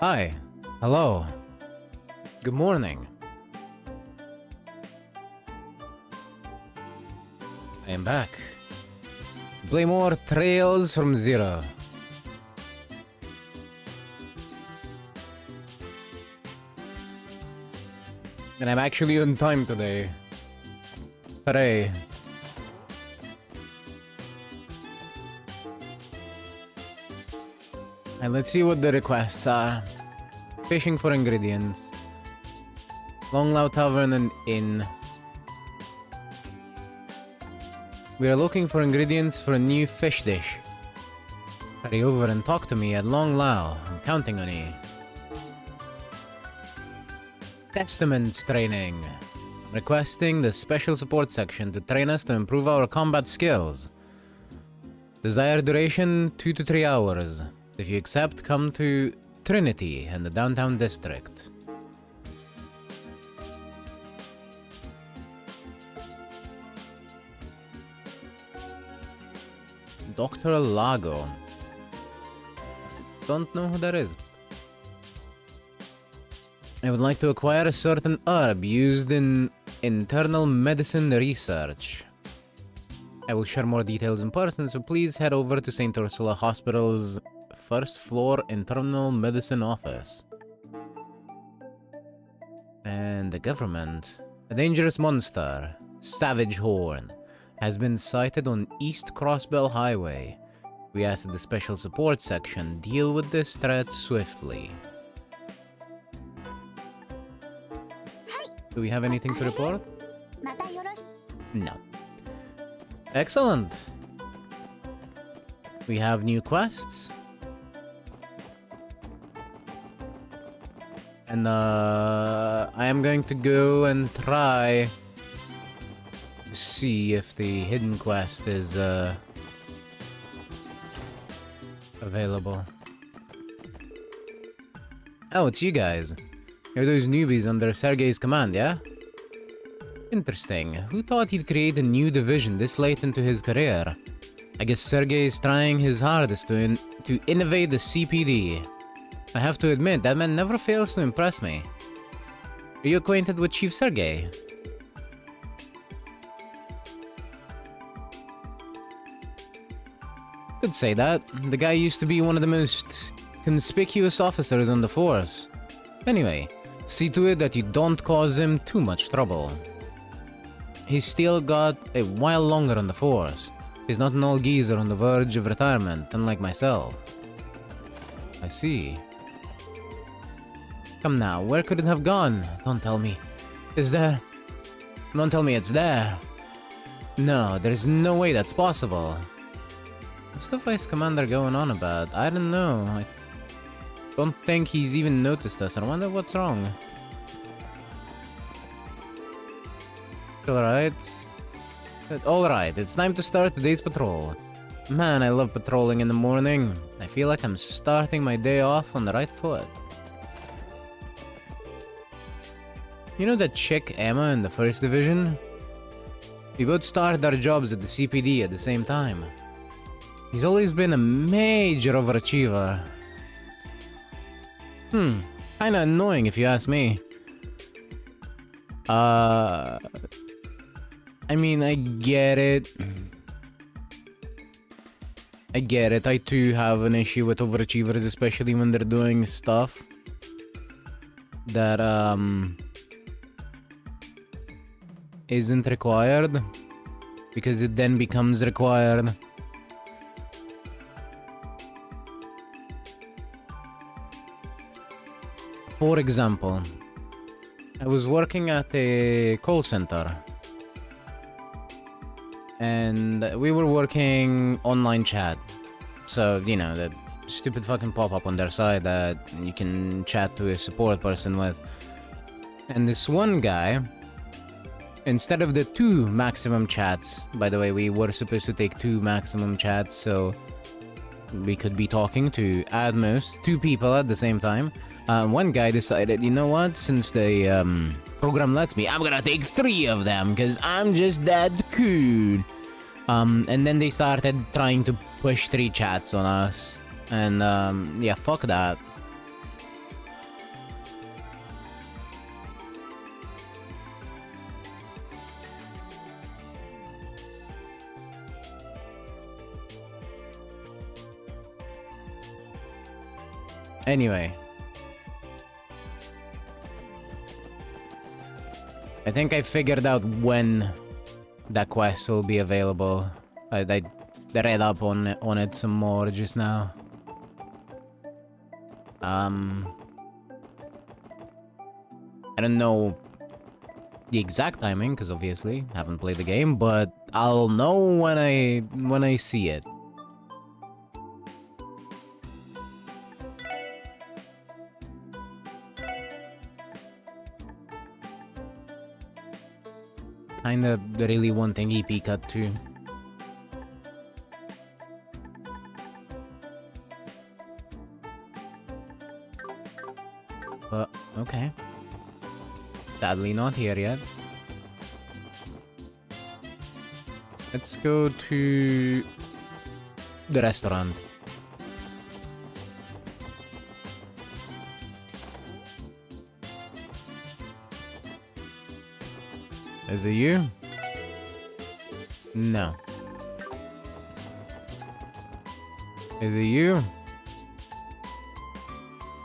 Hi. Hello. Good morning. I am back. To play more Trails from Zero. And I'm actually on time today. Hooray. And let's see what the requests are. Fishing for ingredients. Longlau Tavern and Inn. We are looking for ingredients for a new fish dish. Hurry over and talk to me at Long Lao. I'm counting on you. Testaments training. Requesting the special support section to train us to improve our combat skills. Desired duration 2 to 3 hours. If you accept, come to Trinity in the downtown district. Dr. Lago. Don't know who that is. I would like to acquire a certain herb used in internal medicine research. I will share more details in person, so please head over to St. Ursula Hospital's first floor internal medicine office. And the government. A dangerous monster, Savage Horn, has been sighted on East Crossbell Highway. We ask that the special support section deal with this threat swiftly. Do we have anything to report? No. Excellent. We have new quests. And I am going to go and try to see if the hidden quest is available. Oh, it's you guys. You're those newbies under Sergei's command, yeah? Interesting. Who thought he'd create a new division this late into his career? I guess Sergei is trying his hardest to innovate the CPD. I have to admit, that man never fails to impress me. Are you acquainted with Chief Sergei? Could say that. The guy used to be one of the most conspicuous officers on the force. Anyway, see to it that you don't cause him too much trouble. He's still got a while longer on the force. He's not an old geezer on the verge of retirement, unlike myself. I see. Come now, where could it have gone? Don't tell me. Is there? Don't tell me it's there. No, there's no way that's possible. What's the Vice Commander going on about? I don't know. I don't think he's even noticed us. I wonder what's wrong. Alright. Alright, it's time to start today's patrol. Man, I love patrolling in the morning. I feel like I'm starting my day off on the right foot. You know that chick Emma in the 1st Division? We both started our jobs at the CPD at the same time. He's always been a major overachiever. Kinda annoying if you ask me. I mean, I get it. I too have an issue with overachievers, especially when they're doing stuff that, isn't required. Because it then becomes required. For example, I was working at a call center. And we were working online chat. So, you know, the stupid fucking pop-up on their side that you can chat to a support person with. And this one guy, instead of the 2 maximum chats, by the way, we were supposed to take 2 maximum chats, so we could be talking to at most 2 people at the same time. One guy decided, you know what, since the program lets me, I'm gonna take 3 of them, because I'm just that cool. And then they started trying to push 3 chats on us. And, yeah, fuck that. Anyway. I think I figured out when that quest will be available. I read up on it some more just now. I don't know the exact timing, because obviously haven't played the game, but I'll know when I see it. Kinda really wanting EP cut too. But okay. Sadly not here yet. Let's go to the restaurant. Is it you? No. Is it you?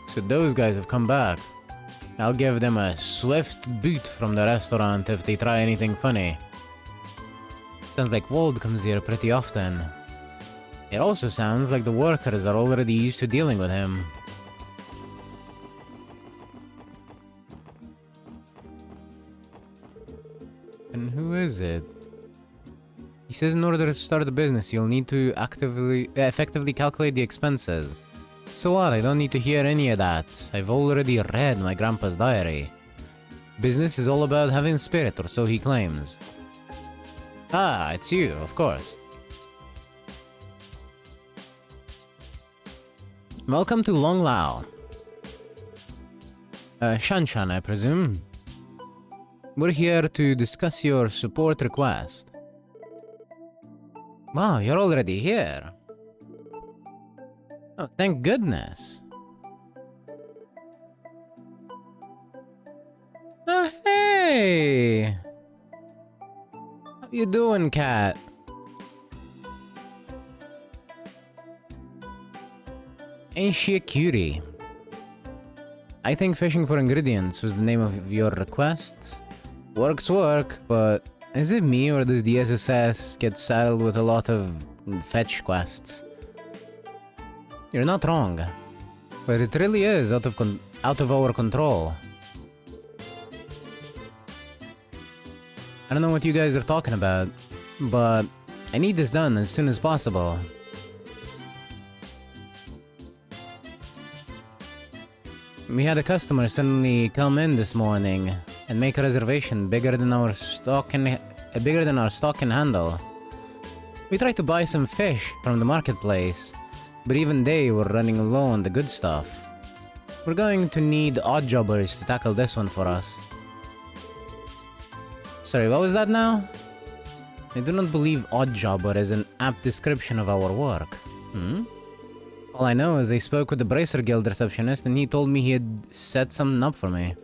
So those guys have come back. I'll give them a swift boot from the restaurant if they try anything funny. Sounds like Wald comes here pretty often. It also sounds like the workers are already used to dealing with him. And who is it? He says in order to start a business, you'll need to effectively calculate the expenses. So what? I don't need to hear any of that. I've already read my grandpa's diary. Business is all about having spirit, or so he claims. Ah, it's you, of course. Welcome to Long Lao. Shanshan, I presume. We're here to discuss your support request. Wow, you're already here. Oh, thank goodness. Oh, hey! How you doing, cat? Ain't she a cutie? I think fishing for ingredients was the name of your request. Work's work, but is it me or does the SSS get saddled with a lot of fetch quests? You're not wrong, but it really is out of our control. I don't know what you guys are talking about, but I need this done as soon as possible. We had a customer suddenly come in this morning and make a reservation bigger than our stock can handle. We tried to buy some fish from the marketplace, but even they were running low on the good stuff. We're going to need odd jobbers to tackle this one for us. Sorry, what was that now? I do not believe odd jobber is an apt description of our work. All I know is they spoke with the Bracer Guild receptionist and he told me he had set something up for me.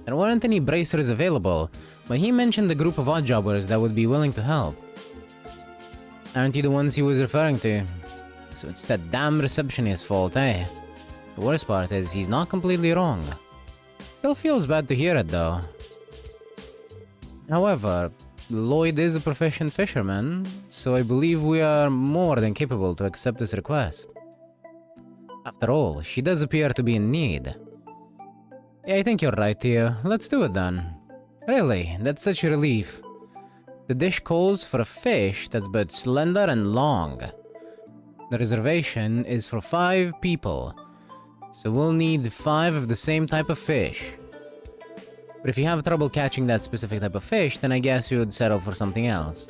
There weren't any bracers available, but he mentioned a group of odd jobbers that would be willing to help. Aren't you the ones he was referring to? So it's that damn receptionist's fault, eh? The worst part is he's not completely wrong. Still feels bad to hear it though. However, Lloyd is a proficient fisherman, so I believe we are more than capable to accept this request. After all, she does appear to be in need. Yeah, I think you're right, Theo. Let's do it then. Really, that's such a relief. The dish calls for a fish that's both slender and long. The reservation is for 5 people, so we'll need 5 of the same type of fish. But if you have trouble catching that specific type of fish, then I guess you would settle for something else.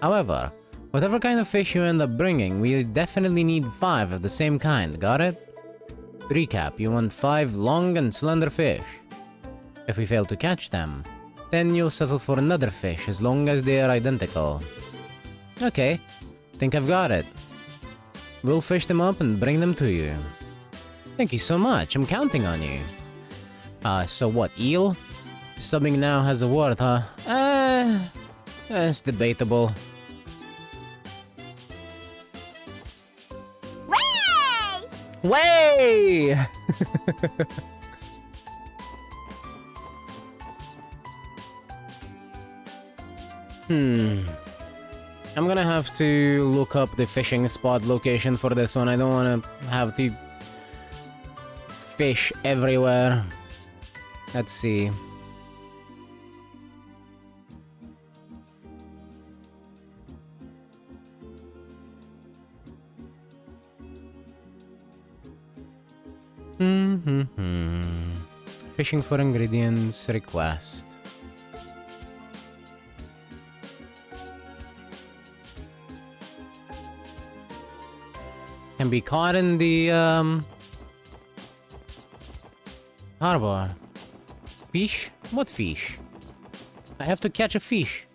However, whatever kind of fish you end up bringing, we definitely need 5 of the same kind, got it? To recap, you want 5 long and slender fish. If we fail to catch them, then you'll settle for another fish as long as they are identical. Okay, think I've got it. We'll fish them up and bring them to you. Thank you so much, I'm counting on you. So what, eel? Subbing now has a word, huh? It's debatable. Way! I'm gonna have to look up the fishing spot location for this one. I don't wanna have to fish everywhere. Let's see. Fishing for ingredients request. Can be caught in the harbor. Fish? What fish? I have to catch a fish.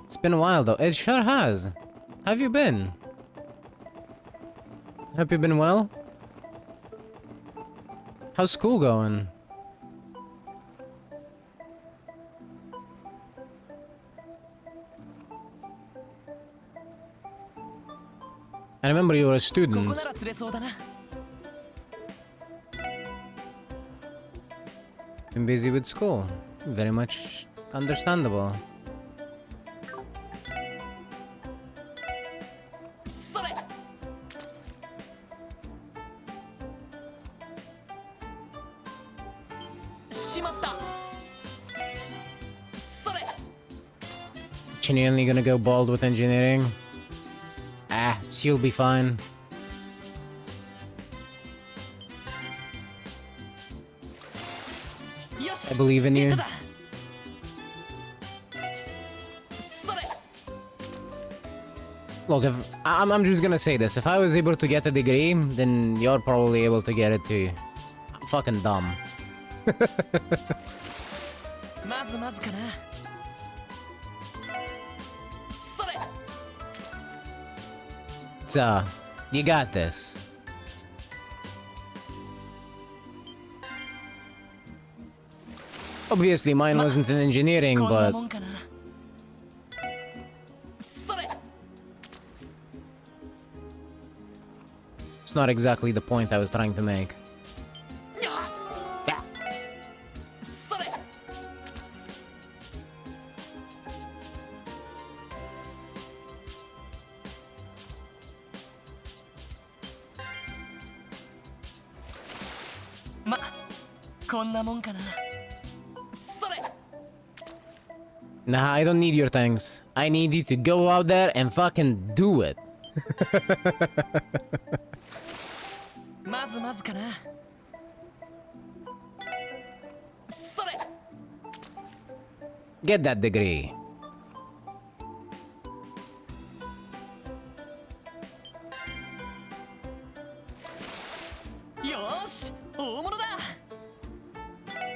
It's been a while though. It sure has. How have you been? Hope you've been well? How's school going? I remember you were a student. Been busy with school. Very much understandable. Genuinely gonna go bald with engineering? Ah, she'll be fine. I believe in you. Look, if I'm just gonna say this. If I was able to get a degree, then you're probably able to get it too. I'm fucking dumb. So, you got this. Obviously, mine wasn't in engineering, but... It's not exactly the point I was trying to make. Nah, I don't need your thanks. I need you to go out there and fucking do it. Get that degree.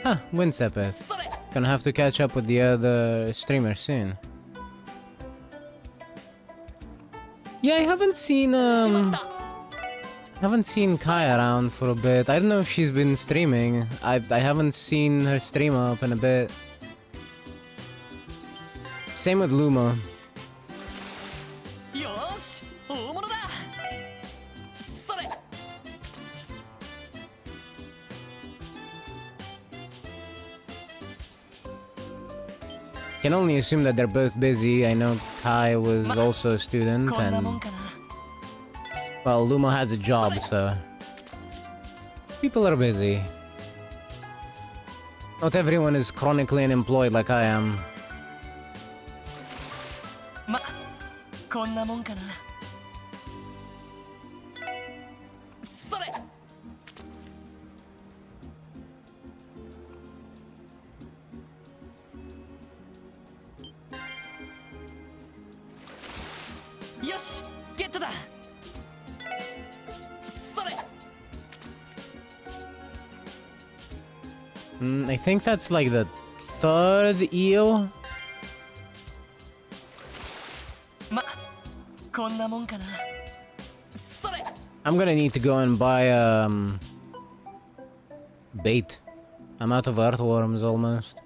Huh, Winsepeth. Gonna have to catch up with the other streamers soon. Yeah, I haven't seen Kai around for a bit. I don't know if she's been streaming. I haven't seen her stream up in a bit. Same with Luma. Can only assume that they're both busy. I know Kai was also a student and... Well, Luma has a job, so... People are busy. Not everyone is chronically unemployed like I am. I think that's like the third eel. I'm gonna need to go and buy bait. I'm out of earthworms almost.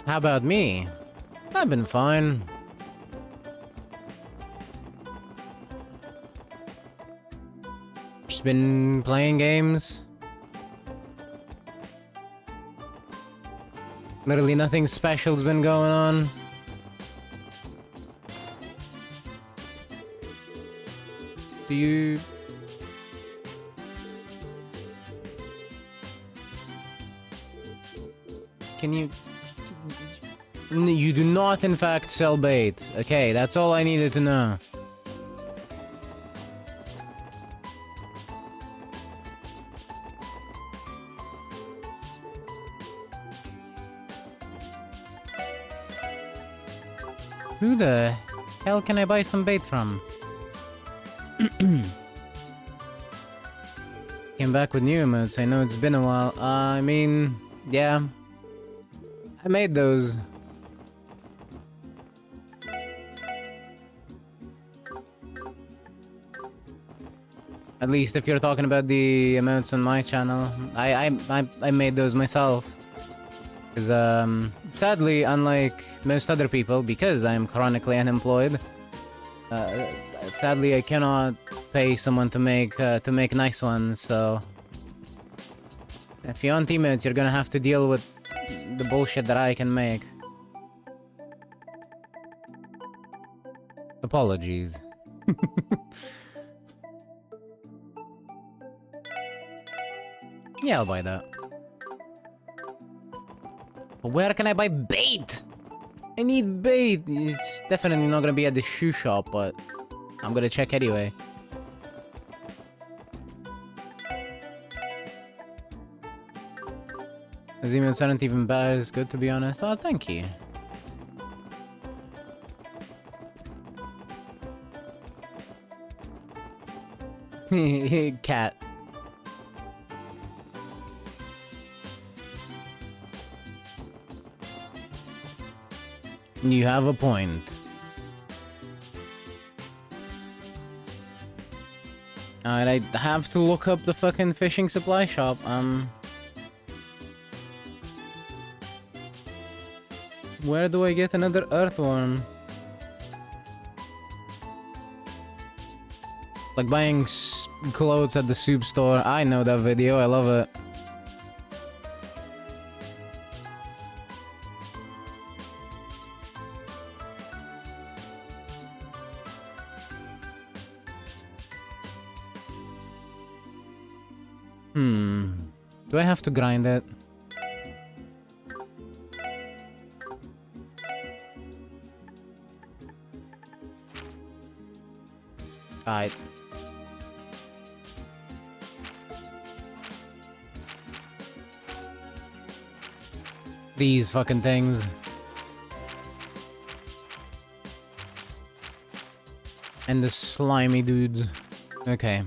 How about me? I've been fine. Just been playing games. Literally nothing special's been going on. Do you... Can you... You do not in fact sell bait. Okay, that's all I needed to know. Who the hell can I buy some bait from? Came back with new emotes. I know it's been a while. I mean, yeah. I made those. At least if you're talking about the emotes on my channel. I made those myself. Because, sadly, unlike most other people, because I'm chronically unemployed, sadly I cannot pay someone to make nice ones, so... If you want emotes, you're gonna have to deal with the bullshit that I can make. Apologies. Yeah, I'll buy that. But where can I buy bait? I need bait. It's definitely not gonna be at the shoe shop, but I'm gonna check anyway. These emotes aren't even bad as good, to be honest. Oh, thank you. Cat. You have a point. Alright, I have to look up the fucking fishing supply shop. Where do I get another earthworm? It's like buying clothes at the soup store. I know that video, I love it. Do I have to grind it? Alright. These fucking things. And the slimy dudes. Okay.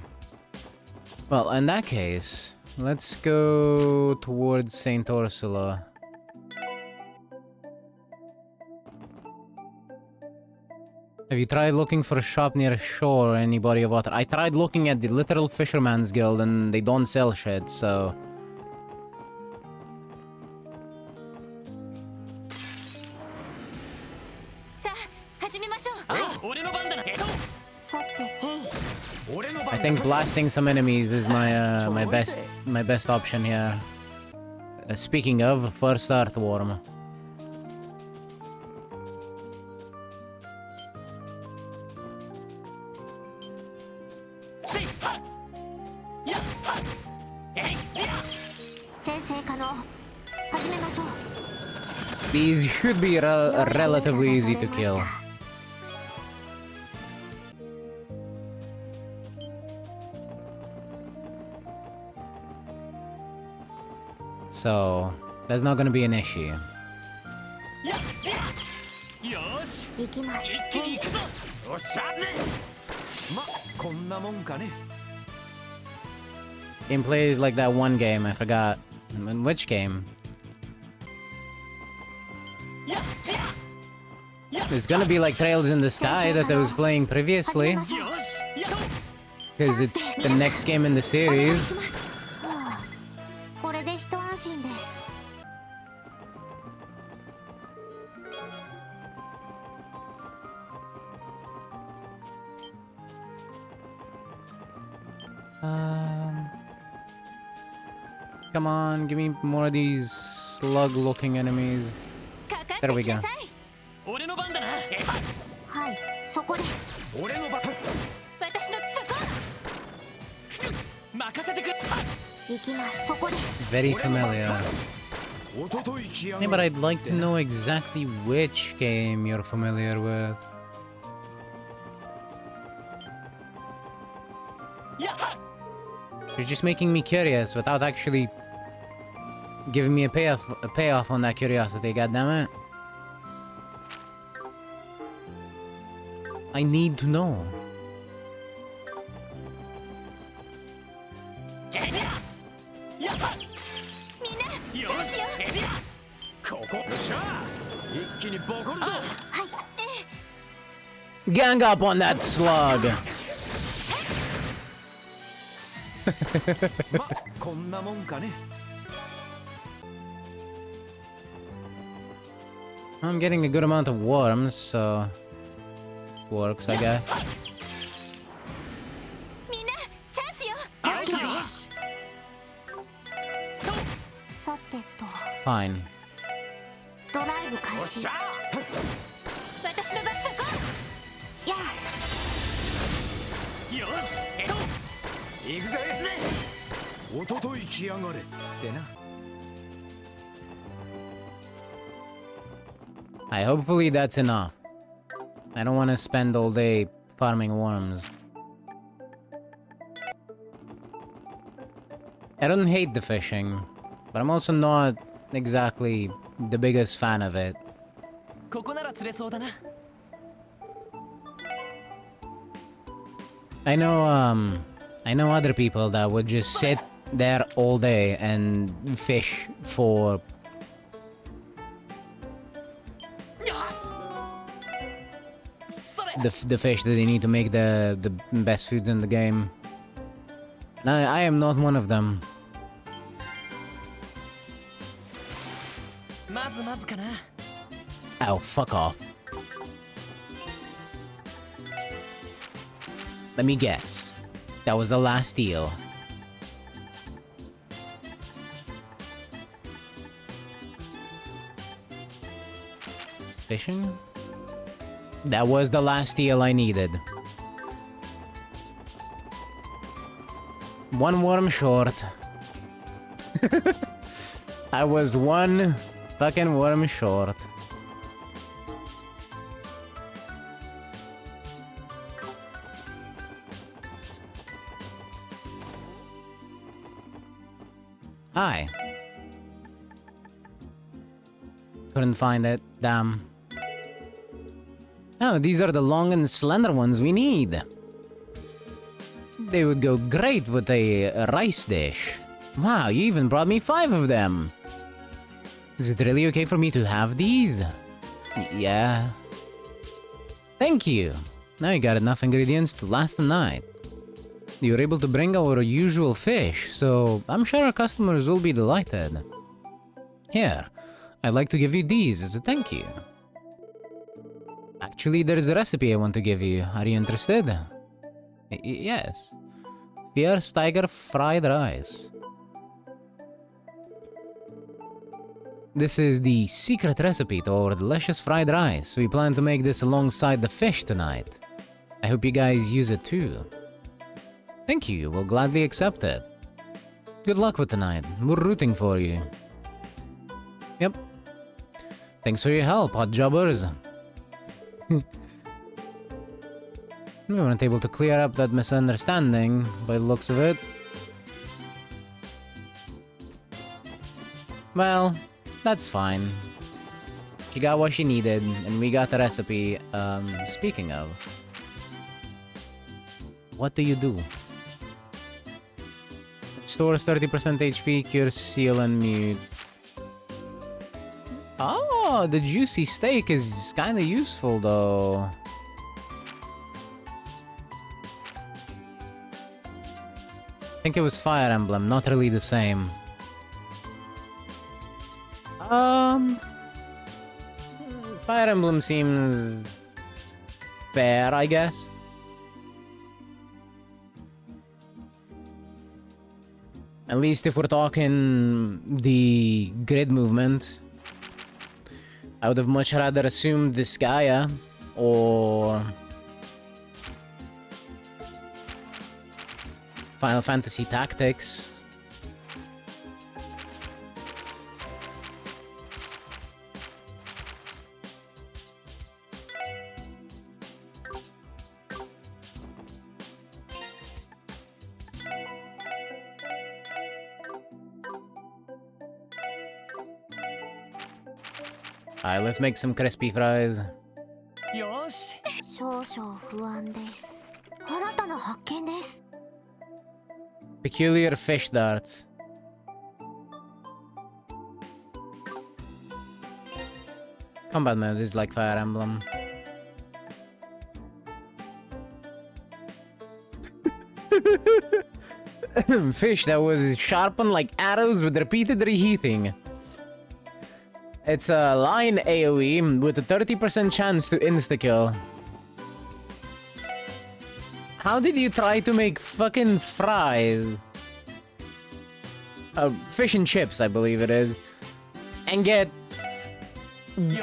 Well, in that case, let's go towards St. Ursula. Have you tried looking for a shop near a shore or any body of water? I tried looking at the Literal Fisherman's Guild and they don't sell shit, so... I think blasting some enemies is my best option here. Speaking of, first earthworm. These should be relatively easy to kill. So, that's not gonna be an issue. Gameplay is like that one game, I forgot. In which game? It's gonna be like Trails in the Sky that I was playing previously. Because it's the next game in the series. Come on, give me more of these slug-looking enemies. There we go. Very familiar. Yeah, but I'd like to know exactly which game you're familiar with. You're just making me curious without actually giving me a payoff on that curiosity, goddammit. I need to know. Gang up on that slug! I'm getting a good amount of worms, so works, I guess. Fine. Hopefully that's enough. I don't want to spend all day farming worms. I don't hate the fishing, but I'm also not exactly the biggest fan of it. I know other people that would just sit there all day and fish for the fish that they need to make the best foods in the game. And I am not one of them. Oh, fuck off. Let me guess. That was the last deal. Fishing? That was the last deal I needed. One worm short. I was one fucking worm short. Hi. Couldn't find it. Damn. Oh, these are the long and slender ones we need. They would go great with a rice dish. Wow, you even brought me 5 of them. Is it really okay for me to have these? Yeah. Thank you. Now you got enough ingredients to last the night. You were able to bring our usual fish, so I'm sure our customers will be delighted. Here, I'd like to give you these as a thank you. Actually, there's a recipe I want to give you. Are you interested? Yes. Fierce Tiger fried rice. This is the secret recipe to our delicious fried rice. We plan to make this alongside the fish tonight. I hope you guys use it too. Thank you, we'll gladly accept it. Good luck with tonight. We're rooting for you. Yep. Thanks for your help, hot jobbers. We weren't able to clear up that misunderstanding by the looks of it. Well, that's fine. She got what she needed, and we got the recipe. Speaking of... What do you do? Stores 30% HP, cures seal and mute. Oh, the juicy steak is kinda useful though. I think it was Fire Emblem, not really the same. Fire Emblem seems fair, I guess. At least if we're talking the grid movement, I would have much rather assumed this Gaia or Final Fantasy Tactics. Alright, let's make some crispy fries. Peculiar fish darts. Combat mode is like Fire Emblem. Fish that was sharpened like arrows with repeated reheating. It's a line AoE with a 30% chance to insta-kill. How did you try to make fucking fries? Fish and chips, I believe it is. And get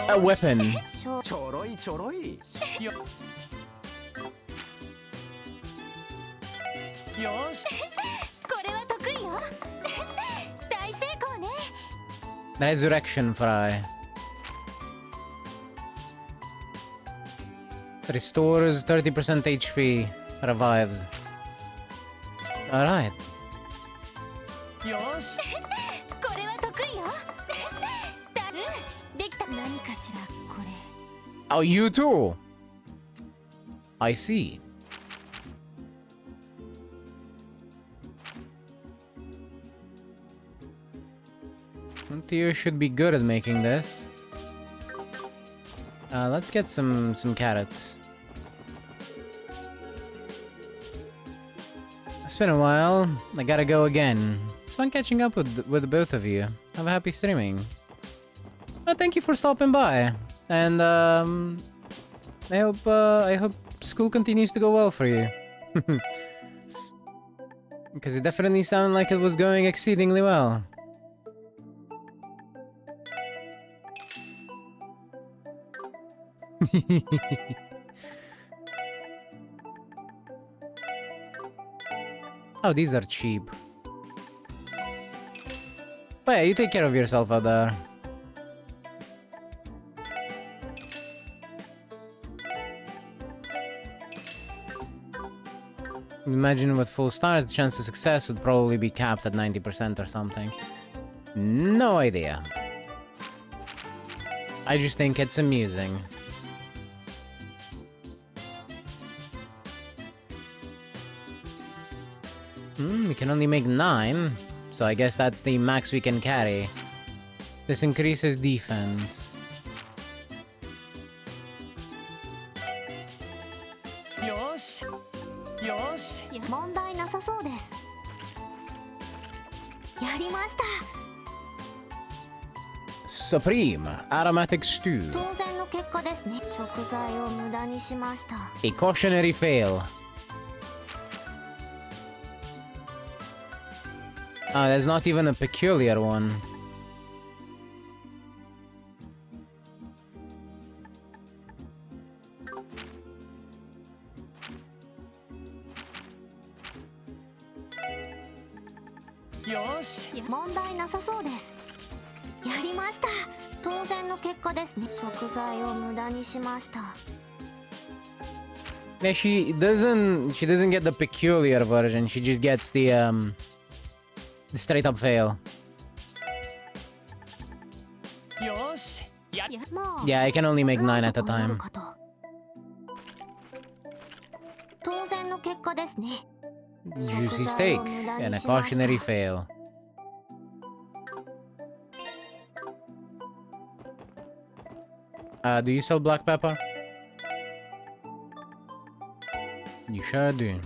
a weapon. Resurrection fry. Restores 30% HP. Revives. Alright. Oh, you too? I see. You should be good at making this. Let's get some carrots. It's been a while. I gotta go again. It's fun catching up with both of you. Have a happy streaming. Well, thank you for stopping by. And I hope school continues to go well for you. Because it definitely sounded like it was going exceedingly well. Oh, these are cheap. But yeah, you take care of yourself out there. Imagine with full stars, the chance of success would probably be capped at 90% or something. No idea. I just think it's amusing. We can only make 9, so I guess that's the max we can carry. This increases defense. Supreme aromatic stew. A cautionary fail. Oh, there's not even a peculiar one. Yeah, she doesn't get the peculiar version, she just gets the straight up fail. Yeah, I can only make 9 at a time. Juicy steak and a cautionary fail. Do you sell black pepper? You sure do.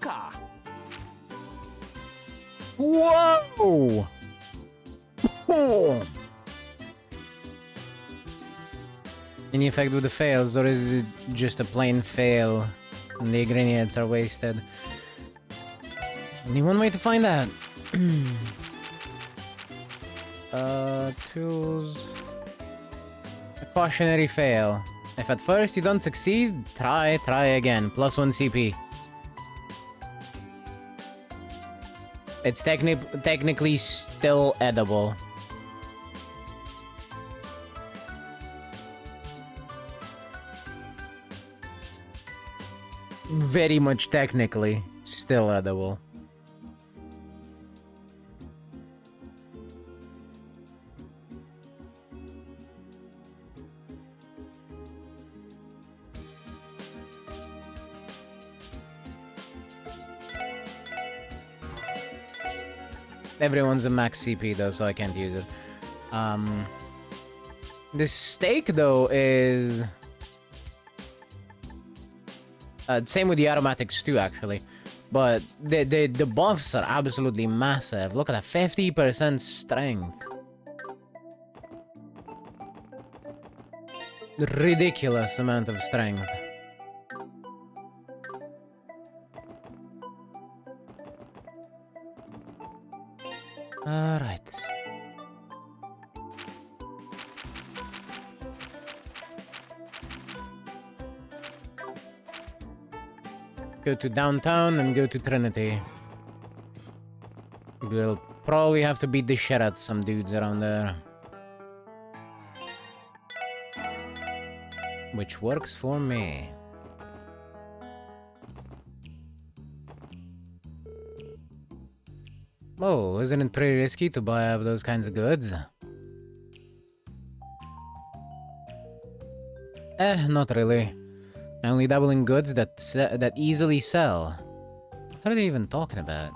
Anka. Whoa! Oh. Any effect with the fails, or is it just a plain fail and the grenades are wasted? Only one way to find out. Tools. A cautionary fail. If at first you don't succeed, try again. +1 CP. It's technically still edible. Very much technically still edible. Everyone's a max CP though, so I can't use it. This steak though is same with the aromatics too, actually. But the buffs are absolutely massive. Look at that, 50% strength. Ridiculous amount of strength. Alright. Go to downtown and go to Trinity. We'll probably have to beat the shit out of some dudes around there. Which works for me. Oh, isn't it pretty risky to buy up those kinds of goods? Not really. I only dabble in goods that easily sell. What are they even talking about?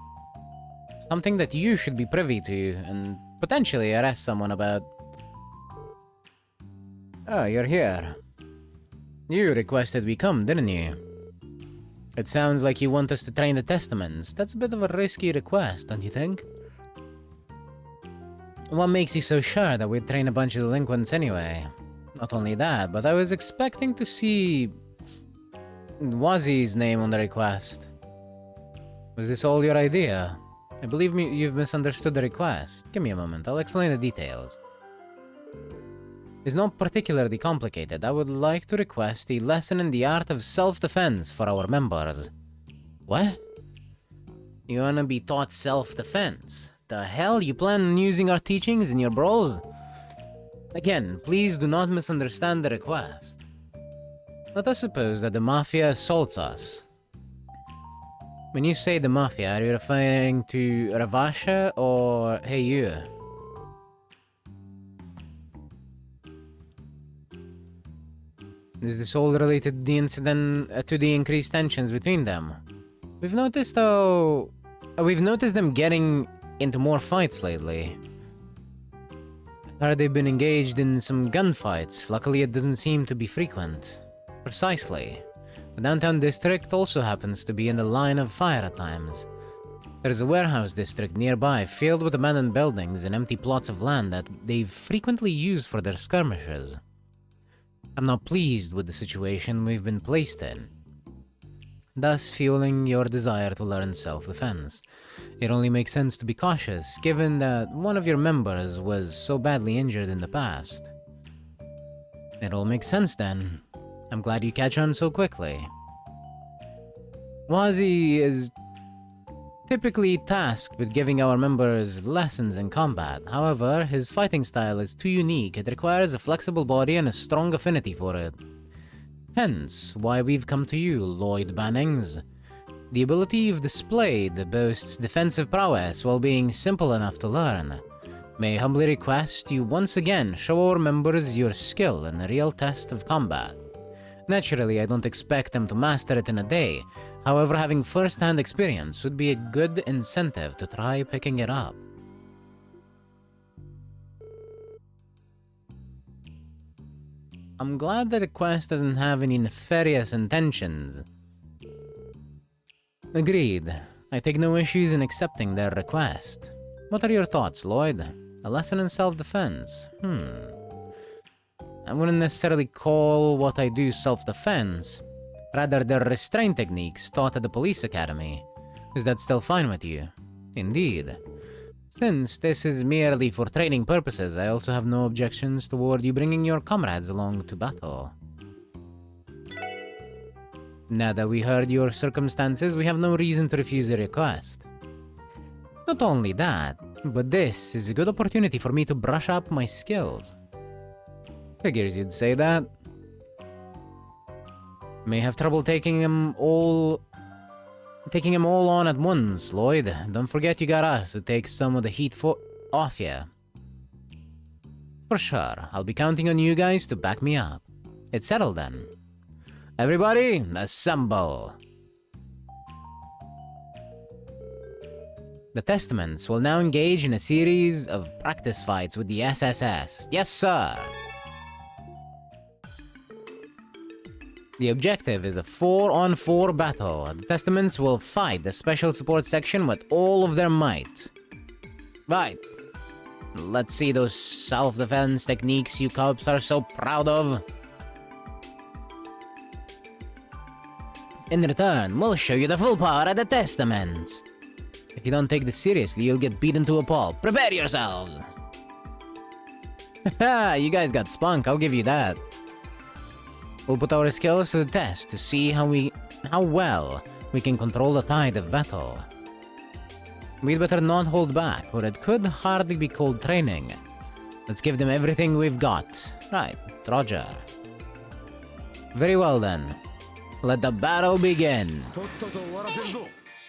Something that you should be privy to, and potentially arrest someone about. Oh, you're here. You requested we come, didn't you? It sounds like you want us to train the Testaments. That's a bit of a risky request, don't you think? What makes you so sure that we'd train a bunch of delinquents anyway? Not only that, but I was expecting to see Wazi's name on the request. Was this all your idea? I believe you've misunderstood the request. Give me a moment, I'll explain the details. It's not particularly complicated. I would like to request a lesson in the art of self-defense for our members. What? You wanna be taught self-defense? The hell? You plan on using our teachings in your brawls? Again, please do not misunderstand the request. Let us suppose that the Mafia assaults us. When you say the Mafia, are you referring to Ravasha or Hey You? Is this all related to the incident, to the increased tensions between them? We've noticed them getting into more fights lately. Or they've been engaged in some gunfights. Luckily, it doesn't seem to be frequent. Precisely. The downtown district also happens to be in the line of fire at times. There's a warehouse district nearby filled with abandoned buildings and empty plots of land that they've frequently used for their skirmishes. I'm not pleased with the situation we've been placed in, thus fueling your desire to learn self-defense. It only makes sense to be cautious, given that one of your members was so badly injured in the past. It all makes sense then. I'm glad you catch on so quickly. Wazi is typically tasked with giving our members lessons in combat. However, his fighting style is too unique. It requires a flexible body and a strong affinity for it. Hence, why we've come to you, Lloyd Bannings. The ability you've displayed boasts defensive prowess while being simple enough to learn. May I humbly request you once again show our members your skill in a real test of combat. Naturally, I don't expect them to master it in a day. However, having first-hand experience would be a good incentive to try picking it up. I'm glad the request doesn't have any nefarious intentions. Agreed. I take no issues in accepting their request. What are your thoughts, Lloyd? A lesson in self-defense? I wouldn't necessarily call what I do self-defense. Rather, the restraint techniques taught at the police academy. Is that still fine with you? Indeed. Since this is merely for training purposes, I also have no objections toward you bringing your comrades along to battle. Now that we heard your circumstances, we have no reason to refuse the request. Not only that, but this is a good opportunity for me to brush up my skills. Figures you'd say that. May have trouble taking them all on at once, Lloyd. Don't forget you got us to take some of the heat off ya. For sure, I'll be counting on you guys to back me up. It's settled then. Everybody, assemble! The Testaments will now engage in a series of practice fights with the SSS. Yes, sir! The objective is a 4-on-4 battle. The Testaments will fight the Special Support Section with all of their might. Right. Let's see those self-defense techniques you cubs are so proud of. In return, we'll show you the full power of the Testaments. If you don't take this seriously, you'll get beaten to a pulp. Prepare yourselves! Haha, you guys got spunk, I'll give you that. We'll put our skills to the test to see how well we can control the tide of battle. We'd better not hold back, or it could hardly be called training. Let's give them everything we've got. Right, Roger. Very well then. Let the battle begin.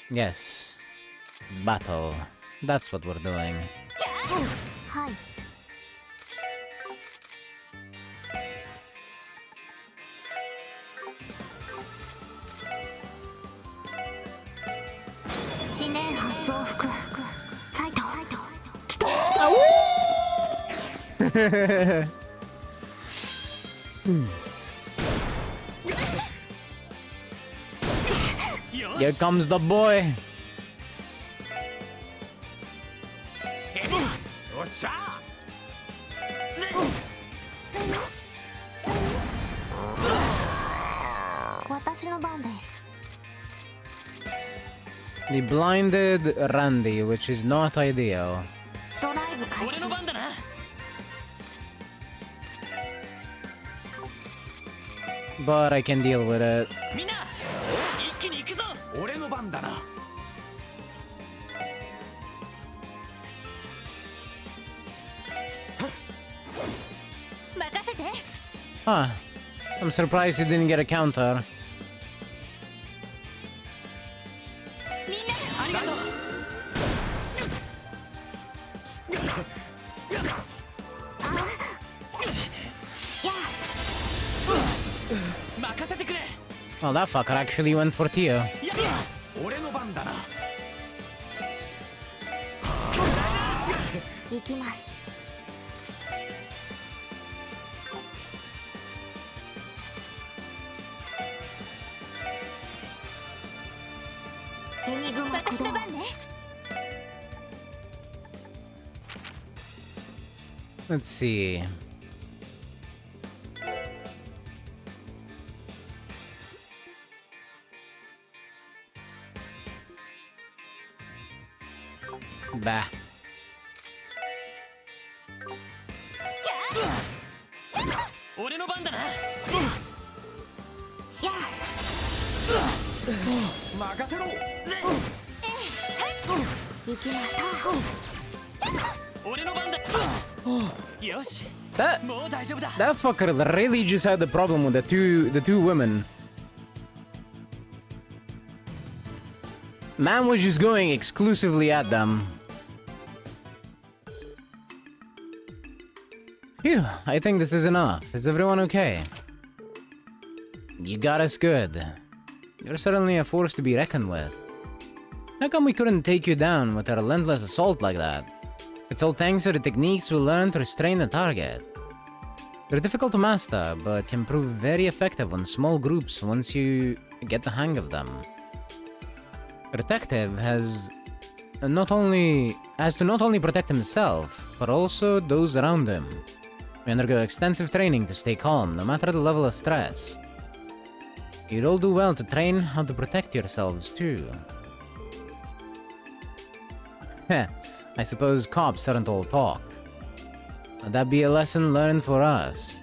Yes. Battle. That's what we're doing. Hi. Here comes the boy. The blinded Randy, which is not ideal. But I can deal with it. Huh. I'm surprised he didn't get a counter. Oh, that fucker actually went for Tio. Let's see. Bah. That fucker really just had the problem with the two women. Man was just going exclusively at them. Phew, I think this is enough. Is everyone okay? You got us good. You're certainly a force to be reckoned with. How come we couldn't take you down with a relentless assault like that? It's all thanks to the techniques we learned to restrain the target. They're difficult to master, but can prove very effective on small groups once you get the hang of them. Protective has to not only protect himself, but also those around him. We undergo extensive training to stay calm, no matter the level of stress. You'd all do well to train how to protect yourselves, too. Heh, I suppose cops aren't all talk. Would that be a lesson learned for us?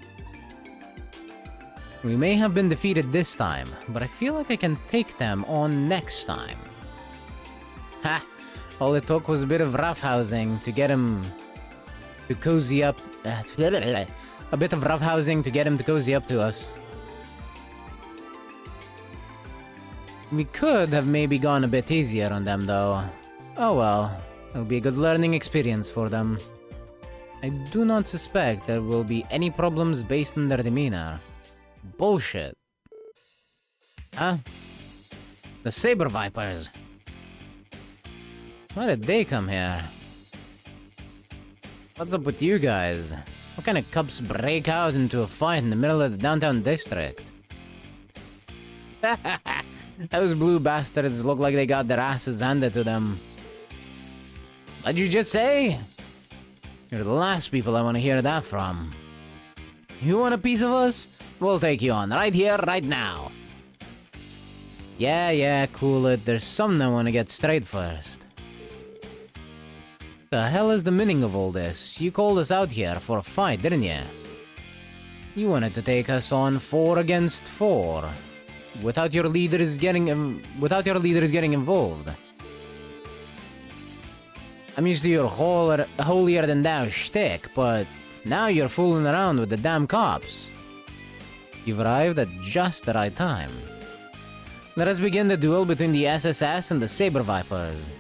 We may have been defeated this time, but I feel like I can take them on next time. Ha! All it took was a bit of roughhousing to get him to cozy up. A bit of roughhousing to get him to cozy up to us. We could have maybe gone a bit easier on them, though. Oh well, it'll be a good learning experience for them. I do not suspect there will be any problems based on their demeanor. Bullshit. Huh? The Saber Vipers. Why did they come here? What's up with you guys? What kind of cops break out into a fight in the middle of the downtown district? Those blue bastards look like they got their asses handed to them. What'd you just say? You're the last people I want to hear that from. You want a piece of us? We'll take you on, right here, right now. Yeah, cool it. There's something I want to get straight first. The hell is the meaning of all this? You called us out here for a fight, didn't you? You wanted to take us on 4 against 4, without your leaders getting involved. I'm used to your holier than thou shtick, but now you're fooling around with the damn cops. You've arrived at just the right time. Let us begin the duel between the SSS and the Saber Vipers.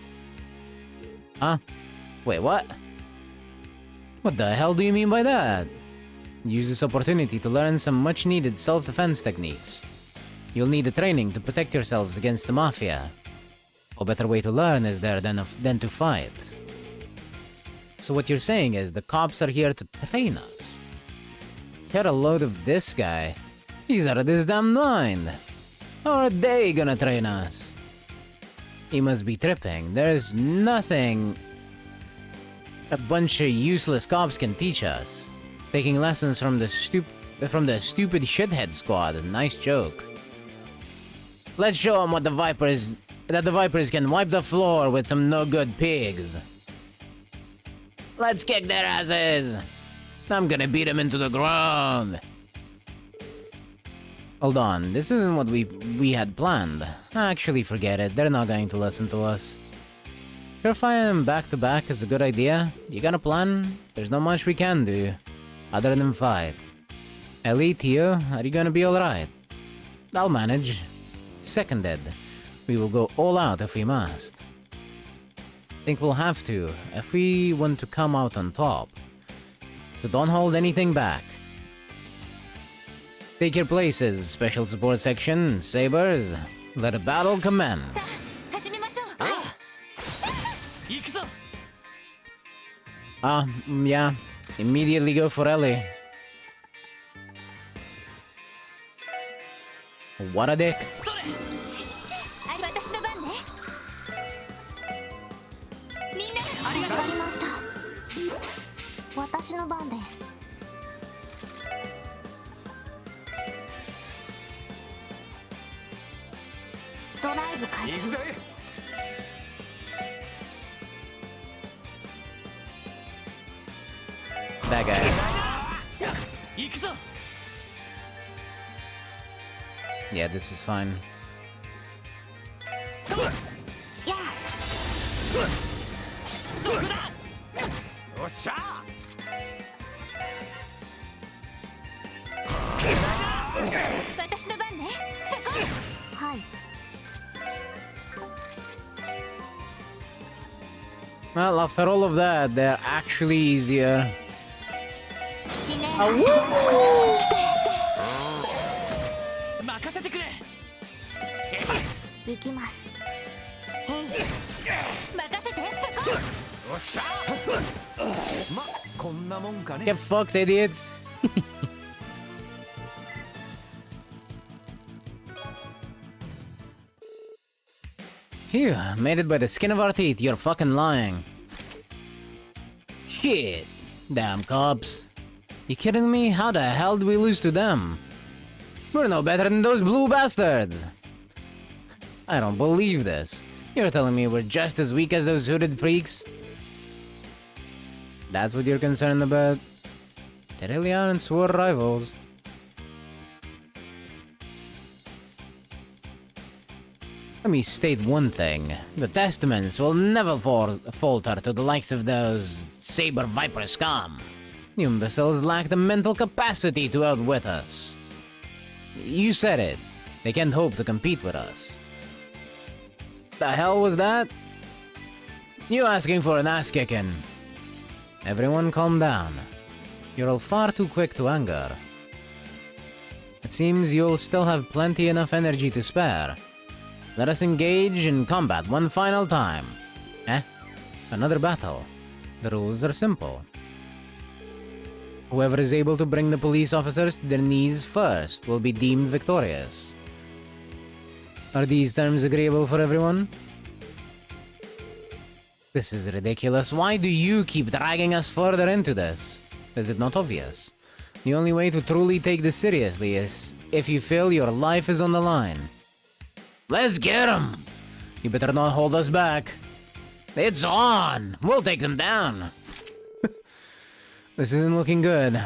Huh? Wait, what? What the hell do you mean by that? Use this opportunity to learn some much-needed self-defense techniques. You'll need the training to protect yourselves against the Mafia. What better way to learn is there than to fight? So what you're saying is the cops are here to train us? Get a load of this guy. He's out of his damn mind. How are they gonna train us? He must be tripping. There's nothing a bunch of useless cops can teach us. Taking lessons from the stupid shithead squad. Nice joke. Let's show them what the Vipers can wipe the floor with some no-good pigs. Let's kick their asses. I'm gonna beat them into the ground. Hold on, this isn't what we had planned. Actually, forget it. They're not going to listen to us. Sure, fighting them back to back is a good idea. You got a plan? There's not much we can do, other than fight. Ellie, Tio, are you gonna be alright? I'll manage. Seconded. We will go all out if we must. Think we'll have to, if we want to come out on top. So don't hold anything back. Take your places, Special Support Section, Sabers. Let a battle commence. Yeah. Immediately go for Ellie. What a dick. 私の番です。ドライブ開始。That guy. Yeah, this is fine. Yeah. 私の番ね。そこ。はい。Well, after all of that, they're actually easier. 死ね。あ、来て。任せてくれ。行きます。へい。任せて。そこ。おっしゃ。ま、こんなもんかね。 Get fucked, idiots. Phew, made it by the skin of our teeth. You're fucking lying. Shit. Damn cops. You kidding me? How the hell did we lose to them? We're no better than those blue bastards. I don't believe this. You're telling me we're just as weak as those hooded freaks? That's what you're concerned about? They really aren't swore rivals. Let me state one thing. The Testaments will never falter to the likes of those Saber Viper scum. You imbeciles lack the mental capacity to outwit us. You said it. They can't hope to compete with us. The hell was that? You asking for an ass-kicking. Everyone calm down. You're all far too quick to anger. It seems you'll still have plenty enough energy to spare. Let us engage in combat one final time. Another battle. The rules are simple. Whoever is able to bring the police officers to their knees first will be deemed victorious. Are these terms agreeable for everyone? This is ridiculous. Why do you keep dragging us further into this? Is it not obvious? The only way to truly take this seriously is if you feel your life is on the line. Let's get 'em! You better not hold us back. It's on! We'll take them down! This isn't looking good.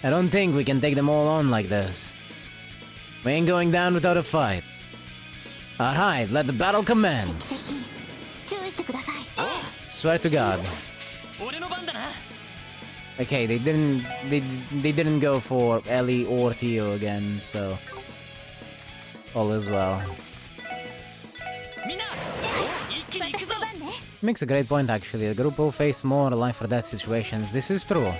I don't think we can take them all on like this. We ain't going down without a fight. Alright, let the battle commence. 注意してください。 Swear to God. 俺の番だな。 Okay, they didn't go for Ellie or Tio again, so all is well. みんな、一気に行くぞ。私の番ね。 Makes a great point actually. The group will face more life or death situations. This is true.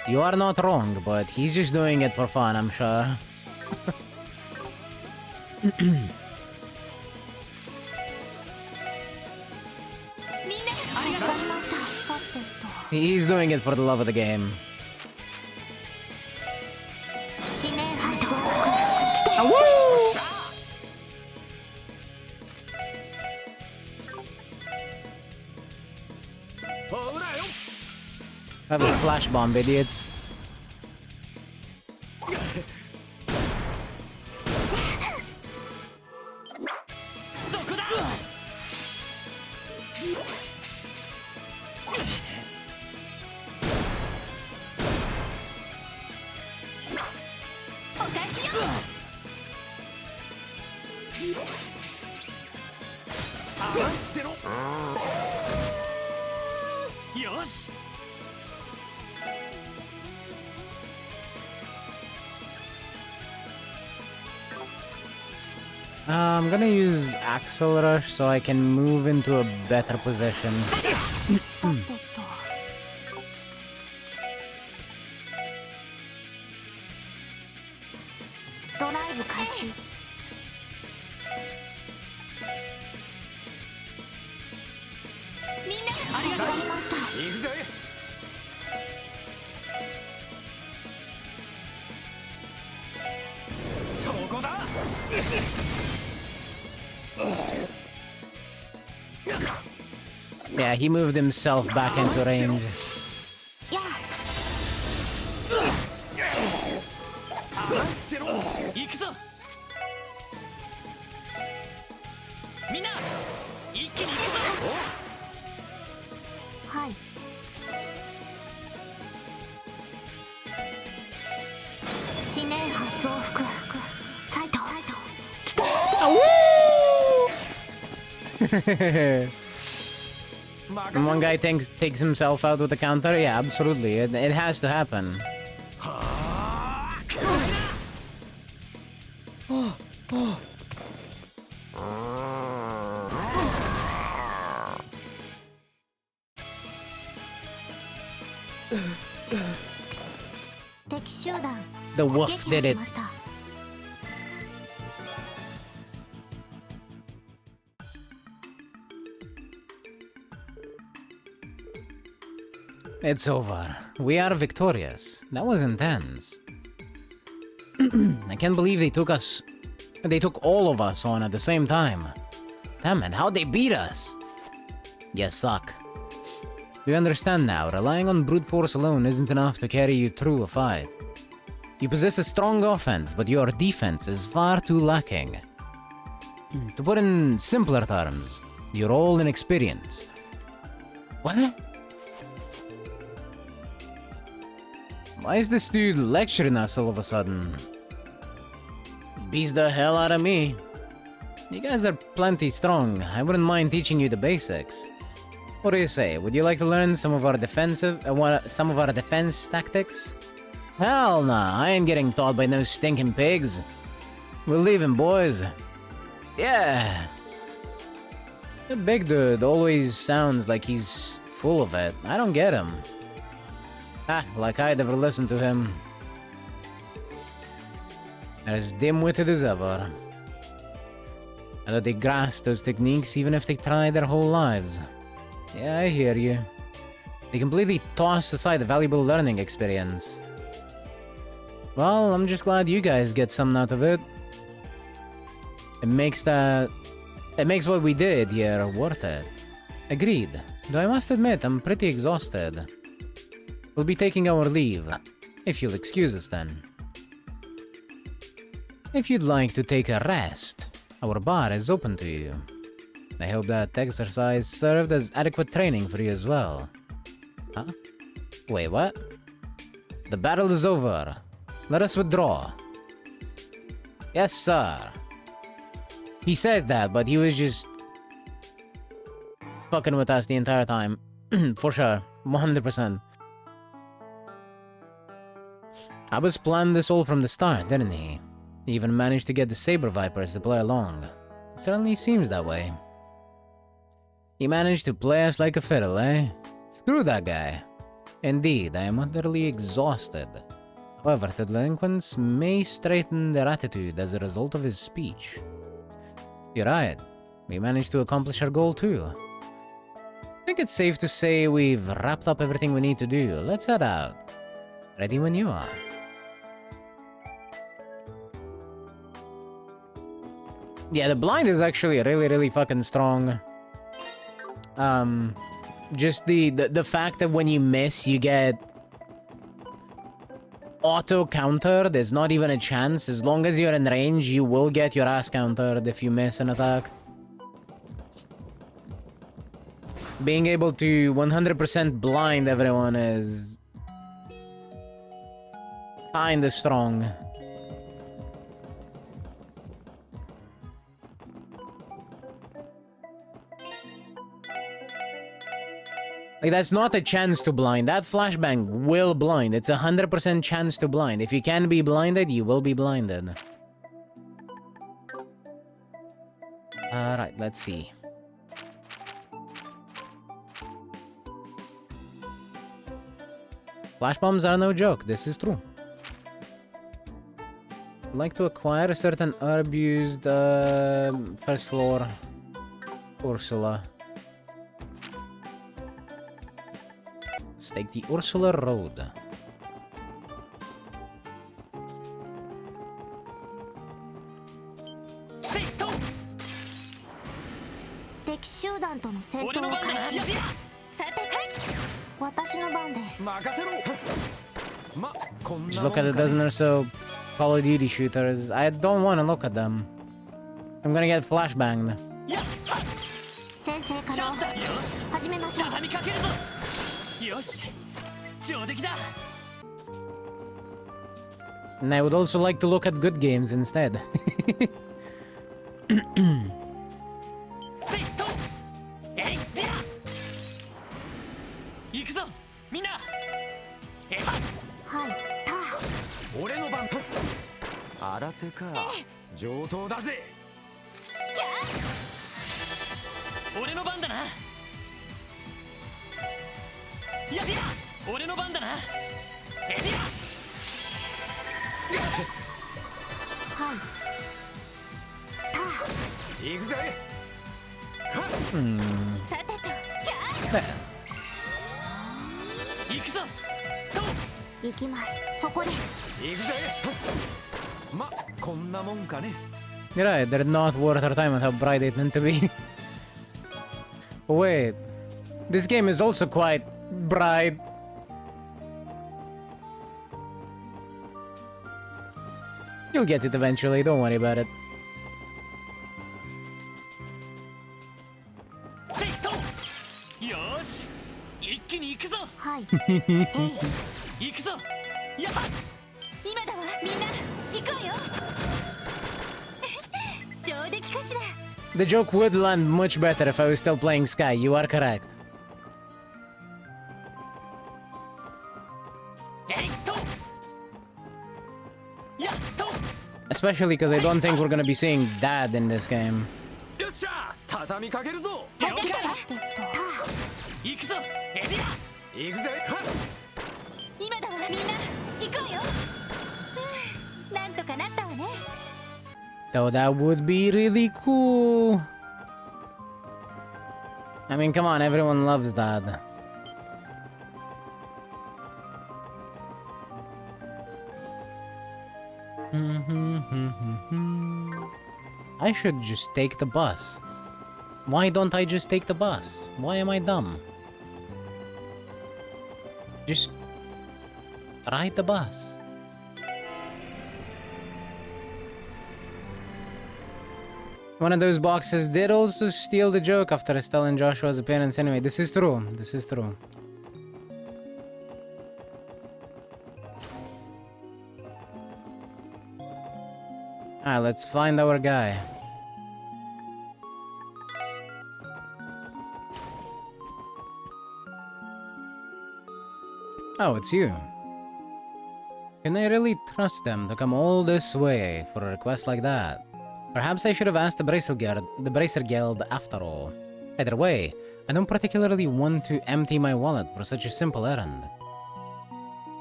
You are not wrong, but he's just doing it for fun, I'm sure. みんな、ありがとうございました。さてと。 He's doing it for the love of the game. 死ねー増幅。来て。 ほらよ。 Have a flash bomb, idiots. そこだ。 お返しよ。合わせろ。よし。 I'm gonna use Axel Rush so I can move into a better position. さてと。ドライブ開始。みんな、ありがとうございました。行くぜ。そこだ。 Yeah, he moved himself back into range. やあ。合わせろ。行くぞ。みんな、一気に行くぞ。はい。死ねー増幅。サイト。来て。 And one guy takes himself out with a counter? Yeah, absolutely. It has to happen. 敵集団 The wolf 撃破 did し it. ました。 It's over. We are victorious. That was intense. I can't believe they took us They took all of us on at the same time. Damn man, how'd they beat us? You suck. Do you understand now? Relying on brute force alone isn't enough to carry you through a fight. You possess a strong offense, but your defense is far too lacking. To put in simpler terms, you're all inexperienced. What? Why is this dude lecturing us all of a sudden? Beats the hell out of me. You guys are plenty strong. I wouldn't mind teaching you the basics. What do you say? Would you like to learn some of our defense tactics? Hell nah, I ain't getting taught by no stinking pigs. We're leaving, boys. Yeah. The big dude always sounds like he's full of it. I don't get him. Ah, like I'd ever listen to him. As dim-witted as ever. I thought they grasp those techniques even if they try their whole lives. Yeah, I hear you. They completely toss aside the valuable learning experience. Well, I'm just glad you guys get something out of it. It makes what we did here worth it. Agreed. Though I must admit, I'm pretty exhausted. We'll be taking our leave. If you'll excuse us then. If you'd like to take a rest, our bar is open to you. I hope that exercise served as adequate training for you as well. Huh? Wait, what? The battle is over. Let us withdraw. Yes, sir. He says that, but he was just fucking with us the entire time. For sure. 100%. Abbas planned this all from the start, didn't he? He even managed to get the Saber Vipers to play along. It certainly seems that way. He managed to play us like a fiddle, eh? Screw that guy. Indeed, I am utterly exhausted. However, the delinquents may straighten their attitude as a result of his speech. You're right. We managed to accomplish our goal too. I think it's safe to say we've wrapped up everything we need to do. Let's head out. Ready when you are. Yeah, the blind is actually really fucking strong. Just the fact that when you miss, you get auto countered. There's not even a chance. As long as you're in range, you will get your ass countered if you miss an attack. Being able to 100% blind everyone is kinda strong. Like, that's not a chance to blind. That flashbang will blind. It's 100% chance to blind. If you can be blinded, you will be blinded. Alright, let's see. Flash bombs are no joke. This is true. I'd like to acquire a certain herb used first floor Ursula. Take the Ursula Road. Just look at a dozen or so Call of Duty shooters. I don't want to look at them. I'm gonna get flashbanged. And I would also like to look at good games instead. You're right, they're not worth our time with how bright they tend to be. But wait, this game is also quite bright. You'll get it eventually, don't worry about it.はい行くぞやっ今だわみんな行くわよ上出来かしら The joke would land much better if I was still playing Sky, you are correct. Especially because I don't think we're gonna be seeing Dad in this game. よっしゃ畳みかけるぞ待ってください行くぞエディア行くぜ今だわみんな行くわよなんとかなったわね Though that would be really cool. I mean, come on, everyone loves Dad. I should just take the bus. Why don't I just take the bus? Why am I dumb? Just ride the bus. One of those boxes did also steal the joke after Estelle and Joshua's appearance anyway. This is true. This is true. Alright, let's find our guy. Oh, it's you. Can I really trust them to come all this way for a request like that? Perhaps I should have asked the Bracer Guild after all. Either way, I don't particularly want to empty my wallet for such a simple errand.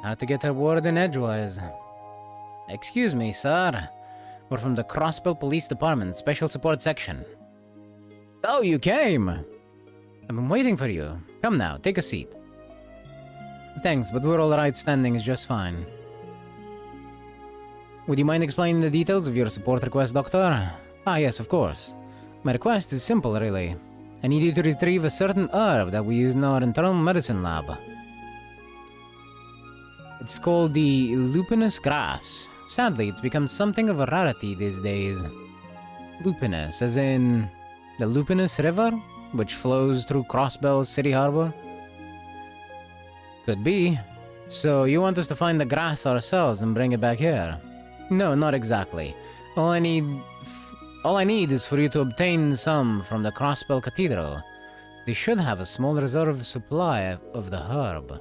How to get a word in edgewise. Excuse me, sir. We're from the Crossbell Police Department, Special Support Section. Oh, you came! I've been waiting for you. Come now, take a seat. Thanks, but we're alright, standing is just fine. Would you mind explaining the details of your support request, Doctor? Ah, yes, of course. My request is simple, really. I need you to retrieve a certain herb that we use in our internal medicine lab. It's called the lupinous grass. Sadly, it's become something of a rarity these days. Lupinous, as in the Lupinous River, which flows through Crossbell City Harbor? Could be. So you want us to find the grass ourselves and bring it back here? No, not exactly. All I need is for you to obtain some from the Crossbell Cathedral. They should have a small reserve supply of the herb.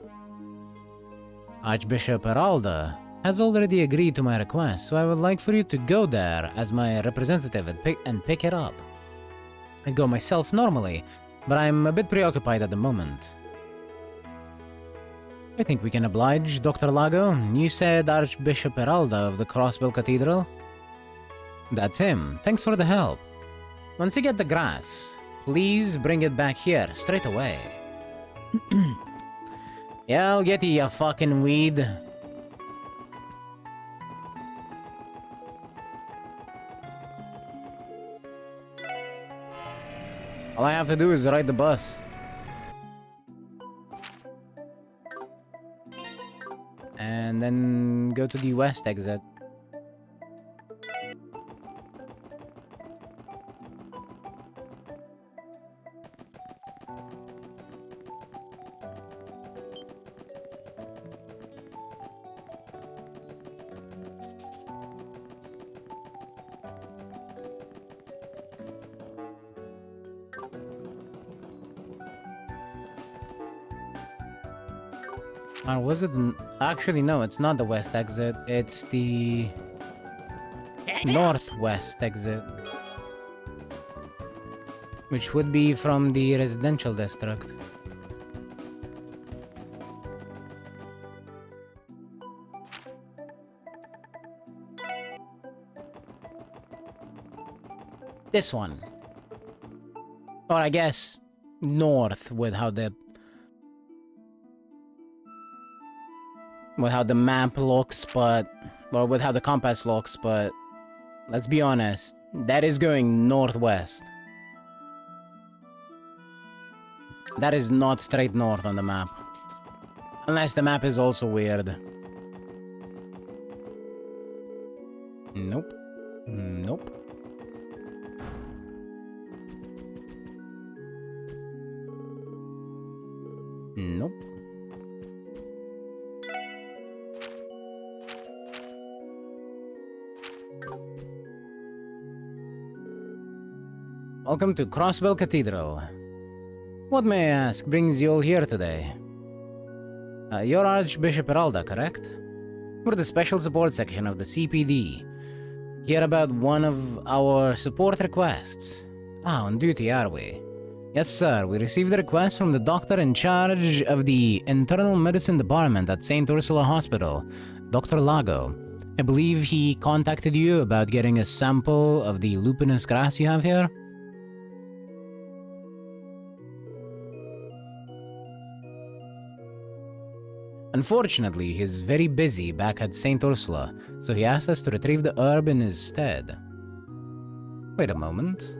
Archbishop Heralda has already agreed to my request, so I would like for you to go there as my representative and pick it up. I'd go myself normally, but I'm a bit preoccupied at the moment. I think we can oblige, Dr. Lago. You said Archbishop Heralda of the Crossbell Cathedral? That's him. Thanks for the help. Once you get the grass, please bring it back here straight away. Yeah, I'll get you fucking weed. All I have to do is ride the bus. And then go to the west exit. Or was it... Actually, no, it's not the west exit. It's the... northwest exit. Which would be from the residential district. This one. Or I guess north with how the map looks, but or with how the compass looks, but let's be honest, That is going northwest. That is not straight north on the map. Unless the map is also weird. Nope. Nope. Nope. Welcome to Crossbell Cathedral. What, may I ask, brings you all here today? You're Archbishop Heralda, correct? We're the Special Support Section of the CPD. Hear about one of our support requests. Ah, on duty, are we? Yes, sir. We received a request from the doctor in charge of the Internal Medicine Department at St. Ursula Hospital, Dr. Lago. I believe he contacted you about getting a sample of the lupinous grass you have here? Unfortunately, he's very busy back at St. Ursula, so he asked us to retrieve the herb in his stead. Wait a moment.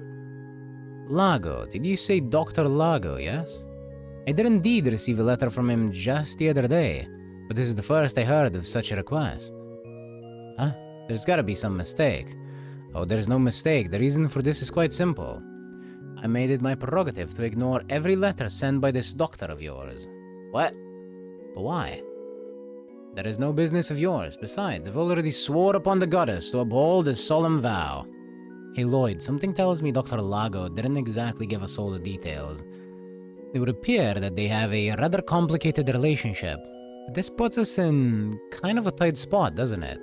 Lago, did you say Dr. Lago, yes? I did indeed receive a letter from him just the other day, but this is the first I heard of such a request. Huh? There's gotta be some mistake. Oh, there's no mistake. The reason for this is quite simple. I made it my prerogative to ignore every letter sent by this doctor of yours. What? But why? That is no business of yours. Besides, I've already swore upon the goddess to uphold a solemn vow. Hey Lloyd, something tells me Dr. Lago didn't exactly give us all the details. It would appear that they have a rather complicated relationship. This puts us in kind of a tight spot, doesn't it?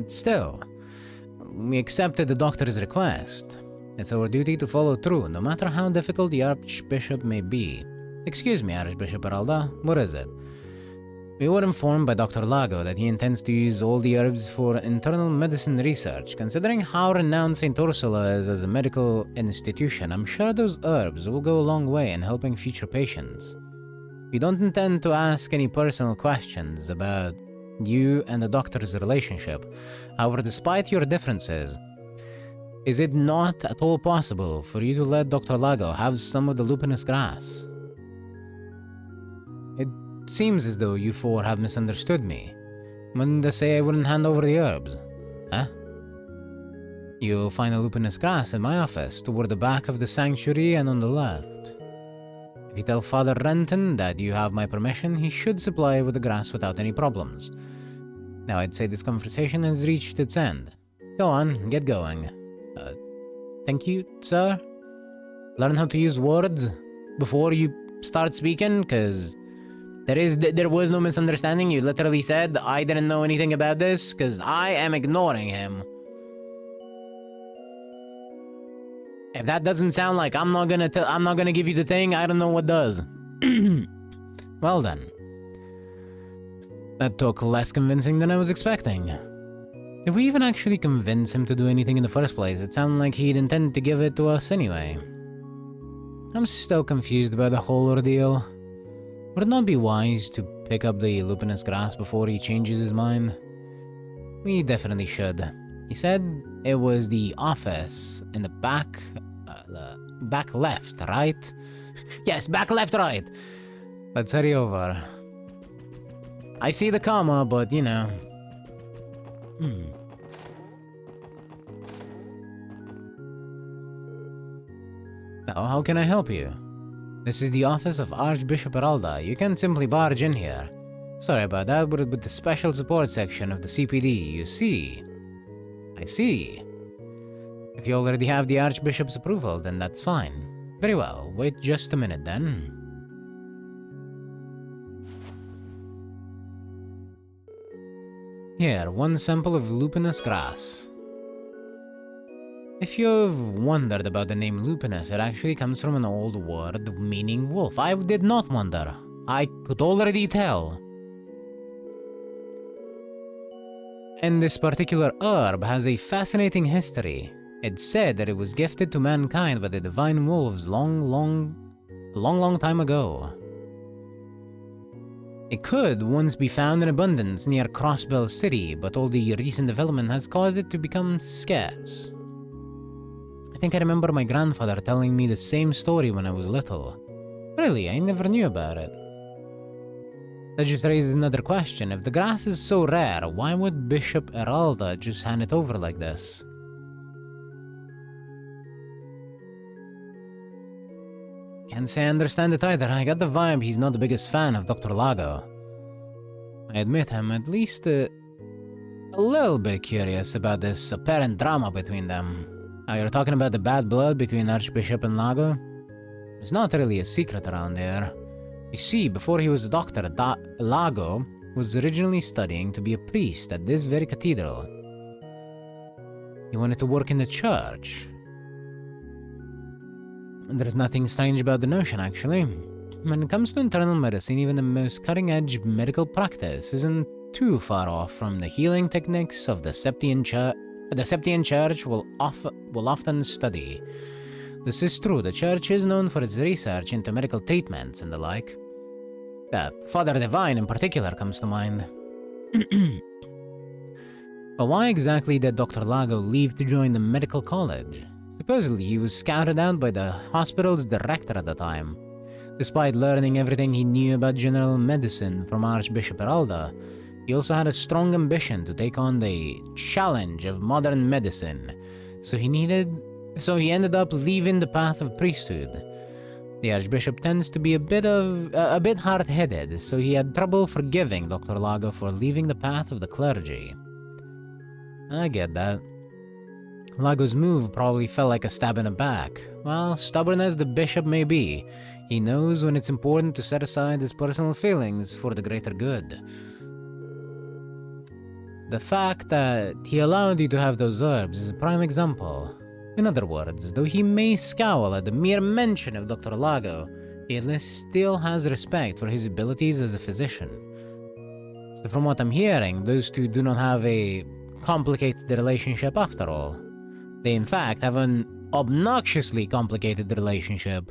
Still, we accepted the doctor's request. It's our duty to follow through, no matter how difficult the Archbishop may be. Excuse me, Archbishop Heralda, what is it? We were informed by Dr. Lago that he intends to use all the herbs for internal medicine research. Considering how renowned St. Ursula is as a medical institution, I'm sure those herbs will go a long way in helping future patients. We don't intend to ask any personal questions about you and the doctor's relationship. However, despite your differences, is it not at all possible for you to let Dr. Lago have some of the lupinous grass? It seems as though you four have misunderstood me. When did I say I wouldn't hand over the herbs? Huh? You'll find the lupinous grass in my office, toward the back of the sanctuary and on the left. If you tell Father Renton that you have my permission, he should supply you with the grass without any problems. Now I'd say this conversation has reached its end. Go on, get going. Thank you, sir. Learn how to use words before you start speaking, because there was no misunderstanding. You literally said I didn't know anything about this, because I am ignoring him. If that doesn't sound like I'm not gonna give you the thing, I don't know what does. Well then. That took less convincing than I was expecting. Did we even actually convince him to do anything in the first place? It sounded like he'd intended to give it to us anyway. I'm still confused about the whole ordeal. Would it not be wise to pick up the lupinous grass before he changes his mind? We definitely should. He said it was the office in the back left, right? Yes, back left, right. Let's hurry over. I see the comma, but you know. Now, how can I help you? This is the office of Archbishop Heralda. You can't simply barge in here. Sorry about that, but with the special support section of the CPD, you see. I see. If you already have the Archbishop's approval, then that's fine. Very well, wait just a minute then. Here, one sample of lupinous grass. If you've wondered about the name lupinous, it actually comes from an old word meaning wolf. I did not wonder. I could already tell. And this particular herb has a fascinating history. It's said that it was gifted to mankind by the divine wolves long time ago. It could once be found in abundance near Crossbell City, but all the recent development has caused it to become scarce. I think I remember my grandfather telling me the same story when I was little. Really, I never knew about it. That just raises another question. If the grass is so rare, why would Bishop Eralda just hand it over like this? Can't say I understand it either. I got the vibe he's not the biggest fan of Dr. Lago. I admit I'm at least a little bit curious about this apparent drama between them. You're talking about the bad blood between Archbishop and Lago? It's not really a secret around here. You see, before he was a doctor, Lago was originally studying to be a priest at this very cathedral. He wanted to work in the church. And there's nothing strange about the notion, actually. When it comes to internal medicine, even the most cutting-edge medical practice isn't too far off from the healing techniques of the Septian Church. The Septian Church will often study. This is true. The Church is known for its research into medical treatments and the like. Father Divine in particular comes to mind. But why exactly did Dr. Lago leave to join the medical college? Supposedly, he was scouted out by the hospital's director at the time. Despite learning everything he knew about general medicine from Archbishop Eralda, he also had a strong ambition to take on the challenge of modern medicine, so he ended up leaving the path of priesthood. The Archbishop tends to be a bit hard-headed, so he had trouble forgiving Dr. Lago for leaving the path of the clergy. I get that. Lago's move probably felt like a stab in the back. Well, stubborn as the bishop may be, he knows when it's important to set aside his personal feelings for the greater good. The fact that he allowed you to have those herbs is a prime example. In other words, though he may scowl at the mere mention of Dr. Lago, he at least still has respect for his abilities as a physician. So from what I'm hearing, those two do not have a complicated relationship after all. They in fact have an obnoxiously complicated relationship.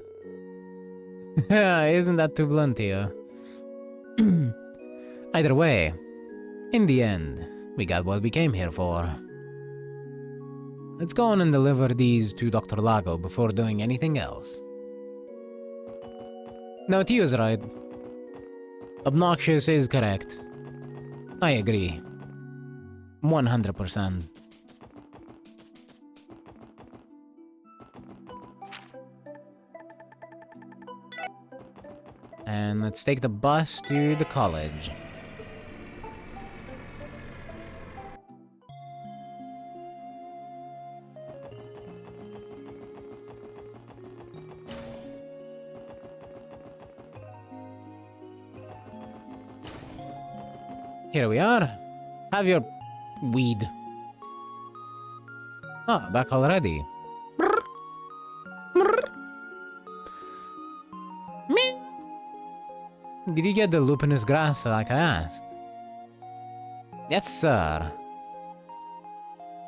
Isn't that too blunt here? Either way, in the end, we got what we came here for. Let's go on and deliver these to Dr. Lago before doing anything else. No, Tio's right. Obnoxious is correct. I agree. 100%. And let's take the bus to the college. Here we are. Have your weed. Ah, back already. Did you get the lupinous grass like I asked? Yes, sir.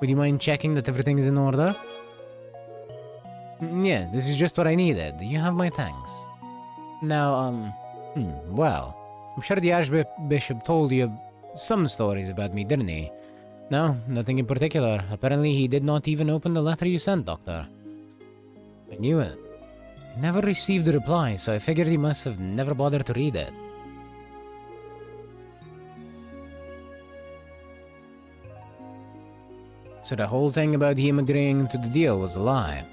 Would you mind checking that everything is in order? Yes, this is just what I needed. You have my thanks. Now, well, I'm sure the Archbishop told you some stories about me, didn't he? No, nothing in particular. Apparently he did not even open the letter you sent, Doctor. I knew it. I never received a reply, so I figured he must have never bothered to read it. So the whole thing about him agreeing to the deal was a lie.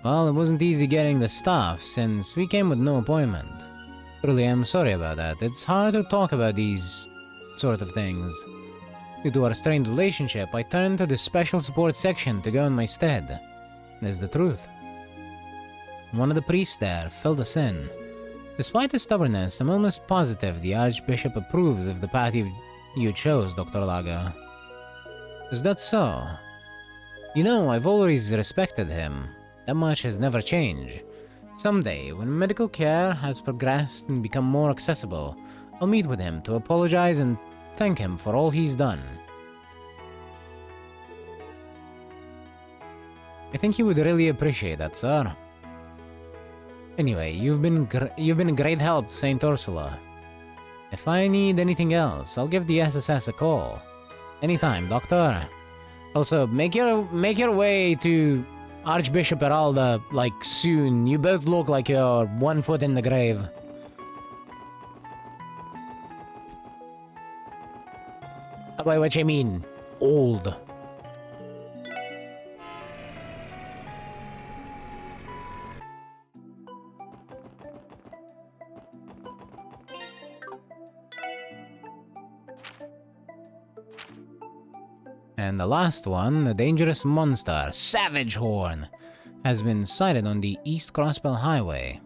Well, it wasn't easy getting the stuff, since we came with no appointment. Truly, I'm sorry about that. It's hard to talk about these sort of things. Due to our strained relationship, I turned to the special support section to go in my stead. That's the truth. One of the priests there filled us in. Despite his stubbornness, I'm almost positive the Archbishop approves of the path you chose, Dr. Lago. Is that so? You know, I've always respected him. That much has never changed. Someday, when medical care has progressed and become more accessible, I'll meet with him to apologize and thank him for all he's done. I think he would really appreciate that, sir. Anyway, you've been a great help to Saint Ursula. If I need anything else, I'll give the SSS a call. Anytime, Doctor. Also, make your way to Archbishop Heralda, like, soon. You both look like you're 1 foot in the grave. By which I mean, old. And the last one, a dangerous monster, Savage Horn, has been sighted on the East Crossbell Highway.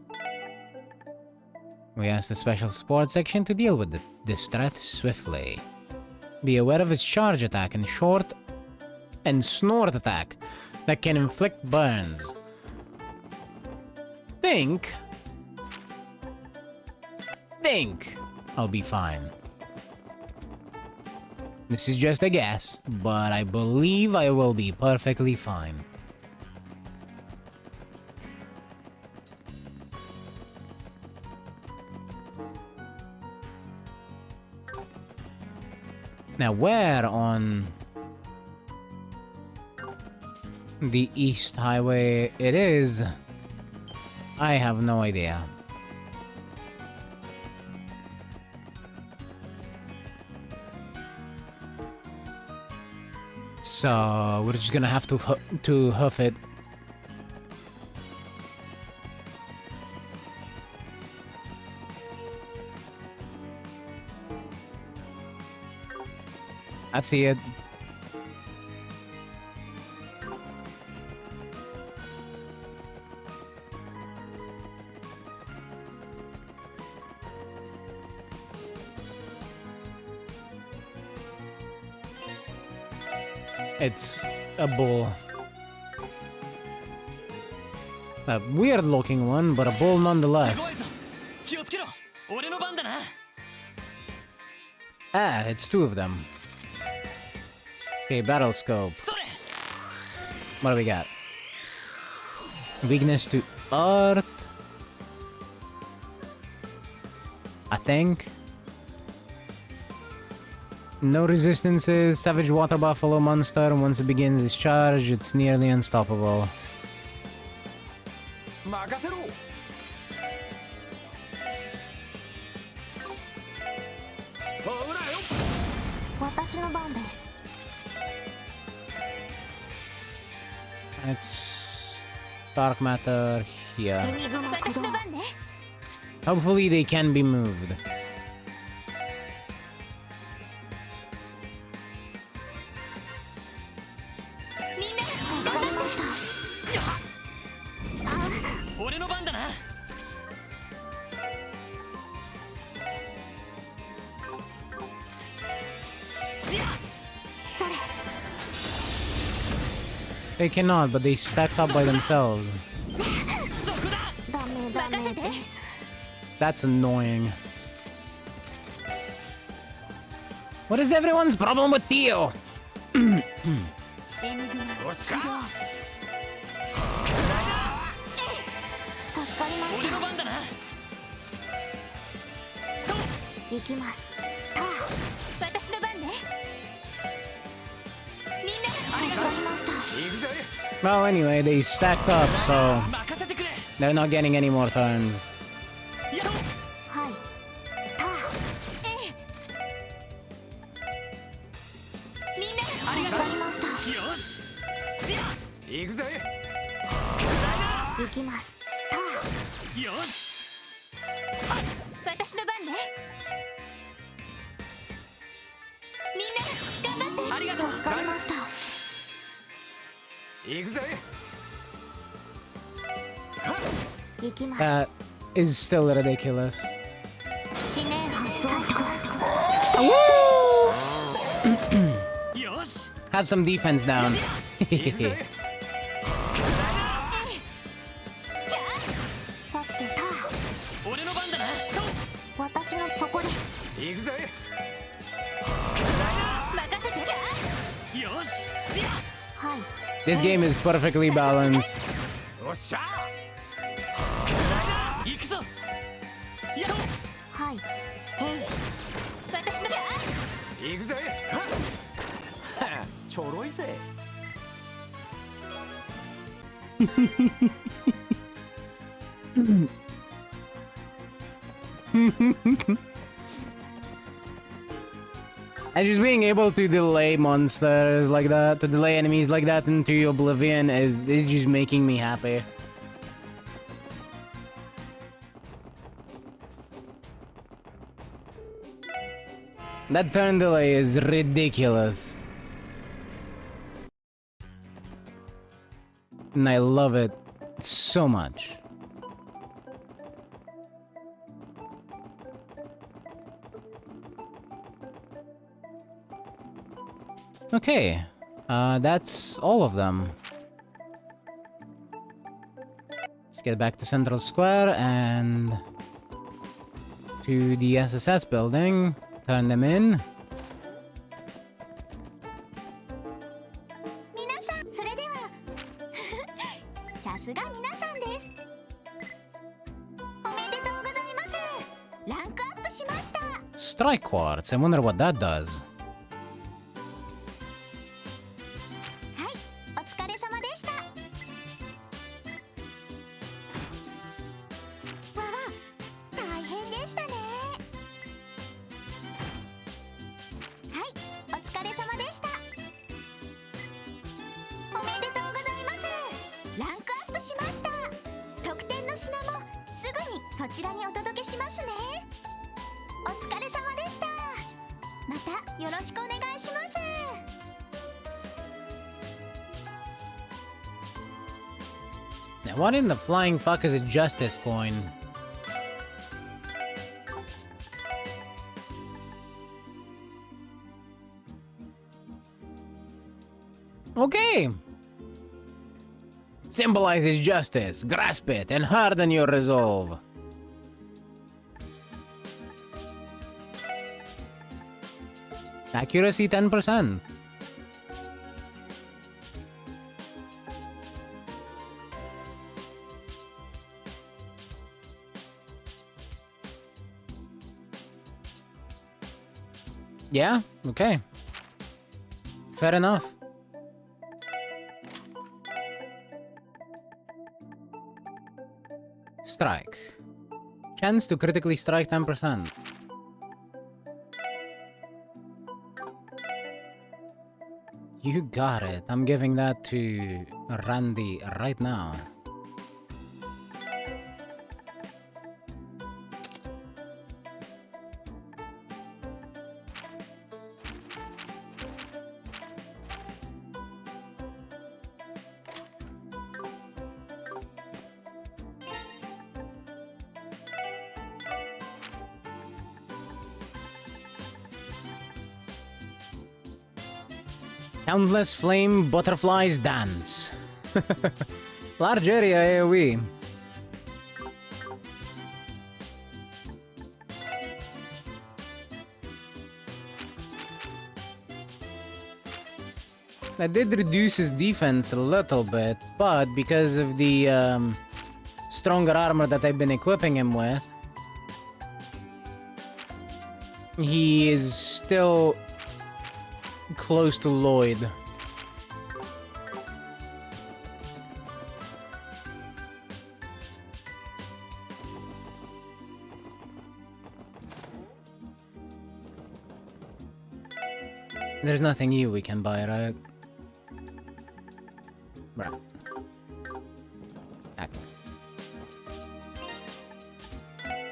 We asked the Special Support Section to deal with this threat swiftly. Be aware of its charge attack and short and snort attack that can inflict burns. Think I'll be fine. This is just a guess, but I believe I will be perfectly fine. Now, where on the East Highway it is, I have no idea. So we're just gonna have to hoof it. I see it. It's a bull. A weird looking one, but a bull nonetheless. Ah, it's two of them. Okay, battle scope. What do we got? Weakness to earth. I think. No resistances, savage water buffalo monster. Once it begins its charge, it's nearly unstoppable. It's dark matter here. Hopefully they can be moved. They cannot, but they stacked up by themselves. That's annoying. What is everyone's problem with Tio? Well, anyway, they stacked up, so they're not getting any more turns. That is still ridiculous. Have some defense down. This game is perfectly balanced. 行くぜ。はっちょろいぜ。And just being able to delay monsters like that, to delay enemies like that into oblivion is just making me happy. That turn delay is ridiculous. And I love it so much. Okay, that's all of them. Let's get back to Central Square and to the SSS building. Turn them in. 皆さん、それではさすが皆さんです。おめでとうございます。ランクアップしました。 Strike Quartz, I wonder what that does. はい、お疲れ様でした。わわ、大変でしたね。はい、お疲れ様でした。おめでとうございます。ランクアップしました。特典の品もすぐにそちらにお届けしますね。お疲れ様でした。またよろしくお願いします。 Now, what in the flying fuck is a justice coin? Okay. Symbolizes justice. Grasp it and harden your resolve. Accuracy 10%. Yeah, okay. Fair enough. Strike. Chance to critically strike 10%. You got it. I'm giving that to Randy right now. Countless flame butterflies dance. Large area AoE. That did reduce his defense a little bit, but because of the stronger armor that I've been equipping him with, he is still close to Lloyd. There's nothing new we can buy, right? Right. Okay.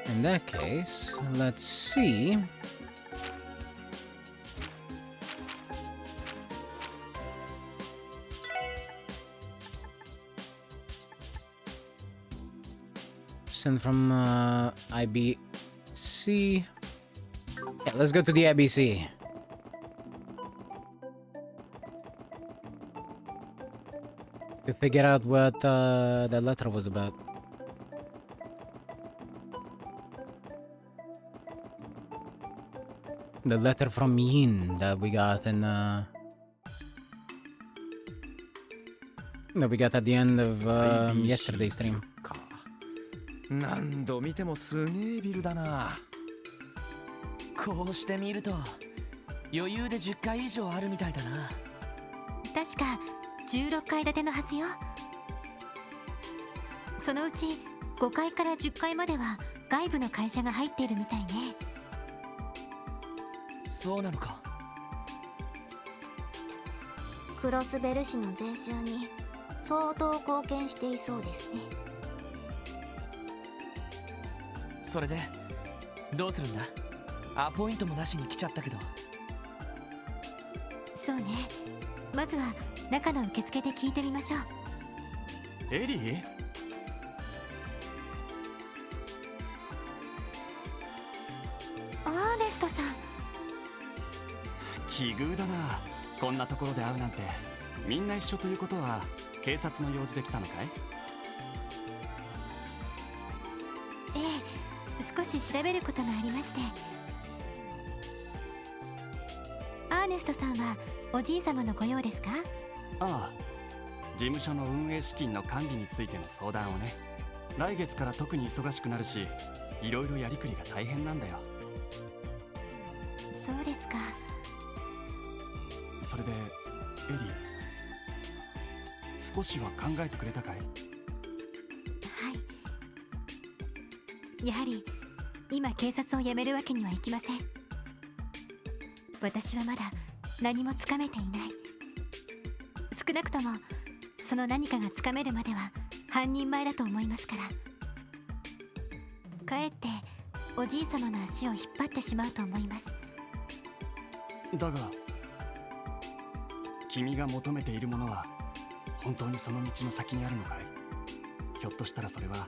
In that case, let's see. Send from IBC. Yeah, let's go to the IBC. To figure out what that letter was about. The letter from Yin that we got in that we got at the end of yesterday's stream. 何度見てもすげえビルだな。こうして見ると余裕で10階以上あるみたいだな。確か16階建てのはずよ。そのうち5階から10階までは外部の会社が入っているみたいね。そうなのか。クロスベル市の税収に相当貢献していそうですね。それでどうするんだ？アポイントもなしに来ちゃったけど。そうね、まずは中の受付で聞いてみましょう。エリー？アーネストさん。奇遇だな。こんなところで会うなんて。みんな一緒ということは警察の用事で来たのかい？ええ、少し調べることがありまして。アーネストさんはおじい様のご用ですか？ああ、事務所の運営資金の管理についての相談をね。来月から特に忙しくなるし、いろいろやりくりが大変なんだよ。そうですか。それでエリー、少しは考えてくれたかい？はい。やはり今警察を辞めるわけにはいきません。私はまだ何もつかめていない。少なくともその何かがつかめるまでは半人前だと思いますから。かえっておじい様の足を引っ張ってしまうと思います。だが君が求めているものは本当にその道の先にあるのかい？ひょっとしたらそれは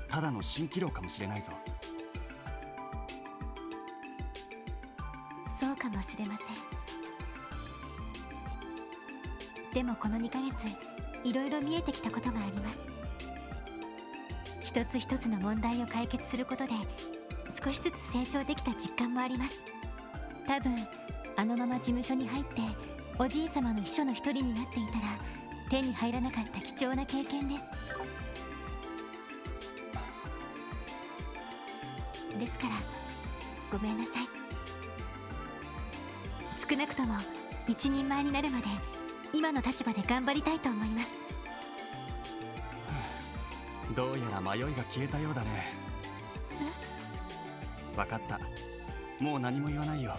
ただの蜃気楼かもしれないぞ。そうかもしれません。でもこの2ヶ月いろいろ見えてきたことがあります。一つ一つの問題を解決することで少しずつ成長できた実感もあります。多分あのまま事務所に入っておじい様の秘書の一人になっていたら手に入らなかった貴重な経験です。ですからごめんなさい。少なくとも一人前になるまで今の立場で頑張りたいと思います。どうやら迷いが消えたようだね。分かった、もう何も言わないよ。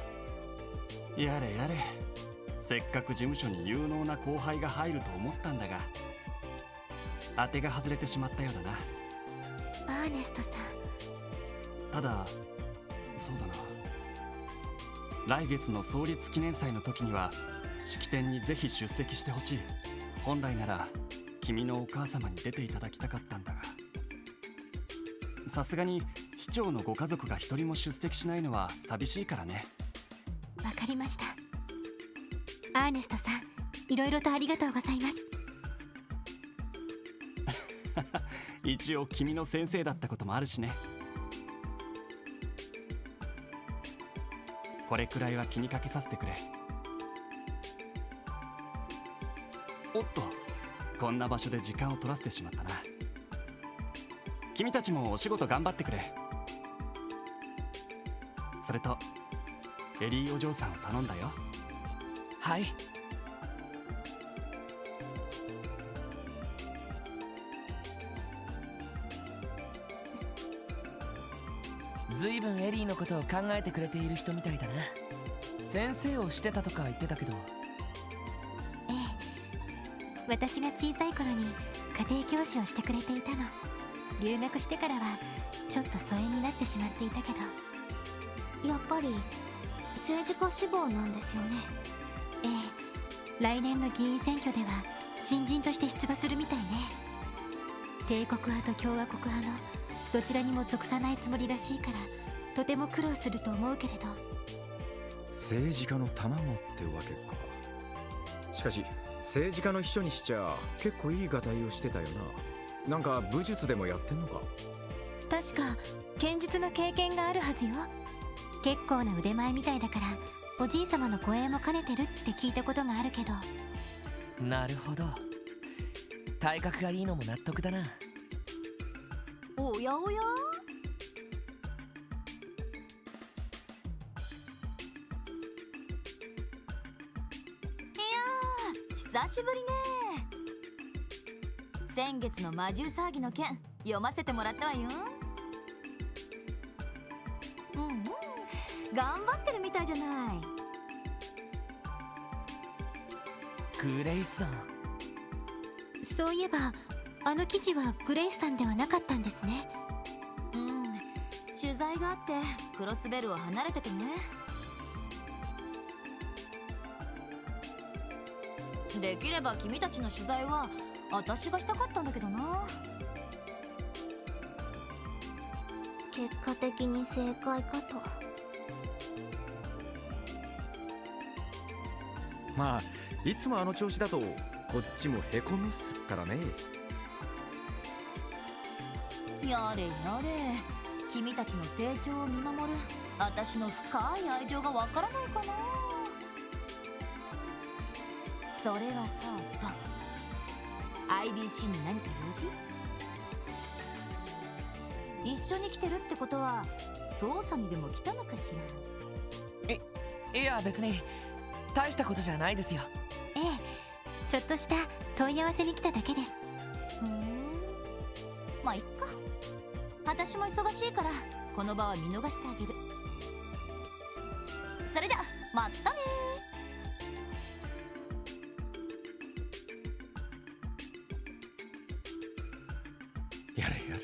やれやれ、せっかく事務所に有能な後輩が入ると思ったんだが当てが外れてしまったようだな。アーネストさん。ただそうだな、来月の創立記念祭の時には式典にぜひ出席してほしい。本来なら君のお母様に出ていただきたかったんだが、さすがに市長のご家族が一人も出席しないのは寂しいからね。わかりました。アーネストさん、いろいろとありがとうございます。一応君の先生だったこともあるしね。これくらいは気にかけさせてくれ。おっと、こんな場所で時間を取らせてしまったな。君たちもお仕事頑張ってくれ。それとエリーお嬢さんを頼んだよ。はい。ずいぶんエリーのことを考えてくれている人みたいだな。先生をしてたとか言ってたけど。ええ、私が小さい頃に家庭教師をしてくれていたの。留学してからはちょっと疎遠になってしまっていたけど。やっぱり政治家志望なんですよね。ええ、来年の議員選挙では新人として出馬するみたいね。帝国派と共和国派のどちらにも属さないつもりらしいから、とても苦労すると思うけれど。政治家の卵ってわけか。しかし政治家の秘書にしちゃ結構いいがたいをしてたよな。なんか武術でもやってんのか？確か剣術の経験があるはずよ。結構な腕前みたいだからおじい様の護衛も兼ねてるって聞いたことがあるけど。なるほど。体格がいいのも納得だな。おやおや、久しぶりね。先月の魔獣騒ぎの件読ませてもらったわよ。頑張ってるみたいじゃない。グレイスさん。そういえばあの記事はグレイスさんではなかったんですね。取材があってクロスベルを離れててね。できれば君たちの取材は私がしたかったんだけどな。結果的に正解かと。まあいつもあの調子だとこっちもへこむっすからね。やれやれ、君たちの成長を見守る私の深い愛情がわからないかな。それはそうと IBC に何か用事？一緒に来てるってことは捜査にでも来たのかしら。いや別に大したことじゃないですよ。ええ、ちょっとした問い合わせに来ただけです。まあいっか。私も忙しいからこの場は見逃してあげる。それじゃまたね。やれやれ、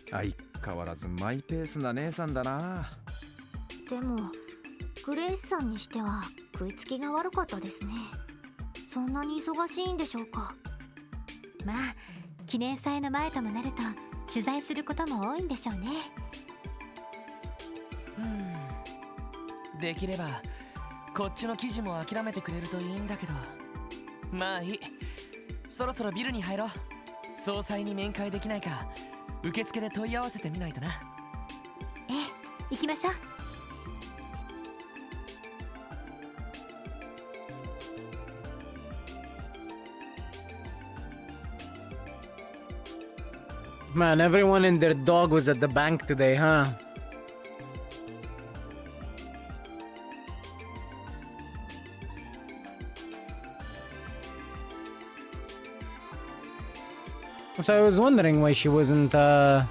相変わらずマイペースな姉さんだな。でもグレイスさんにしては食いつきが悪かったですね。そんなに忙しいんでしょうか。まあ記念祭の前ともなると取材することも多いんでしょうね。できればこっちの記事も諦めてくれるといいんだけど。まあいい、そろそろビルに入ろう。総裁に面会できないか受付で問い合わせてみないとな。ええ、行きましょう。Man, everyone and their dog was at the bank today, huh? So I was wondering why she wasn't at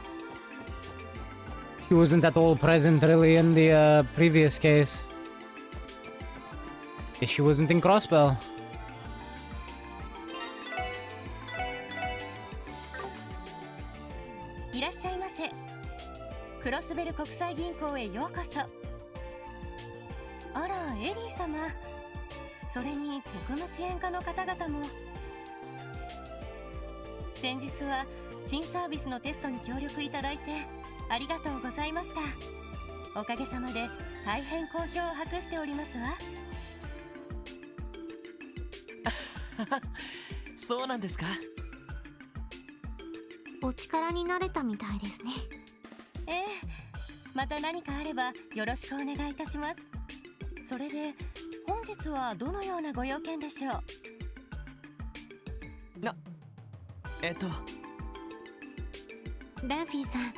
all present really in the previous case. She wasn't in Crossbell. いらっしゃいませ。クロスベル国際銀行へようこそ。あら、エリー様。それに国務支援課の方々も。先日は新サービスのテストに協力いただいてありがとうございました。おかげさまで大変好評を博しておりますわ。そうなんですか。お力になれたみたいですね。ええ、また何かあればよろしくお願いいたします。それで本日はどのようなご用件でしょう？ランフィーさん、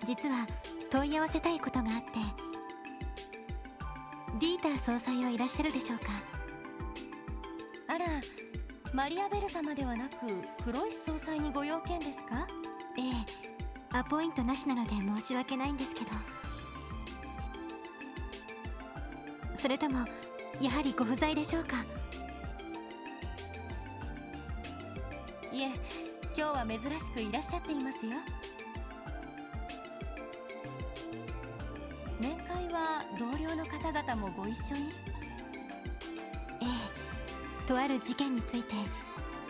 実は問い合わせたいことがあって。ディーター総裁はいらっしゃるでしょうか？あら、マリアベル様ではなくクロイス総裁にご用件ですか？ええ、アポイントなしなので申し訳ないんですけど。それともやはりご不在でしょうか？いえ、今日は珍しくいらっしゃっていますよ。面会は同僚の方々もご一緒に？ええ、とある事件について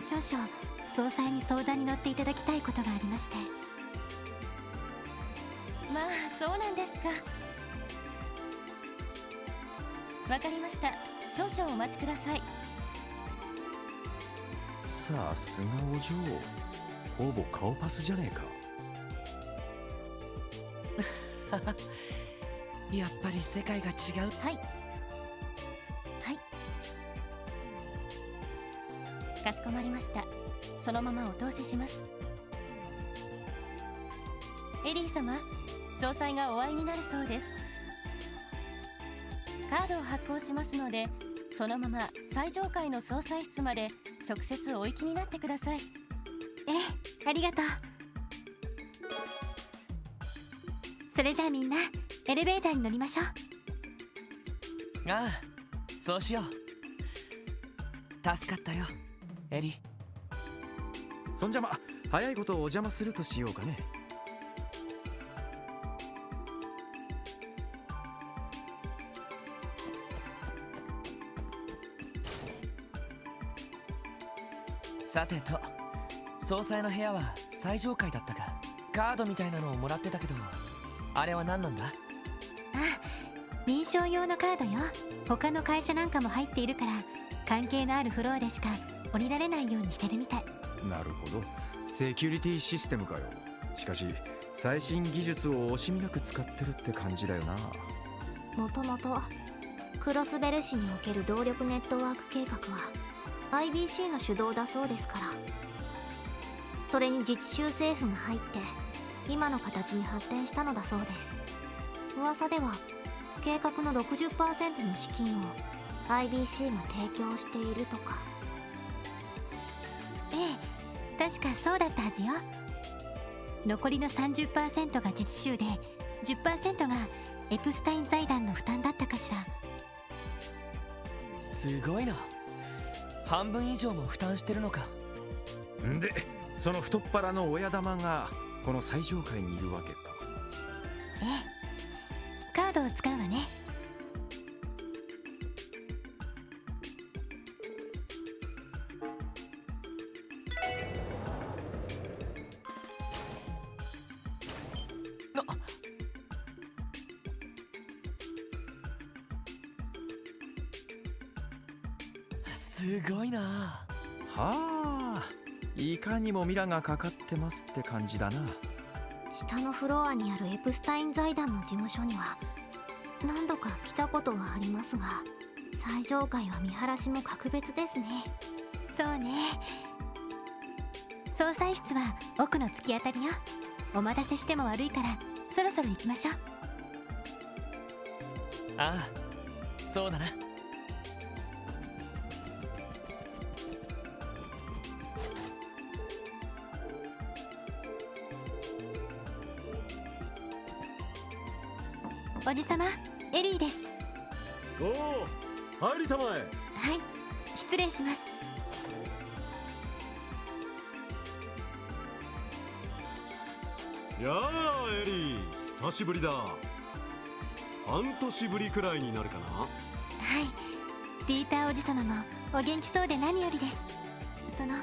少々総裁に相談に乗っていただきたいことがありまして。まあ、そうなんですか。わかりました。少々お待ちください。さすがお嬢、ほぼ顔パスじゃねえか。やっぱり世界が違う。はい。はい。かしこまりました。そのままお通しします。エリー様、総裁がお会いになるそうです。カードを発行しますので、そのまま最上階の総裁室まで直接お行きになってください。ええ、ありがとう。それじゃあみんなエレベーターに乗りましょう。ああ、そうしよう。助かったよエリ。そんじゃま早いことお邪魔するとしようかね。さてと、総裁の部屋は最上階だったか。カードみたいなのをもらってたけど、あれは何なんだ？あ、認証用のカードよ。他の会社なんかも入っているから、関係のあるフロアでしか降りられないようにしてるみたい。なるほど、セキュリティシステムかよ。しかし最新技術を惜しみなく使ってるって感じだよな。もともとクロスベル市における動力ネットワーク計画は IBC の主導だそうですから。それに自治州政府が入って今の形に発展したのだそうです。噂では計画の 60% の資金を IBC が提供しているとか。ええ、確かそうだったはずよ。残りの 30% が自治州で 10% がエプスタイン財団の負担だったかしら。すごいな。半分以上も負担してるのか。んで、その太っ腹の親玉がこの最上階にいるわけか。ええ、カードを使うわね。すごいな。はあ、いかにもミラがかかってますって感じだな。下のフロアにあるエプスタイン財団の事務所には何度か来たことがありますが、最上階は見晴らしも格別ですね。そうね。総裁室は奥の突き当たりよ。お待たせしても悪いからそろそろ行きましょう。ああ、そうだな。おじさま、エリーです。おお、入りたまえ。はい、失礼します。やあ、エリー、久しぶりだ。半年ぶりくらいになるかな。はい、ピーターおじさまもお元気そうで何よりです。その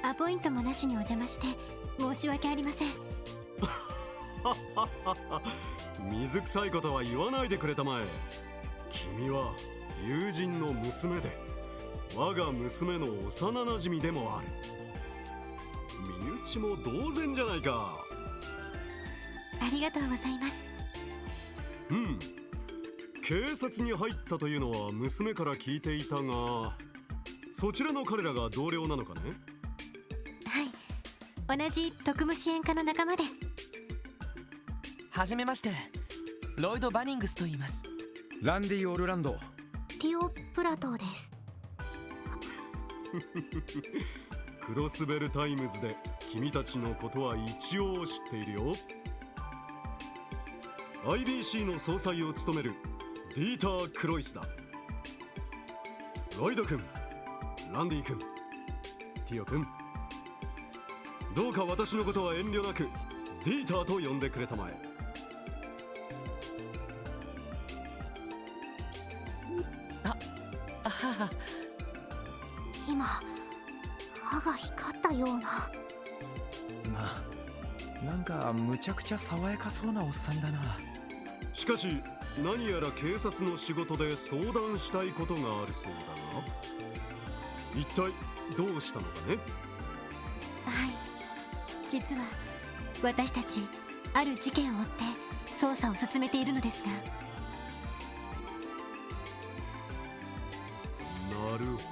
アポイントもなしにお邪魔して申し訳ありません。水臭いことは言わないでくれたまえ。君は友人の娘で我が娘の幼馴染でもある。身内も同然じゃないか。ありがとうございます。うん、警察に入ったというのは娘から聞いていたが、そちらの彼らが同僚なのかね。はい、同じ特務支援課の仲間です。はじめまして、ロイド・バニングスと言います。ランディ・オルランド。ティオ・プラトーです。クロスベルタイムズで君たちのことは一応知っているよ。IBC の総裁を務めるディーター・クロイスだ。ロイド君、ランディ君、ティオ君、どうか私のことは遠慮なくディーターと呼んでくれたまえ。今歯が光ったような。なんかむちゃくちゃ爽やかそうなおっさんだな。しかし何やら警察の仕事で相談したいことがあるそうだが、一体どうしたのかね。はい、実は私たちある事件を追って捜査を進めているのですが。なるほど。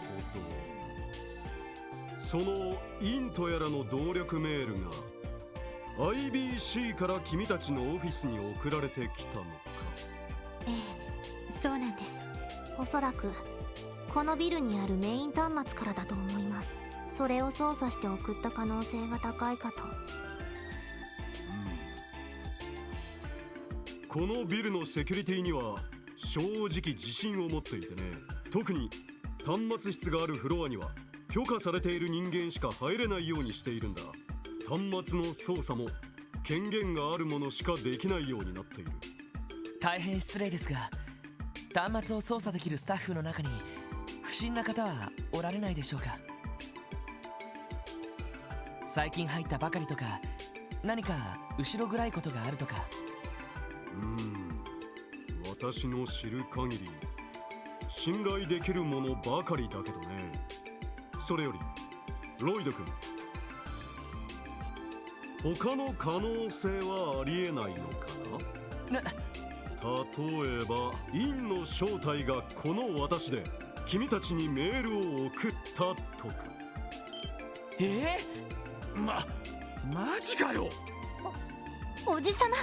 そのイントやらの動力メールが IBC から君たちのオフィスに送られてきたのか。ええ、そうなんです。おそらくこのビルにあるメイン端末からだと思います。それを操作して送った可能性が高いかと。このビルのセキュリティには正直自信を持っていてね。特に端末室があるフロアには許可されている人間しか入れないようにしているんだ。端末の操作も権限があるものしかできないようになっている。大変失礼ですが、端末を操作できるスタッフの中に不審な方はおられないでしょうか。最近入ったばかりとか、何か後ろ暗いことがあるとか。私の知る限り信頼できるものばかりだけどね。それよりロイド君、他の可能性はありえないのかな。例えばインの正体がこの私で君たちにメールを送ったとか。マジかよ。おじさま、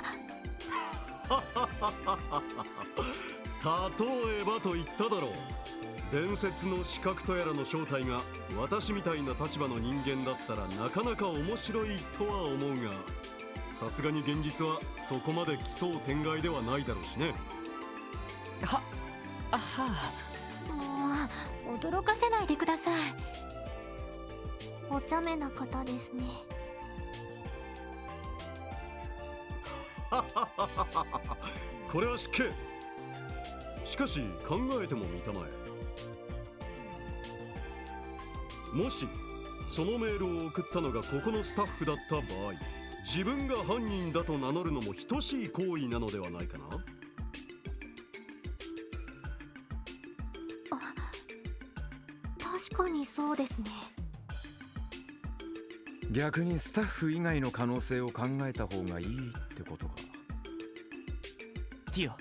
例えばと言っただろう。伝説の刺客とやらの正体が私みたいな立場の人間だったらなかなか面白いとは思うが、さすがに現実はそこまで奇想天外ではないだろうしね。はあ、もう驚かせないでください。お茶目な方ですね。これは失敬。しかし考えてもみたまえ。もしそのメールを送ったのがここのスタッフだった場合、自分が犯人だと名乗るのも等しい行為なのではないかな。確かにそうですね。逆にスタッフ以外の可能性を考えた方がいいってことか。ティオ、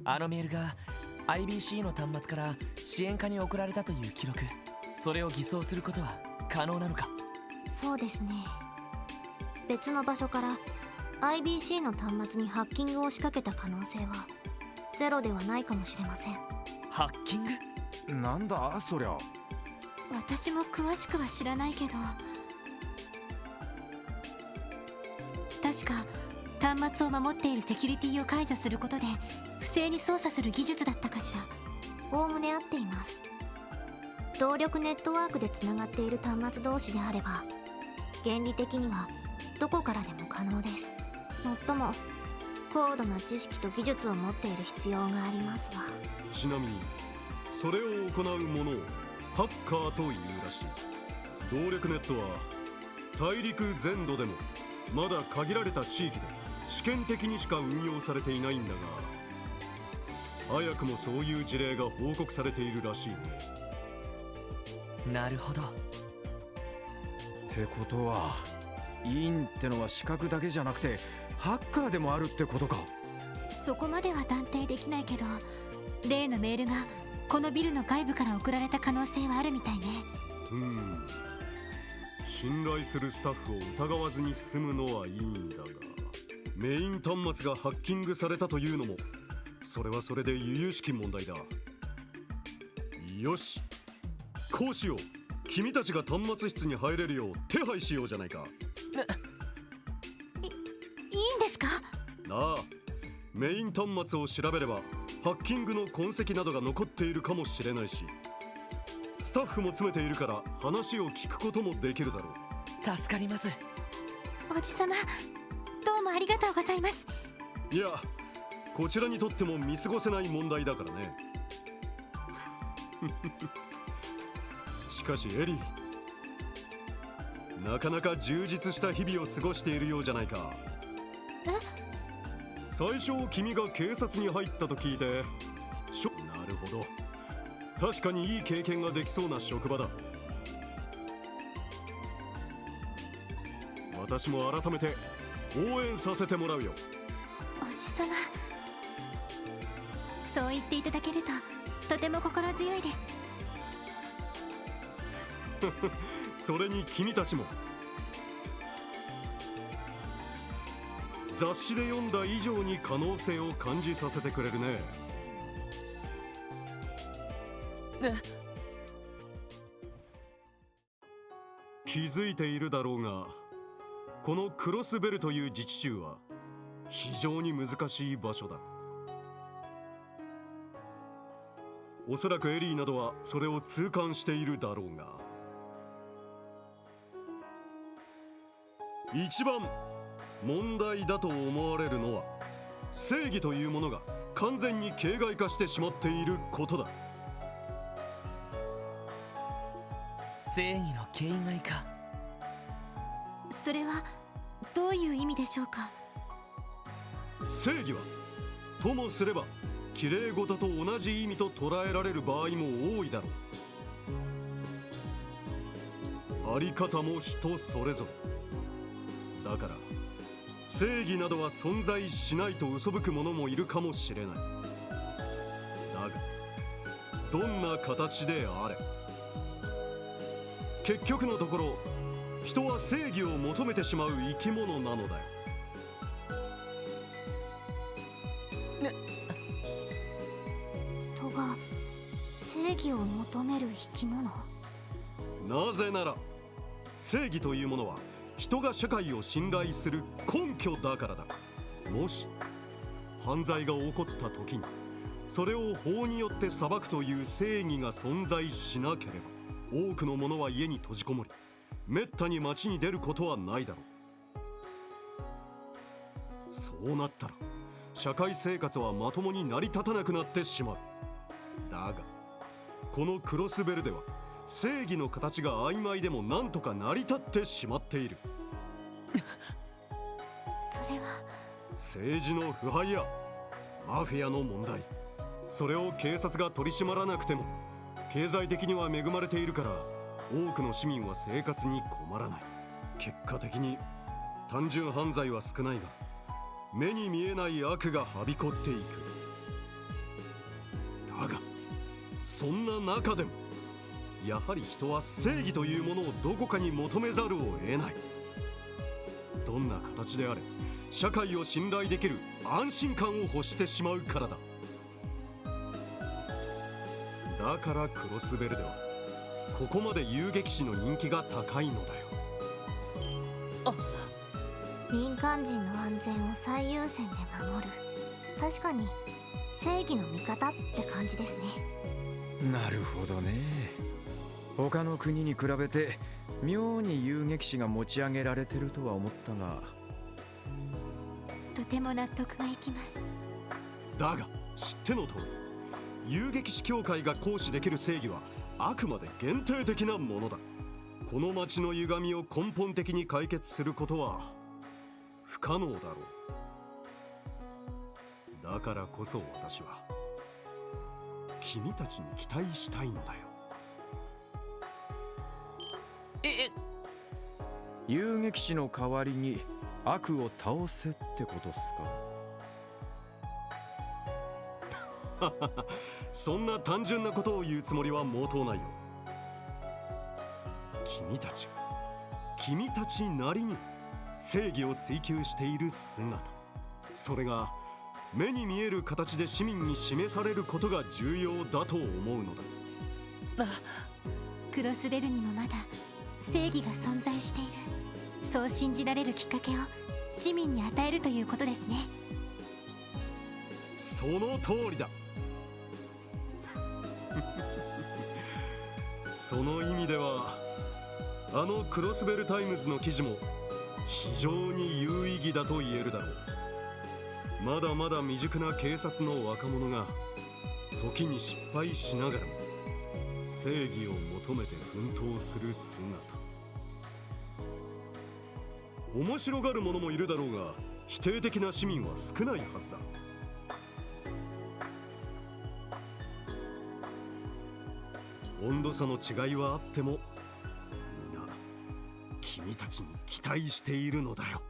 あのメールが IBC の端末から支援課に送られたという記録、それを偽装することは可能なのか。そうですね。別の場所から IBC の端末にハッキングを仕掛けた可能性はゼロではないかもしれません。ハッキング？なんだそりゃ。私も詳しくは知らないけど、確か端末を守っているセキュリティを解除することで不正に操作する技術だったかしら。おおむね合っています。動力ネットワークでつながっている端末同士であれば原理的にはどこからでも可能です。もっとも高度な知識と技術を持っている必要がありますわ。ちなみにそれを行う者をハッカーというらしい。動力ネットは大陸全土でもまだ限られた地域で試験的にしか運用されていないんだが、早くもそういう事例が報告されているらしいね。なるほど。ってことはインってのは資格だけじゃなくてハッカーでもあるってことか。そこまでは断定できないけど、例のメールがこのビルの外部から送られた可能性はあるみたいね。信頼するスタッフを疑わずに済むのはいいんだが、メイン端末がハッキングされたというのもそれはそれで由々しき問題だ。よし、こうしよう。君たちが端末室に入れるよう手配しようじゃないか。いいんですか？なあ、メイン端末を調べればハッキングの痕跡などが残っているかもしれないし、スタッフも詰めているから話を聞くこともできるだろう。助かります。おじさま、どうもありがとうございます。いや、こちらにとっても見過ごせない問題だからね。しかしエリー、なかなか充実した日々を過ごしているようじゃないか。最初君が警察に入ったと聞いて、なるほど、確かにいい経験ができそうな職場だ。私も改めて応援させてもらうよ。おじさま、そう言っていただけるととても心強いです。それに君たちも雑誌で読んだ以上に可能性を感じさせてくれるね。気づいているだろうが、このクロスベルという自治州は非常に難しい場所だ。おそらくエリーなどはそれを痛感しているだろうが、一番問題だと思われるのは正義というものが完全に形骸化してしまっていることだ。正義の形骸化。それはどういう意味でしょうか？正義はともすれば綺麗事と同じ意味と捉えられる場合も多いだろう。あり方も人それぞれだから、正義などは存在しないと嘘吹く者もいるかもしれない。だがどんな形であれ、結局のところ人は正義を求めてしまう生き物なのだよ。人が正義を求める生き物？なぜなら正義というものは人が社会を信頼する根拠だからだ。もし犯罪が起こった時にそれを法によって裁くという正義が存在しなければ、多くの者は家に閉じこもり、めったに街に出ることはないだろう。そうなったら社会生活はまともに成り立たなくなってしまう。だがこのクロスベルでは正義の形が曖昧でも何とか成り立ってしまっている。それは政治の腐敗やマフィアの問題、それを警察が取り締まらなくても経済的には恵まれているから、多くの市民は生活に困らない。結果的に単純犯罪は少ないが、目に見えない悪がはびこっていく。だがそんな中でもやはり人は正義というものをどこかに求めざるを得ない。どんな形であれ社会を信頼できる安心感を欲してしまうからだ。だからクロスベルではここまで遊撃士の人気が高いのだよ。民間人の安全を最優先で守る。確かに正義の味方って感じですね。なるほどね。他の国に比べて妙に遊撃士が持ち上げられてるとは思ったが。とても納得がいきます。だが知っての通り、遊撃士協会が行使できる正義はあくまで限定的なものだ。この街の歪みを根本的に解決することは不可能だろう。だからこそ私は君たちに期待したいのだよ。遊撃士の代わりに悪を倒せってことっすか？そんな単純なことを言うつもりは毛頭ないよ。君たちなりに正義を追求している姿、それが目に見える形で市民に示されることが重要だと思うのだ。クロスベルにもまだ正義が存在している、そう信じられるきっかけを市民に与えるということですね。その通りだ。その意味ではあのクロスベルタイムズの記事も非常に有意義だと言えるだろう。まだまだ未熟な警察の若者が時に失敗しながらも正義を求めて奮闘する姿、面白がる者もいるだろうが否定的な市民は少ないはずだ。温度差の違いはあっても皆君たちに期待しているのだよ。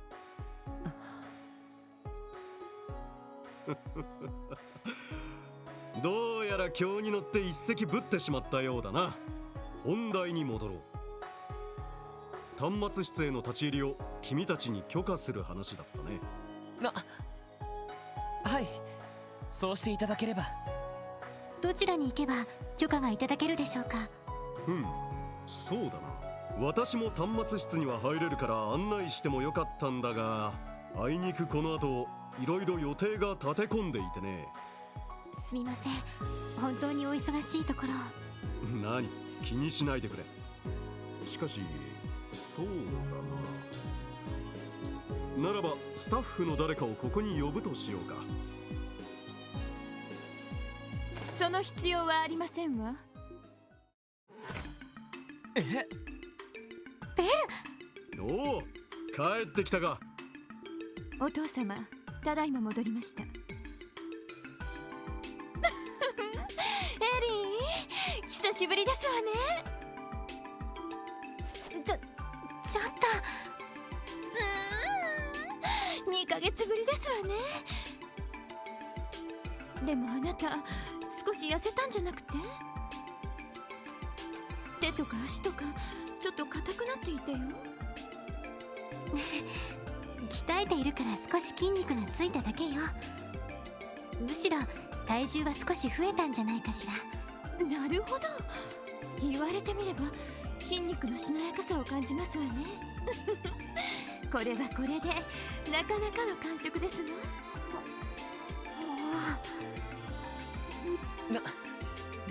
どうやら今日に乗って一石ぶってしまったようだな。本題に戻ろう。端末室への立ち入りを君たちに許可する話だったね。はい、そうしていただければ。どちらに行けば許可がいただけるでしょうか？そうだな。私も端末室には入れるから案内してもよかったんだが、あいにくこの後いろいろ予定が立て込んでいてね。すみません、本当にお忙しいところ。何、気にしないでくれ。しかしそうだな。ならばスタッフの誰かをここに呼ぶとしようか。その必要はありませんわ。おお、帰ってきたか。お父様、ただいま戻りました。エリー、久しぶりですわね。ちょっと2ヶ月ぶりですわね。でもあなた少し痩せたんじゃなくて、手とか足とかちょっと硬くなっていたよ。鍛えているから少し筋肉がついただけよ。むしろ体重は少し増えたんじゃないかしら。なるほど、言われてみれば筋肉のしなやかさを感じますわね。これはこれでなかなかの感触ですわ。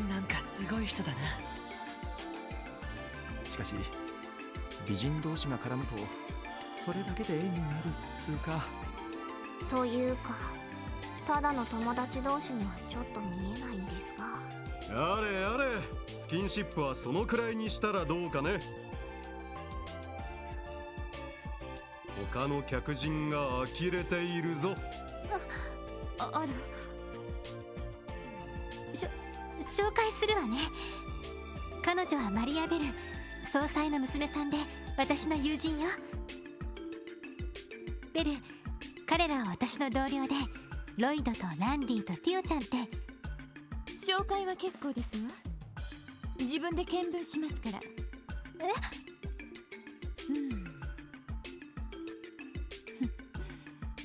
なんかすごい人だな。しかし美人同士が絡むとそれだけで絵になるっつうか。というか、ただの友達同士にはちょっと見えないんですが。あれあれ、スキンシップはそのくらいにしたらどうかね。他の客人が呆れているぞ。あら、紹介するわね。彼女はマリア・ベル、総裁の娘さんで私の友人よ。ベル、彼らは私の同僚で、ロイドとランディとティオちゃんって。紹介は結構ですわ。自分で見分しますから。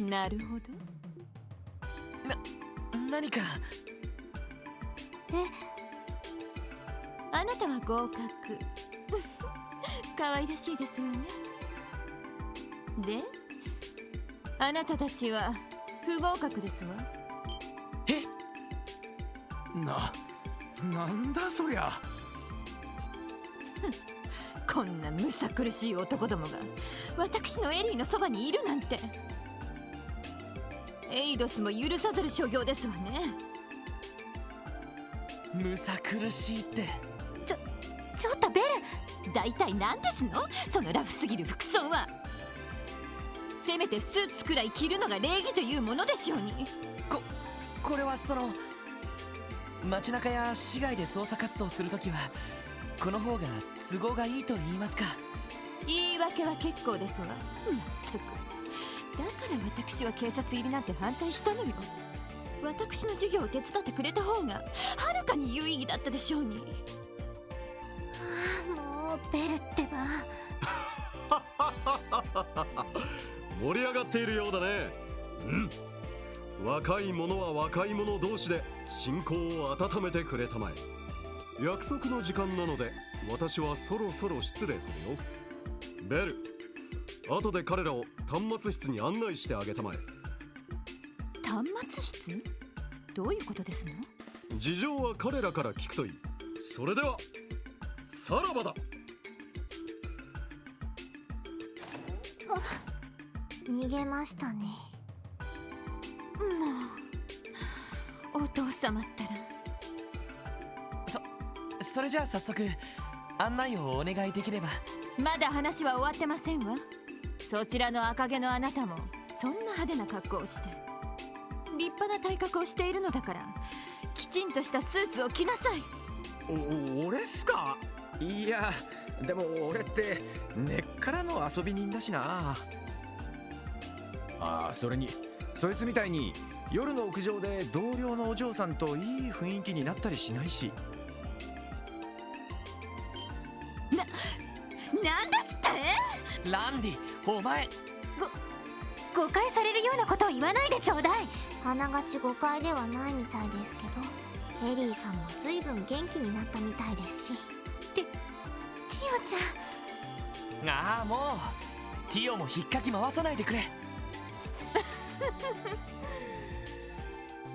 なるほど。何か。あなたは合格。可愛らしいですわね。で、あなたたちは不合格ですわ。なんだそりゃ。こんなむさ苦しい男どもが私のエリーのそばにいるなんて。エイドスも許さざる所業ですわね。むさ苦しいって。ちょっとベル、大体何ですのそのラフすぎる服装は。せめてスーツくらい着るのが礼儀というものでしょうに。これはその街中や市外で捜査活動するときはこの方が都合がいいと言いますか。言い訳は結構ですわ。まったく、だから私は警察入りなんて反対したのよ。私の授業を手伝ってくれた方がはるかに有意義だったでしょうに。もうベルってば。盛り上がっているようだね。若い者は若い者同士で親交を温めてくれたまえ。約束の時間なので私はそろそろ失礼するよ。ベル、後で彼らを端末室に案内してあげたまえ。端末室？どういうことですの？事情は彼らから聞くといい。それではさらばだ。逃げましたね。もうお父様ったら。それじゃあ早速案内をお願いできれば。まだ話は終わってませんわ。そちらの赤毛のあなたもそんな派手な格好をして立派な体格をしているのだから、きちんとしたスーツを着なさい。俺っすか？いや、でも俺って根っからの遊び人だしな。それにそいつみたいに夜の屋上で同僚のお嬢さんといい雰囲気になったりしないし。なんですって？ランディ、お前。誤解されるようなことを言わないでちょうだい。あながち誤解ではないみたいですけど。エリーさんも随分元気になったみたいですし。ティオちゃん、ああ、もうティオも引っかき回さないでくれ。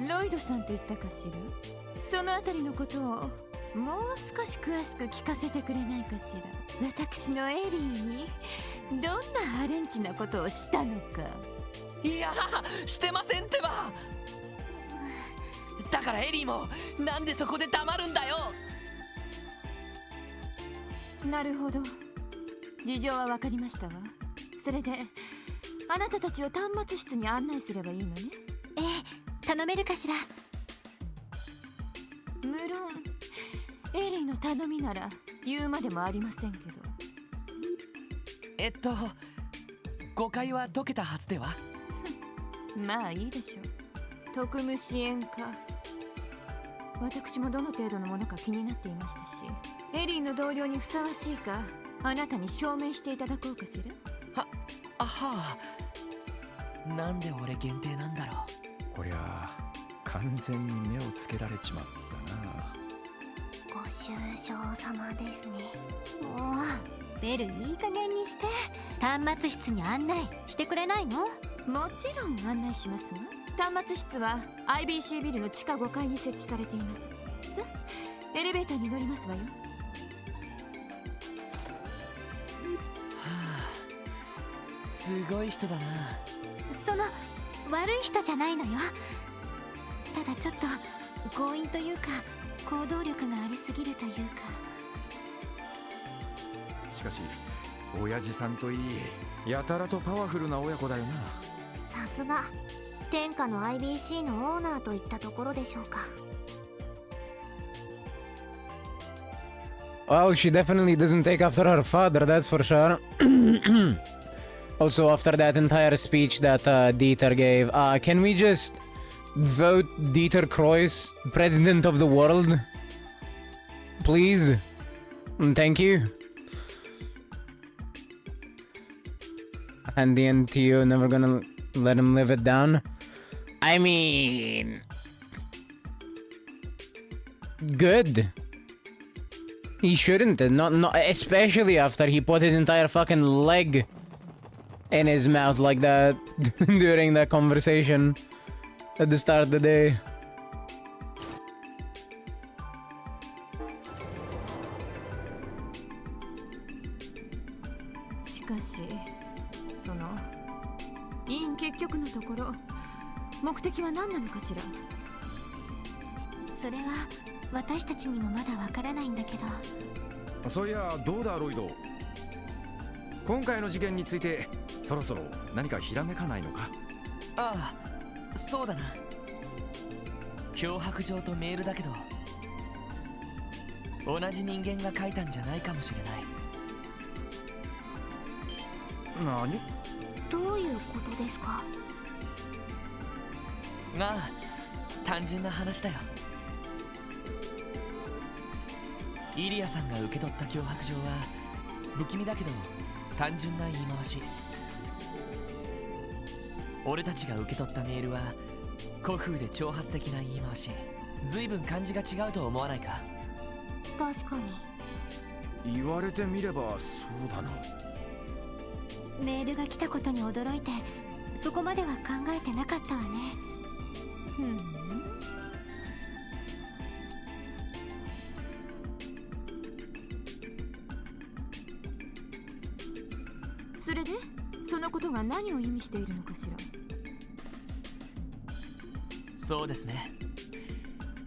ロイドさんと言ったかしら。そのあたりのことをもう少し詳しく聞かせてくれないかしら。私のエリーにどんなアレンチなことをしたのか。いや、してませんってば。だからエリーもなんでそこで黙るんだよ。なるほど、事情は分かりましたわ。それであなたたちを端末室に案内すればいいのね。ええ、頼めるかしら。無論エリーの頼みなら言うまでもありませんけど。誤解は解けたはずでは。まあいいでしょう。特務支援課、私もどの程度のものか気になっていましたし、エリーの同僚にふさわしいかあなたに証明していただこうかしら。はあ、なんで俺限定なんだろう。こりゃ完全に目をつけられちまったな。ご愁傷様ですね。もうベルいい加減にして、端末室に案内してくれないの？もちろん案内しますわ。端末室は IBC ビルの地下5階に設置されています。さあ、エレベーターに乗りますわよ。すごい人だな。その悪い人じゃないのよ。ただちょっと強引というか行動力がありすぎるというか。しかし親父さんといい、やたらとパワフルな親子だよな。さすが天下の IBC のオーナーといったところでしょうか。Well, she definitely doesn't take after her father, that's for sure. Also, after that entire speech that Dieter gave, can we just vote Dieter Kreuz president of the world? Please? Thank you. And the NTO never gonna let him live it down? I mean... good. He shouldn't, not especially after he put his entire fucking leg in his mouth like that during that conversation at the start of the day. しかしその委員結局のところ目的は何なのかしら。それは私たちにもまだわからないんだけど。そういや、どうだロイド、今回の事件についてそろそろ何かひらめかないのか。ああ、そうだな。脅迫状とメールだけど同じ人間が書いたんじゃないかもしれない。何？どういうことですか？まあ単純な話だよ。イリアさんが受け取った脅迫状は不気味だけど単純な言い回し。俺たちが受け取ったメールは古風で挑発的な言い回し。随分感じが違うと思わないか？確かに。言われてみればそうだな。メールが来たことに驚いてそこまでは考えてなかったわね。それでそのことが何を意味しているのかしら。そうですね、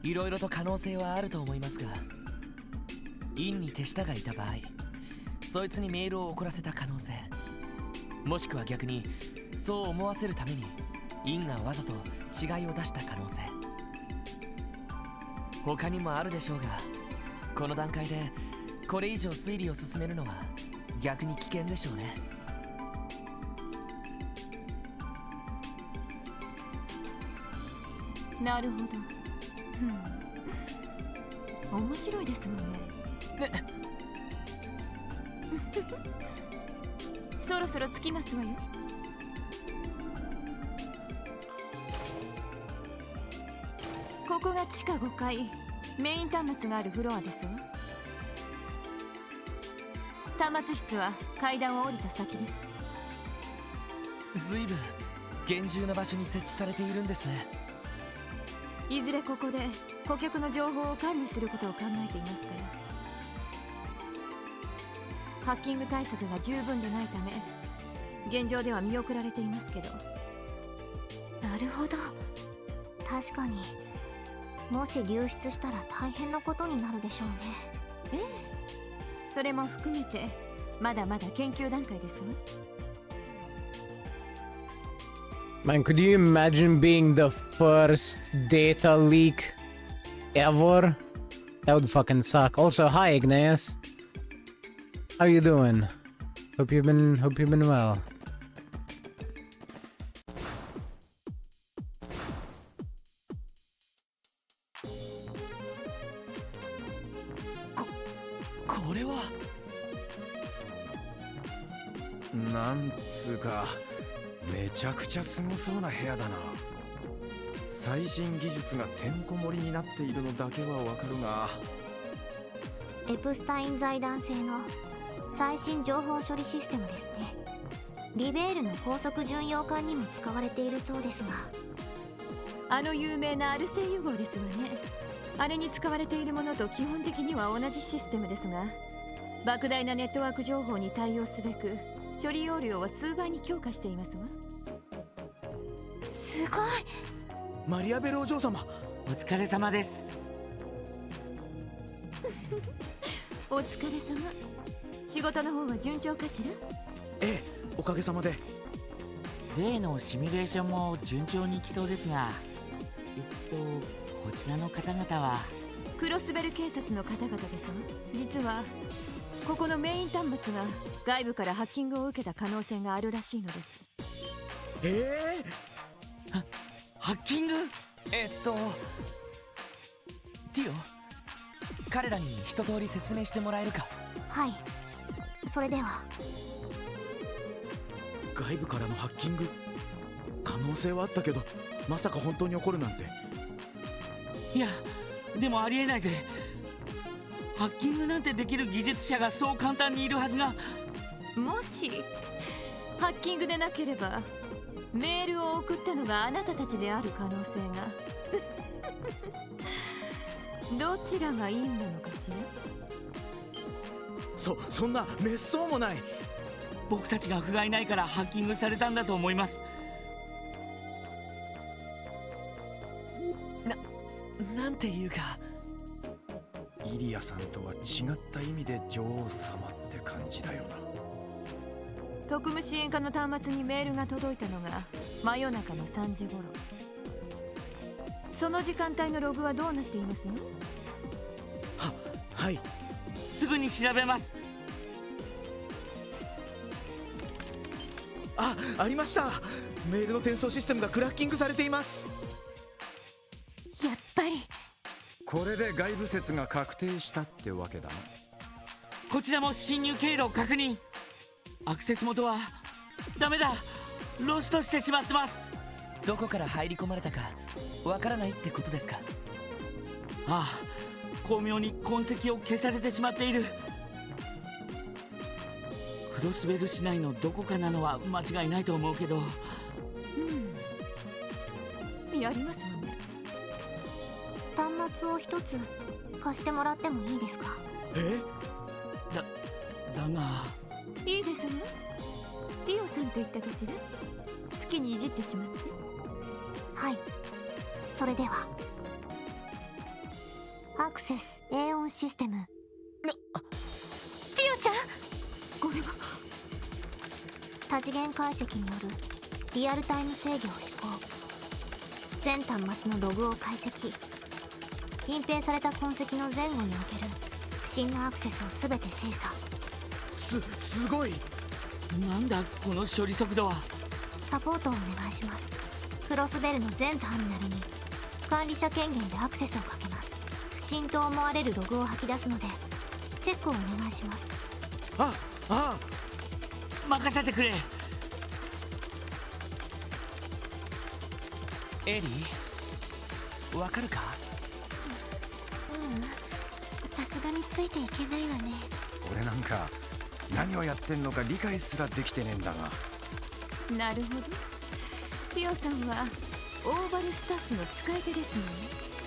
いろいろと可能性はあると思いますが、院に手下がいた場合、そいつにメールを送らせた可能性、もしくは逆にそう思わせるために院がわざと違いを出した可能性、他にもあるでしょうが、この段階でこれ以上推理を進めるのは逆に危険でしょうね。なるほど。面白いですわね。そろそろ着きますわよ。ここが地下5階、メイン端末があるフロアですわ。端末室は階段を降りた先です。ずいぶん厳重な場所に設置されているんですね。いずれここで顧客の情報を管理することを考えていますから。ハッキング対策が十分でないため現状では見送られていますけど。なるほど、確かにもし流出したら大変なことになるでしょうね。ええ、それも含めてまだまだ研究段階ですわ。Man, could you imagine being the first data leak ever? That would fucking suck. Also, hi Ignaeus. How you doing? Hope you've been well. これはなんつうかめちゃくちゃすごそうな部屋だな。最新技術がてんこ盛りになっているのだけはわかるが、エプスタイン財団製の最新情報処理システムですね。リベールの高速巡洋艦にも使われているそうですが。あの有名なアルセイユ号ですわね。あれに使われているものと基本的には同じシステムですが、莫大なネットワーク情報に対応すべく処理容量は数倍に強化していますわ。すごい。マリアベルお嬢様、お疲れ様です。お疲れ様。仕事の方は順調かしら？ええ、おかげさまで。例のシミュレーションも順調にいきそうですが、こちらの方々はクロスベル警察の方々ですわ。実はここのメイン端末が外部からハッキングを受けた可能性があるらしいのです。ハッキング？ティオ、彼らに一通り説明してもらえるか？はい、それでは。外部からのハッキング、可能性はあったけどまさか本当に起こるなんて。いや、でもありえないぜ。ハッキングなんてできる技術者がそう簡単にいるはずが。もしハッキングでなければメールを送ったのがあなたたちである可能性がどちらがいいんなのかしら。そんな滅相もない。僕たちが不甲斐ないからハッキングされたんだと思います。なんていうか、イリアさんとは違った意味で女王様って感じだよな。特務支援課の端末にメールが届いたのが真夜中の3時頃。その時間帯のログはどうなっていますの？はい、すぐに調べます。ありました。メールの転送システムがクラッキングされています。やっぱりこれで外部説が確定したってわけだな。こちらも侵入経路を確認。アクセス元はダメだ、ロストしてしまってます。どこから入り込まれたかわからないってことですか？ああ、巧妙に痕跡を消されてしまっている。クロスベル市内のどこかなのは間違いないと思うけど。やりますわね。端末を一つ貸してもらってもいいですか？だがいいですね。ティオさんと言ったかしら。好きにいじってしまって。はい、それでは。アクセス A 音システム。ティオちゃん、これは多次元解析によるリアルタイム制御を施行。全端末のログを解析。隠蔽された痕跡の前後における不審なアクセスを全て精査。すごい。なんだこの処理速度は。サポートをお願いします。クロスベルの全ターミナルに管理者権限でアクセスをかけます。不審と思われるログを吐き出すのでチェックをお願いします。任せてくれ。エリー、わかるか？さすがについていけないわね。俺なんか何をやってんのか理解すらできてねえんだが。なるほど。ティオさんはオーバルスタッフの使い手ですね。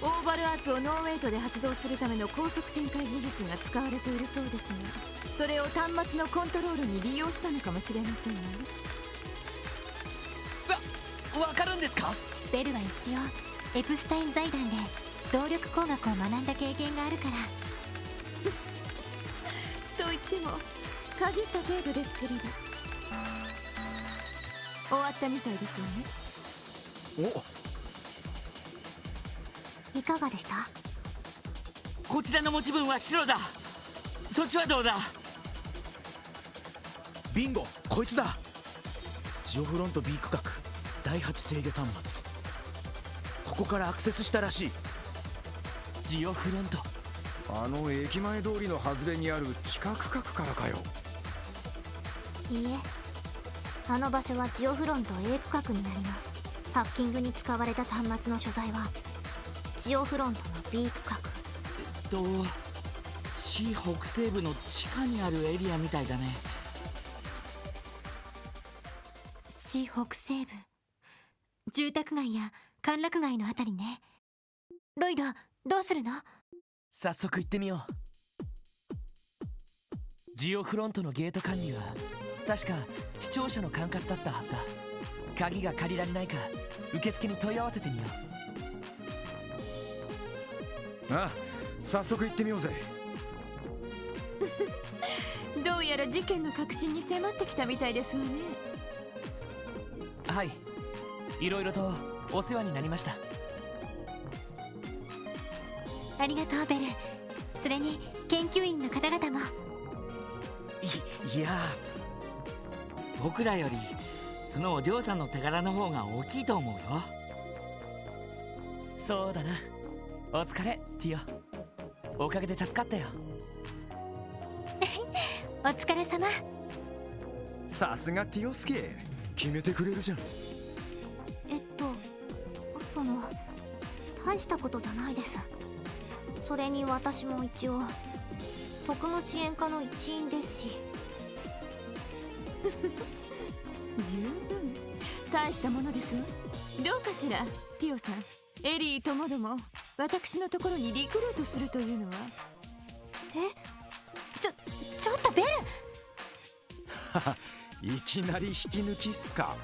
オーバルアーツをノーウェイトで発動するための高速展開技術が使われているそうですが、それを端末のコントロールに利用したのかもしれませんわね。わかるんですか？ベルは一応エプスタイン財団で動力工学を学んだ経験があるから。と言ってもかじった程度ですけれど。終わったみたいですよね。いかがでした？こちらの持ち分は白だ。そっちはどうだ？ビンゴ、こいつだ。ジオフロント B 区画第8制御端末、ここからアクセスしたらしい。ジオフロント。あの駅前通りの外れにある地下区画からかよ。いいえ、あの場所はジオフロント A 区画になります。ハッキングに使われた端末の所在はジオフロントの B 区画。市北西部の地下にあるエリアみたいだね。市北西部、住宅街や歓楽街のあたりね。ロイド、どうするの？早速行ってみよう。ジオフロントのゲート管理は確か視聴者の管轄だったはずだ。鍵が借りられないか受付に問い合わせてみよう。ああ、早速行ってみようぜ。どうやら事件の核心に迫ってきたみたいですわね。はい、いろいろとお世話になりました。ありがとうベル。それに研究員の方々も。いや僕らよりそのお嬢さんの手柄の方が大きいと思うよ。そうだな。お疲れティオ。おかげで助かったよ。お疲れ様。さすがティオスケ、決めてくれるじゃん。その大したことじゃないです。それに私も一応特務支援課の一員ですし。十分大したものですわ。どうかしらティオさん。エリーともども私のところにリクルートするというのは。ちょっとベル。いきなり引き抜きっすか？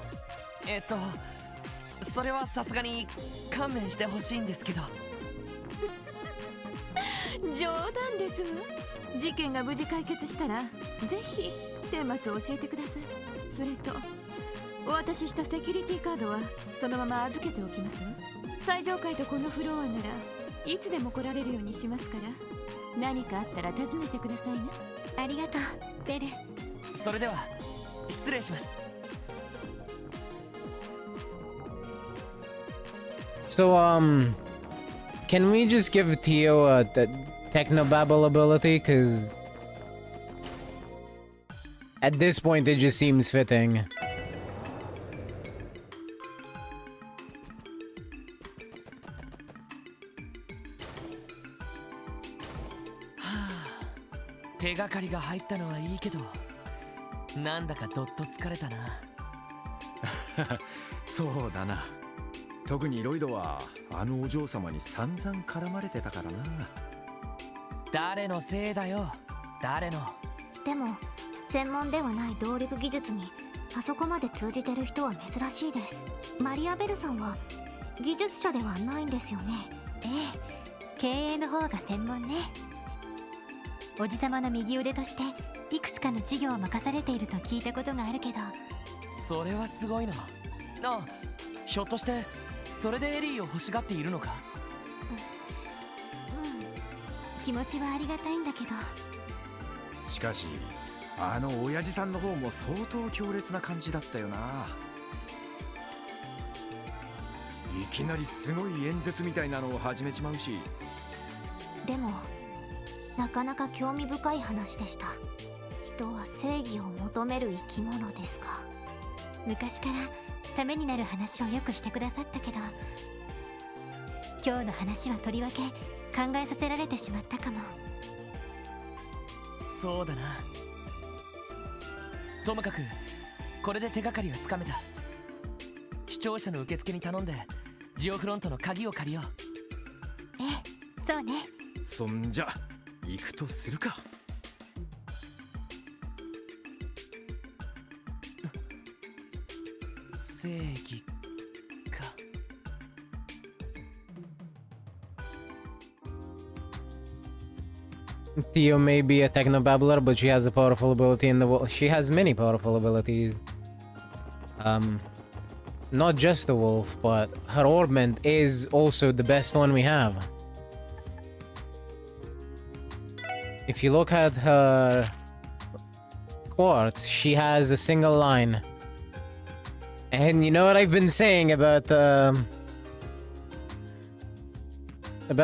それはさすがに勘弁してほしいんですけど。冗談ですわ。事件が無事解決したらぜひ顛末を教えてください。それとお渡ししたセキュリティカードはそのまま預けておきますわ。最上階とこのフロアならいつでも来られるようにしますから、何かあったら訪ねてくださいな。ありがとうベル。それでは失礼します。So, can we just give Tio a technobabble ability? Because at this point, it just seems fitting. Ha. 手がかりが入ったのはいいけど、なんだかどっと疲れたな。そうだな。特にロイドはあのお嬢様に散々絡まれてたからな。誰のせいだよ、誰の。でも専門ではない動力技術にあそこまで通じてる人は珍しいです。マリアベルさんは技術者ではないんですよね。ええ、経営の方が専門ね。おじさまの右腕としていくつかの事業を任されていると聞いたことがあるけど。それはすごいな。あ、ひょっとしてそれでエリーを欲しがっているのか？気持ちはありがたいんだけど。しかしあの親父さんの方も相当強烈な感じだったよな。いきなりすごい演説みたいなのを始めちまうし。でもなかなか興味深い話でした。人は正義を求める生き物ですか。昔からためになる話をよくしてくださったけど、今日の話はとりわけ考えさせられてしまったかも。そうだな。ともかくこれで手がかりはつかめた。視聴者の受付に頼んでジオフロントの鍵を借りよう。ええ、そうね。そんじゃ行くとするか。正義か。Theo may be a technobabbler, but she has a powerful ability in the wolf. She has many powerful abilities. Not just the wolf, but her orbment is also the best one we have. If you look at her quartz, she has a single line. And you know what I've been saying about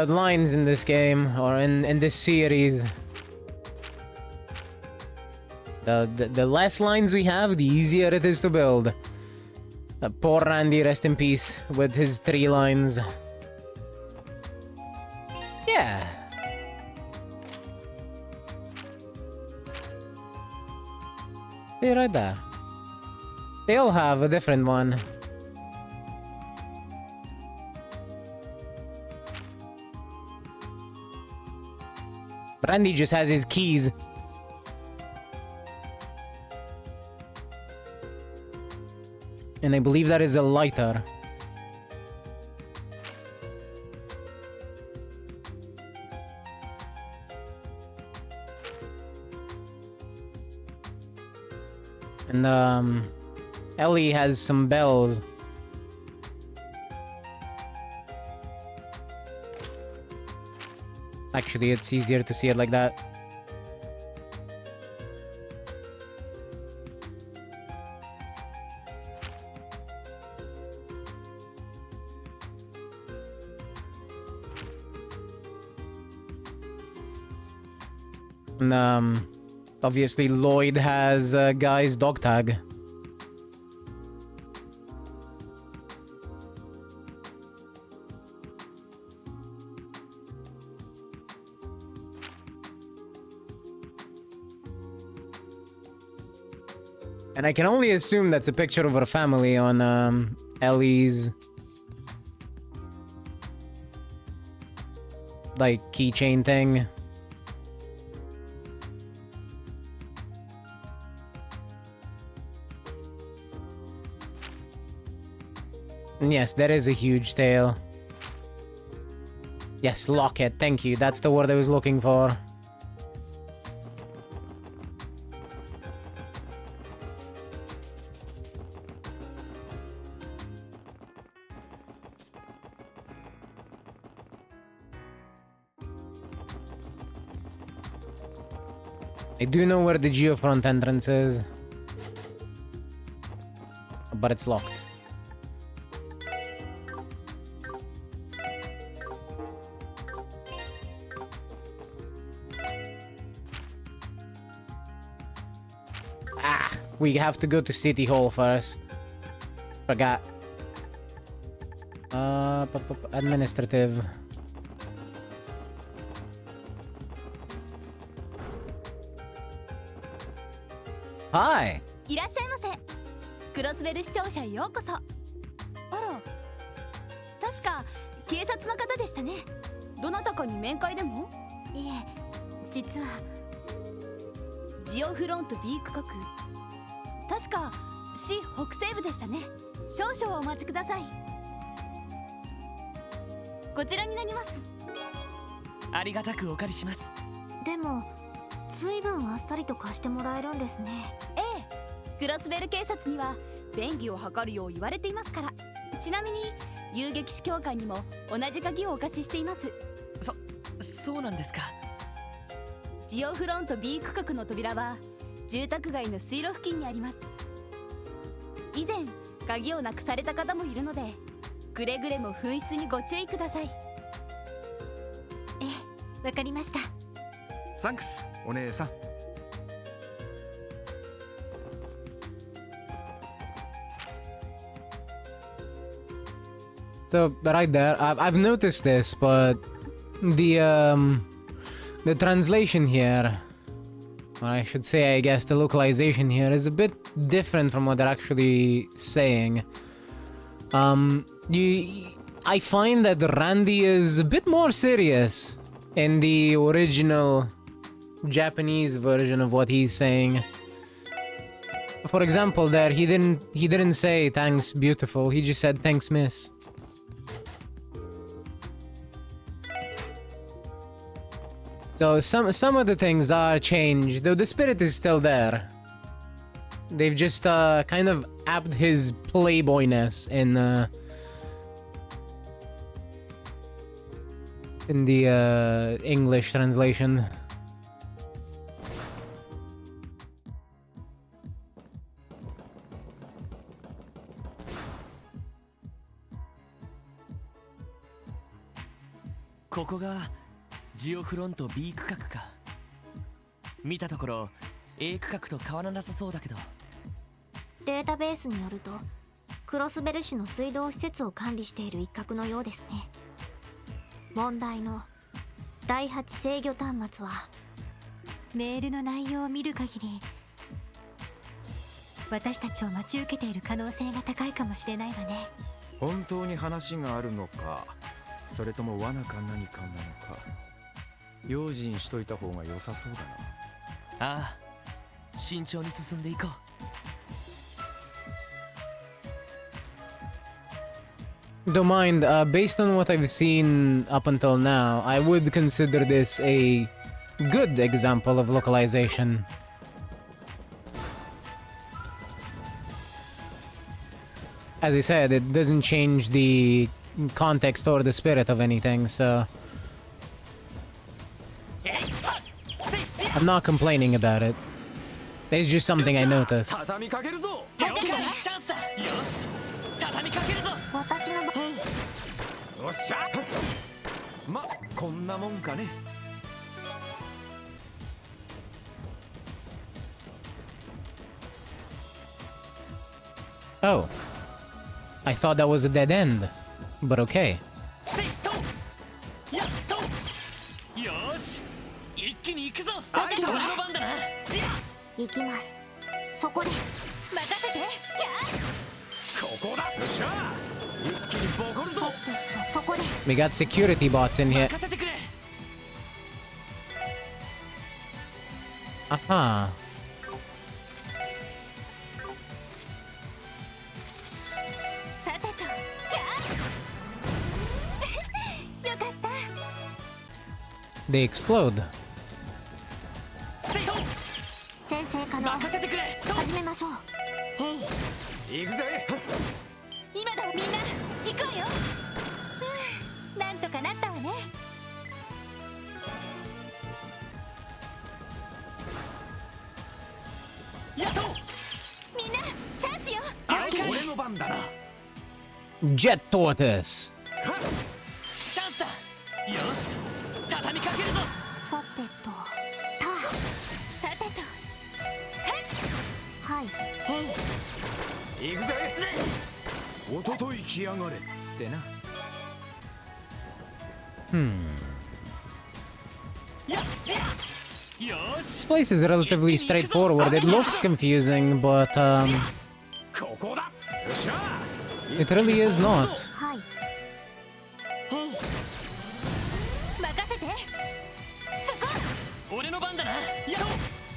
lines in this game, or in this series. The less lines we have, the easier it is to build. Poor Randy, rest in peace, with his 3 lines. Yeah. See right there. They all have a different one. Randy just has his keys. And I believe that is a lighter. And Ellie has some bells. Actually, it's easier to see it like that. And obviously Lloyd has Guy's dog tag. And I can only assume that's a picture of her family on Ellie's like keychain thing. And yes, that is a huge tail. Yes, locket, thank you. That's the word I was looking for. I do know where the geofront entrance is, but it's locked. Ah, we have to go to City Hall first. Forgot. Administrative. Hi! いらっしゃいませ。クロスベル視聴者へようこそ。あら、確か警察の方でしたね。どなたかに面会でも？いえ、実はジオフロント B 区画、確か市北西部でしたね。少々お待ちください。こちらになります。ありがたくお借りします。でも随分あっさりと貸してもらえるんですね。ええ、クロスベル警察には便宜を図るよう言われていますから。ちなみに遊撃士協会にも同じ鍵をお貸ししています。そうなんですか。ジオフロント B 区画の扉は住宅街の水路付近にあります。以前鍵をなくされた方もいるので、くれぐれも紛失にご注意ください。ええ、わかりました。サンクス、お姉さん。So right there, I've noticed this, but the translation here, or I should say, I guess the localization here is a bit different from what they're actually saying. I find that Randy is a bit more serious in the original Japanese version of what he's saying. For example, there he didn't say thanks beautiful, he just said thanks miss. So some of the things are changed, though the spirit is still there. They've just kind of upped his playboyness in the English translation.ジオフロント B 区画か。見たところ A 区画と変わらなさそうだけど。データベースによるとクロスベル市の水道施設を管理している一角のようですね。問題の第8制御端末はメールの内容を見る限り私たちを待ち受けている可能性が高いかもしれないわね。本当に話があるのか、それとも罠か何かなのか、用心しといた方が良さそうだな。ああ、慎重に進んでいこう。Don't mind, based on what I've seen up until now, I would consider this a good example of localization. As I said, it doesn't change the context or the spirit of anything, so I'm not complaining about it. It's just something I noticed. 私のよっしゃま、こんなもんかね。Oh. I thought that was a dead end. But okay. よし、一気に行くぞ。行きます。そこです。任せて。ここだ。よっしゃ一気にボコるぞ。そこです。 We got security bots in here. 任せてくれ。Aha. さてと。よかった。They explode. 先生可能。任せてくれ。始めましょう。行くぜ。今だみんな行くわよ。なんとかなったわね。やっと。みんなチャンスよ。俺の番だな。Jet tortoise. チャンスだ。よし、畳みかけるぞ。さてと。さてと。はい。行くぜ。おととい来やがれってな。This place is relatively straightforward. It looks confusing, but it really is not. はい。任せて。そこ。俺の番だな。やっと。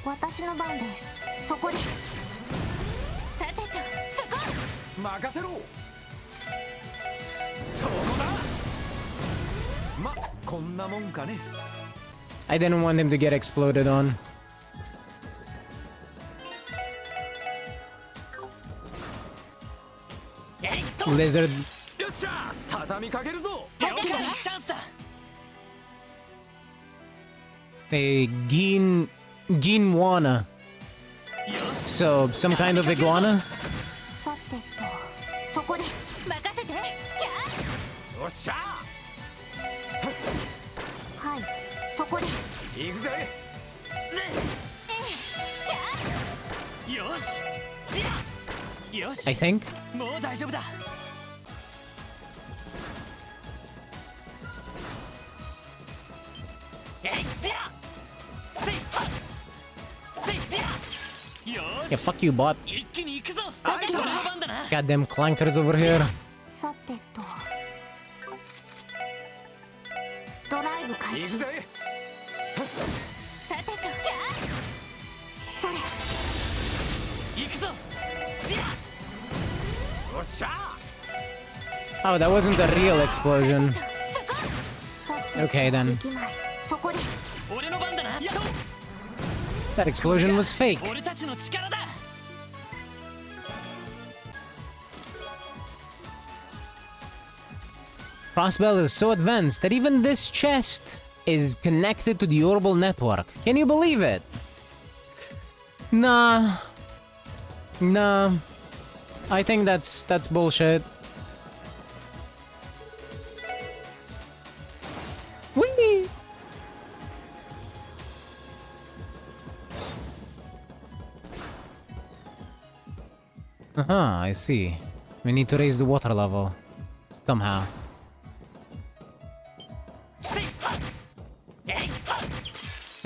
私の番です。そこです。さてと。そこ。任せろ。そこだ。ま、こんなもんかね。I didn't want him to get exploded on. Lizard. よっしゃ、畳みかけるぞ。チャンスだ。A Ginwana. So, some kind of iguana? さてと。そこです。任せて。よっしゃ。はい。そこです。行くぜ。よし。よし。 I think. もう大丈夫だ。Yeah, fuck you, bot. Goddamn clankers over here. さてとドライブ開始。行くぜ。さてとそれおっしゃ Oh, that wasn't a real explosion. さて Okay 行 then. きます。そこです。 That explosion was fake. 俺たちの力だ。 Crossbell is so advanced that even this chest is connected to the orbital network. Can you believe it? Nah. Nah. I think that's bullshit. Whee! I see. We need to raise the water level. Somehow.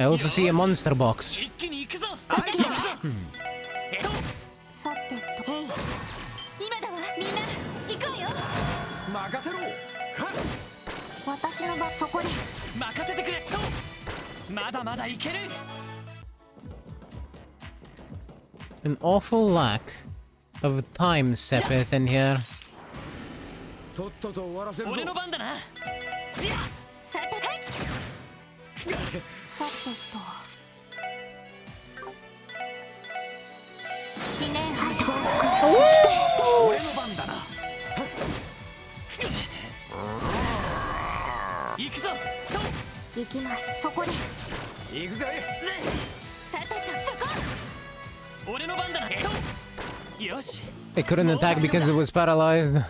I also see a monster box. さてと今だわみんな行くわよ。任せろ。私の場そこです。任せてくれ。そうまだまだいける。 An awful lack of time, Sepith, in here. とっとと終わらせるぞ。俺の番だな。さてはいさてと思念杯増幅。俺の番だな。行くぞ。そう行きます。そこです。行くぜ。さてとそこ。俺の番だな。そうよし。 It couldn't attack because it was paralyzed.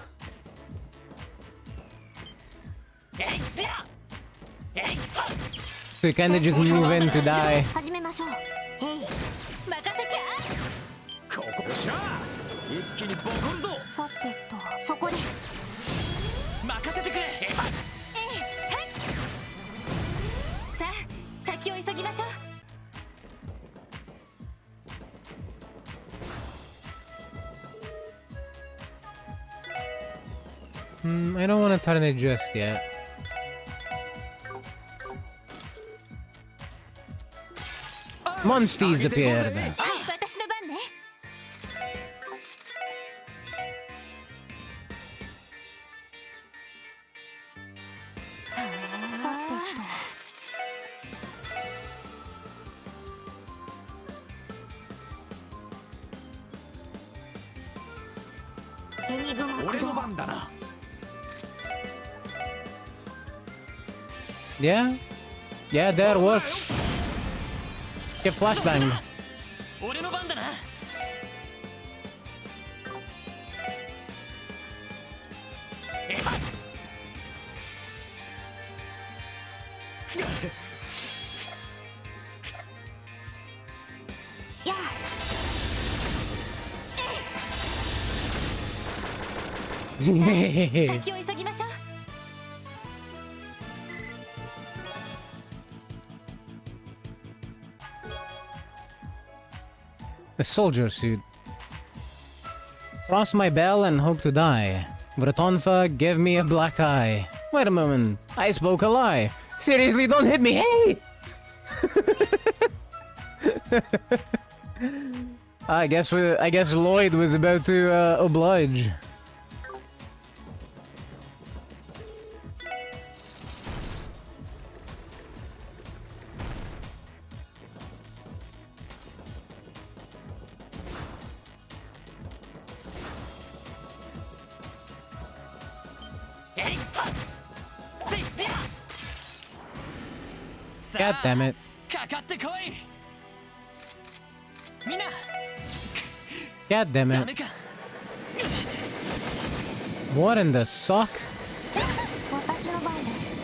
So you kinda just move in to die. 始めましょう。えい。任せて。ここよっしゃ。一気にボコるぞ。さてとそこです。任せてくれ。さあ先を急ぎましょう。 I don't want to turn it just yet. Monsties appeared. はい私の番ね。さてとエニグマ俺の番だな。 Yeah? Yeah, that works. Get flashbanged. 俺の番だな。や 先を急ぎましょう。 A soldier suit. Cross my bell and hope to die. Bretonfa, give me a black eye. Wait a moment, I spoke a lie. Seriously, don't hit me, hey! I guess Lloyd was about to oblige. God damn it. かかってこい。みんな God damn ダ it. メか。 What in the sock? 私の番です。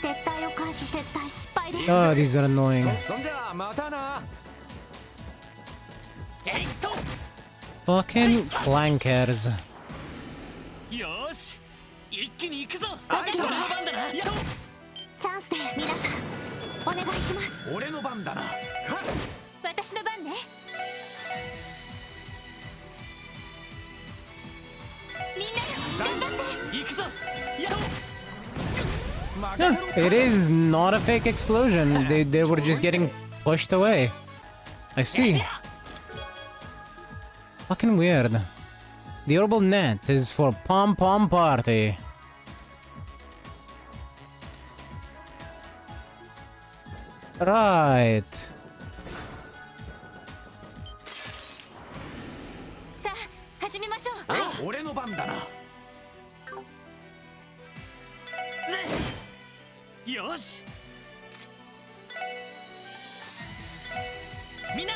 撤退を開始。撤退失敗です。 Oh, these are annoying. そんじゃまたな。 えいっと。 Fucking clankers. よし。一気に行くぞ。俺の番だな。やっと。チャンスです皆さん。お願いします。俺の番だな。私の番ね。みんな頑張って。行くぞ。やっ Yeah, it is not a fake explosion. They were just getting pushed away. I see. Fucking weird. The orbital net is for pom pom party. Right. さあ始めましょう。俺の番だな。よし。みんな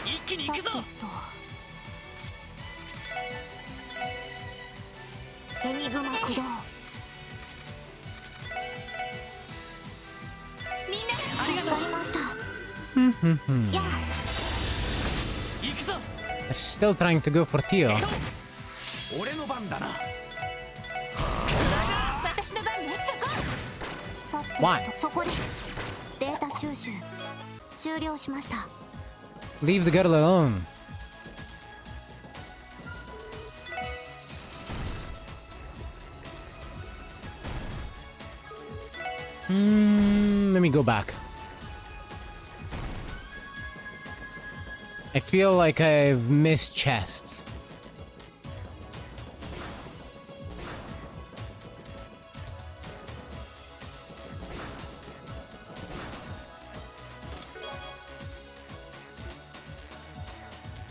一気に行くぞ。エニグマ駆動。みんなありがとうございました。やあ。行くぞ。 Still trying to go for Tio. 俺の番だな。私の番ね。さて Why? そこです。データ収集終了しました。 Leave the girl alone. Let me go back. I feel like I've missed chests.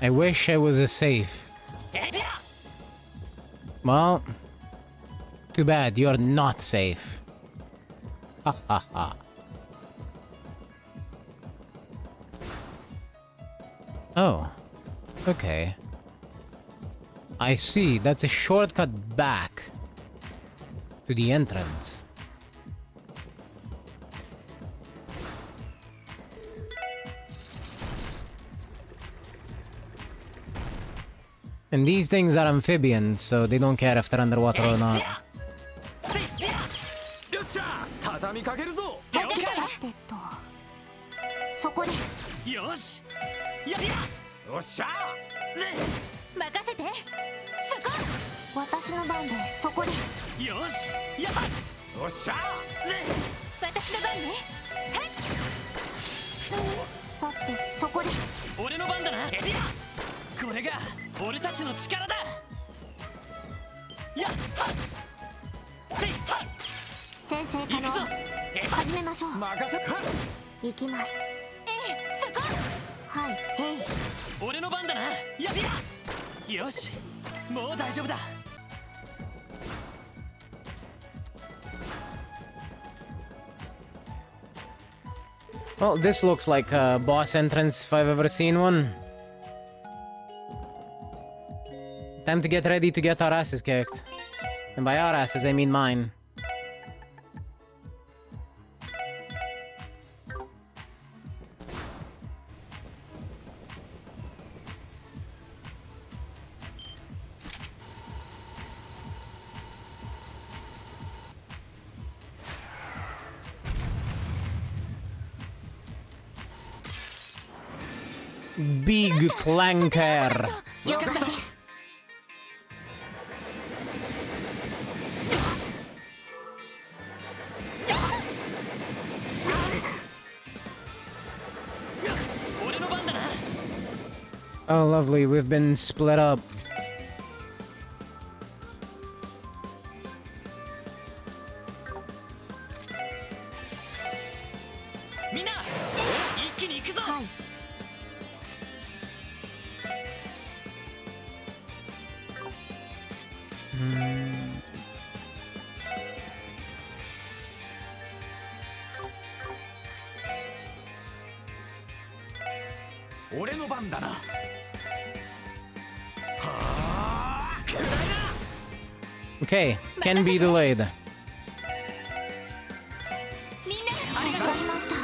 I wish I was a safe. Well, too bad you're not safe. Ha ha ha. Oh, okay. I see, that's a shortcut back to the entrance. And these things are amphibians, so they don't care if they're underwater or not. よっしゃ、畳みかけるぞ。さてとそこです。よし。やっよっしゃ。任せて。そこ。私の番です。そこです。よし。やっよっしゃ。私の番ね。さてそこです。俺の番だな。これが俺たちの力だ。やっせいは先生可能始めましょう。任せは行きます。そこ。はいへい。俺の番だな。やっよし。もう大丈夫だ。Well, this looks like a boss entrance if I've ever seen one. Time to get ready to get our asses kicked. And by our asses, I mean mine. Big clanker. 了解です。俺の番だな。 Oh, lovely. We've been split up. みんな一気に行くぞ。はい。俺の番だな。はあ、くらいな。 Okay, can be delayed. みんなありがとうございました。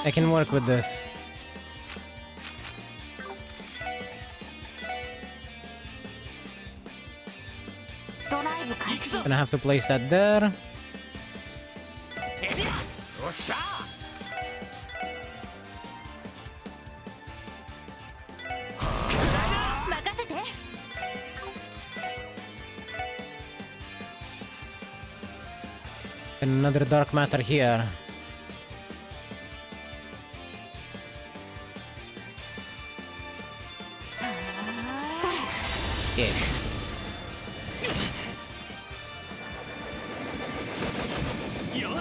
I can work with this. ドライブ開始。 Gonna have to place that there. エディア。おっしゃ。任せて。 Another dark matter here. Ish.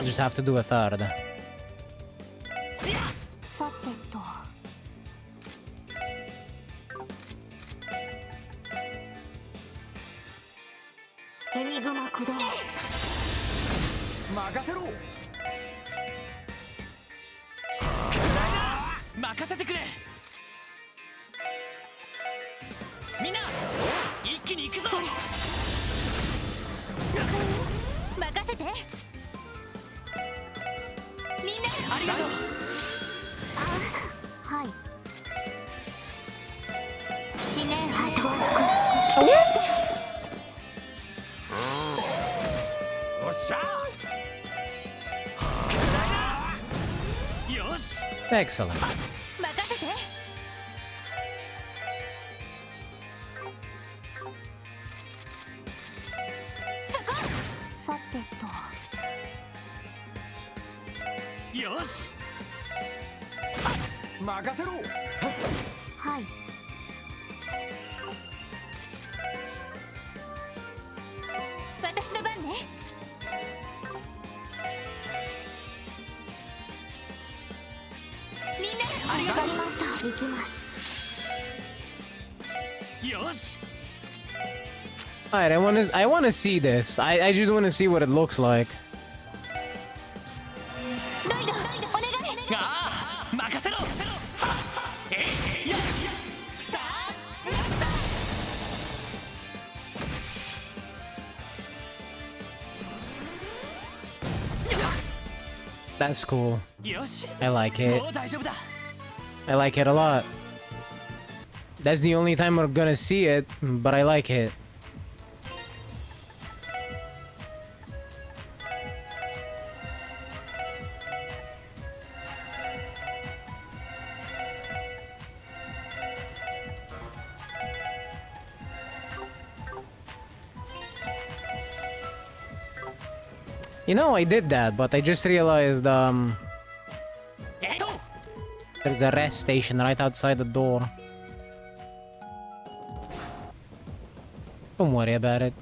Just have to do a third. さてと。エニグマ駆動。任せろ。任せてくれ。みんな一気に行くぞ。任せて。みんなありがとう。はい。思念杯増幅。おっしゃ。よし。 Excellent. 任せて。さてと。よし。任せろ。はい。私の番ね。みんなありがとう。わかりました。行きます。よし。 Alright, I wanna see this. I just wanna see what it looks like. ロイドお願い。ああ、任せろ。えいや。スターブラスター。 That's cool. よし。 I like it. もう大丈夫だ。 I like it a lot. That's the only time we're gonna see it, but I like it. You know, I did that, but I just realized, there's a rest station right outside the door. Don't worry about it.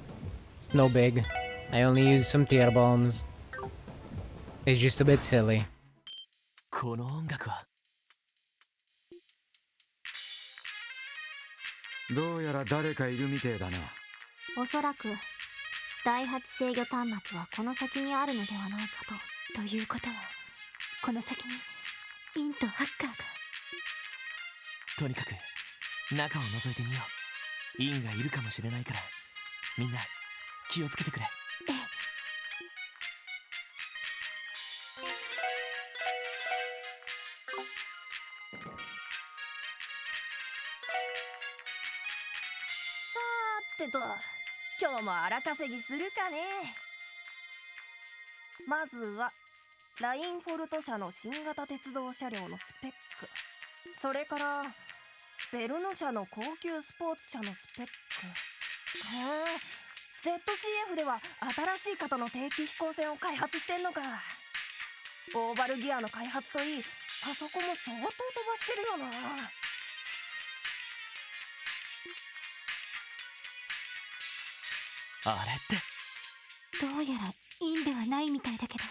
No big. I only used some tear bombs. It's just a bit silly. この音楽は。どうやら誰かいるみてえだな。おそらく第8制御端末はこの先にあるのではないかと。ということはこの先にインとハッカーが。とにかく中を覗いてみよう。インがいるかもしれないからみんな気をつけてくれ。さーてと、今日も荒稼ぎするかね。まずはラインフォルト社の新型鉄道車両のスペック、それからベルヌ社の高級スポーツ車のスペック。へえ、ZCF では新しい型の定期飛行船を開発してんのか。オーバルギアの開発といい、あそこも相当飛ばしてるよな。あれってどうやらインではないみたいだけど。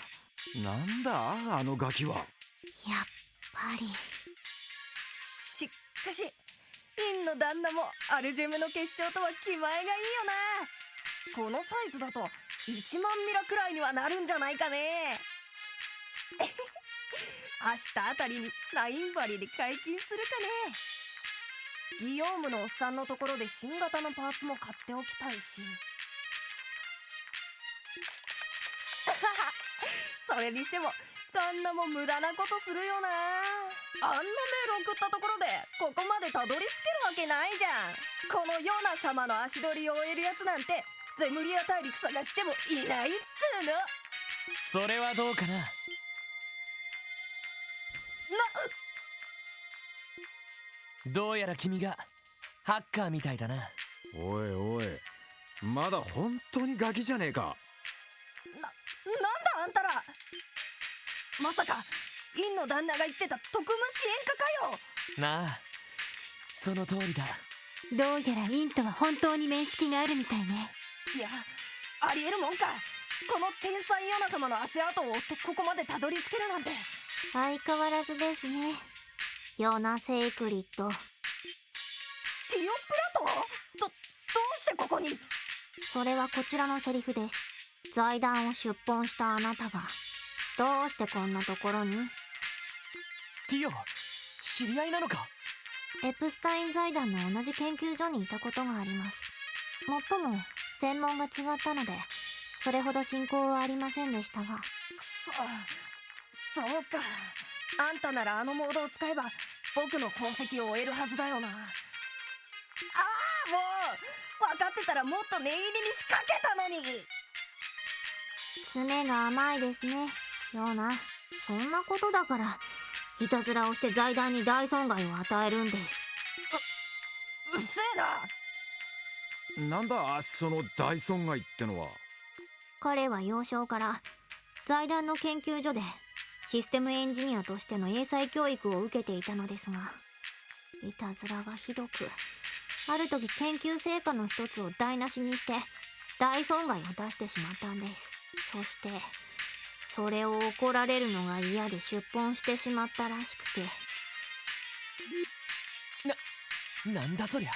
なんだあのガキは。やっぱり。しかしインの旦那もアルジェムの結晶とは気前がいいよな。このサイズだと1万ミラくらいにはなるんじゃないかね。明日あたりにラインバリで解禁するかね。ギヨームのおっさんのところで新型のパーツも買っておきたいし。それにしても旦那も無駄なことするよな。あんなメール送ったところでここまでたどり着けるわけないじゃん。このヨナ様の足取りを追えるやつなんてゼムリア大陸探してもいないっつうの。それはどうかな。どうやら君がハッカーみたいだな。おいおい、まだ本当にガキじゃねえか。なんだあんたら。まさかインの旦那が言ってた特務支援課かよ。なあ、その通りだ。どうやらインとは本当に面識があるみたいね。いや、ありえるもんか。この天才ヨナ様の足跡を追ってここまでたどり着けるなんて。相変わらずですね、ヨナ・セイクリッド。ティオプラト？どうしてここに？それはこちらのセリフです。財団を出奔したあなたがどうしてこんなところに？ティオ、知り合いなのか？エプスタイン財団の同じ研究所にいたことがあります。もっとも専門が違ったのでそれほど親交はありませんでしたが。くそ、そうか。あんたならあのモードを使えば僕の功績を終えるはずだよな。ああ、もう分かってたらもっと念入りに仕掛けたのに。爪が甘いですね、ヨーナ。そんなことだからいたずらをして財団に大損害を与えるんです。うっせえな。なんだその大損害ってのは。彼は幼少から財団の研究所でシステムエンジニアとしての英才教育を受けていたのですが、いたずらがひどく、ある時研究成果の一つを台無しにして大損害を出してしまったんです。そしてそれを怒られるのが嫌で出奔してしまったらしくて。なんだそりゃ。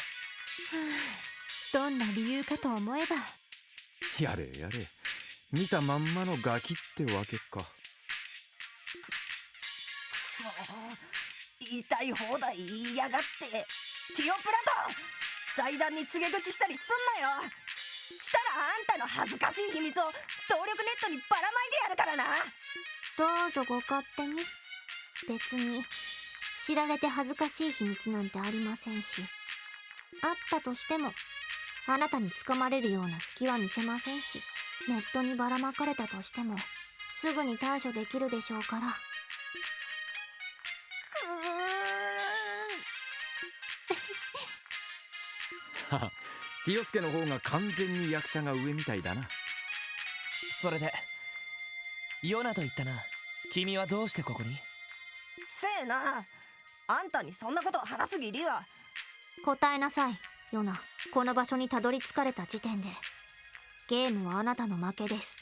どんな理由かと思えば。やれやれ、見たまんまのガキってわけか。くそ、言いたい放題言いやがって。ティオプラト、財団に告げ口したりすんなよ。したらあんたの恥ずかしい秘密を動力ネットにばらまいてやるからな。どうぞご勝手に。別に知られて恥ずかしい秘密なんてありませんし、あったとしてもあなたにつかまれるような隙は見せませんし、ネットにばらまかれたとしてもすぐに対処できるでしょうから。はは、ティオスケの方が完全に役者が上みたいだな。それでヨナと言ったな。君はどうしてここに？せえな、あんたにそんなことを話す義理は。答えなさい、ヨナ。この場所にたどり着かれた時点でゲームはあなたの負けです。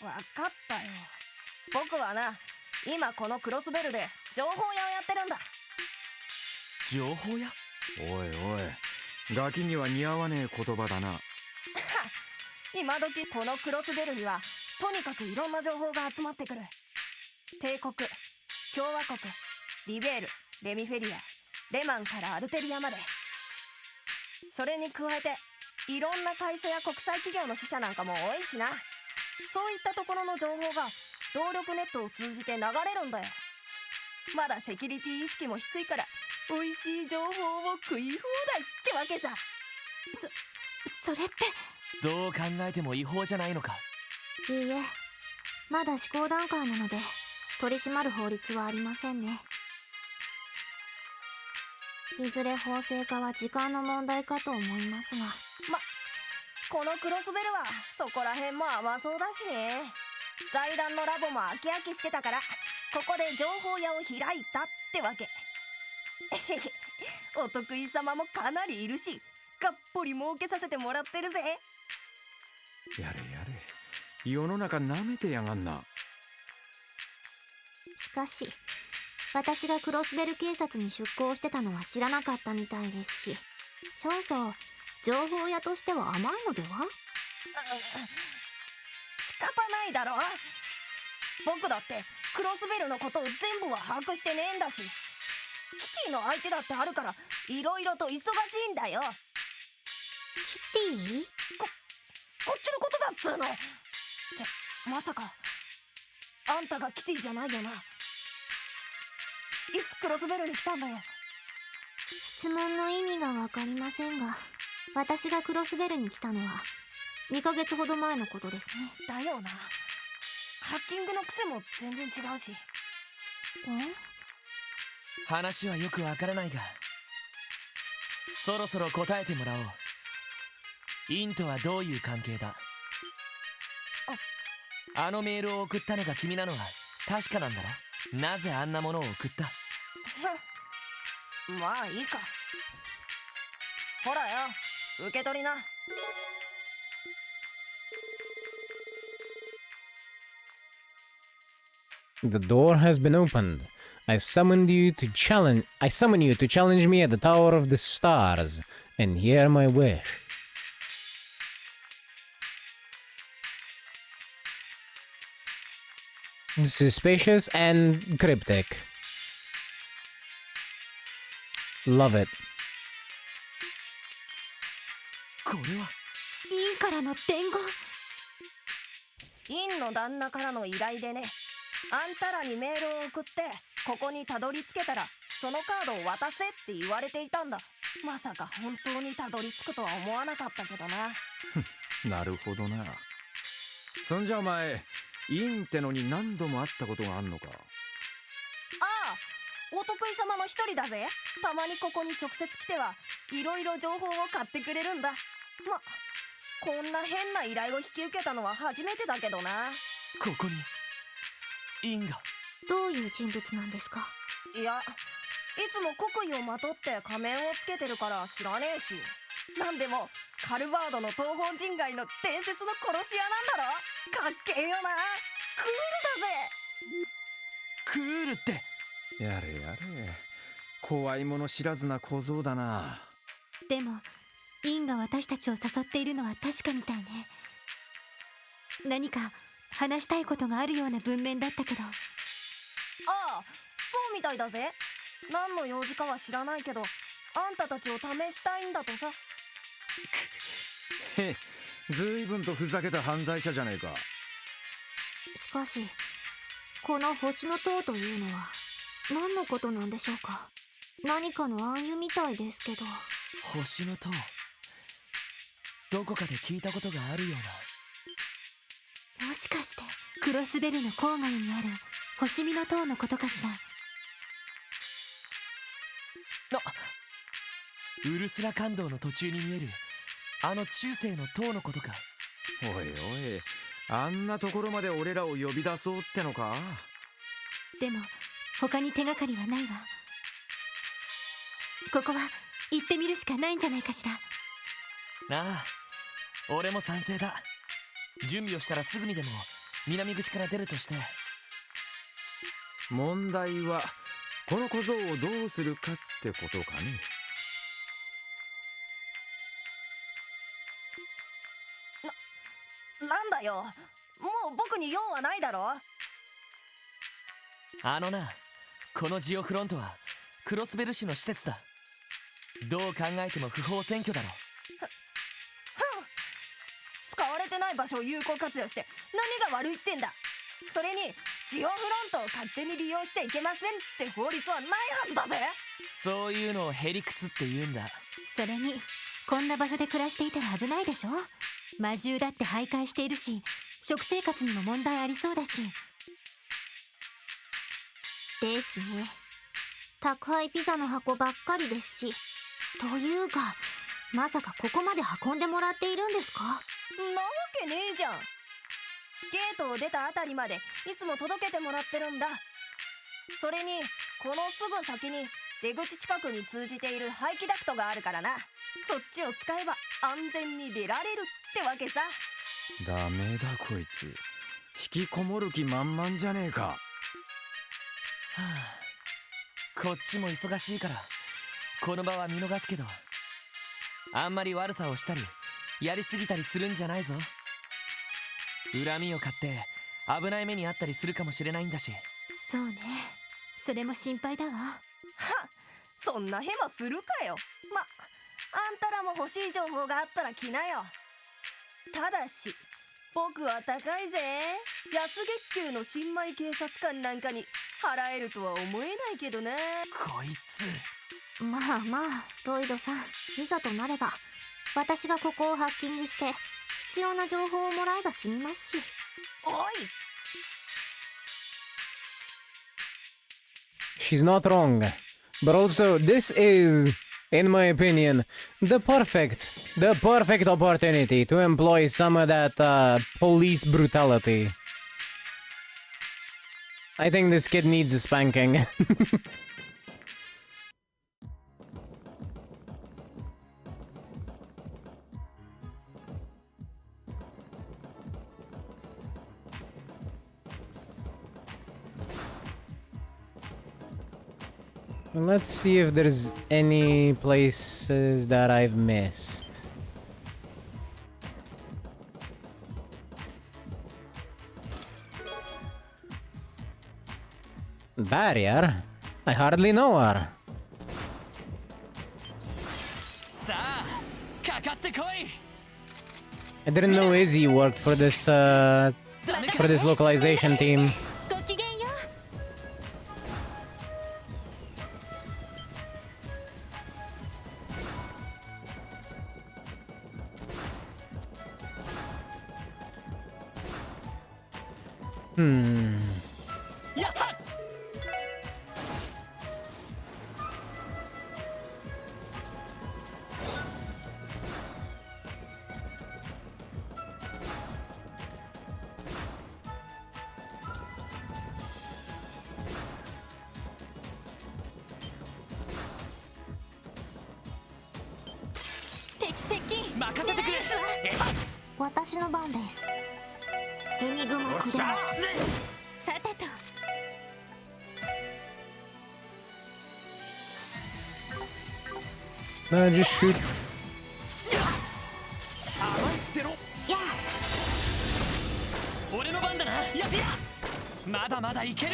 分かったよ。僕はな、今このクロスベルで情報屋をやってるんだ。情報屋？おいおい、ガキには似合わねえ言葉だな。今時このクロスベルにはとにかくいろんな情報が集まってくる。帝国、共和国、リベール、レミフェリア、レマンからアルテリアまで。それに加えていろんな会社や国際企業の支社なんかも多いしな。そういったところの情報が動力ネットを通じて流れるんだよ。まだセキュリティ意識も低いから美味しい情報を食い放題ってわけさ。それってどう考えても違法じゃないのか？いいえ、まだ試行段階なので取り締まる法律はありませんね。いずれ法制化は時間の問題かと思いますが。このクロスベルはそこら辺も甘そうだしね。財団のラボも飽き飽きしてたからここで情報屋を開いたってわけ。お得意様もかなりいるし、がっぽり儲けさせてもらってるぜ。やれやれ、世の中なめてやがんな。しかし私がクロスベル警察に出向してたのは知らなかったみたいですし、少々情報屋としては甘いのでは？仕方ないだろ。僕だってクロスベルのことを全部は把握してねえんだし、キティの相手だってあるからいろいろと忙しいんだよ。キティ？こっちのことだっつうの。まさかあんたがキティじゃないよな。いつクロスベルに来たんだよ。質問の意味がわかりませんが、私がクロスベルに来たのは2ヶ月ほど前のことですね。だよな。ハッキングの癖も全然違うし。話はよくわからないが、そろそろ答えてもらおう。インとはどういう関係だ？あのメールを送ったのが君なのは確かなんだろ？なぜあんなものを送った？まあいいか。ほらよ、受け取りな。The door has been opened. I summon you to challenge me at the Tower of the Stars and hear my wish. Suspicious and cryptic. Love it. これはインからの伝言。インの旦那からの依頼でね。あんたらにメールを送ってここにたどり着けたらそのカードを渡せって言われていたんだ。まさか本当にたどり着くとは思わなかったけどな。なるほどな。そんじゃお前インってのに何度も会ったことがあんのか？ああ、お得意様の一人だぜ。たまにここに直接来てはいろいろ情報を買ってくれるんだ。こんな変な依頼を引き受けたのは初めてだけどな。ここにインが。どういう人物なんですか？いや、いつも国威をまとって仮面をつけてるから知らねえし。なんでもカルバードの東方人外の伝説の殺し屋なんだろ。かっけえよな。クールだぜ。クールって。やれやれ、怖いもの知らずな小僧だな。でもインが私たちを誘っているのは確かみたいね。何か話したいことがあるような文面だったけど。ああ、そうみたいだぜ。何の用事かは知らないけどあんたたちを試したいんだとさ。へ、ずいぶんとふざけた犯罪者じゃねえか。しかしこの星の塔というのは何のことなんでしょうか？何かの暗喩みたいですけど。星の塔、どこかで聞いたことがあるような。もしかしてクロスベルの郊外にある星見の塔のことかしら。ウルスラ街道の途中に見えるあの中世の塔のことか。おいおい、あんなところまで俺らを呼び出そうってのか？でも他に手がかりはないわ。ここは行ってみるしかないんじゃないかしら。ああ、俺も賛成だ。準備をしたらすぐにでも南口から出るとして。問題はこの小僧をどうするかってことかね。なんだよ、もう僕に用はないだろ。あのな、このジオフロントはクロスベル市の施設だ。どう考えても不法占拠だろ。使われてない場所を有効活用して何が悪いってんだ。それにジオフロントを勝手に利用しちゃいけませんって法律はないはずだぜ。そういうのをへりくつって言うんだ。それにこんな場所で暮らしていたら危ないでしょ。魔獣だって徘徊しているし、食生活にも問題ありそうだし。ですね。宅配ピザの箱ばっかりですし。というかまさかここまで運んでもらっているんですか？なわけねえじゃん。ゲートを出たあたりまでいつも届けてもらってるんだ。それにこのすぐ先に出口近くに通じている排気ダクトがあるからな。そっちを使えば安全に出られるってわけさ。ダメだこいつ、引きこもる気満々じゃねえか。はあ、こっちも忙しいからこの場は見逃すけど、あんまり悪さをしたりやりすぎたりするんじゃないぞ。恨みを買って危ない目にあったりするかもしれないんだし。そうね、それも心配だわ。そんなヘマするかよ。あんたらも欲しい情報があったら来なよ。ただし僕は高いぜ。安月給の新米警察官なんかに払えるとは思えないけどな。こいつ。まあまあロイドさん、いざとなれば私がここをハッキングして必要な情報をもらえば済みますし。おい She's not wrong. But also, this is, in my opinion, the perfect opportunity to employ some of that police brutality. I think this kid needs a spanking. Let's see if there's any places that I've missed. Barrier? I hardly know her. さあかかってこい。 I didn't know Izzy worked for this localization team. ごきげんよう。やっは。 敵接近。任せてくれ。私の番です。エニグマクデマ。さてと。 No, just shoot. 甘いってろ。や俺の番だな。やってや。まだまだいける。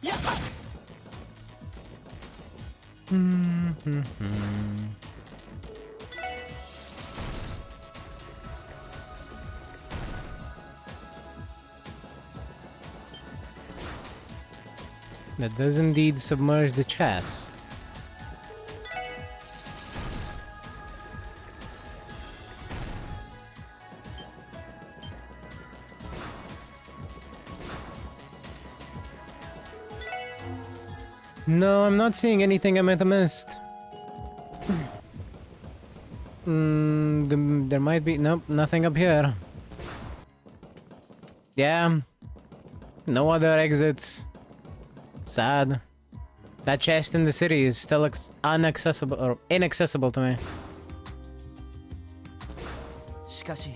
やっは。 That does indeed submerge the chest. No, I'm not seeing anything I might have missed. There might be... Nope, nothing up here. Yeah. No other exits. Sad. That chest in the city is still inaccessible to me. しかし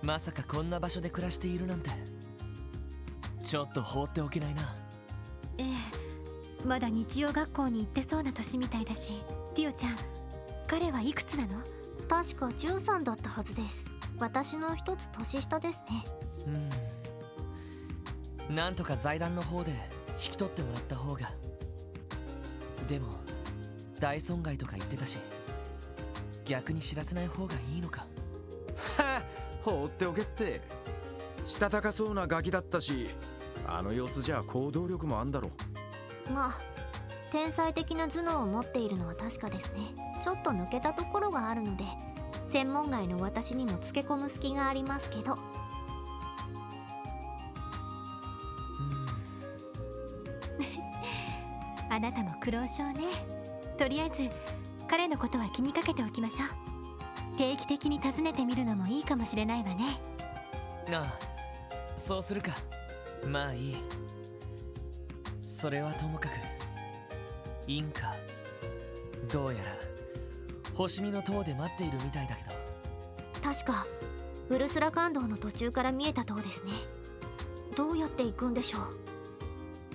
まさかこんな場所で暮らしているなんてちょっと放っておけないな。ええ、まだ日曜学校に行ってそうな年みたいだし。ティオちゃん、彼はいくつなの？確か13だったはずです。私の一つ年下ですね。なんとか財団の方で引き取ってもらった方が。でも大損害とか言ってたし逆に知らせない方がいいのか。は放っておけって。したたかそうなガキだったし、あの様子じゃ行動力もあんだろ。まあ天才的な頭脳を持っているのは確かですね。ちょっと抜けたところがあるので専門外の私にもつけ込む隙がありますけど。あなたも苦労症ね。とりあえず彼のことは気にかけておきましょう。定期的に訪ねてみるのもいいかもしれないわね。ああ、そうするか。まあいい。それはともかくインカどうやら星見の塔で待っているみたいだけど。確かウルスラ街道の途中から見えた塔ですね。どうやって行くんでしょう。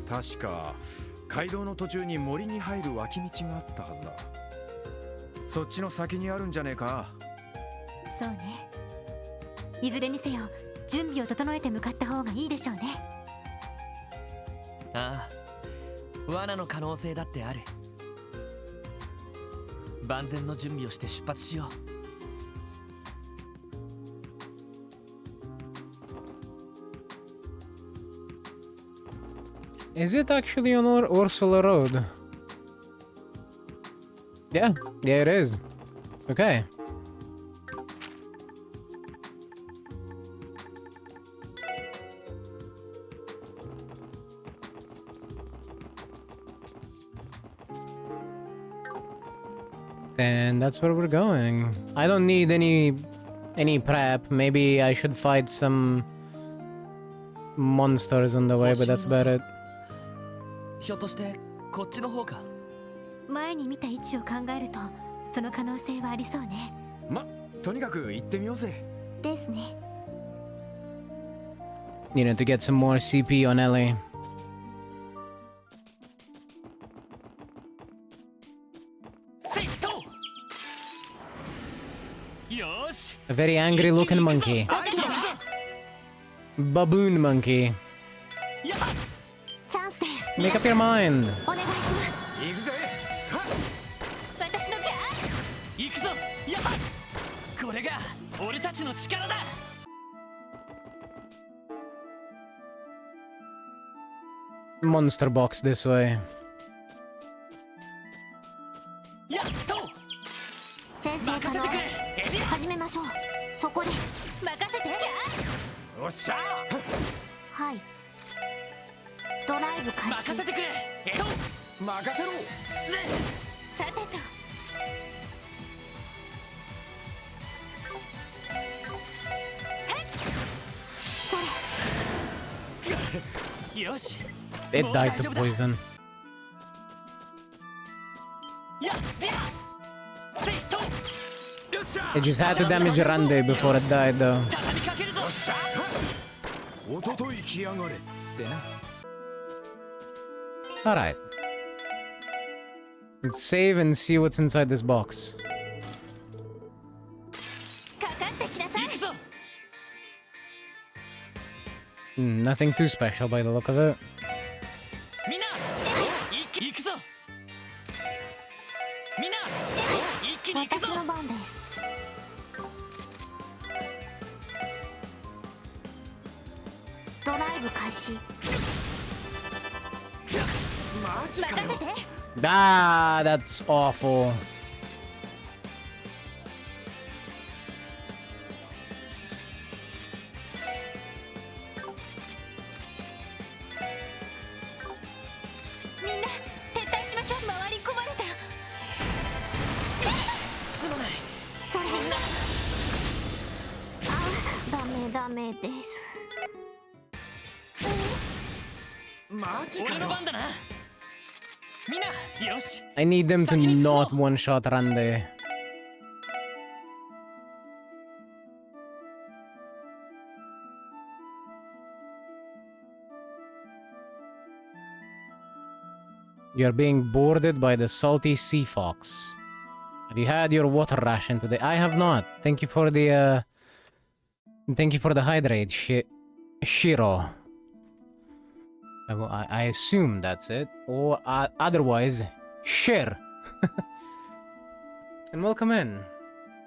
確か街道の途中に森に入る脇道があったはずだ。そっちの先にあるんじゃねえか。そうね。いずれにせよ準備を整えて向かった方がいいでしょうね。ああ、罠の可能性だってある。万全の準備をして出発しよう。Is it actually on Ursula Road? Yeah, yeah, it is. Okay. Then that's where we're going. I don't need any prep. Maybe I should fight some monsters on the way, but that's about it. ひょっとしてこっちの方か。前に見た位置を考えるとその可能性はありそうね。とにかく行ってみようぜ。ですね。You know, to get some more CP on Ellie. せいと。よし。 A very angry looking monkey. Baboon monkey. チャンスです。 Make up your mind. お願いします。行くぜ。私の手行くぞ。やっこれが俺たちの力だ。 Monster box this way. やっと。先生可能任せてくれ。エディア。始めましょう。そこです。任せて。おっしゃはいドライブ開始。任せてくれ。任せろ。さてと。それよし。 It died to poison. やってや。せいと。よっしゃ。 It just had to damage Rande before it died, though. 畳みかけるぞ。おととい来やがれってな。Alright. Let's save and see what's inside this box. かかってきなさい。行くぞ。 Nothing too special by the look of it. みんな。行くぞ。みんな。一気に行くぞ。私の番です。ドライブ開始。マジかよ。任せて。 Ah, that's awful. みんな撤退しましょう。回り込まれた。すまない。それあ、ダメです。マジかよ。俺の番だな。みんな、よし。 I need them to not one-shot Rande. You're being boarded by the salty sea fox. Have you had your water ration today? I have not. Thank you for the hydrate, Shiro. I assume that's it. Or otherwise, share. And welcome in.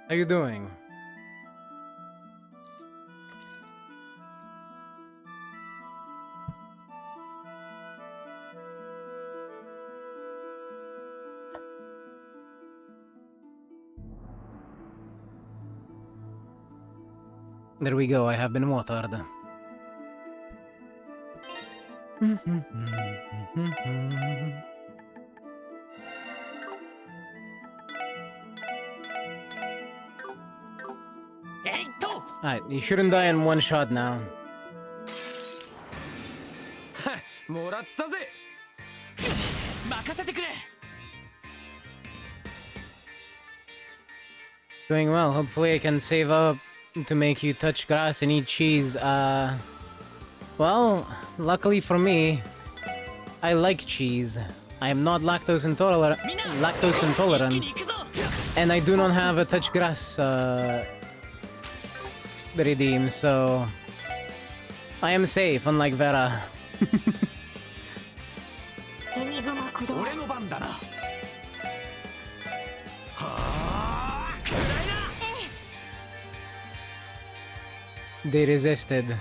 How you doing? There we go, I have been watered. Alright, you shouldn't die in one shot now. もらったぜ。任せてくれ。 Doing well. Hopefully I can save up to make you touch grass and eat cheese. Well, luckily for me, I like cheese. I am not lactose intolerant, and I do not have a touch grass redeem, so I am safe, unlike Vera. エニグマ駆動。俺の番だな。はあ、くらいな。 They resisted.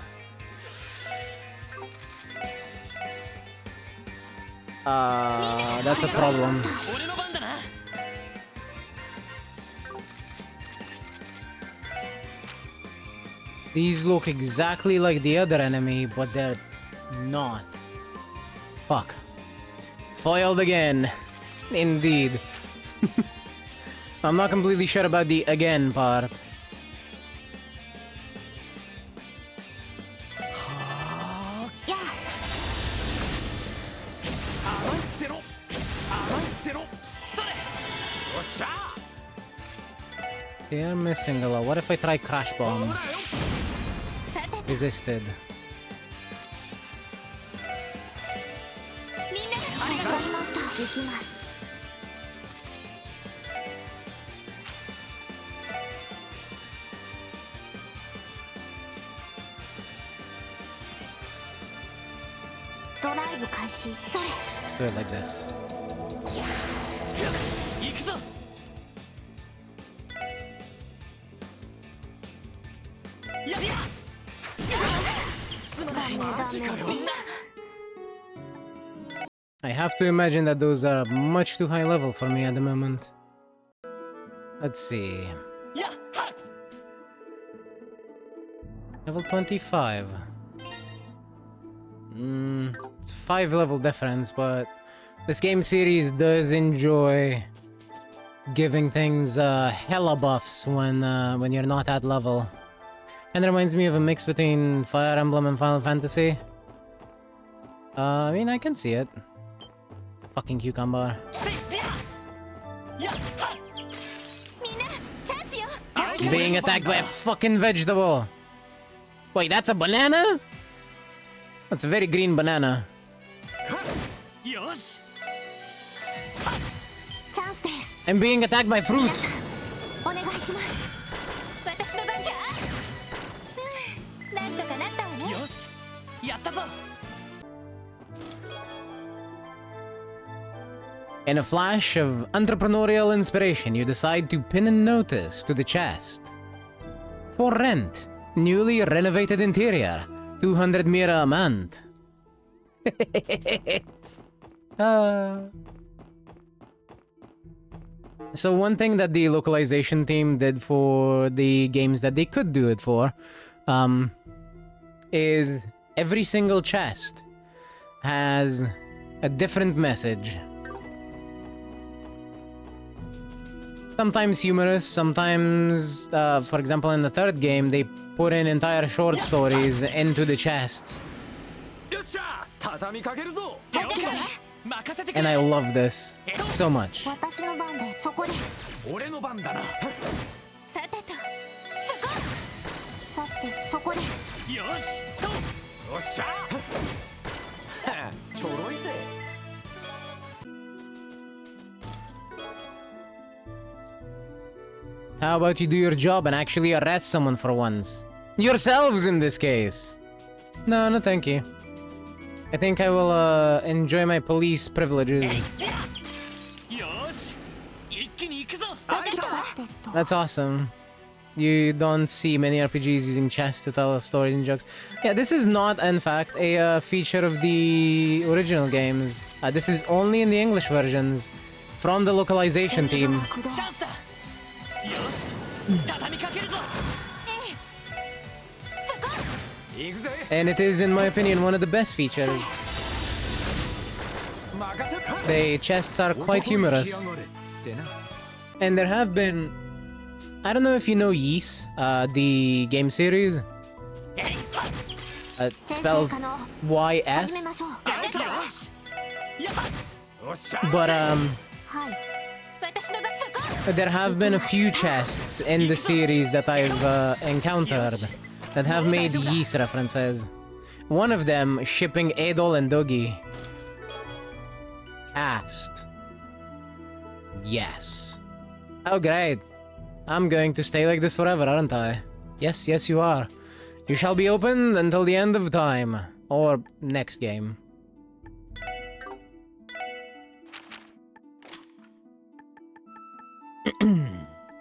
That's a problem. These look exactly like the other enemy, but they're not. Fuck. Foiled again. Indeed. I'm not completely sure about the again part. They are missing a lot. What if I try Crash Bomb? Resisted. 行きます。ドライブ開始。それ。 Let's do it like this. 行くぞ。やりや。I have to imagine that those are much too high level for me at the moment. Let's see. Level 25. It's 5 level difference, but this game series does enjoy giving things hella buffs when you're not at level. Kinda reminds me of a mix between Fire Emblem and Final Fantasy. I mean, I can see it. It's a fucking cucumber. Being attacked by a fucking vegetable. Wait, that's a banana? That's a very green banana. I'm being attacked by fruit. In a flash of entrepreneurial inspiration, you decide to pin a notice to the chest. For rent, newly renovated interior, 200 mira a month. So one thing that the localization team did for the games that they could do it for, is every single chest has a different message. Sometimes humorous, sometimes, for example, in the third game, they put in entire short stories into the chests. And I love this so much. How about you do your job and actually arrest someone for once? Yourselves in this case! No, no thank you. I think I will enjoy my police privileges. That's awesome. You don't see many RPGs using chess to tell stories and jokes. Yeah, this is not, in fact, a feature of the original games. This is only in the English versions from the localization team. And it is, in my opinion, one of the best features. The chests are quite humorous. And there have been... I don't know if you know Ys, the game series. Spelled Y-S. But, there have been a few chests in the series that I've encountered that have made Ys references. One of them shipping Adol and Dogi. Cast. Yes. Oh great. I'm going to stay like this forever, aren't I? Yes, yes you are. You shall be opened until the end of time. Or next game.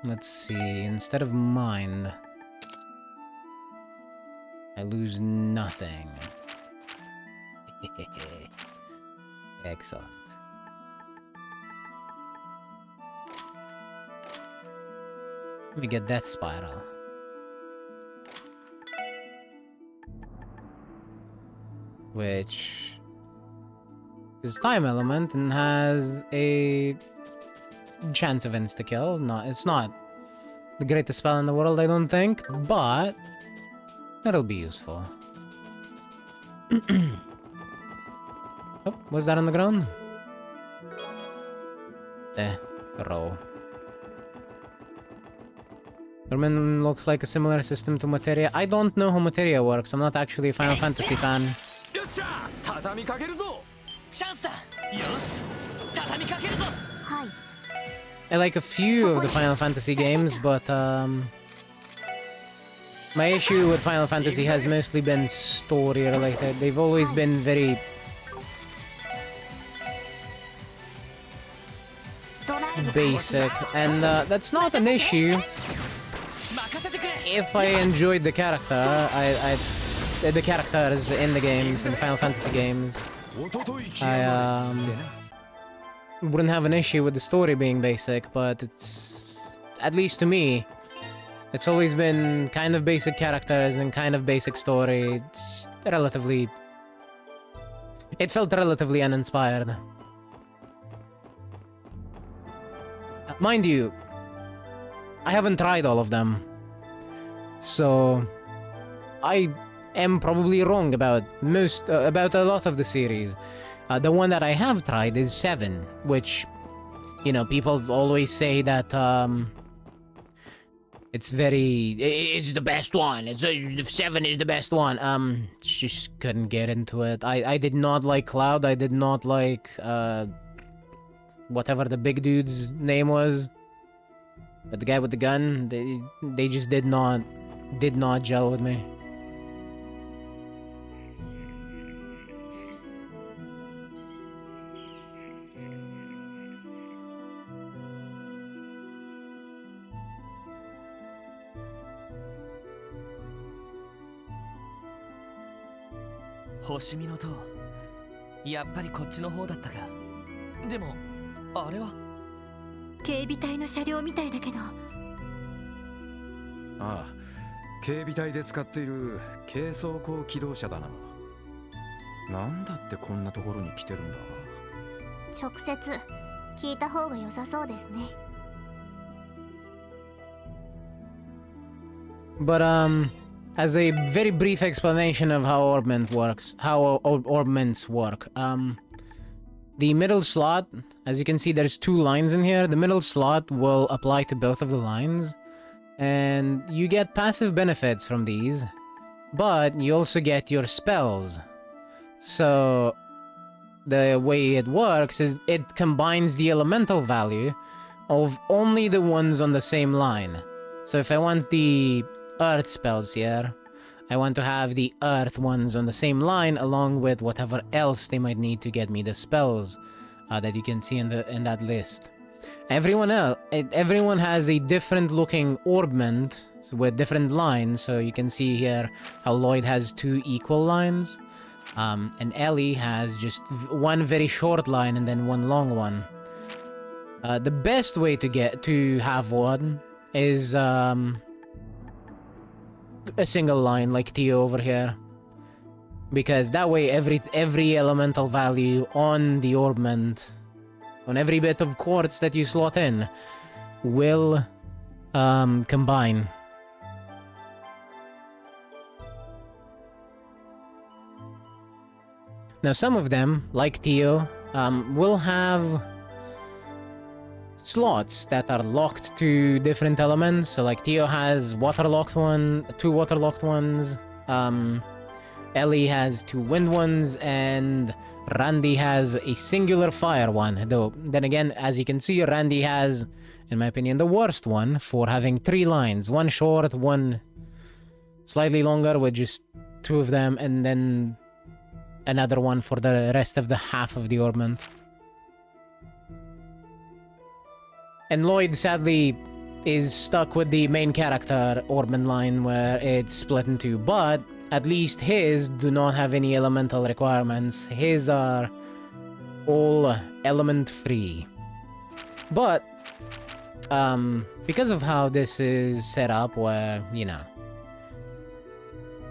Let's see, instead of mind, I lose nothing. Excellent. Let me get that spiral. which is time element and has a chance of insta-kill. It's not the greatest spell in the world, I don't think, but it'll be useful. Oh, was that on the ground? Row. Vermin looks like a similar system to Materia. I don't know how Materia works. I'm not actually a Final Fantasy fan. よっしゃ畳みかけるぞチャンスだよし畳みかけるぞ はい。 I like a few of the Final Fantasy games, but my issue with Final Fantasy has mostly been story related. They've always been very ドライブ basic, and that's not an issue 任せてくれ if I enjoyed the character. The characters in the games, in the Final Fantasy games. I wouldn't have an issue with the story being basic, but it's, at least to me, it's always been kind of basic characters and kind of basic story. It's relatively... It felt relatively uninspired. Mind you, I haven't tried all of them, so I am probably wrong about about a lot of the series. The one that I have tried is 7, which, you know, people always say that it's the best one. 7 is the best one. Just couldn't get into it. I did not like Cloud. I did not like whatever the big dude's name was. But the guy with the gun, they just did not gel with me.「星見の塔」やっぱりこっちの方だったか。でもあれは警備隊の車両みたいだけど。ああ、警備隊で使っている軽装甲機動車だな。なんだってこんなところに来てるんだ。直接聞いた方が良さそうですね。But as a very brief explanation of how orbment works, how orbments work, the middle slot, as you can see, there's 2 lines in here. The middle slot will apply to both of the lines, and you get passive benefits from these, but you also get your spells. So the way it works is it combines the elemental value of only the ones on the same line. So if I want the earth spells here, I want to have the earth ones on the same line along with whatever else they might need to get me the spells that you can see in that list. Everyone has a different looking orbment with different lines, so you can see here how Lloyd has 2 equal lines, and Ellie has just 1 very short line and then 1 long one. The best way to have one is a single line like Tio over here, because that way every elemental value on the orbment, on every bit of quartz that you slot in, will combine. Now some of them, like Tio, will have slots that are locked to different elements. So like Tio has 2 waterlocked ones, Ellie has 2 wind ones, and Randy has a singular fire one. Though then again, as you can see, Randy has, in my opinion, the worst one for having 3 lines, 1 short, 1 slightly longer with just 2 of them, and then another one for the rest of the half of the orbment. And Lloyd, sadly, is stuck with the main character orbment line where it's split in 2, but at least his do not have any elemental requirements. His are all element free. But, because of how this is set up where, you know,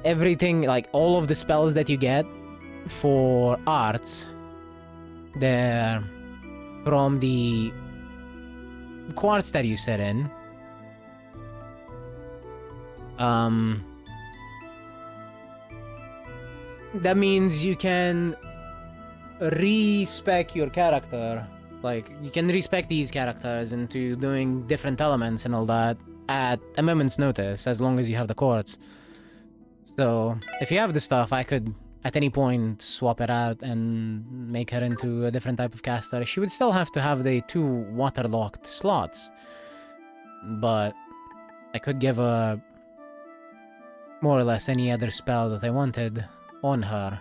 everything, like all of the spells that you get for arts, they're from the quartz that you set in. That means you can respec your character. Like, you can respec these characters into doing different elements and all that at a moment's notice, as long as you have the quartz. So, if you have the stuff, I could, at any point, swap it out and make her into a different type of caster. She would still have to have the 2 waterlocked slots. But I could give her more or less any other spell that I wanted on her.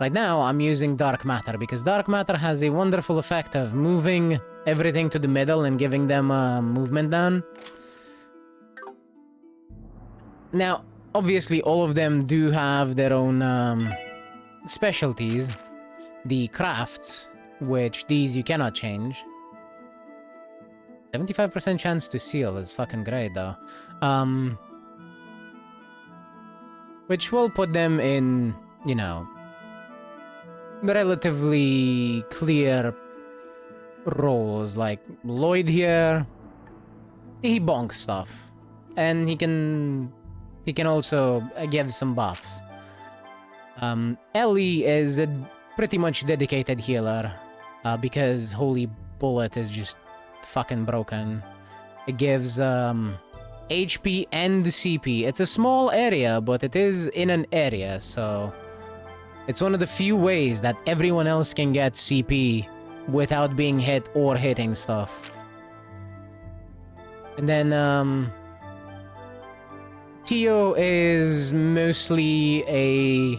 Right now, I'm using Dark Matter, because Dark Matter has a wonderful effect of moving everything to the middle and giving them a movement down. Now, obviously, all of them do have their own specialties. The crafts, which these you cannot change. 75% chance to seal is fucking great, though. Which will put them in, you know, relatively clear roles. Like Lloyd here, he bonks stuff, and he can also give some buffs. Ellie is a pretty much dedicated healer, because Holy Bullet is just fucking broken. It gives HP and CP. It's a small area, but it is in an area, so it's one of the few ways that everyone else can get CP without being hit or hitting stuff. And then Tio is mostly a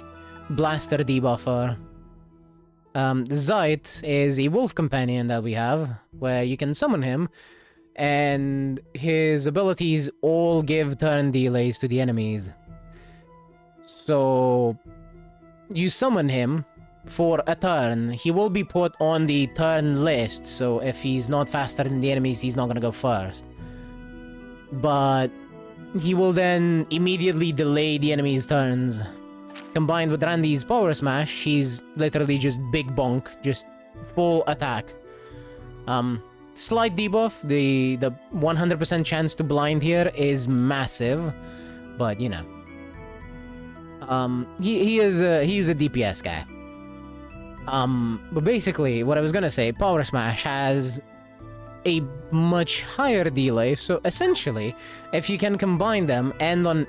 blaster debuffer. Zeit is a wolf companion that we have, where you can summon him, and his abilities all give turn delays to the enemies. So you summon him for a turn, he will be put on the turn list, so if he's not faster than the enemies, he's not gonna go first. But he will then immediately delay the enemy's turns. Combined with Randy's Power Smash, he's literally just big bonk, just full attack. Slight debuff, the 100% chance to blind here is massive, but you know. He's a DPS guy. But basically, what I was gonna say, Power Smash has a much higher delay, so essentially, if you can combine them, and on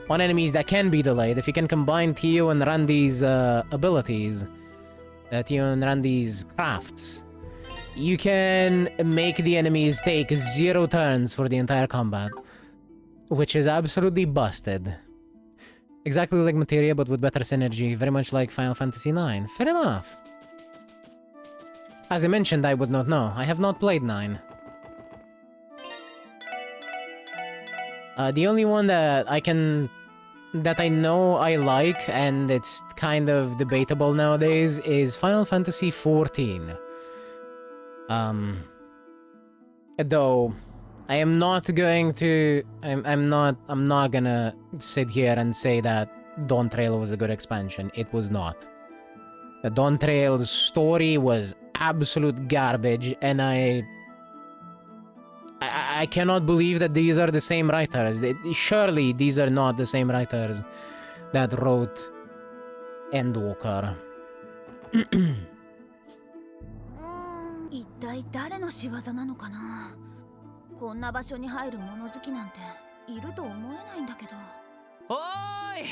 enemies that can be delayed, if you can combine Tio and Randy's abilities, Tio and Randy's crafts, you can make the enemies take 0 turns for the entire combat, which is absolutely busted. Exactly like Materia, but with better synergy, very much like Final Fantasy IX. Fair enough. As I mentioned, I would not know. I have not played 9. The only one that I know I like, and it's kind of debatable nowadays, is Final Fantasy XIV. Though I am not going to I'm not gonna sit here and say that Dawn Trail was a good expansion. It was not. The Dawn Trail's story was absolute garbage, and I cannot believe that these are the same writers. Surely these are not the same writers that wrote Endwalker. 一体誰の仕業なのかな。こんな場所に入る物好きなんていると思えないんだけど。おーい。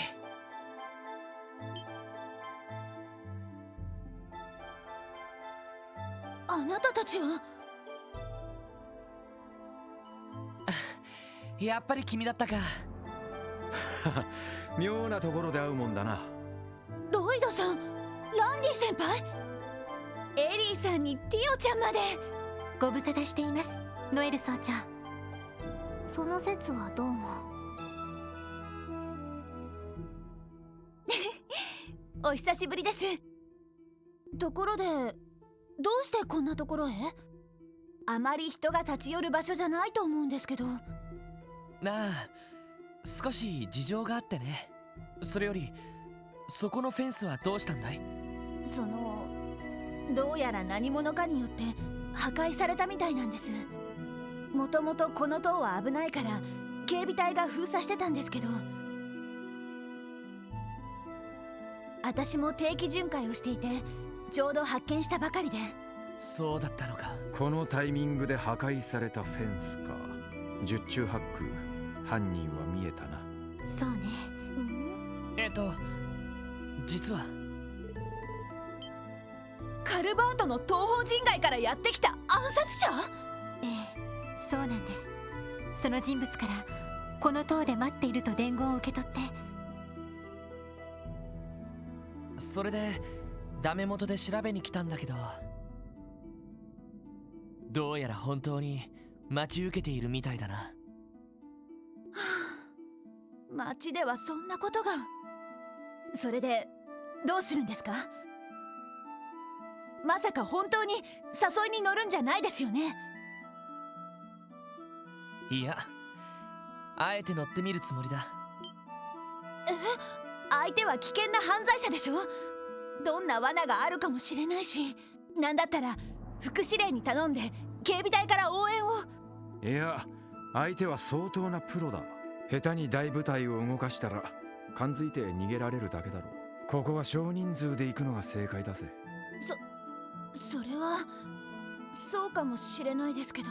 あなたたちは。やっぱり君だったか。妙なところで会うもんだな。ロイドさん、ランディ先輩、エリーさんにティオちゃんまで。ご無沙汰しています、ノエル総長。その説はどうも。お久しぶりです。ところで、どうしてこんなところへ？あまり人が立ち寄る場所じゃないと思うんですけど。なあ、少し事情があってね。それよりそこのフェンスはどうしたんだい？どうやら何者かによって破壊されたみたいなんです。もともとこの塔は危ないから警備隊が封鎖してたんですけど、私も定期巡回をしていてちょうど発見したばかりで。そうだったのか。このタイミングで破壊されたフェンスか。十中八九犯人は見えたな。そうね。実はカルバートの東方人街からやってきた暗殺者？ええ、そうなんです。その人物からこの塔で待っていると伝言を受け取って。それでダメ元で調べに来たんだけど、どうやら本当に待ち受けているみたいだな。町ではそんなことが。それでどうするんですか？まさか本当に誘いに乗るんじゃないですよね？いや、あえて乗ってみるつもりだ。相手は危険な犯罪者でしょ。どんな罠があるかもしれないし、なんだったら副司令に頼んで警備隊から応援を。いや、相手は相当なプロだ。下手に大部隊を動かしたら感づいて逃げられるだけだろう。ここは少人数で行くのが正解だぜ。それはそうかもしれないですけど。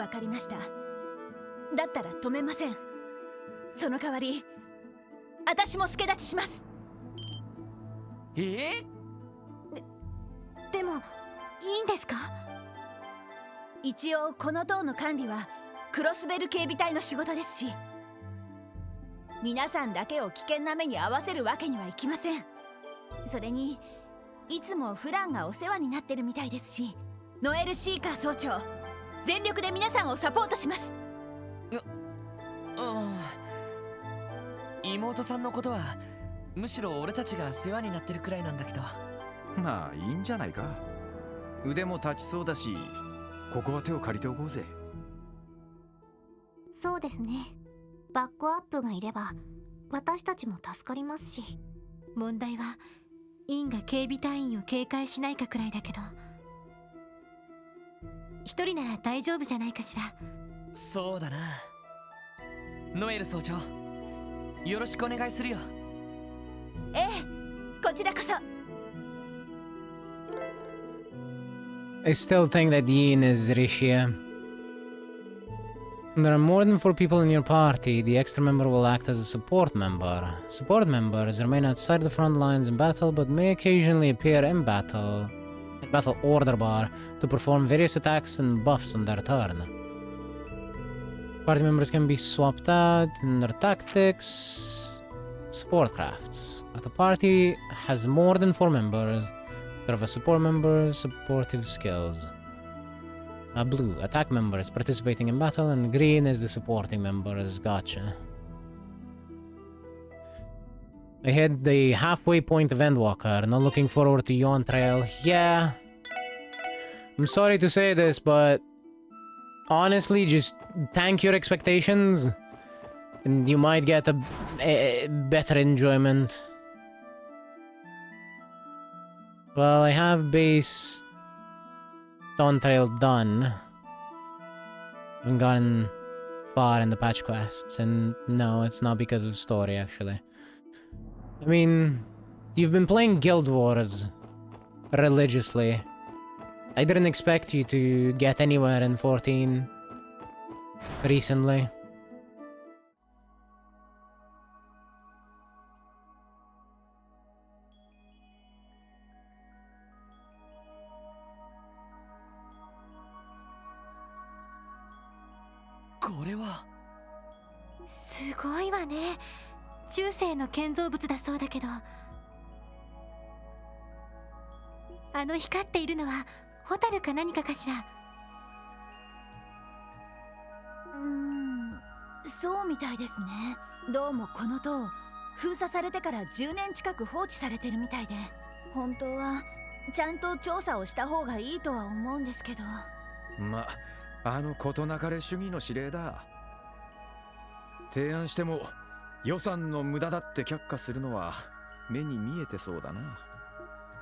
わかりました。だったら止めません。その代わり私も助立ちします。でもいいんですか？一応この塔の管理はクロスベル警備隊の仕事ですし、皆さんだけを危険な目に遭わせるわけにはいきません。それにいつもフランがお世話になってるみたいですし、ノエル・シーカー総長全力で皆さんをサポートします。妹さんのことはむしろ俺たちが世話になってるくらいなんだけど。まあいいんじゃないか。腕も立ちそうだし、ここは手を借りておこうぜ。そうですね。バックアップがいれば私たちも助かりますし、問題はインが警備隊員を警戒しないかくらいだけど、一人なら大丈夫じゃないかしら。そうだな。ノエル総長、よろしくお願いするよ。ええ、こちらこそ。I still think that Yin is Rishia. There are more than 4 people in your party. The extra member will act as a support member. Support members remain outside the front lines in battle, but may occasionally appear in battle order bar to perform various attacks and buffs on their turn. Party members can be swapped out in their tactics, support crafts. If the party has more than 4 members, serve as support members, supportive skills. Blue, attack members participating in battle, and green is the supporting members. Gotcha. I hit the halfway point of Endwalker, not looking forward to Yawn Trail. Yeah. I'm sorry to say this, but honestly, just tank your expectations, and you might get a better enjoyment. Well, I have base Dawn Trail done. Haven't gotten far in the patch quests, and no, it's not because of story, actually. I mean, you've been playing Guild Wars religiously. I didn't expect you to get anywhere in 14 recently. This すごいわね。中世の建造物だそうだけど、あの光っているのはホタルか何かかしら。そうみたいですね。どうもこの塔封鎖されてから10年近く放置されてるみたいで、本当はちゃんと調査をした方がいいとは思うんですけど。ま、あの事なかれ主義の指令だ。提案しても予算の無駄だって却下するのは目に見えてそうだな。は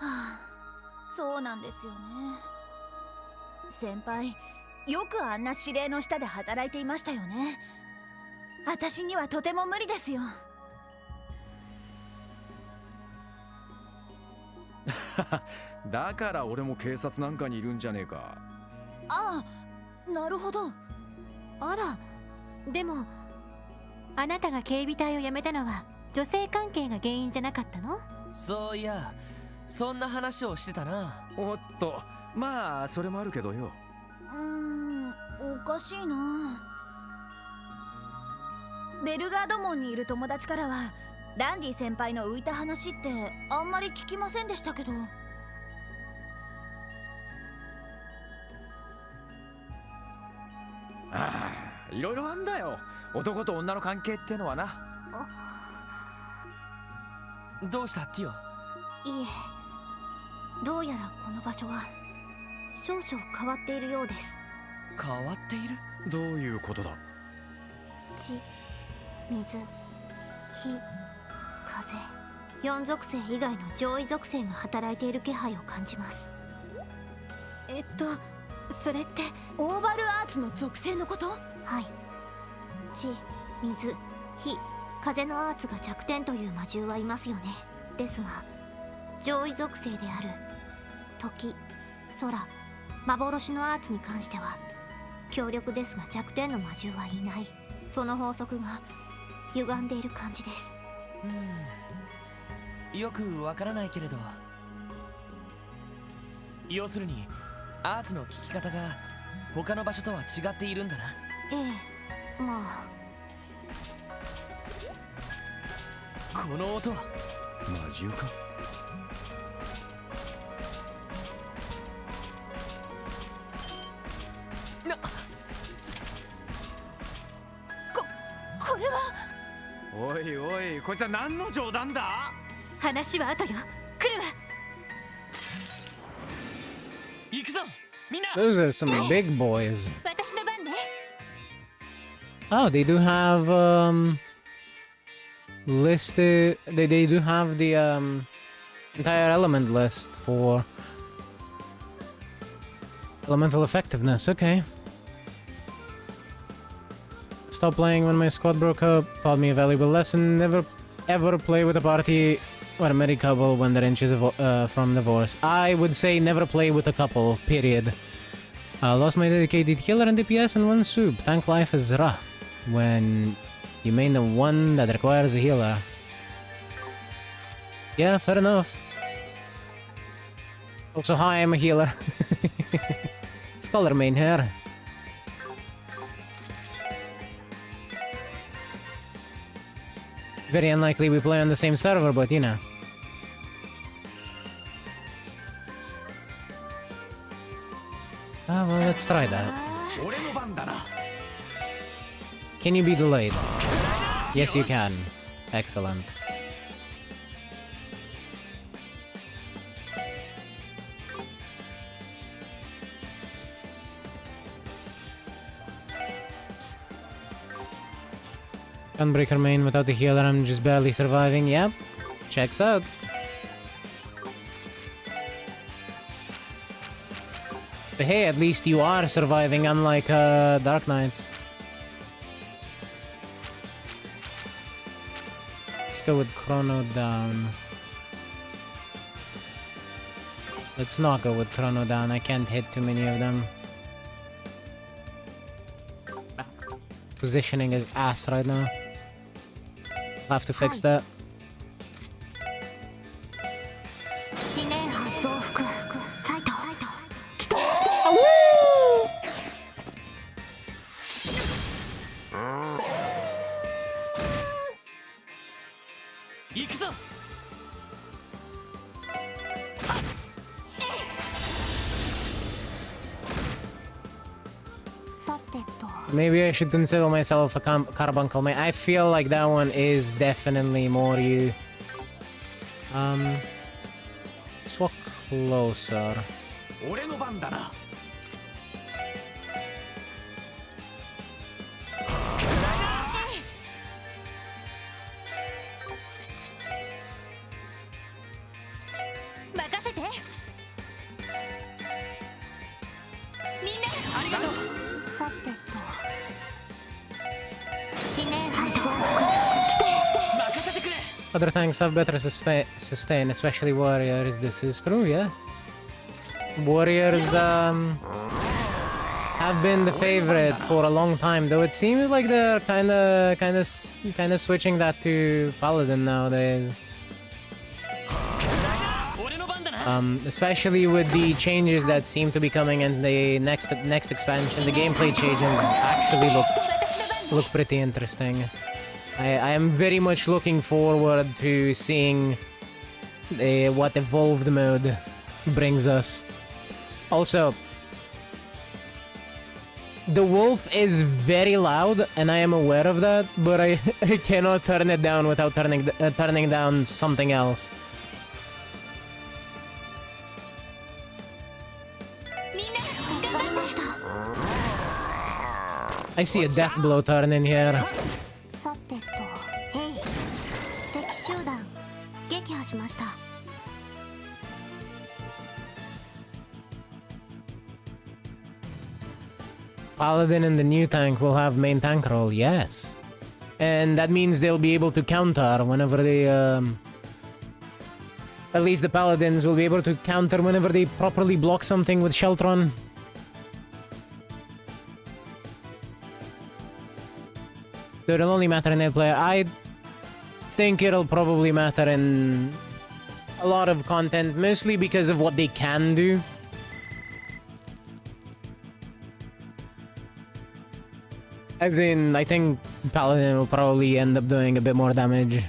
あ、そうなんですよね。先輩、よくあんな指令の下で働いていましたよね。私にはとても無理ですよ。だから俺も警察なんかにいるんじゃねえか。ああ、なるほど。あら、でもあなたが警備隊を辞めたのは女性関係が原因じゃなかったの？そういや、そんな話をしてたな。おっと、まあそれもあるけどよ。おかしいな。ベルガード門にいる友達からはランディ先輩の浮いた話ってあんまり聞きませんでしたけど。ああ、いろいろあんだよ、男と女の関係ってのはな。どうしたティオ？いえ、どうやらこの場所は少々変わっているようです。変わっている？どういうことだ？地、水、火、風、4属性以外の上位属性が働いている気配を感じます。それってオーバルアーツの属性のこと？はい。地、水、火、風のアーツが弱点という魔獣はいますよね。ですが上位属性である時、空、幻のアーツに関しては強力ですが弱点の魔獣はいない。その法則が歪んでいる感じです。よくわからないけれど、要するにアーツの効き方が他の場所とは違っているんだな。ええ、まあ。この音は魔獣か？これは。おいおい、こいつは何の冗談だ？話は後よ。来るわ。行くぞみんな。 Those are some big boys. 私の番ね。 Oh, they do have listed. They do have the entire element list for elemental effectiveness. Okay. Stopped playing when my squad broke up. Taught me a valuable lesson. Never ever play with a party or a married couple when they're inches from divorce. I would say never play with a couple, period. Lost my dedicated healer and DPS in one soup. Tank life is rough when you main the one that requires a healer. Yeah, fair enough. Also, hi, I'm a healer. Scholar main here. Very unlikely we play on the same server, but you know. Ah, well, let's try that. Can you be delayed? Yes, you can. Excellent. Gunbreaker main without the healer, I'm just barely surviving. Yep. Checks out. But hey, at least you are surviving, unlike Dark Knights. Let's go with Chrono down. Let's not go with Chrono down. I can't hit too many of them. Positioning is ass right now. I'll have to fix that. 思念波増幅サイト来た。行くぞ。さてと。 Maybe I should consider myself a carbuncle mate. I feel like that one is definitely more you. Let's walk closer. さてと死ね増幅来て Other tanks have better sustain, especially warriors. This is true, yes. Warriors have been the favorite for a long time, though it seems like they're kind of switching that to paladin nowadays. Especially with the changes that seem to be coming in the next expansion, the gameplay changes actually look pretty interesting. I am very much looking forward to seeing what evolved mode brings us. Also, the wolf is very loud, and I am aware of that, but I cannot turn it down without turning down something else. I see a death blow turn in here. さてとへい敵集団撃破しました。 Paladin and the new tank will have main tank role, yes. And that means they'll be able to counter whenever they, at least the Paladins will be able to counter whenever they properly block something with Sheltron. So it'll only matter in player. I think it'll probably matter in a lot of content, mostly because of what they can do. As in, I think Paladin will probably end up doing a bit more damage.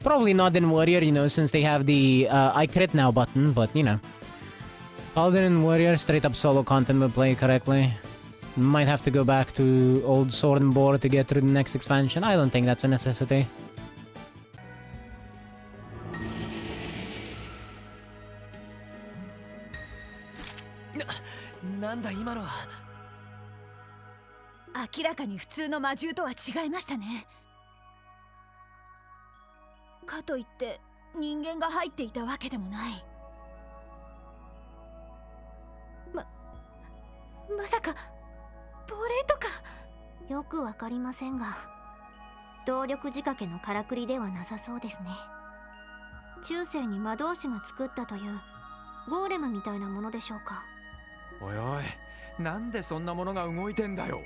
Probably not in Warrior, you know, since they have the I crit now button, but you know. Paladin and Warrior, straight up solo content will play correctly. Might have to go back to old Sword and Board to get through the next expansion. I don't think that's a necessity. Nanda, 明らかに普通の魔獣とは違いましたね。かといって人間が入っていたわけでもない。まさか亡霊とか。よくわかりませんが、動力仕掛けのからくりではなさそうですね。中世に魔導士が作ったというゴーレムみたいなものでしょうか。おいおい、なんでそんなものが動いてんだよ。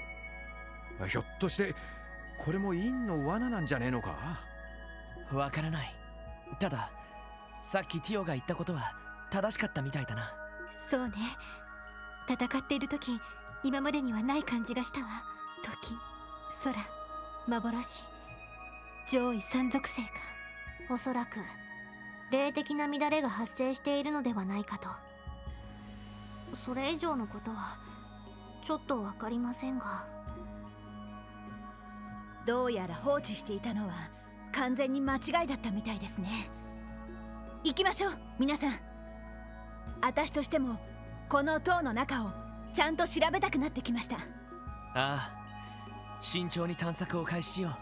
ひょっとしてこれも陰の罠なんじゃねえのか。わからない。たださっきティオが言ったことは正しかったみたいだな。そうね。戦っている時、今までにはない感じがしたわ。時、空、幻、上位三属性か。おそらく霊的な乱れが発生しているのではないかと。それ以上のことはちょっとわかりませんが。どうやら放置していたのは完全に間違いだったみたいですね。行きましょう皆さん。私としてもこの塔の中をちゃんと調べたくなってきました。ああ、慎重に探索を開始しよう。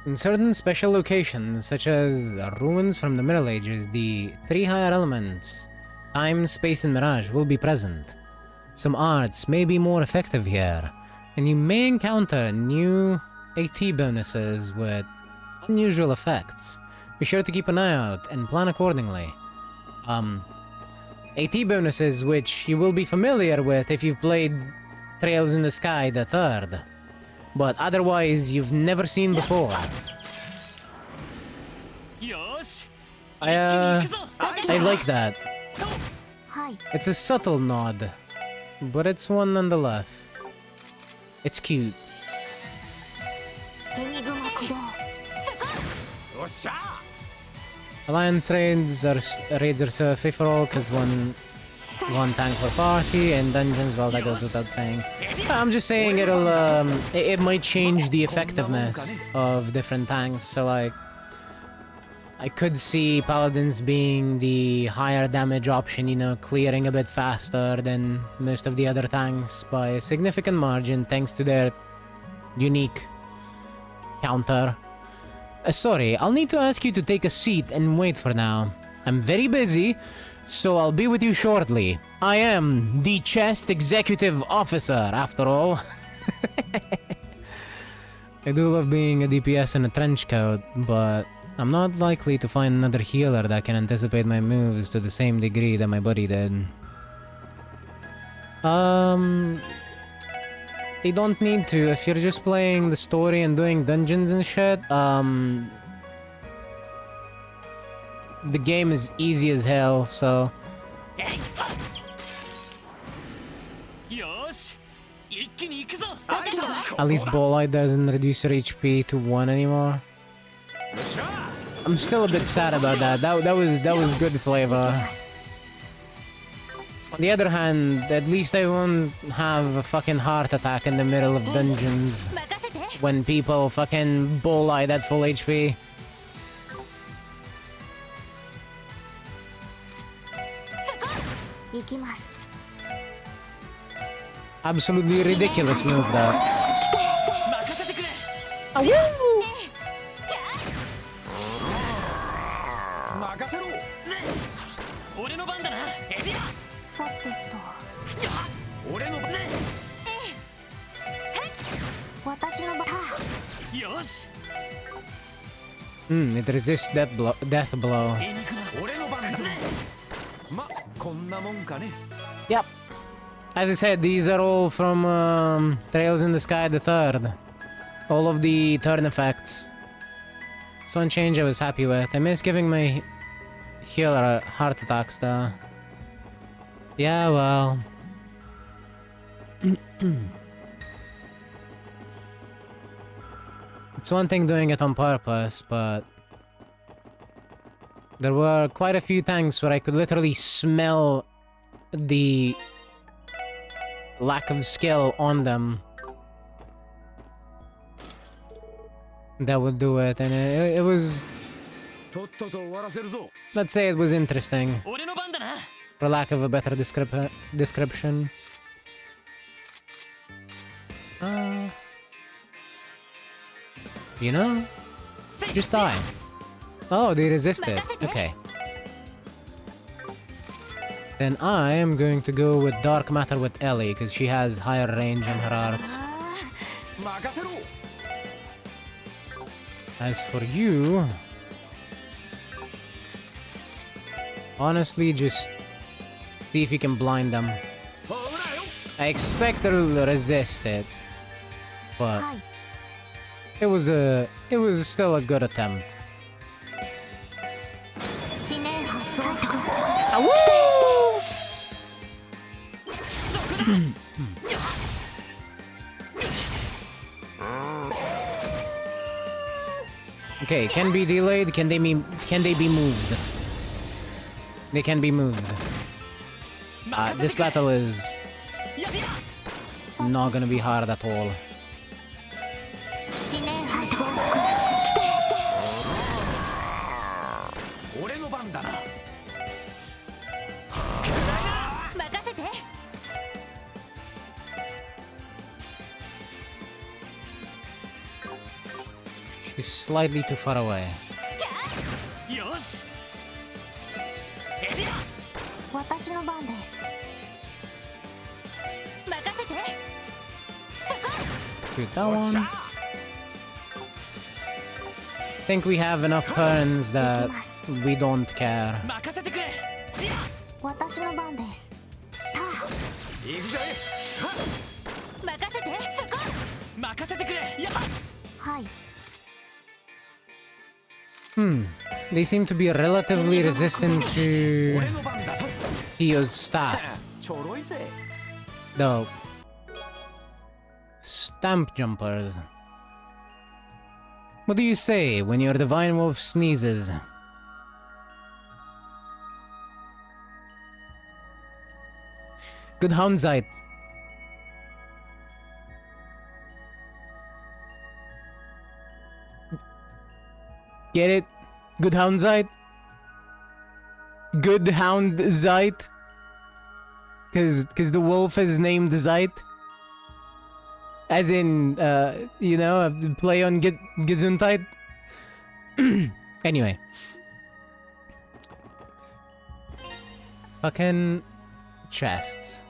In certain special locations, such as ruins from the Middle Ages, the three higher elements, time, space, and mirage, will be present. Some arts may be more effective here, and you may encounter new AT bonuses with unusual effects. Be sure to keep an eye out and plan accordingly. AT bonuses which you will be familiar with if you've played Trails in the Sky the Third, but otherwise you've never seen before. I like that. It's a subtle nod, but it's one nonetheless. It's cute. Alliance raids are so free-for-all because one tank per party, and dungeons, well, that goes without saying. I'm just saying it might change the effectiveness of different tanks, so like I could see paladins being the higher damage option, you know, clearing a bit faster than most of the other tanks by a significant margin thanks to their unique counter. Sorry, I'll need to ask you to take a seat and wait for now. I'm very busy, so I'll be with you shortly. I am the Chest Executive Officer, after all. I do love being a DPS in a trench coat, but I'm not likely to find another healer that can anticipate my moves to the same degree that my buddy did. They don't need to. If you're just playing the story and doing dungeons and shit, the game is easy as hell, so... At least Bolide doesn't reduce your HP to 1 anymore. I'm still a bit sad about that. That was good flavor. On the other hand, at least I won't have a fucking heart attack in the middle of dungeons when people fucking Bolide at full HP. Absolutely ridiculous move, though. It resists death blow. Yep. As I said, these are all from Trails in the Sky the Third. All of the turn effects. This one change I was happy with. I miss giving my healer heart attacks though. Yeah, well. It's one thing doing it on purpose, but there were quite a few times where I could literally smell the lack of skill on them. That would do it, and it was... Let's say it was interesting, for lack of a better description. You know? Just die. Oh, they resisted. Okay. Then I am going to go with Dark Matter with Ellie, because she has higher range in her arts. As for you... honestly, just see if you can blind them. I expect they'll resist it, but it was still a good attempt. Okay, can be delayed. Can they be moved? They can be moved. This battle is not gonna be hard at all. She's slightly too far away. Shoot that one. Think we have enough turns that we don't care. They seem to be relatively resistant to Hio's staff. Though. Stamp jumpers. What do you say when your divine wolf sneezes? Good Houndzite. Get it? Good Houndzite? Good Houndzite? Cause the wolf is named Zite? As in, you know, play on Gesundheit? Anyway. Fucking chests.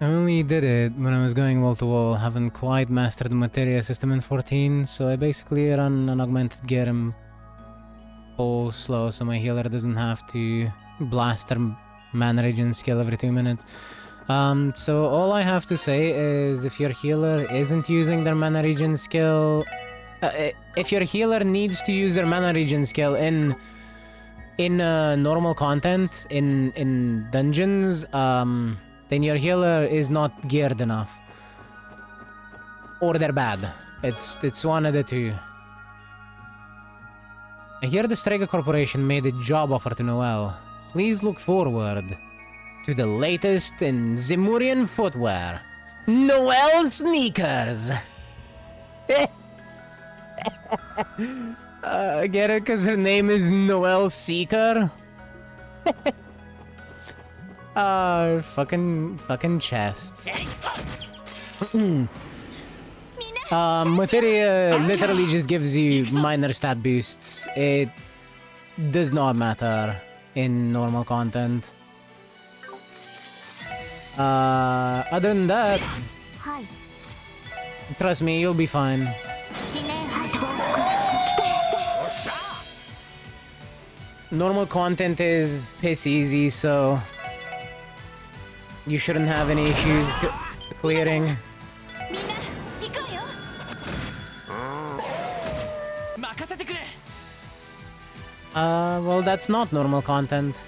I only did it when I was going wall to wall, haven't quite mastered the materia system in 14, so I basically run an augmented gear and pull slow so my healer doesn't have to blast their mana regen skill every 2 minutes. So all I have to say is if your healer isn't using their mana regen skill... if your healer needs to use their mana regen skill in normal content, in dungeons, then your healer is not geared enough. Or they're bad. It's one of the two. I hear the Strega Corporation made a job offer to Noel. Please look forward to the latest in Zemurian footwear. Noel sneakers! Get it? Because her name is Noel Seeker? Fucking chests. Materia literally just gives you minor stat boosts. It does not matter in normal content. Other than that, trust me, you'll be fine. Normal content is piss easy, so you shouldn't have any issues clearing. Well, that's not normal content.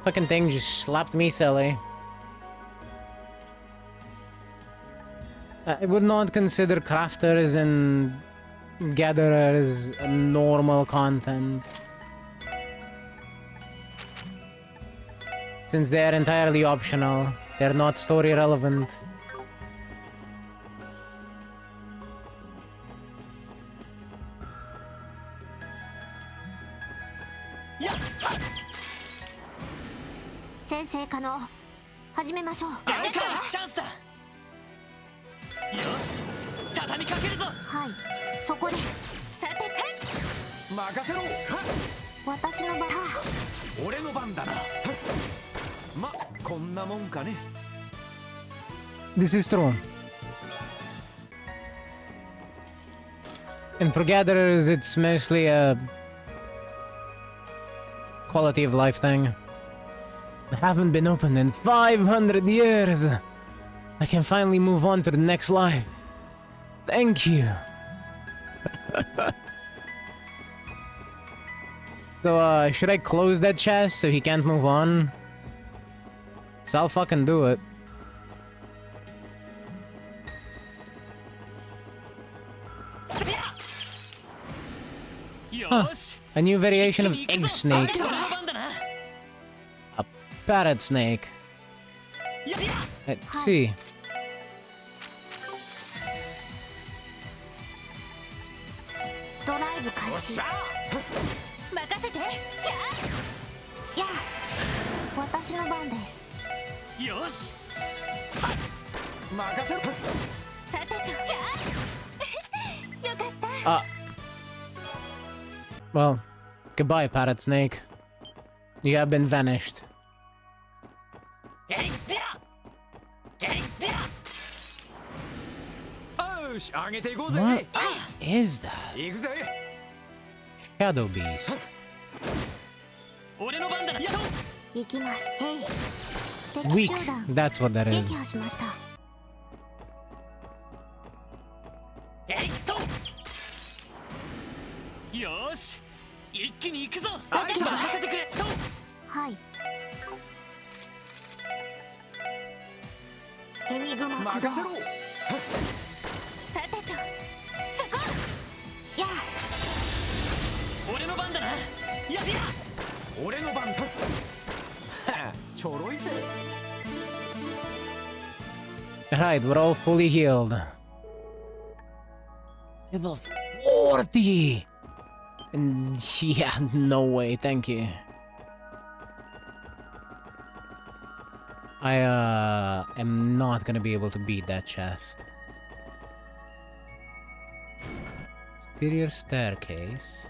Fucking thing just slapped me silly. I would not consider crafters and gatherers normal content, since they are entirely optional. They're not story relevant. This is true. And for gatherers, it's mostly a quality of life thing. I haven't been opened in 500 years. I can finally move on to the next life. Thank you. So, should I close that chest so he can't move on? 'Cause I'll fucking do it. Huh. A new variation of egg snake. A parrot snake. Let's see. Well, goodbye, parrot snake. You have been vanished. What is that? Shadow Beast. Weak, that's what that is. エニグマ駆動。任せろ。さてとそこやあ俺の番だな。やってや。俺の番だ。ちょろいぜ。 Right, we're all fully healed. Level 40! And yeah, no way, thank you. I am not gonna be able to beat that chest. Exterior staircase.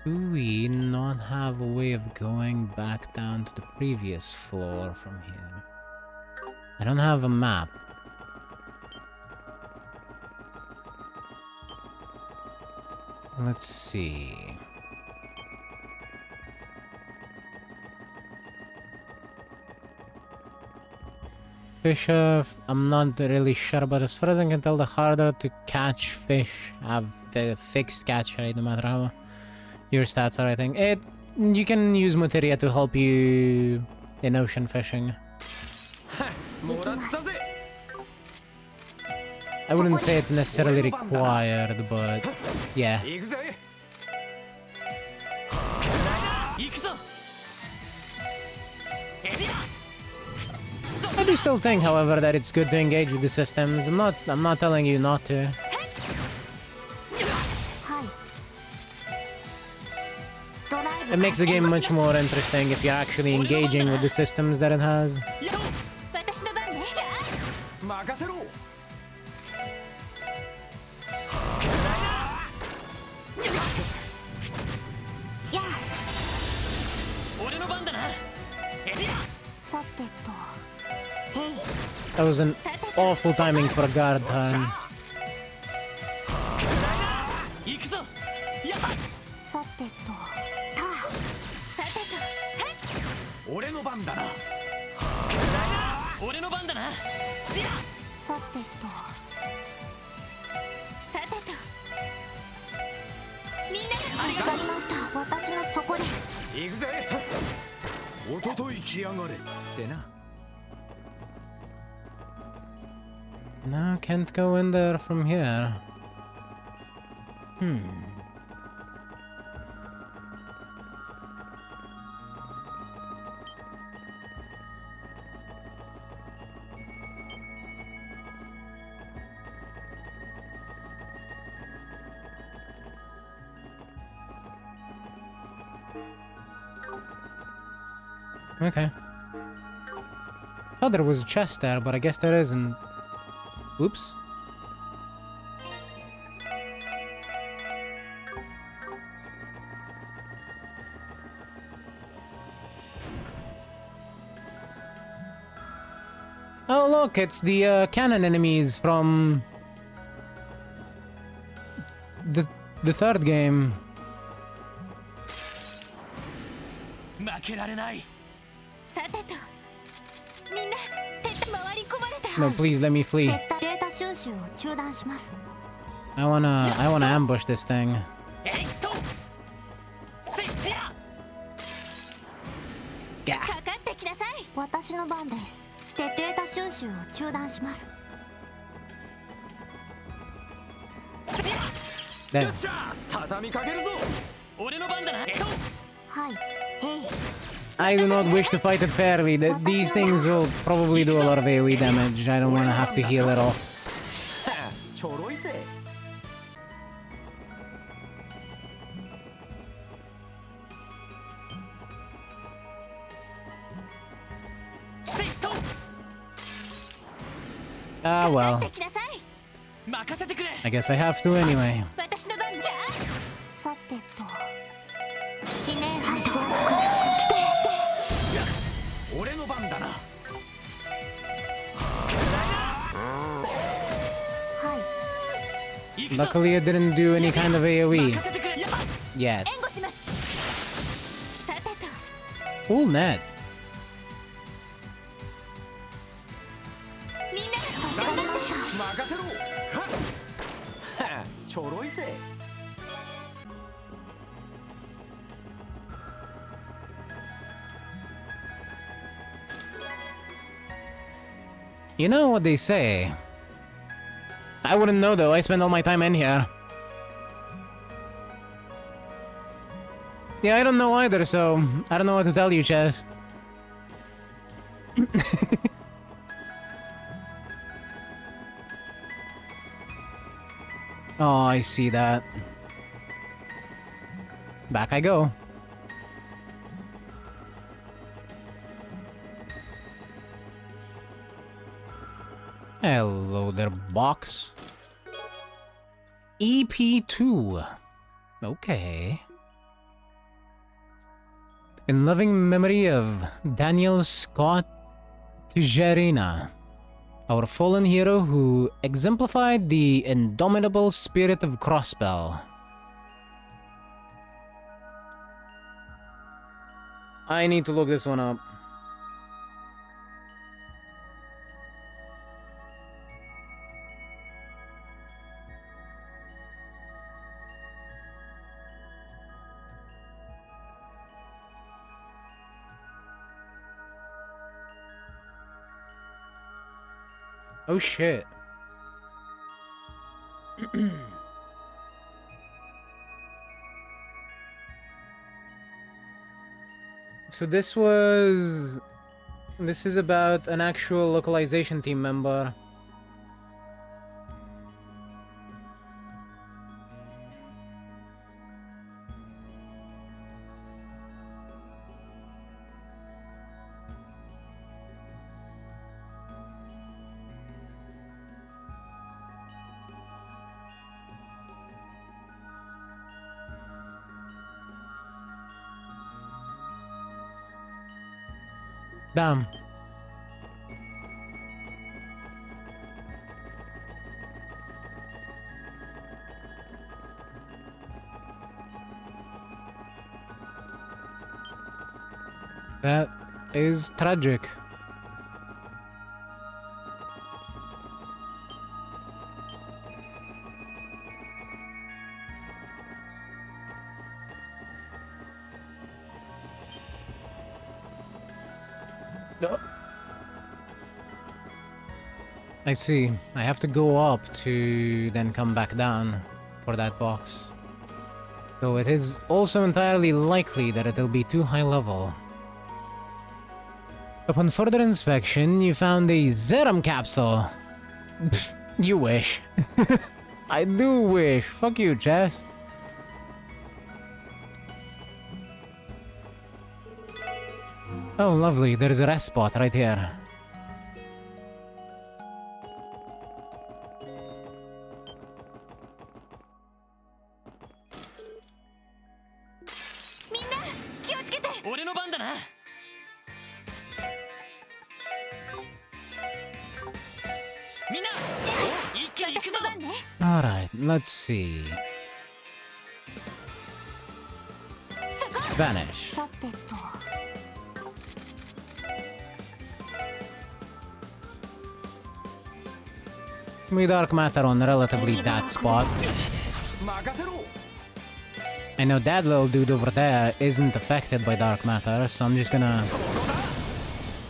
Do we not have a way of going back down to the previous floor from here? I don't have a map. Let's see. Fish, I'm not really sure, but as far as I can tell, the harder to catch fish have a fixed catch rate, no matter how your stats are, I think. You can use materia to help you in ocean fishing. I wouldn't say it's necessarily required, but yeah. I do still think, however, that it's good to engage with the systems. I'm not telling you not to. It makes the game much more interesting if you're actually engaging with the systems that it has. 私の番ね。任せろ。やあ俺の番だな。さてと Hey That was an awful timing for a guard turn. 行くぞ。やっ。さてとたさてと俺の番だな。俺の番だな。スピア。さてとさてとみんなで助かりました。私のそこです。行くぜ。おととい来やがれってな。 No, can't go in there from here. Okay. Thought there was a chest there, but I guess there isn't. Oops. Oh look, it's the cannon enemies from the third game. 負けられない。さてとみんな回り込まれた。 No, please let me flee. データ収集を中断します。 I wanna ambush this thing. えいっと。せいや。かかってきなさい。私の番です。データ収集を中断します。 There. よっしゃ、畳みかけるぞ。俺の番だな。はい。Hey I do not wish to fight it fairly. These things will probably do a lot of AoE damage. I don't want to have to heal at all. ちょろいぜ。せいっと。 Ah, かか well. ってきなさい。任せてくれ。 I guess I have to anyway. 私の番か。さてと死ねー増幅俺の番だな。はい。 Luckily, it didn't do any kind of AoE 任せてくれ。やっ。 yet. 援護します。さてと Cool net. みんなで助かりました。任せろ。ちょろいぜ。 All You know what they say. I wouldn't know though, I spend all my time in here. Yeah, I don't know either, so I don't know what to tell you, Chest. Oh, I see that. Back I go. Hello there, box. EP2. Okay. In loving memory of Daniel Scott Tijerina, our fallen hero who exemplified the indomitable spirit of Crossbell. I need to look this one up. Oh shit. So this is about an actual localization team member. Damn. That is tragic. I see. I have to go up to then come back down for that box. So it is also entirely likely that it'll be too high level. Upon further inspection, you found a Zerum capsule. Pfft, you wish. I do wish. Fuck you, Chest. Oh, lovely. There is a rest spot right here. Alright, let's see. Vanish. We dark matter on relatively that spot. I know that little dude over there isn't affected by dark matter, so I'm just gonna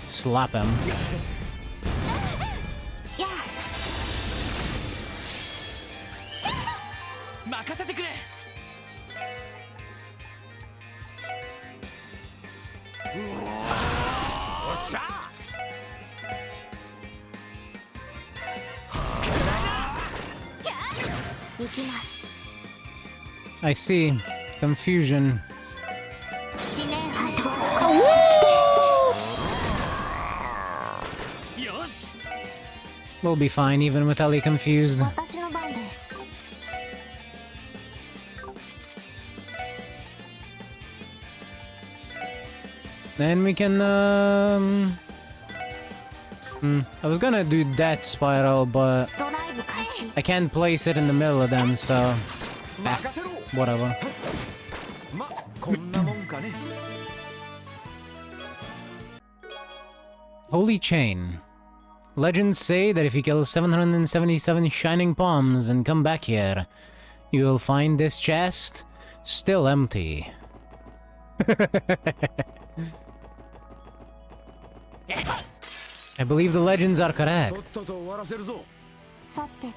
slap him. I see. Confusion. We'll be fine even with Ellie confused. Then we can, I was gonna do that spiral, but I can't place it in the middle of them, so... whatever. Holy Chain. Legends say that if you kill 777 Shining Palms and come back here, you will find this chest still empty. I believe the legends are とっ correct. とと終わらせるぞ。さてと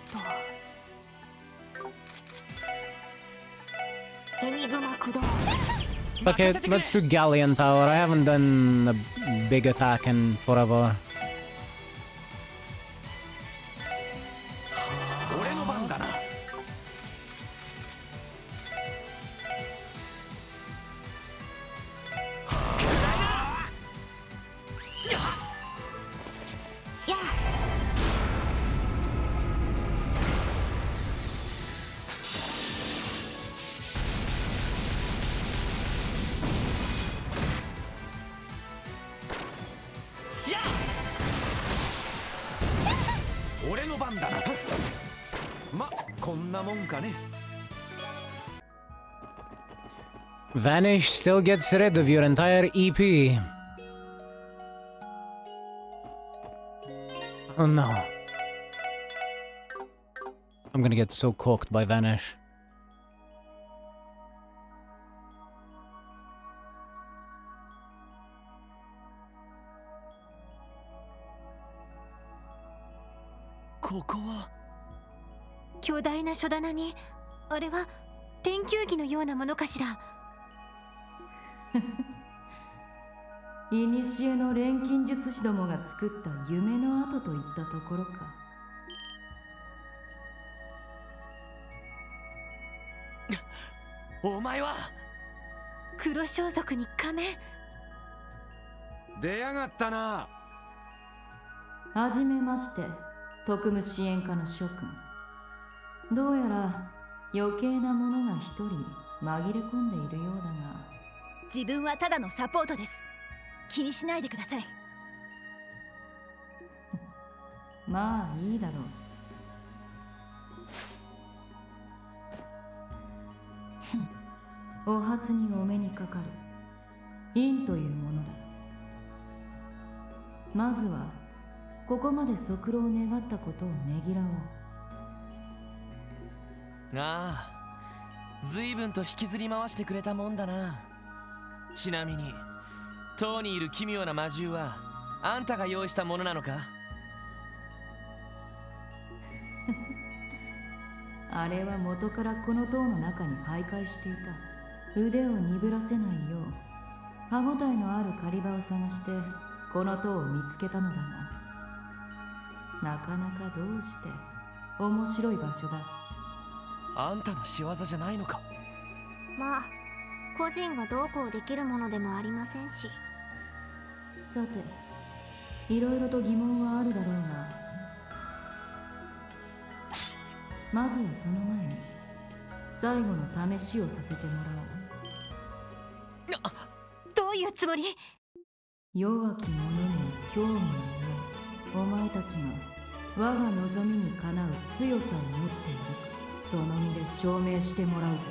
エニグマ駆動 Okay, let's do Galleon Tower. I haven't done a big attack in forever. 俺の番だな。や俺の番だな。ま、こんなもんかね。Vanish still gets rid of your entire EP. Oh no. I'm gonna get so cooked by Vanish. Kokowa? 巨大な書棚にあれは天球儀のようなものかしら。いにしえの錬金術師どもが作った夢の跡といったところか。お前は黒装束に仮面。出やがったな。はじめまして、特務支援課の諸君。どうやら余計なものが一人紛れ込んでいるようだが。自分はただのサポートです。気にしないでください。まあいいだろう。お初にお目にかかる陰というものだ。まずはここまで足労を願ったことをねぎらおう。ああ、随分と引きずり回してくれたもんだな。ちなみに塔にいる奇妙な魔獣はあんたが用意したものなのか？あれは元からこの塔の中に徘徊していた。腕を鈍らせないよう歯ごたえのある狩り場を探してこの塔を見つけたのだが、なかなかどうして面白い場所だ。あんたの仕業じゃないのか？まあ個人がどうこうできるものでもありませんし。さて、いろいろと疑問はあるだろうが、まずはその前に最後の試しをさせてもらどういうつもり？弱き者には興味がないお前たちが我が望みにかなう強さを持っているか、その身で証明してもらうぞ。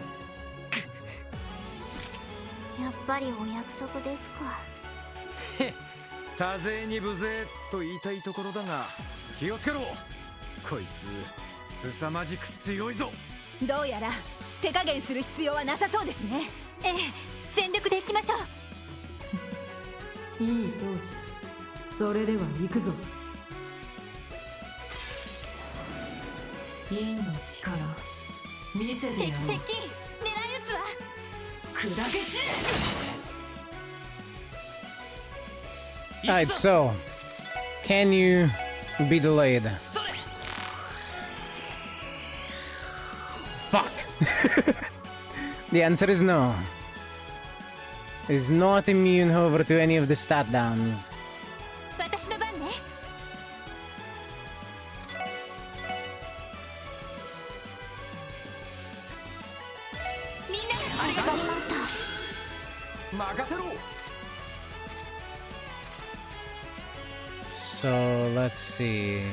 やっぱりお約束ですか。多勢に無勢と言いたいところだが、気をつけろ。こいつ凄まじく強いぞ。どうやら手加減する必要はなさそうですね。ええ、全力でいきましょう。いい闘志。それでは行くぞ。陰の力見せてやろう。敵接近、狙い撃つわ。砕け散れ。Alright, so can you be delayed? Fuck. The answer is no. Is not immune, however, to any of the stat downs. 私の番ね。みんなありがとうございました。任せろ。 So let's see.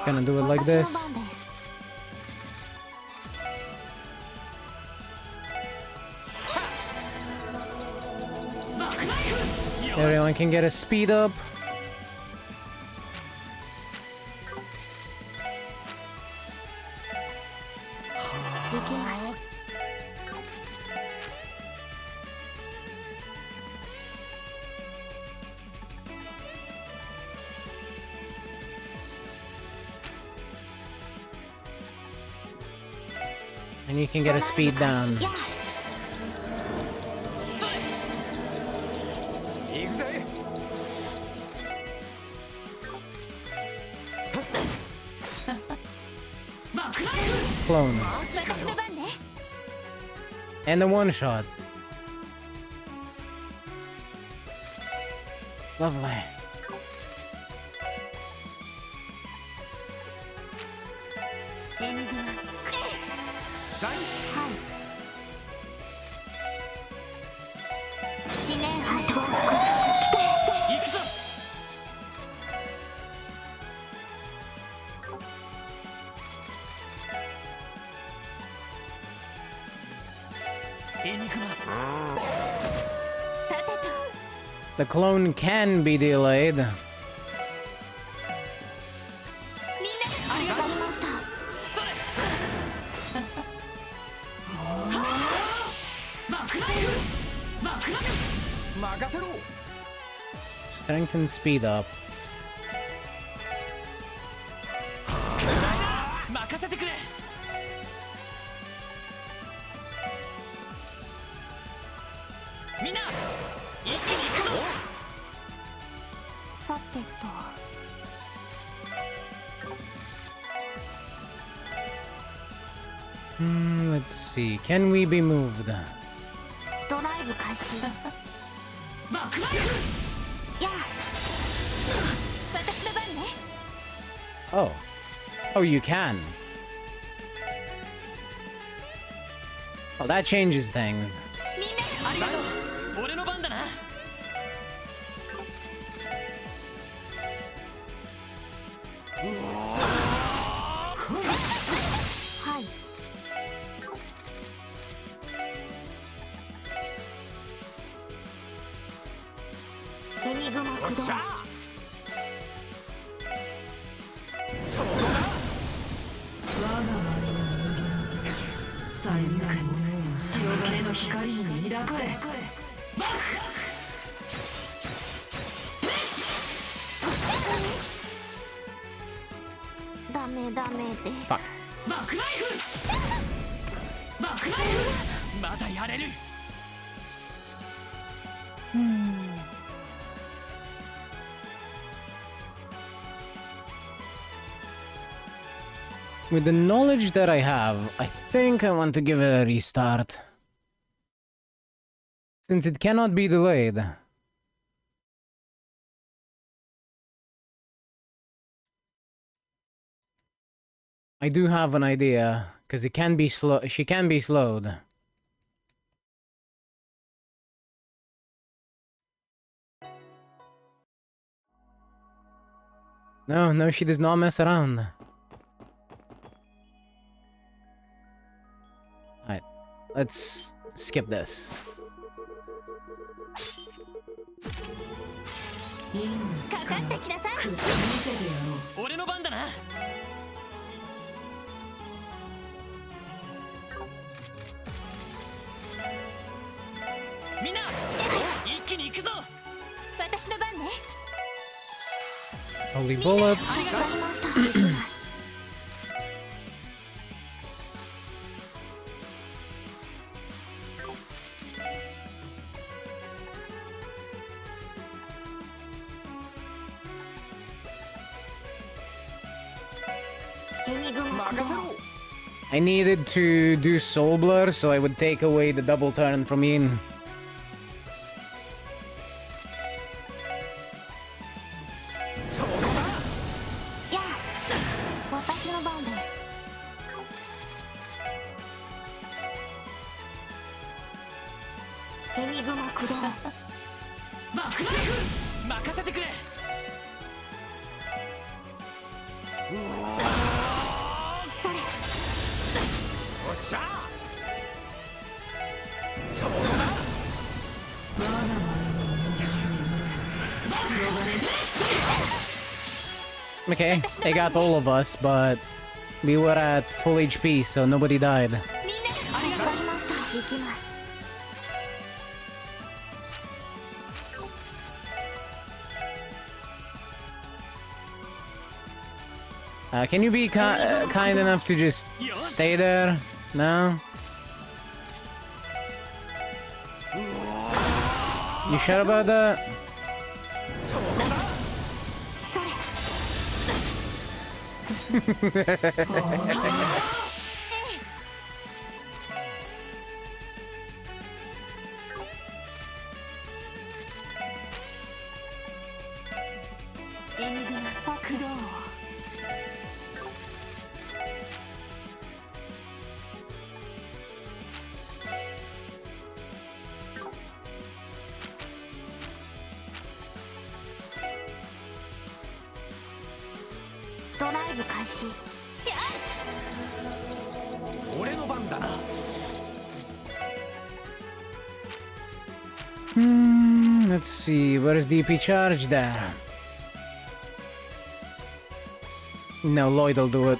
Gonna do it like this. 私の番です。Everyone can get a speed up. And you can get a speed down. 行くぜ。 Clones. 私の番ね。 And the one shot. Lovely. The clone can be delayed. みんなありがとうございました。 任せろ。 Strengthen speed up. 任せてくれ。みんな一気に行くぞ。さてと Let's see. Can we be moved? ドライブ開始。やあ、私の番ね。 Oh. Oh, you can. Well, that changes things. みんなありがとう。俺の番だな。はい。エニグマ駆動。最善の白金の光に抱かれ。ダメダメです Fuck. バックナイフ。バックナイフ。まだやれる。With the knowledge that I have, I think I want to give it a restart. Since it cannot be delayed. I do have an idea, because it can be slow. She can be slowed. No, no, she does not mess around. Alright, let's skip this. かかってきなさい。俺の番だな。みんな一気に行くぞ。私の番ね。 Holy bullet. ありがとうございました。できます。 エニグマ駆動。 I needed to do soul blur, so I would take away the double turn from Yin. やあ、私の番です。エニグマ駆動。バックナイフ。任せてくれ。それ。おっしゃ。我が前の人間に Okay, they got all of us, but we were at full HP, so nobody died. わかりました。行きます。 Can you be kind enough to just stay there? No? You sure about that? エニグマ作動。 ドライブ開始。俺の番だな。 Let's see, where's DP charge there? No, Lloyd'll do it.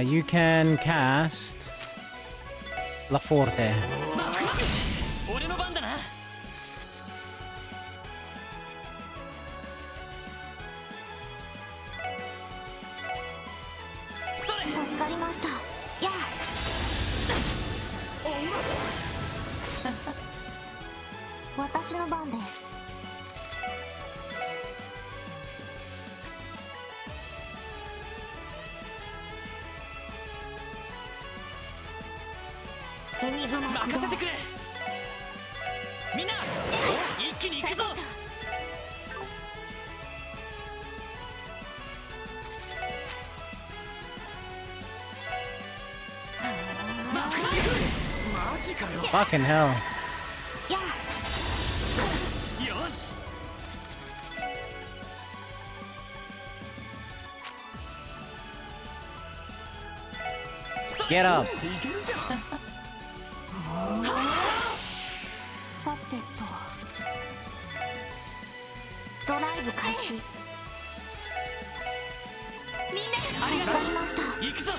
You can cast La Forte. 俺の番だな。それ。助かりました。やあ。私の番です。エニグマ駆動。任せてくれ。みんな一気に行くぞ。マジかよ。 Fucking hell. やあ。よし。Get up. さてと。ドライブ開始。みんな助かりました。行くぞ。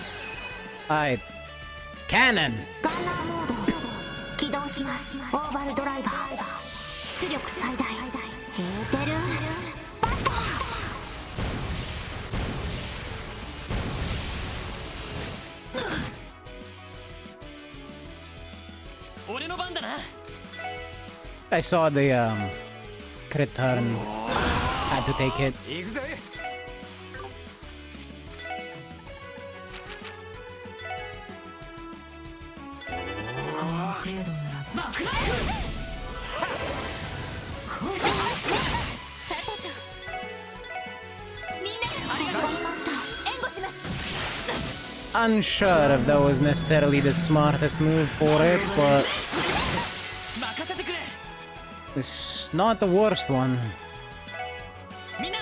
Alright. Cannon! ガンナーモード起動します。オーバルドライバー出力最大。ヘーテルバスター。俺の番だな。 I saw the crit turn. Had to take it. 行くぜ。 程度ならばみんなありがとうございました。援護します。 Unsure if that was necessarily the smartest move for it, but 任せてくれ。 it's not the worst one. みんな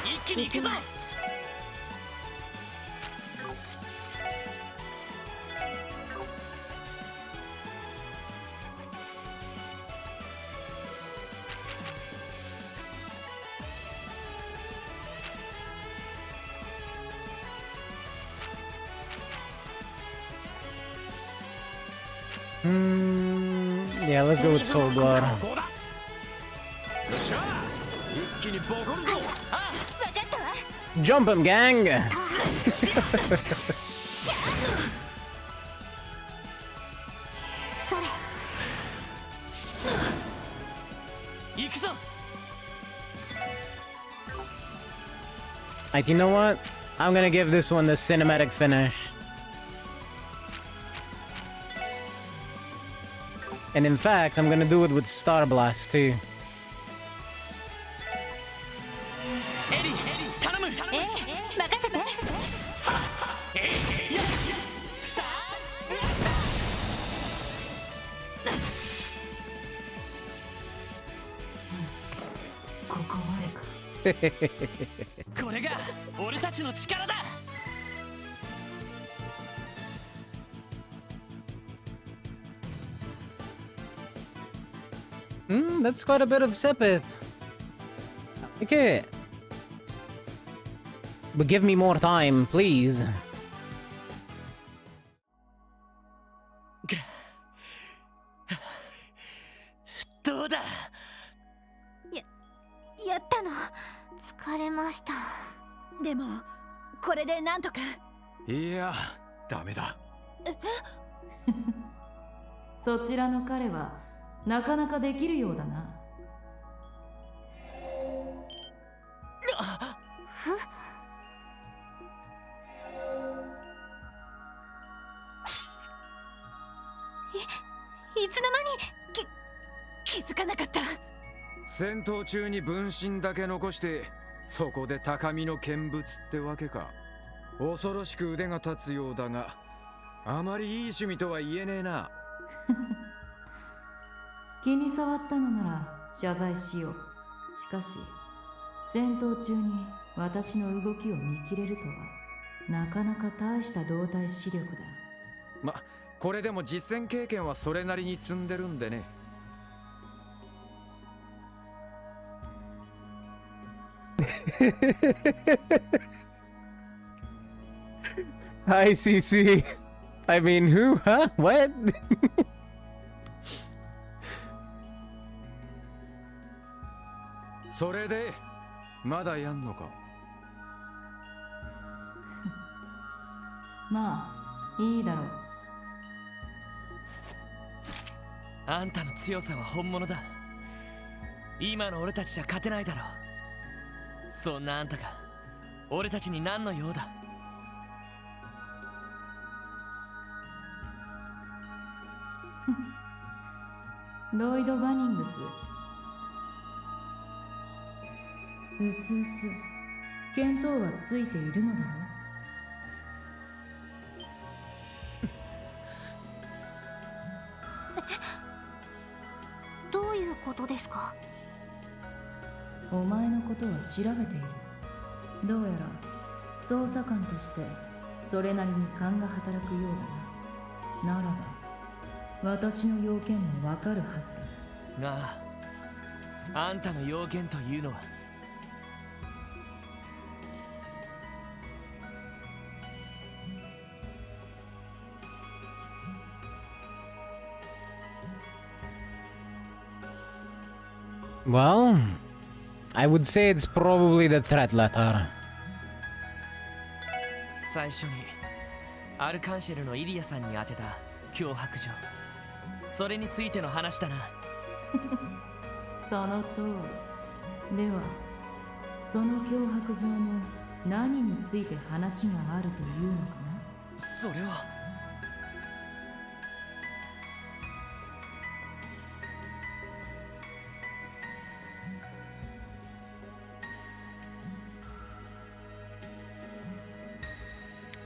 一気に行くぞ。 Yeah, let's go with Soul Blood. ここだ。よっしゃ。一気にボコるぞ。わかったわ。 Jump him, gang! それ。 行くぞ。 Like, you know what? I'm gonna give this one the cinematic finish. And in fact, I'm gonna do it with Star Blast too. エリ頼む。任せて。スターブラスター。ここまでか。これが俺たちの力だ。That's quite a bit of sepith. Okay. But give me more time, please. どうだ。やったの。疲れました。でもこれでなんとか。いやダメだ。そちらの彼はなかなかできるようだな。いつの間に気づかなかった。戦闘中に分身だけ残してそこで高みの見物ってわけか。恐ろしく腕が立つようだがあまりいい趣味とは言えねえな。気に障ったのなら謝罪しよう。しかし戦闘中に私の動きを見切れるとはなかなか大した動体視力だ。ま、これでも実戦経験はそれなりに積んでるんでね。Hi, CC. I mean, who? Huh? What? それでまだやんのか。まあいいだろう。あんたの強さは本物だ。今の俺たちじゃ勝てないだろう。そんなあんたが俺たちに何の用だ。ロイド・バニングス。うすうす見当はついているのだろう。どういうことですか？お前のことは調べている。どうやら捜査官としてそれなりに勘が働くようだな。ならば私の要件もわかるはずだ。なあ、あんたの要件というのは。Well, I would say it's probably the threat letter. 最初にアルカンシェルのイリアさんに宛てた脅迫状。それについての話だな。その通り。ではその脅迫状の何について話があるというのかな。それは。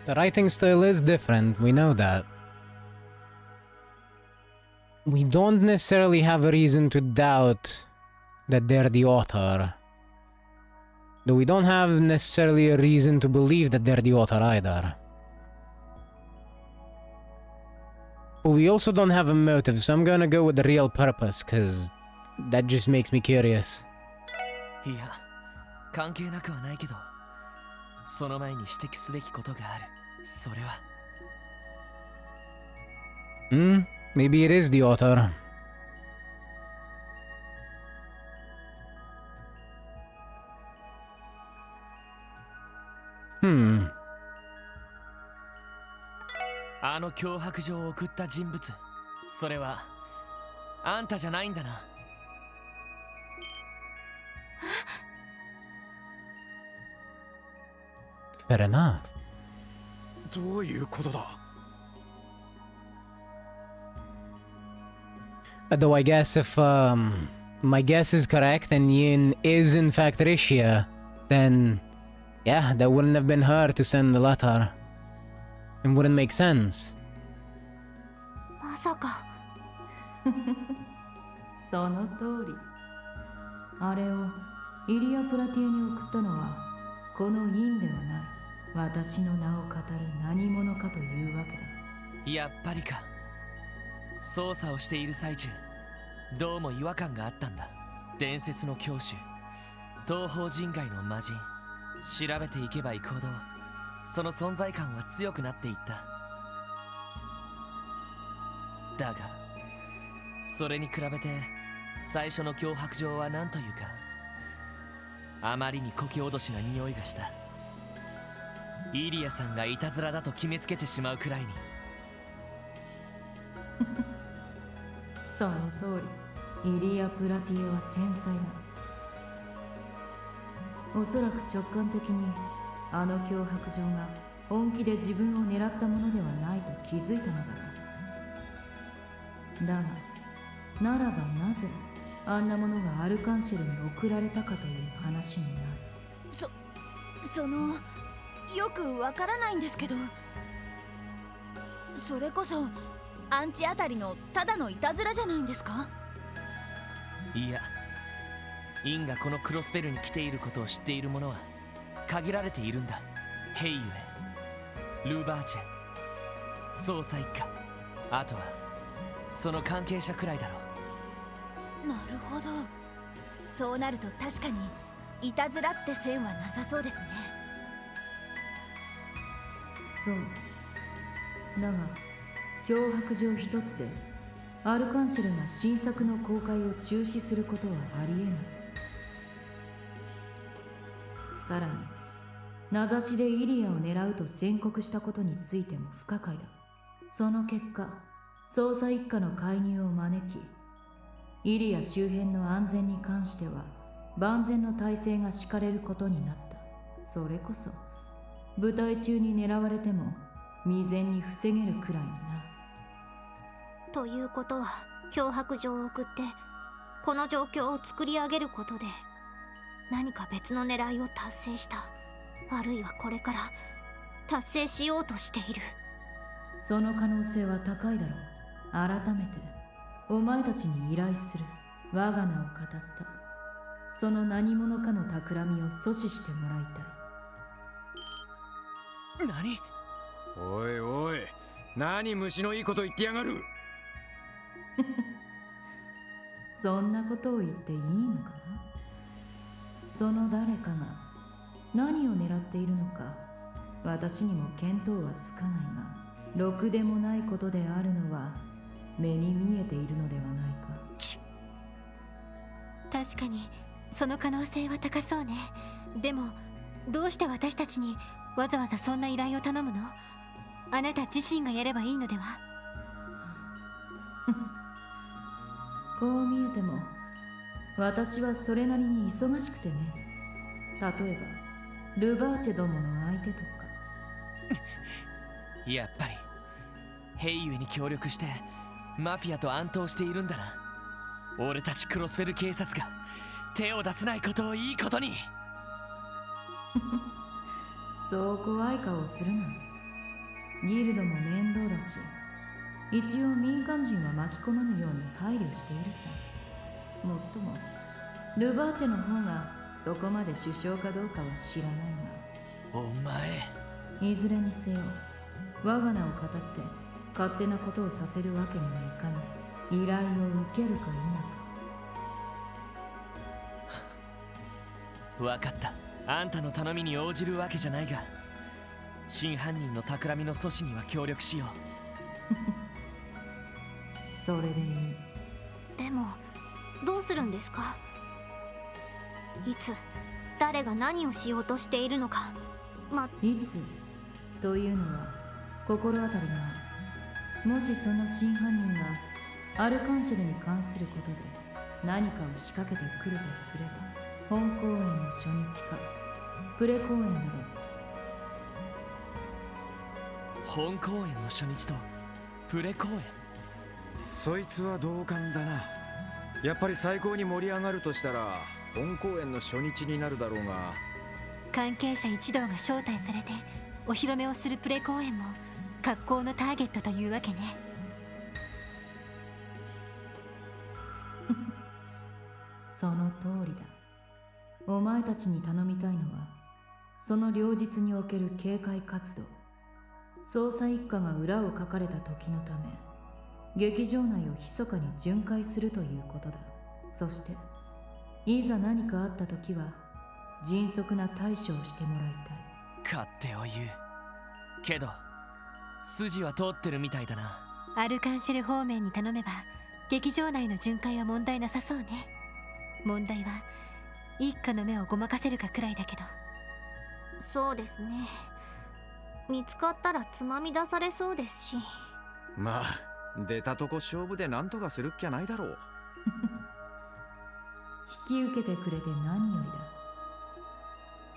The writing style is different, we know that. We don't necessarily have a reason to doubt that they're the author. Though we don't have necessarily a reason to believe that they're the author either. But we also don't have a motive, so I'm gonna go with the real purpose, cause that just makes me curious. いや、関係なくはないけど、その前に指摘すべきことがある。それは。Maybe it is the author. Hmm. あの脅迫状を送った人物、それはあんたじゃないんだな。Fair enough. どういうことだ。Though I guess if my guess is correct and Yin is in fact Rishia, then yeah, that wouldn't have been her to send the letter. It wouldn't make sense. まさか。その通り。あれをイリア・プラティエに送ったのはこのインではない。私の名を語る何者かというわけだ。やっぱりか。捜査をしている最中、どうも違和感があったんだ。伝説の教主、東方人外の魔人。調べていけばいくほどその存在感は強くなっていった。だがそれに比べて最初の脅迫状は何というか、あまりにこき脅しな匂いがした。イリアさんがいたずらだと決めつけてしまうくらいに。その通り、イリア・プラティエは天才だ。おそらく直感的にあの脅迫状が本気で自分を狙ったものではないと気づいたのだろう。だがならばなぜあんなものがアルカンシェルに送られたかという話になる。そのよくわからないんですけど、それこそアンチあたりのただのいたずらじゃないんですか？いや、インがこのクロスベルに来ていることを知っている者は限られているんだ。ヘイユエ、ルーバーチェ、捜査一課、あとはその関係者くらいだろう。なるほど。そうなると確かにいたずらって線はなさそうですね。そうだが、脅迫状一つでアルカンシェルが新作の公開を中止することはありえない。さらに名指しでイリアを狙うと宣告したことについても不可解だ。その結果、捜査一課の介入を招き、イリア周辺の安全に関しては万全の体制が敷かれることになった。それこそ舞台中に狙われても未然に防げるくらいにな。ということは、脅迫状を送ってこの状況を作り上げることで何か別の狙いを達成した、あるいはこれから達成しようとしている。その可能性は高いだろう。改めてお前たちに依頼する。我が名を語った。その何者かの企みを阻止してもらいたい。何？おいおい、何虫のいいこと言ってやがる。そんなことを言っていいのかな。その誰かが何を狙っているのか私にも見当はつかないが、ろくでもないことであるのは目に見えているのではないか。確かにその可能性は高そうね。でもどうして私たちにわざわざそんな依頼を頼むの？あなた自身がやればいいのでは？こう見えても私はそれなりに忙しくてね。例えばルバーチェどもの相手とか。やっぱりヘイユエに協力してマフィアと暗闘しているんだな。俺たちクロスペル警察が手を出せないことをいいことに。そう怖い顔をするな。ギルドも面倒だし、一応民間人は巻き込まぬように配慮しているさ。もっともルバーチェの方がそこまで首相かどうかは知らないが。お前、いずれにせよ我が名を語って勝手なことをさせるわけにはいかない。依頼を受けるか否か。分かった。あんたの頼みに応じるわけじゃないが、真犯人の企みの阻止には協力しよう。それでいい。でもどうするんですか？いつ誰が何をしようとしているのか。いつというのは心当たりがある。もしその真犯人がアルカンシェルに関することで何かを仕掛けてくるとすれば、本公演の初日かプレ公演だろう。本公演の初日とプレ公演。そいつは同感だな。やっぱり最高に盛り上がるとしたら本公演の初日になるだろうが、関係者一同が招待されてお披露目をするプレ公演も格好のターゲットというわけね。その通りだ。お前たちに頼みたいのはその両日における警戒活動。捜査一課が裏をかかれた時のため劇場内を密かに巡回するということだ。そしていざ何かあった時は迅速な対処をしてもらいたい。勝手を言うけど筋は通ってるみたいだな。アルカンシェル方面に頼めば劇場内の巡回は問題なさそうね。問題は一家の目をごまかせるかくらいだけど。そうですね。見つかったらつまみ出されそうですし。まあ出たとこ勝負で何とかするっきゃないだろう。引き受けてくれて何よりだ。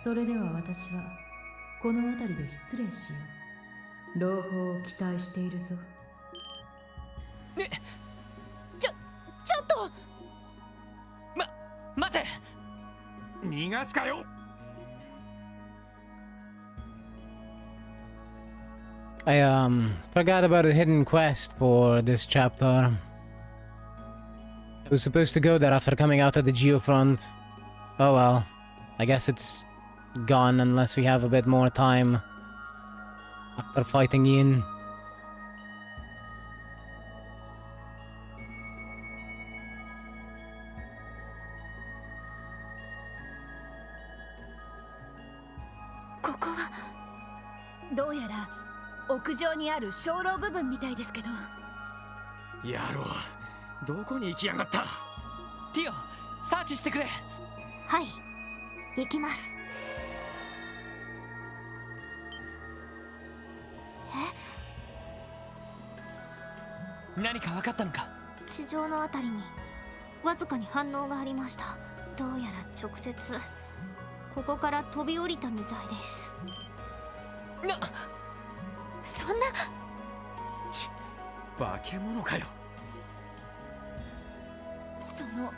それでは私はこの辺りで失礼しよう。朗報を期待しているぞ。ちょっと待て。逃がすかよ。I forgot about a hidden quest for this chapter. I was supposed to go there after coming out of the Geofront. Oh well, I guess it's gone unless we have a bit more time after fighting Yin. ここはどうやら屋上にある鐘楼部分みたいですけど。やろう、どこに行きやがった。ティオ、サーチしてくれ。はい、行きます。何か分かったのか。地上のあたりにわずかに反応がありました。どうやら直接ここから飛び降りたみたいです。そんな。化け物かよ。その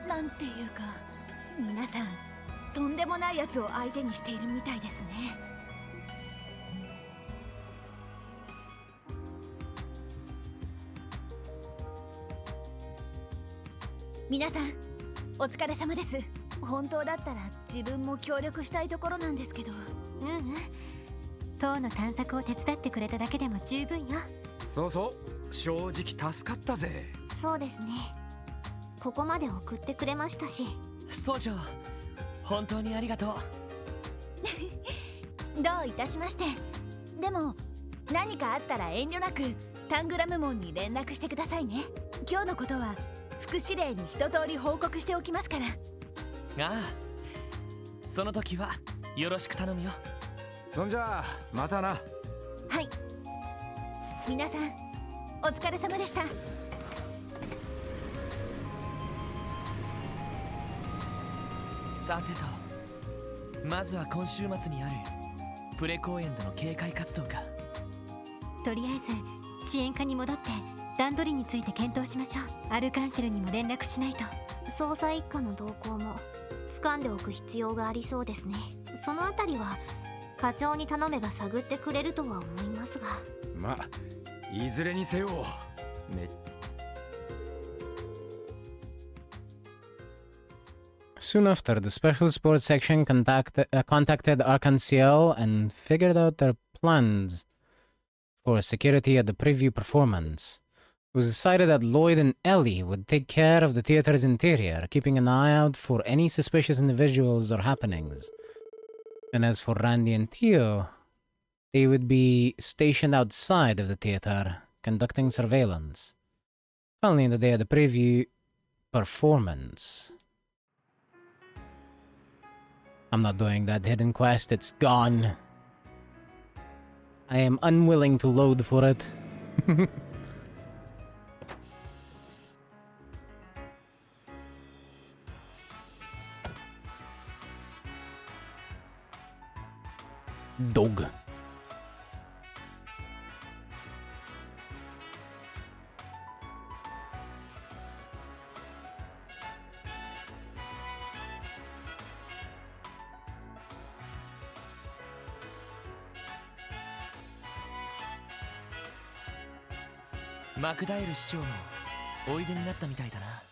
なんていうか、皆さんとんでもないやつを相手にしているみたいですね。皆さんお疲れ様です。本当だったら自分も協力したいところなんですけど。塔の探索を手伝ってくれただけでも十分よ。そうそう、正直助かったぜ。そうですね。ここまで送ってくれましたし。総長、本当にありがとう。どういたしまして。でも何かあったら遠慮なくタングラム門に連絡してくださいね。今日のことは副司令に一通り報告しておきますから。ああ、その時はよろしく頼むよ。そんじゃあまたな。はい、皆さんお疲れ様でした。さてと、まずは今週末にあるプレ公演での警戒活動か。とりあえず支援課に戻って段取りについて検討しましょう。アルカンシェルにも連絡しないと。捜査一課の動向も掴んでおく必要がありそうですね。そのあたりは課長に頼めば探ってくれるとは思いますが。まあいずれにせよSoon after, the Special Sports Section contacted Arc-en-Ciel and figured out their plans for security at the preview performance. It was decided that Lloyd and Ellie would take care of the theater's interior, keeping an eye out for any suspicious individuals or happenings. And as for Randy and Tio, they would be stationed outside of the theater, conducting surveillance. Finally, on the day of the preview performance. I'm not doing that hidden quest, it's gone. I am unwilling to load for it. Dog.マクダエル市長もおいでになったみたいだな。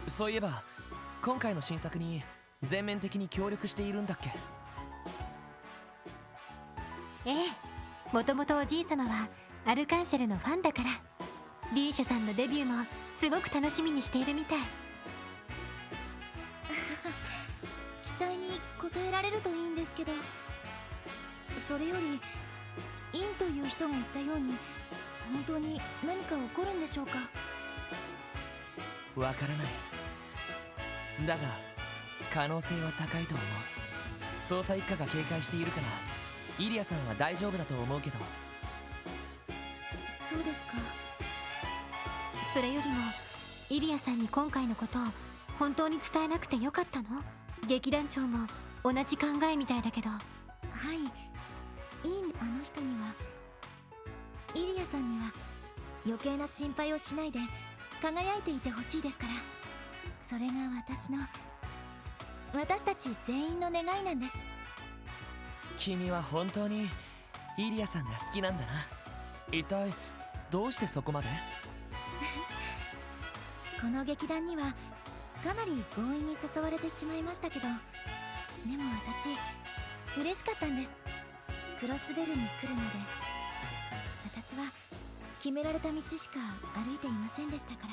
そういえば今回の新作に全面的に協力しているんだっけ。ええ、もともとおじい様はアルカンシェルのファンだから。リーシャさんのデビューもすごく楽しみにしているみたい。期待に応えられるといいんですけど、それよりインという人が言ったように本当に何か起こるんでしょうか。わからない。だが可能性は高いと思う。捜査一課が警戒しているからイリアさんは大丈夫だと思うけど。そうですか。それよりもイリアさんに今回のことを本当に伝えなくてよかったの？劇団長も同じ考えみたいだけど。はい、インあの人には、イリアさんには余計な心配をしないで輝いていてほしいですから。それが私たち全員の願いなんです。君は本当にイリアさんが好きなんだな。一体どうしてそこまで？この劇団にはかなり強引に誘われてしまいましたけど、でも私嬉しかったんです。クロスベルに来るまで私は決められた道しか歩いていませんでしたか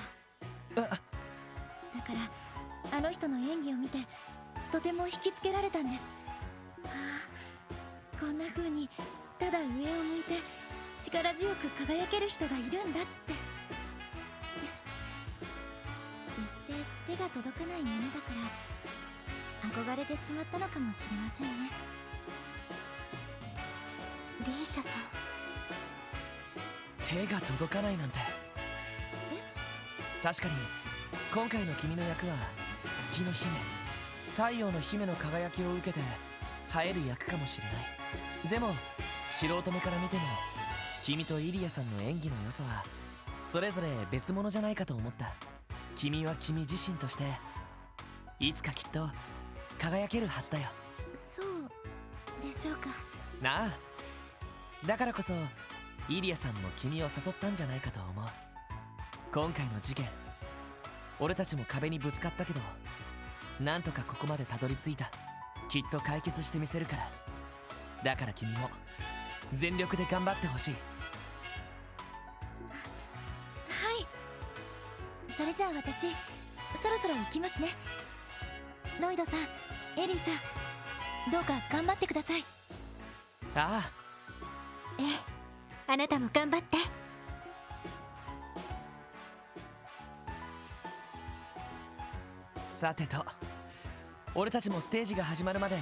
ら。だからあの人の演技を見てとても引きつけられたんです。はあ、こんな風にただ上を向いて力強く輝ける人がいるんだって。決して手が届かないものだから憧れてしまったのかもしれませんね。リーシャさん、手が届かないなんて。確かに今回の君の役は月の姫、太陽の姫の輝きを受けて映える役かもしれない。でも素人目から見ても君とイリアさんの演技の良さはそれぞれ別物じゃないかと思った。君は君自身としていつかきっと輝けるはずだよ。そうでしょうか。なあ、だからこそイリアさんも君を誘ったんじゃないかと思う。今回の事件、俺たちも壁にぶつかったけどなんとかここまでたどり着いた。きっと解決してみせるから。だから君も全力で頑張ってほしい。はい、それじゃあ私そろそろ行きますね。ロイドさん、エリーさん、どうか頑張ってください。ああ、ええ、あなたも頑張って。さてと、俺たちもステージが始まるまで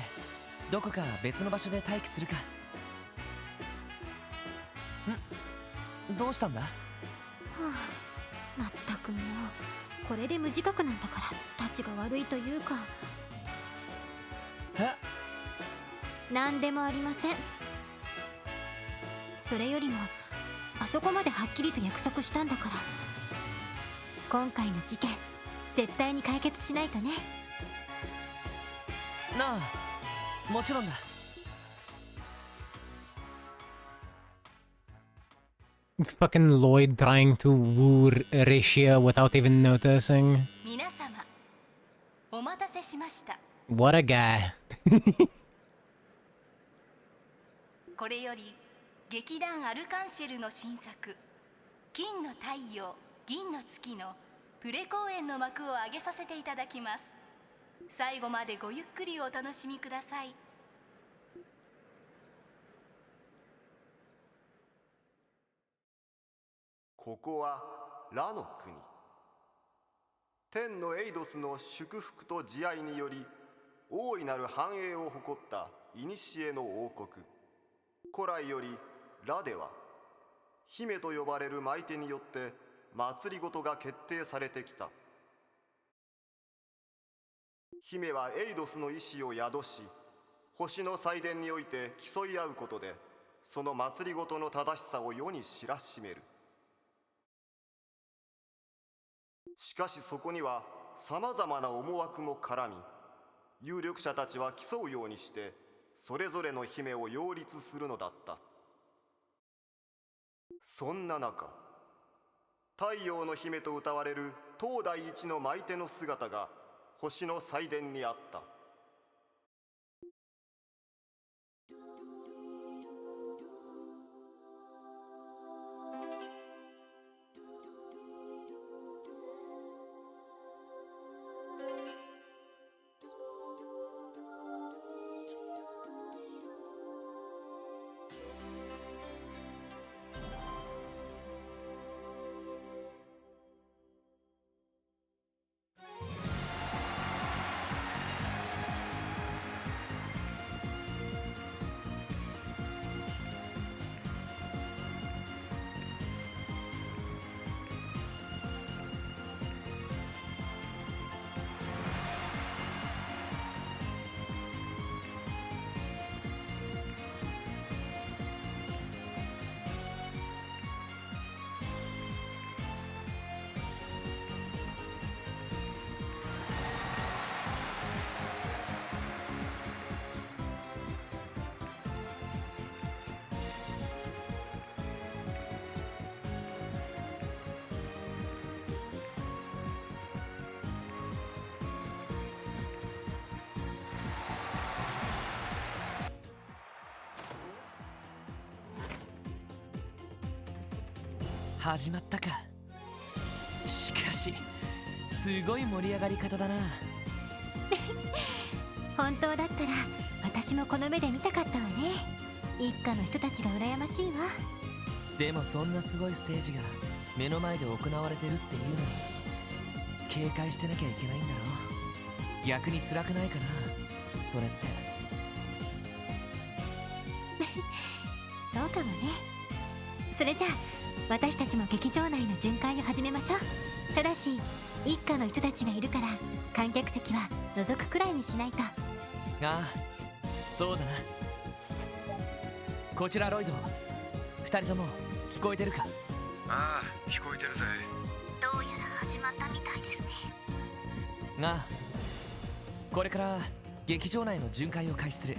どこか別の場所で待機するか。どうしたんだ？はあ、まったくもうこれで無自覚なんだからたちが悪いというか。何でもありません。それよりもあそこまではっきりと約束したんだから今回の事件絶対に解決しないとね。なあ、もちろんだ。Fucking Lloyd trying to woo Ricia without even noticing. 皆様、お待たせしました。 What a guy. これより劇団アルカンシェルの新作「金の太陽銀の月」のプレ公演の幕を上げさせていただきます。最後までごゆっくりお楽しみください。ここはラの国。天のエイドスの祝福と慈愛により大いなる繁栄を誇った古の王国。古来よりラでは姫と呼ばれる舞手によって祭りごとが決定されてきた。姫はエイドスの意志を宿し、星の祭殿において競い合うことでその祭りごとの正しさを世に知らしめる。しかしそこにはさまざまな思惑も絡み、有力者たちは競うようにしてそれぞれの姫を擁立するのだった。そんな中、太陽の姫と謳われる当代一の舞手の姿が星の祭殿にあった。始まったか。しかしすごい盛り上がり方だな。本当だったら私もこの目で見たかったわね。一家の人たちが羨ましいわ。でもそんなすごいステージが目の前で行われてるっていうのに警戒してなきゃいけないんだろ。逆に辛くないかな、それって。そうかもね。それじゃあ私たちも劇場内の巡回を始めましょう。ただし一家の人たちがいるから観客席は覗くくらいにしないと。ああ、そうだな。こちらロイド、二人とも聞こえてるか？ああ、聞こえてるぜ。どうやら始まったみたいですね。ああ、これから劇場内の巡回を開始する。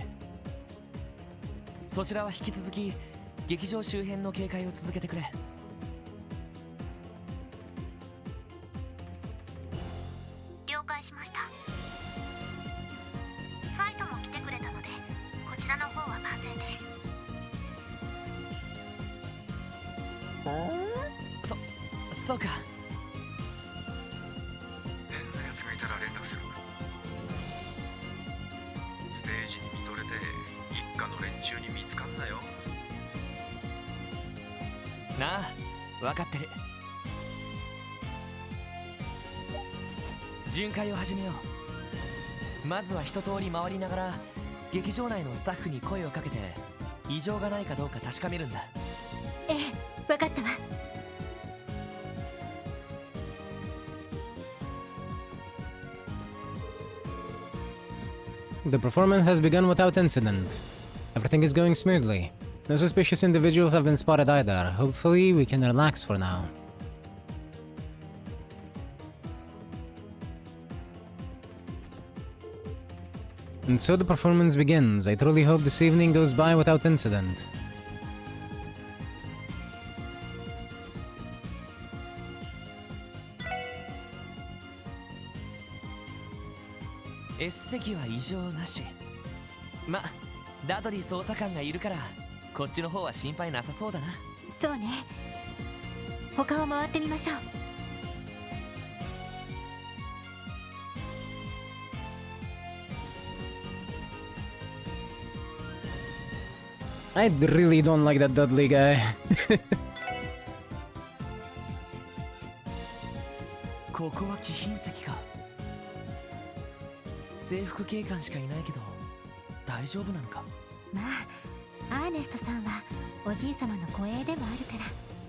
そちらは引き続き劇場周辺の警戒を続けてくれ。了解しました。サイトも来てくれたのでこちらの方は万全です。そうか。変な奴がいたら連絡する。ステージに見とれて一家の連中に見つかんなよ。なあ、分かってる。巡回を始めよう。まずは一通り回りながら劇場内のスタッフに声をかけて異常がないかどうか確かめるんだ。ええ、分かったわ。The performance has begun without incident. Everything is going smoothly. No suspicious individuals have been spotted either. Hopefully, we can relax for now. And so the performance begins. I truly hope this evening goes by without incident. S 席は異常なし。ま、ダドリー捜査官がいるからこっちの方は心配なさそうだな。そうね。他を回ってみましょう。I really don't like that Dudley guy. ここは貴賓席か。制服警官しかいないけど大丈夫なのか。まあアーネストさんはおじい様の護衛でもあるから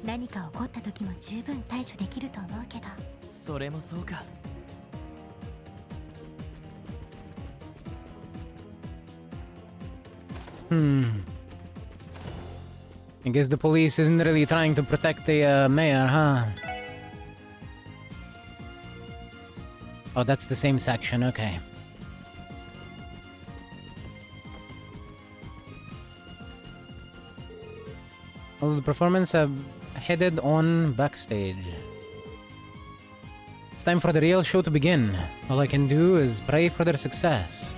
何か起こった時も十分対処できると思うけど。それもそうか。I guess the police isn't really trying to protect the mayor, huh? Oh, that's the same section, okay. All the performers have headed on backstage. It's time for the real show to begin. All I can do is pray for their success.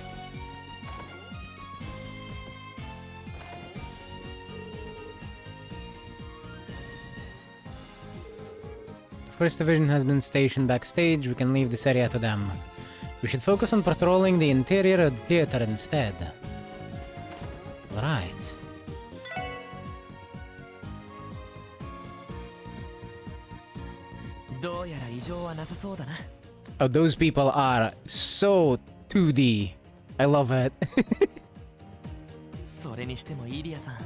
The first division has been stationed backstage. We can leave this area to them. We should focus on patrolling the interior of the theater instead. Right. Oh, those people are so 2D. I love it. それにしてもイリアさん、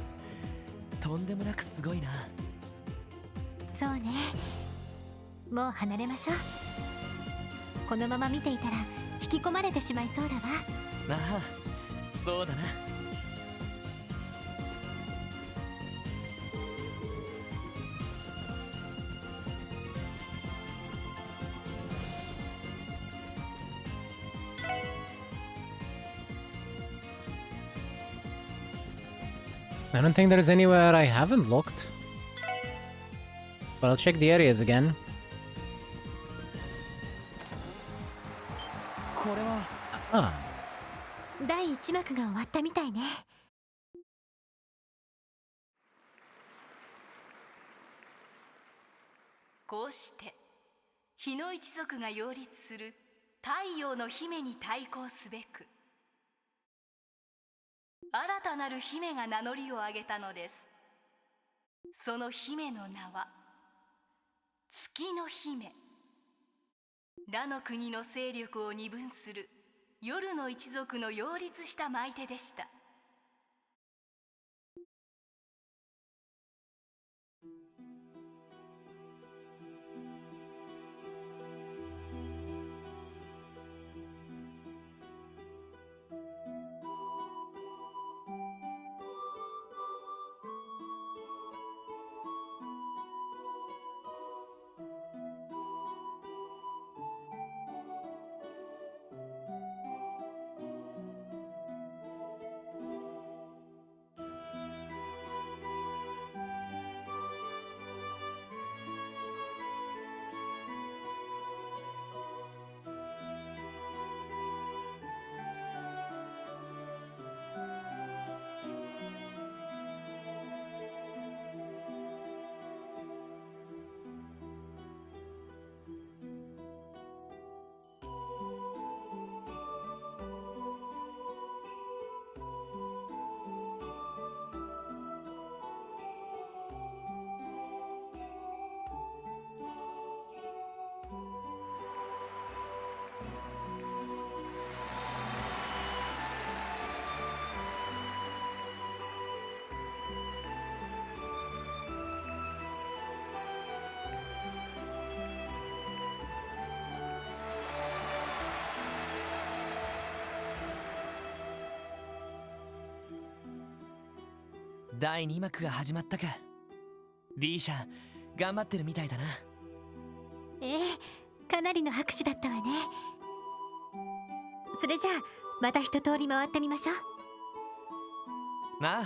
とんでもなくすごいな。そうね。もう離れましょう。このまま見ていたら引き込まれてしまいそうだわ。ああ、そうだな。I don't think there's anywhere I haven't looked. But I'll check the areas again. これは。ああ。第1幕が終わったみたいね。こうして日の一族が擁立する太陽の姫に対抗すべく新たなる姫が名乗りを上げたのです。その姫の名は月の姫。羅の国の勢力を二分する夜の一族の擁立した舞手でした。第2幕が始まったか。リーシャ頑張ってるみたいだな。ええ、かなりの拍手だったわね。それじゃあまた一通り回ってみましょう。なあ。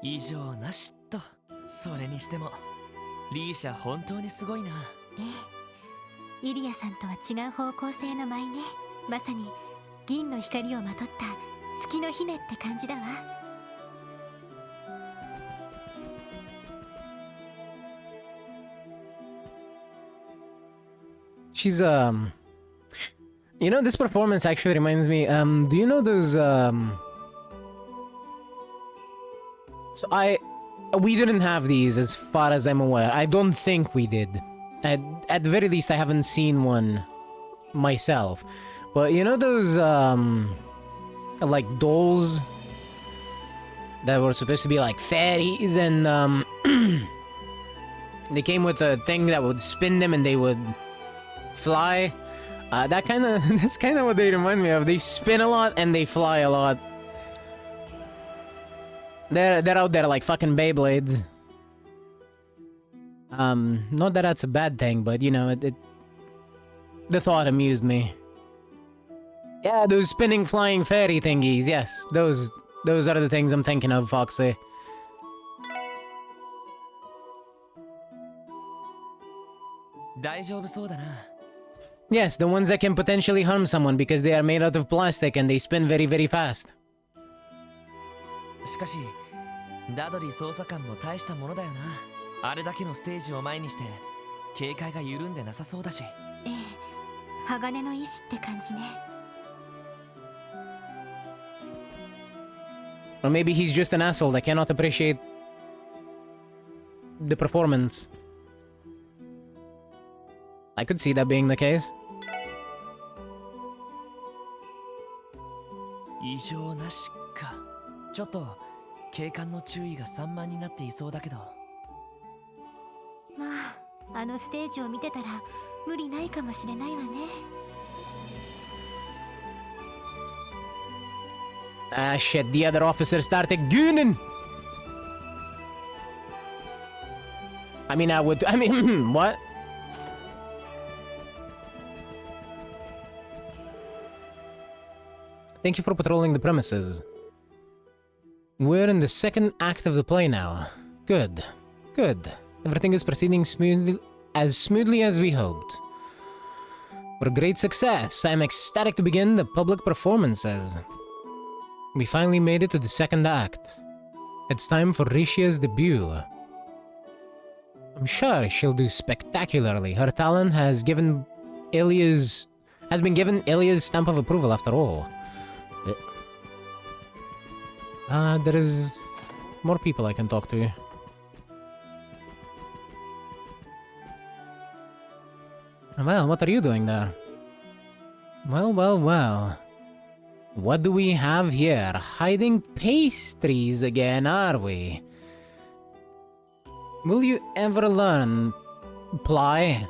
異常なしっと。それにしてもリーシャ本当にすごいな。ええ、イリアさんとは違う方向性の舞ね。まさに銀の光をまとった月の姫って感じだわ。She's you know, this performance actually reminds me, do you know those so we didn't have these as far as I'm aware. I don't think we did. At the very least, I haven't seen one myself. But you know those, like dolls that were supposed to be like fairies and, they came with a thing that would spin them and they would fly? That's kind of what they remind me of. They spin a lot and they fly a lot. They're out there like fucking Beyblades. Not that that's a bad thing, but you know, the thought amused me. Yeah, those spinning flying fairy thingies, yes. Those are the things I'm thinking of, Foxy. Yes, the ones that can potentially harm someone because they are made out of plastic and they spin very, very fast. しかしダドリー捜査官も大したものだよな。あれだけのステージを前にして警戒が緩んでなさそうだし。ええ、鋼の意志って感じね。Or maybe he's just an asshole that cannot appreciate the performance. I could see that being the case. 異常なしか。ちょっと警官の注意が散漫になっていそうだけど。まあ、あのステージを見てたら無理ないかもしれないわね。Ah shit, the other officer started gooning! I mean, what? Thank you for patrolling the premises. We're in the second act of the play now. Good. Good. Everything is proceeding smoothly as we hoped. What a great success. I am ecstatic to begin the public performances. We finally made it to the second act. It's time for Rishia's debut. I'm sure she'll do spectacularly. Her talent has been given Ilya's stamp of approval after all. There is more people I can talk to. Well, what are you doing there? Well. What do we have here? Hiding pastries again, are we? Will you ever learn, Ply?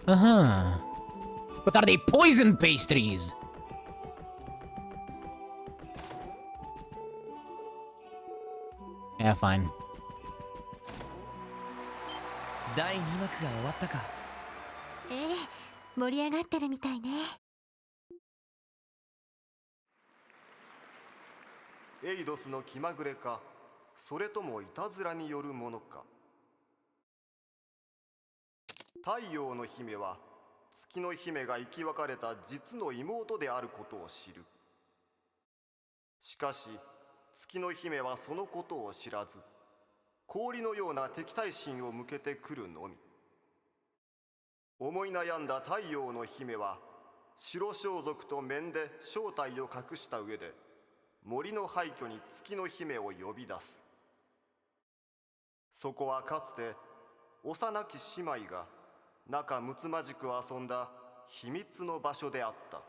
But are they poison pastries? Yeah, fine. 第2幕が終わったか。ええ、盛り上がってるみたいね。エイドスの気まぐれか、それともいたずらによるものか。太陽の姫は月の姫が生き別れた実の妹であることを知る。しかし月の姫はそのことを知らず、氷のような敵対心を向けてくるのみ。思い悩んだ太陽の姫は白装束と面で正体を隠した上で森の廃墟に月の姫を呼び出す。そこはかつて幼き姉妹が仲睦まじく遊んだ秘密の場所であった。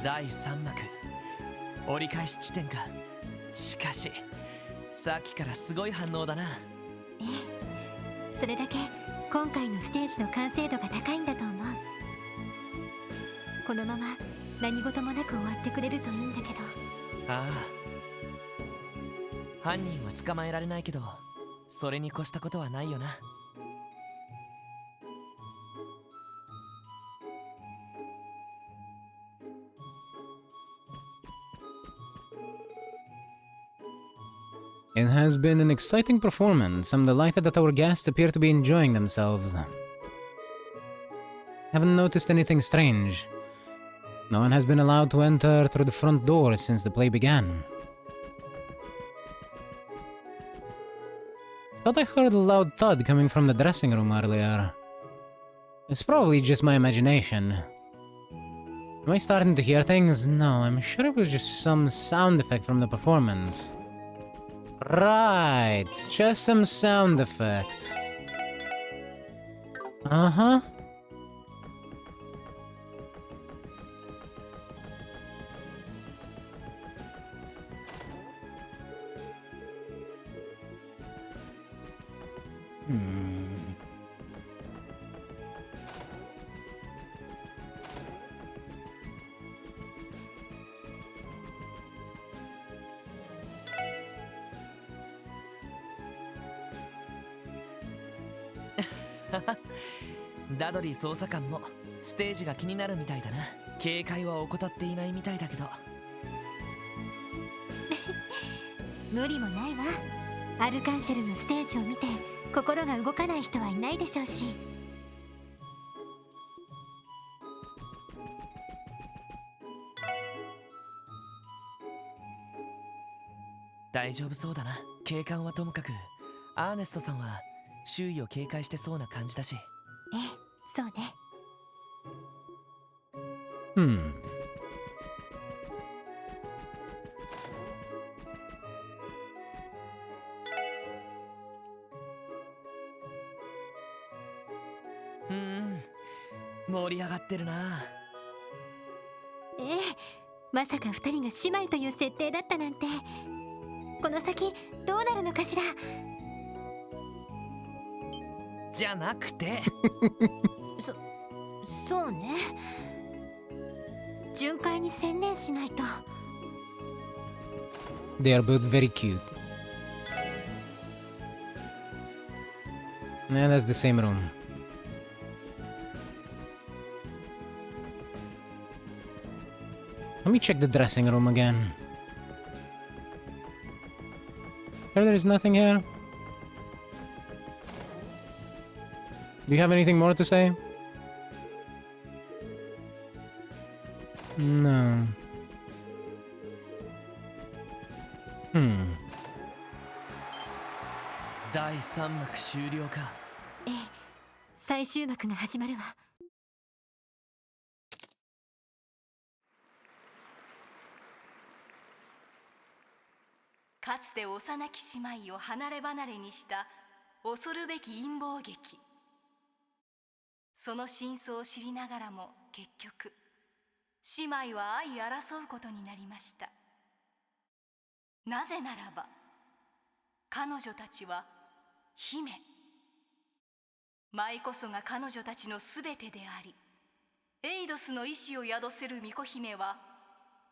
第3幕折り返し地点か。しかしさっきからすごい反応だな。ええ、それだけ今回のステージの完成度が高いんだと思う。このまま何事もなく終わってくれるといいんだけど。ああ、犯人は捕まえられないけどそれに越したことはないよな。It has been an exciting performance. I'm delighted that our guests appear to be enjoying themselves. Haven't noticed anything strange. No one has been allowed to enter through the front door since the play began. Thought I heard a loud thud coming from the dressing room earlier. It's probably just my imagination. Am I starting to hear things? No, I'm sure it was just some sound effect from the performance. Right, just some sound effect. Uh-huh.ダドリー捜査官もステージが気になるみたいだな。警戒は怠っていないみたいだけど。無理もないわ。アルカンシェルのステージを見て心が動かない人はいないでしょうし。大丈夫そうだな。警官はともかく、アーネストさんは周囲を警戒してそうな感じだし。ええ、そうね。盛り上がってるな。ええ、まさか2人が姉妹という設定だったなんて。この先どうなるのかしら。じゃなくてそうね。巡回に専念しないと。 They are both very cute. Yeah, that's the same room. Let me check the dressing room again. There is nothing here. Do you have anything more to say? No. 第3幕終了か。ええ、最終幕が始まるわ。かつて幼き姉妹を離れ離れにした恐るべき陰謀劇。その真相を知りながらも結局姉妹は相争うことになりました。なぜならば彼女たちは姫。舞こそが彼女たちのすべてであり、エイドスの意志を宿せる巫女姫は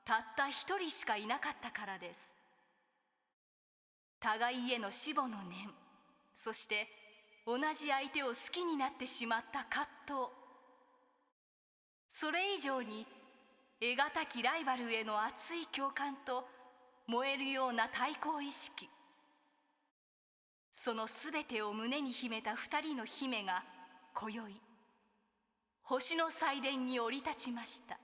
たった一人しかいなかったからです。互いへの死母の念、そして同じ相手を好きになってしまった葛藤、それ以上に得難きライバルへの熱い共感と燃えるような対抗意識、そのすべてを胸に秘めた二人の姫が今宵星の祭殿に降り立ちました。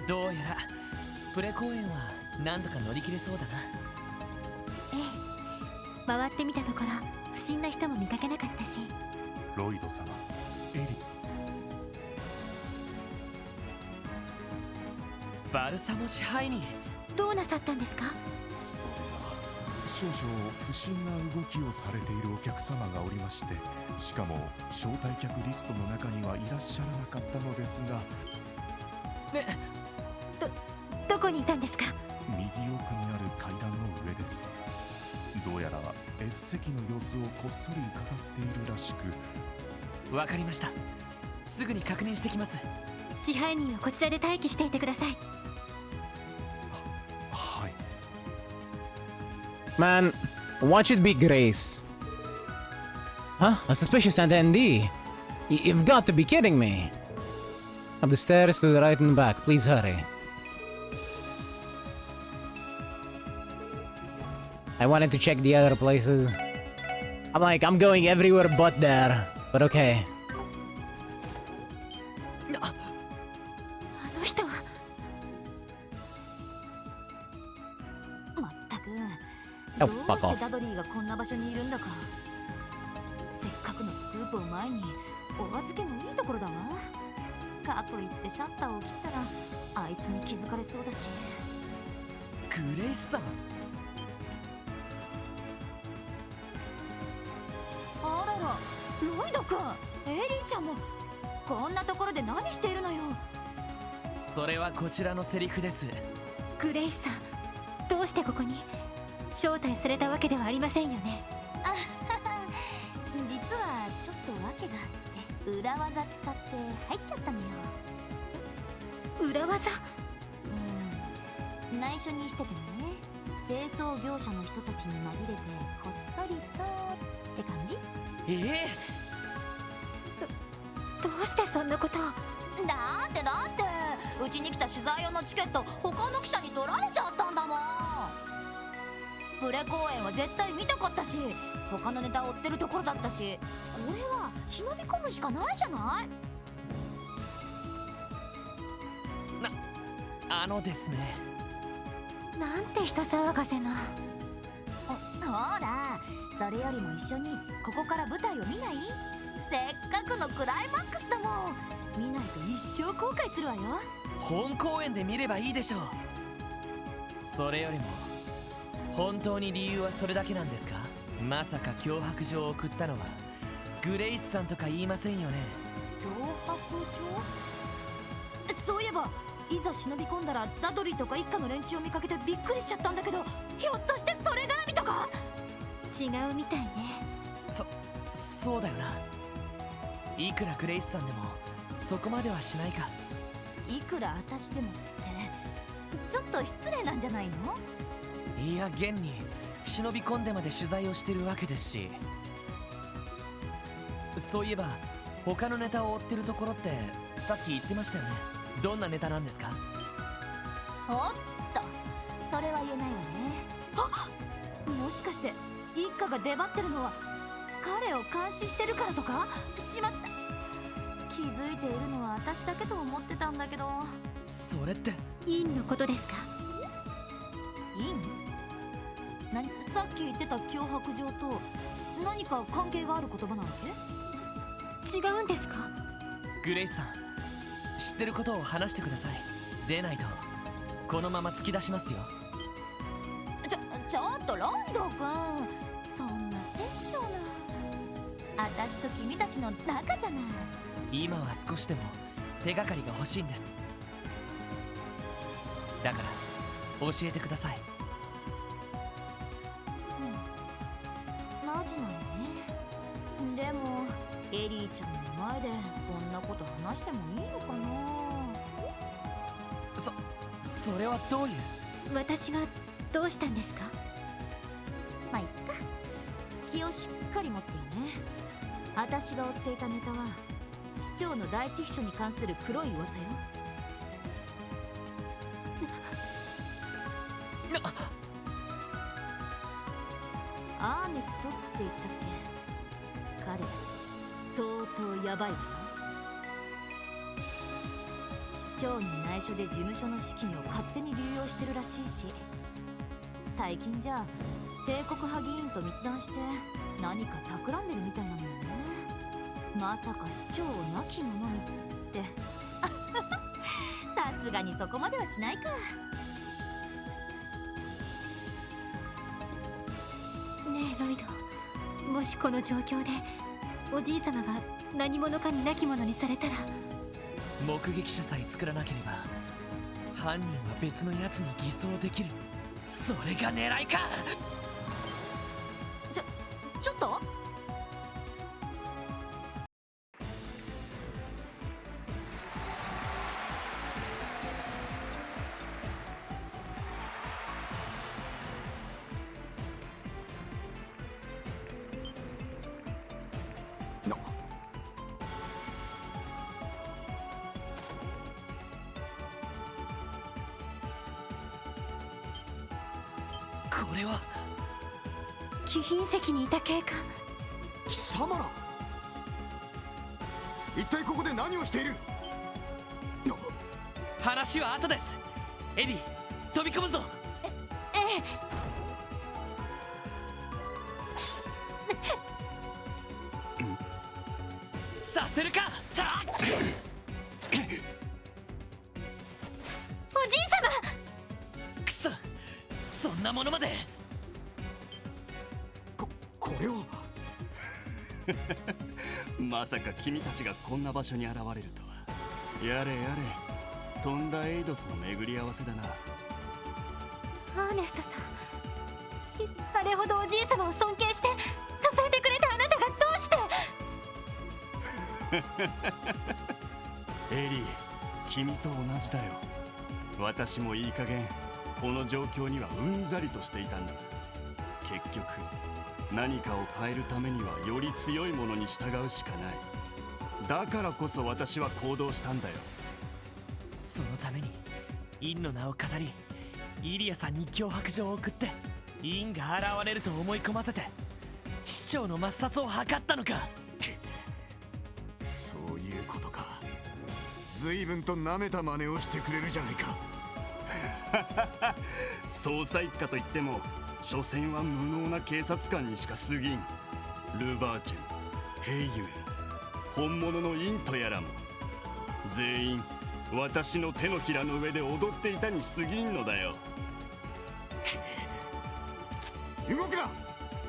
どうやらプレ公演は何とか乗り切れそうだな。ええ、回ってみたところ不審な人も見かけなかったし。ロイド様、エリバルサモ支配人、どうなさったんですか？それが少々不審な動きをされているお客様がおりまして、しかも招待客リストの中にはいらっしゃらなかったのですが。どこにいたんですか？右奥にある階段の上です。どうやら S 席の様子をこっそり伺っているらしく。わかりました。すぐに確認してきます。支配人はこちらで待機していてください。はい。Man, watch it be Grace. Huh? A suspicious attendee? You've got to be kidding me. Up the stairs to the right and back. Please hurry. I wanted to check the other places. I'm like, I'm going everywhere but there. But okay. あの人はまったく Oh, どう fuck して off. ダドリーがこんな場所にいるんだか。せっかくのスクープを前にお預けもいいところだわ。かといってシャッターを切ったらあいつに気づかれそうだし。グレイスさん。あらら、ロイド君、エリーちゃんもこんなところで何しているのよ。それはこちらのセリフです。グレイスさん、どうしてここに招待されたわけではありませんよね。あはは、実はちょっと訳があって裏技使って入っちゃったのよ。裏技？内緒にしててね、清掃業者の人たちに紛れてこっそりとって感じ。どうしてそんなことを。だってうちに来た取材用のチケット他の記者に取られちゃったんだもん。プレ公演は絶対見たかったし、他のネタを追ってるところだったし、これは忍び込むしかないじゃない。あのですね。なんて人騒がせな。ほら、それよりも一緒にここから舞台を見ない？せっかくのクライマックスだもん。見ないと一生後悔するわよ。本公演で見ればいいでしょう。それよりも本当に理由はそれだけなんですか？まさか脅迫状を送ったのはグレイスさんとか言いませんよね？脅迫状？そういえばいざ忍び込んだらダドリーとか一家の連中を見かけてびっくりしちゃったんだけど、ひょっとしてそれ絡みとか？違うみたいね。そうだよな。いくらグレイスさんでもそこまではしないか。いくら私でもってちょっと失礼なんじゃないの？いや、現に忍び込んでまで取材をしてるわけですし。そういえば他のネタを追ってるところってさっき言ってましたよね。どんなネタなんですか？おっと、それは言えないわね。あ、もしかして一家が出張ってるのは彼を監視してるからとか？しまった、気づいているのは私だけと思ってたんだけど。それってインのことですか？イン？さっき言ってた脅迫状と何か関係がある言葉なわけ？違うんですか？グレイスさん、知ってることを話してください。でないとこのまま突き出しますよ。ちょっとロイド君、そんな殺生な。私と君たちの仲じゃない。今は少しでも手がかりが欲しいんです。だから教えてください。マジなのね。でもエリーちゃんの前でこんなこと話してもいいのかな？それはどういう？私がどうしたんですか？まあいっか、気をしっかり持っていね。私が追っていたネタは市長の第一秘書に関する黒い噂よ。アーネストって言ったっけ？彼相当ヤバいわよ。市長に内緒で事務所の資金を勝手に流用してるらしいし、最近じゃ帝国派議員と密談して何か企んでるみたいなのよね。まさか市長を亡き者にってさすがにそこまではしないか。ねえロイド、もしこの状況でおじい様が何者かに亡き者にされたら。目撃者さえ作らなければ犯人は別のやつに偽装できる。それが狙いか。ちょっとこれは貴賓席にいた警官。貴様ら一体ここで何をしている？話は後です。エリー、飛び込むぞ。ええさせるか。おじい様。くそ、そんなものまで。これはまさか君たちがこんな場所に現れるとは。やれやれ、とんだエイドスの巡り合わせだな。アーネストさん、あれほどおじい様を尊敬して支えてくれたあなたがどうしてエリー、君と同じだよ。私もいい加減この状況にはうんざりとしていたんだ。結局何かを変えるためにはより強いものに従うしかない。だからこそ私は行動したんだよ。そのためにインの名を語り、イリアさんに脅迫状を送ってインが現れると思い込ませて市長の抹殺を図ったのか。そういうことか。随分と舐めた真似をしてくれるじゃないか。捜査一課といっても所詮は無能な警察官にしか過ぎん。ルバーチェン、ヘイユエン、本物のインとやらも全員私の手のひらの上で踊っていたに過ぎんのだよ。動くな。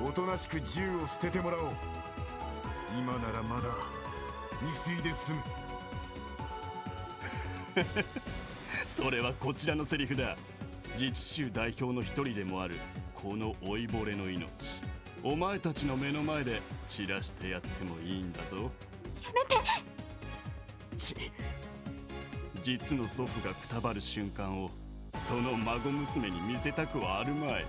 おとなしく銃を捨ててもらおう。今ならまだ未遂で済む。それはこちらのセリフだ。自治州代表の一人でもあるこの老いぼれの命、お前たちの目の前で散らしてやってもいいんだぞ。やめて。実の祖父がくたばる瞬間をその孫娘に見せたくはあるまい。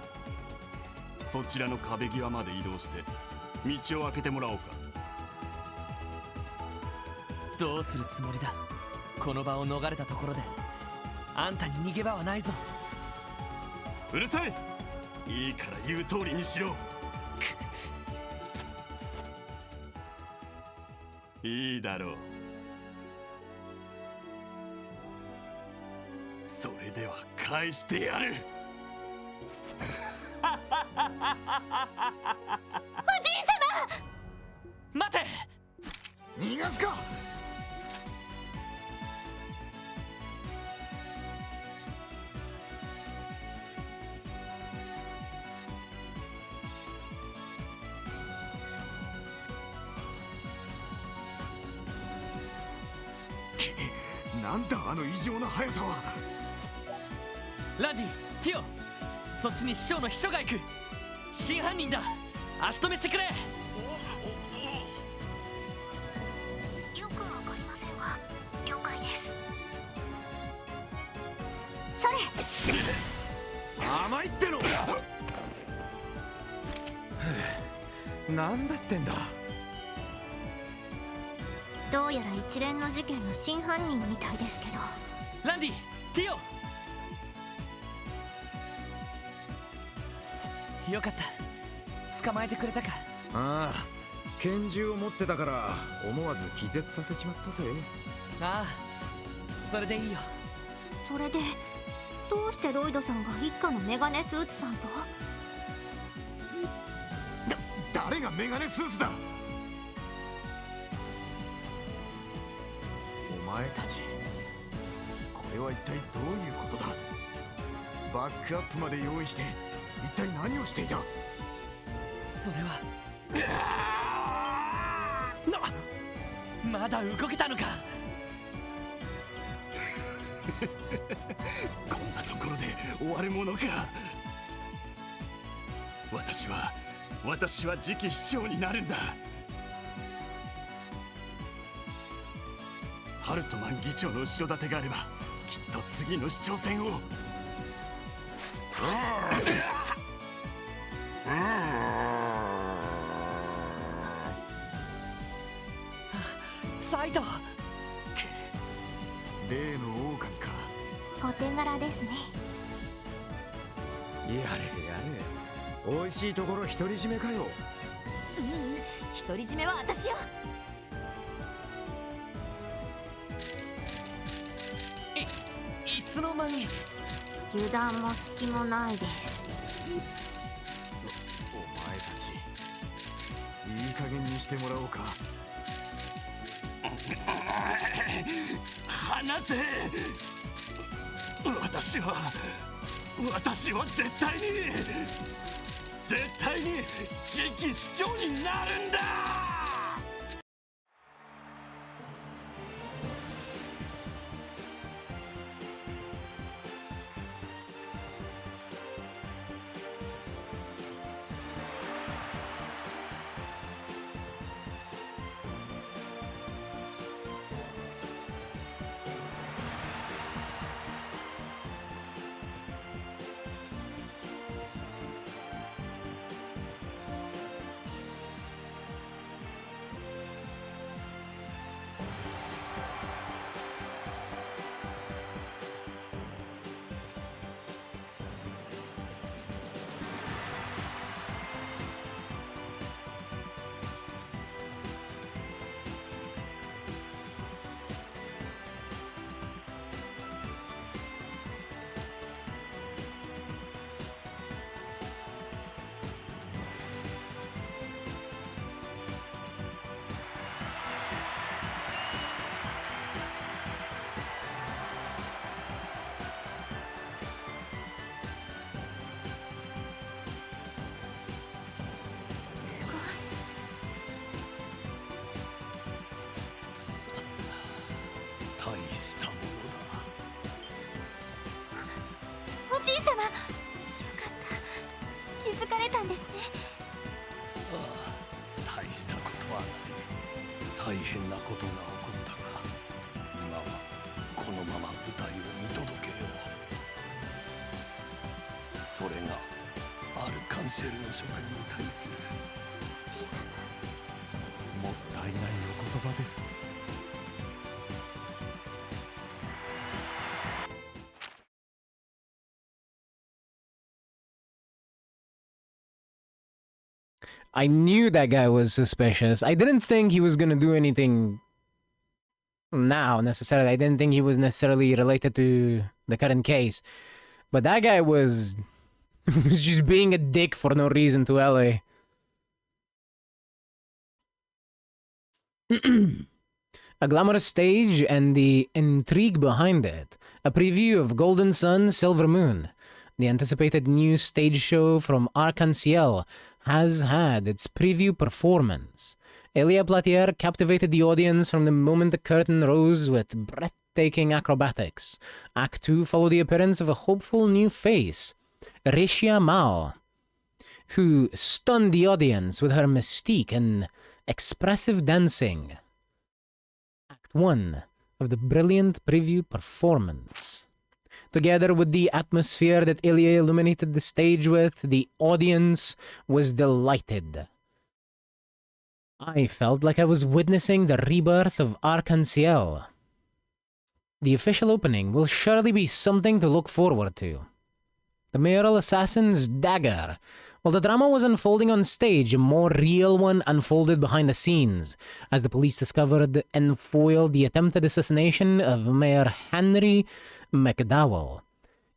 そちらの壁際まで移動して道を開けてもらおうか。どうするつもりだ。この場を逃れたところであんたに逃げ場はないぞ。うるさい。いいから言う通りにしろ。いいだろう。それでは返してやる。おじい様、待て。逃がすか。なんだあの異常な速さは。ランディ、ティオ、そっちに市長の秘書が行く。真犯人だ。足止めしてくれ。よくわかりませんが了解です。それ。甘いっての。なんだってんだ。どうやら一連の事件の真犯人みたいですけど。ランディ、ティオ、よかった。捕まえてくれたか。ああ、拳銃を持ってたから思わず気絶させちまったぜ。ああ、それでいいよ。それでどうしてロイドさんが一家のメガネスーツさんと。誰がメガネスーツだ。お前たち、これは一体どういうことだ。バックアップまで用意して一体何をしていた。それはまだ動けたのか。こんなところで終わるものか。私は次期市長になるんだ。ハルトマン議長の後ろ盾があればきっと次の市長選を。サイト。例の狼か。お手柄ですね。やれやれ、美味しいところ独り占めかよ。独り占めは私よ。いつの間に。油断も隙もないです。お前たちいい加減にしてもらおうか。離せ。私は絶対に次期市長になるんだ。大したものだ。おじい様、よかった。気づかれたんですね。ああ、大したことはない。大変なことが起こったが、今はこのまま舞台を見届けよう。それがアルカンシェルの職に対するおじい様、もったいないお言葉です。I knew that guy was suspicious. I didn't think he was gonna do anything now, necessarily. I didn't think he was necessarily related to the current case. But that guy was just being a dick for no reason to LA. A glamorous stage and the intrigue behind it. A preview of Golden Sun, Silver Moon. The anticipated new stage show from Arc-en-Ciel has had its preview performance. Elia Platier captivated the audience from the moment the curtain rose with breathtaking acrobatics. Act 2 followed the appearance of a hopeful new face, Rexia Mao, who stunned the audience with her mystique and expressive dancing. Act 1 of the brilliant preview performance. Together with the atmosphere that Ilya illuminated the stage with, the audience was delighted. I felt like I was witnessing the rebirth of Arc-en-Ciel. The official opening will surely be something to look forward to. The mayoral assassin's dagger. While the drama was unfolding on stage, a more real one unfolded behind the scenes, as the police discovered and foiled the attempted assassination of Mayor Henry McDowell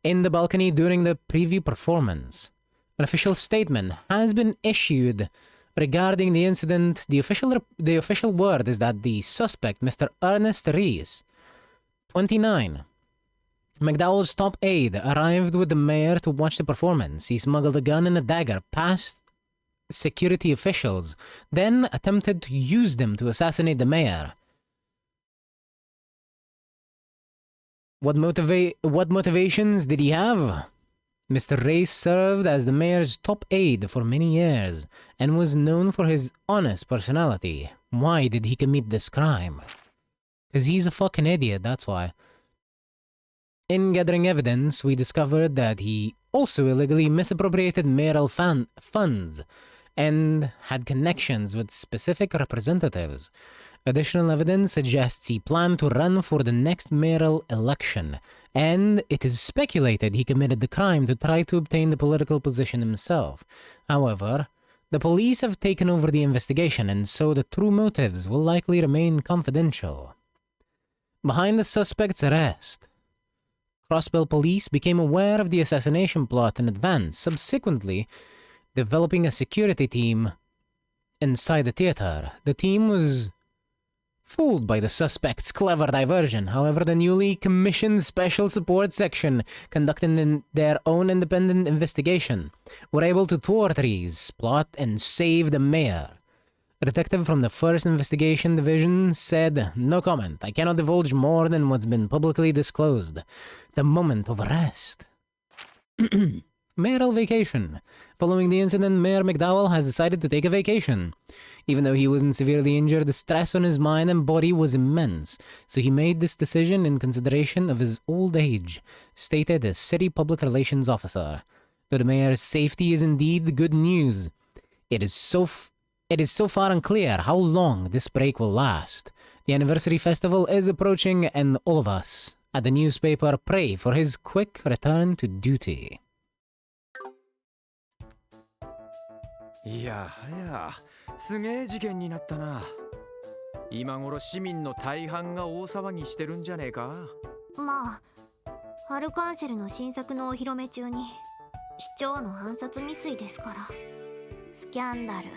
in the balcony during the preview performance. An official statement has been issued regarding the incident. The official word is that the suspect, Mr. Ernest Rees, 29, McDowell's top aide, arrived with the mayor to watch the performance. He smuggled a gun and a dagger past security officials, then attempted to use them to assassinate the mayor. What motivations did he have? Mr. Rees served as the mayor's top aide for many years and was known for his honest personality. Why did he commit this crime? Because he's a fucking idiot, that's why. In gathering evidence, we discovered that he also illegally misappropriated mayoral funds and had connections with specific representatives. Additional evidence suggests he planned to run for the next mayoral election, and it is speculated he committed the crime to try to obtain the political position himself. However, The police have taken over the investigation, and so the true motives will likely remain confidential. Behind the suspect's arrest, Crossbell police became aware of the assassination plot in advance, subsequently developing a security team inside the theater. The team was fooled by the suspect's clever diversion. However, the newly commissioned Special Support Section, conducting their own independent investigation, were able to thwart Ree's plot and save the mayor. A detective from the 1st Investigation Division said, "No comment. I cannot divulge more than what's been publicly disclosed. The moment of arrest." Mayoral vacation. Following the incident, Mayor McDowell has decided to take a vacation. Even though he wasn't severely injured, the stress on his mind and body was immense, so he made this decision in consideration of his old age, stated the city public relations officer. Though the mayor's safety is indeed good news, it is so far unclear how long this break will last. The anniversary festival is approaching, and all of us at the newspaper pray for his quick return to duty. いやはや、すげえ事件になったな。今頃市民の大半が大騒ぎしてるんじゃねえか。まあアルカンシェルの新作のお披露目中に市長の暗殺未遂ですから、スキャンダル、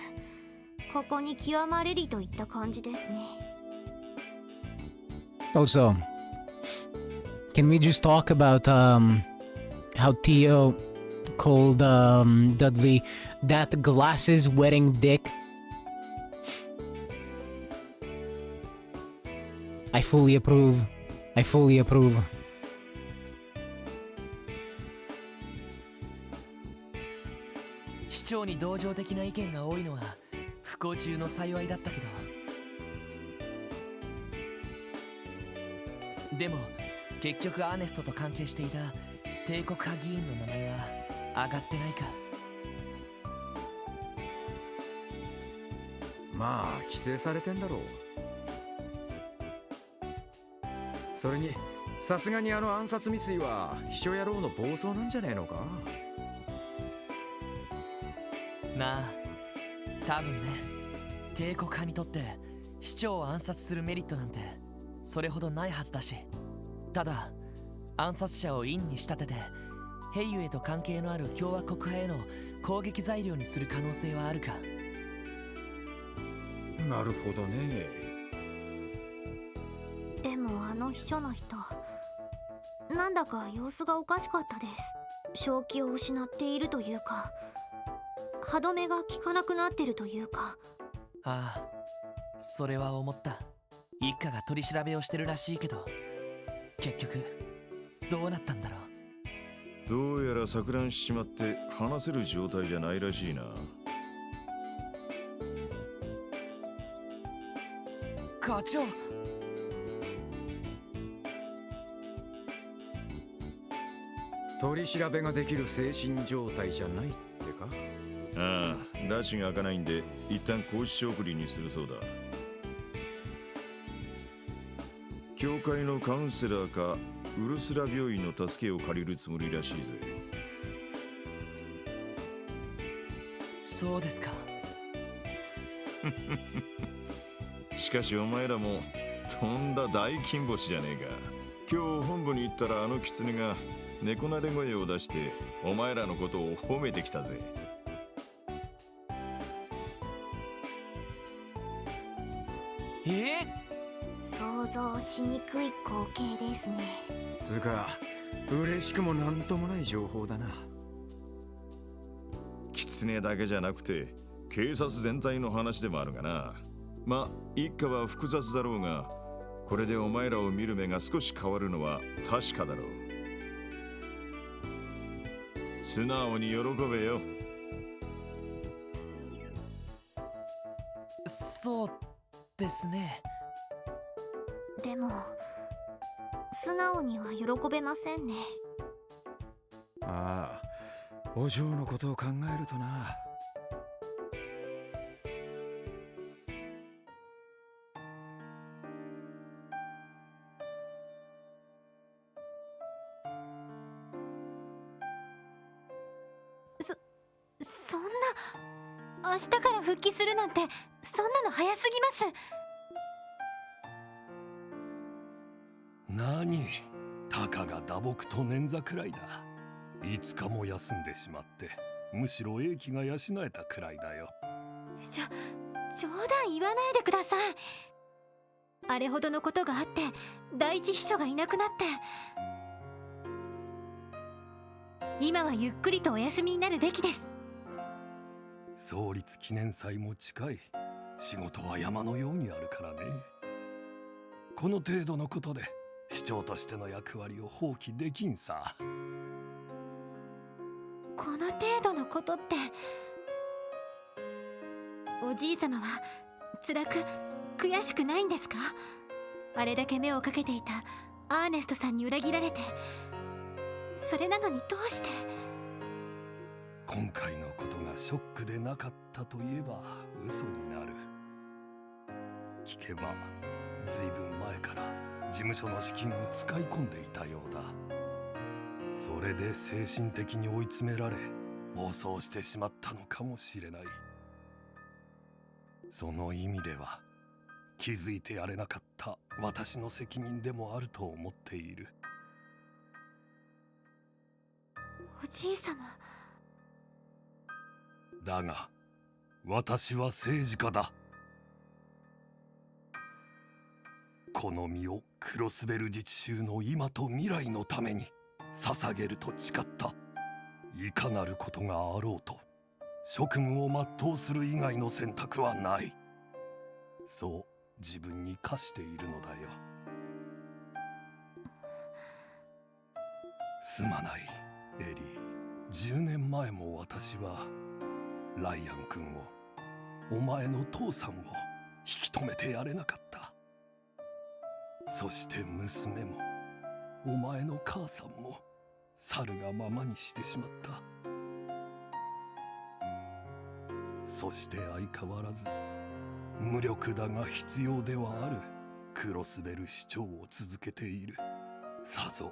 ここに極まれりといった感じですね。 Also, can we just talk about how Theo called Dudley that glasses wearing dick? I fully approve. I fully approve. 市長に同情的な意見が多いのは不幸中の幸いだったけど、でも結局アーネストと関係していた帝国派議員の名前は上がってないか。まあ規制されてんだろう。それにさすがにあの暗殺未遂は秘書野郎の暴走なんじゃねえのか。なあ、多分ね、帝国派にとって市長を暗殺するメリットなんてそれほどないはずだし、ただ暗殺者を陰に仕立ててヘイユへと関係のある共和国派への攻撃材料にする可能性はあるか。なるほどね。でもあの秘書の人、なんだか様子がおかしかったです。正気を失っているというか、歯止めが効かなくなってるというか。ああ、それは思った。一家が取り調べをしてるらしいけど、結局どうなったんだろう。どうやら錯乱しちまって話せる状態じゃないらしいな。課長、取り調べができる精神状態じゃないってか。ああ、拉致が開かないんで一旦拘置所送りにするそうだ。教会のカウンセラーかウルスラ病院の助けを借りるつもりらしいぜ。そうですか。しかしお前らもとんだ大金星じゃねえか。今日本部に行ったらあの狐が猫なで声を出してお前らのことを褒めてきたぜ。想像しにくい光景ですね。つうか嬉しくもなんともない情報だな。狐だけじゃなくて警察全体の話でもあるがな。まあ一家は複雑だろうが、これでお前らを見る目が少し変わるのは確かだろう。素直に喜べよ。そうですね。でも素直には喜べませんね。ああ、お嬢のことを考えるとな。そんな。明日から復帰するなんてそんなの早すぎます。何、たかが打撲と捻挫くらいだ。5日も休んでしまって、むしろ英気が養えたくらいだよ。冗談言わないでください。あれほどのことがあって第一秘書がいなくなって、今はゆっくりとお休みになるべきです。創立記念祭も近い。仕事は山のようにあるからね。この程度のことで市長としての役割を放棄できんさ。この程度のことって、おじいさまは辛く悔しくないんですか？あれだけ目をかけていたアーネストさんに裏切られて、それなのにどうして。今回のことがショックでなかったといえば嘘になる。聞けばずいぶん前から事務所の資金を使い込んでいたようだ。それで精神的に追い詰められ暴走してしまったのかもしれない。その意味では気づいてやれなかった私の責任でもあると思っている。おじいさま。だが私は政治家だ。この身をクロスベル自治州の今と未来のために捧げると誓った。いかなることがあろうと職務を全うする以外の選択はない。そう自分に課しているのだよ。すまないエリー。10年前も私はライアン君を、お前の父さんを引き止めてやれなかった。そして娘もお前の母さんも去るがままにしてしまった。そして相変わらず無力だが必要ではあるクロスベル市長を続けている。さぞ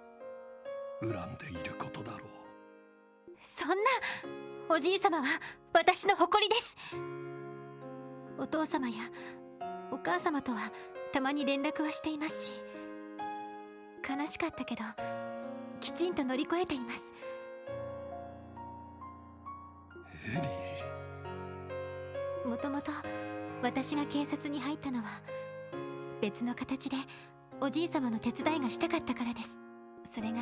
恨んでいることだろう。そんな、おじいさまは私の誇りです。お父様やお母様とはたまに連絡はしていますし、悲しかったけどきちんと乗り越えています。エリー。もともと私が警察に入ったのは別の形でおじい様の手伝いがしたかったからです。それが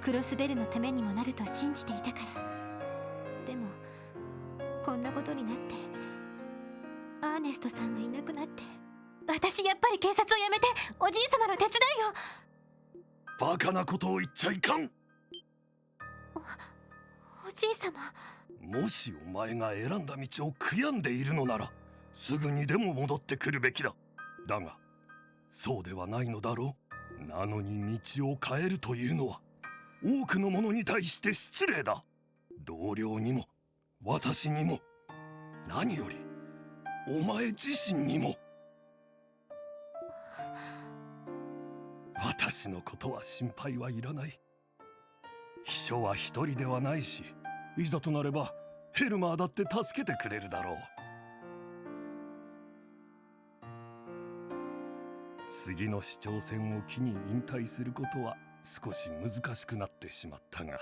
クロスベルのためにもなると信じていたから。でもこんなことになって、アーネストさんがいなくなって、私やっぱり警察を辞めておじい様の手伝いを。バカなことを言っちゃいかん。おじい様。もしお前が選んだ道を悔やんでいるのならすぐにでも戻ってくるべきだ。だがそうではないのだろう。なのに道を変えるというのは多くの者に対して失礼だ。同僚にも私にも、何よりお前自身にも。私のことは心配はいらない。秘書は一人ではないし、いざとなればヘルマーだって助けてくれるだろう。次の市長選を機に引退することは少し難しくなってしまったが。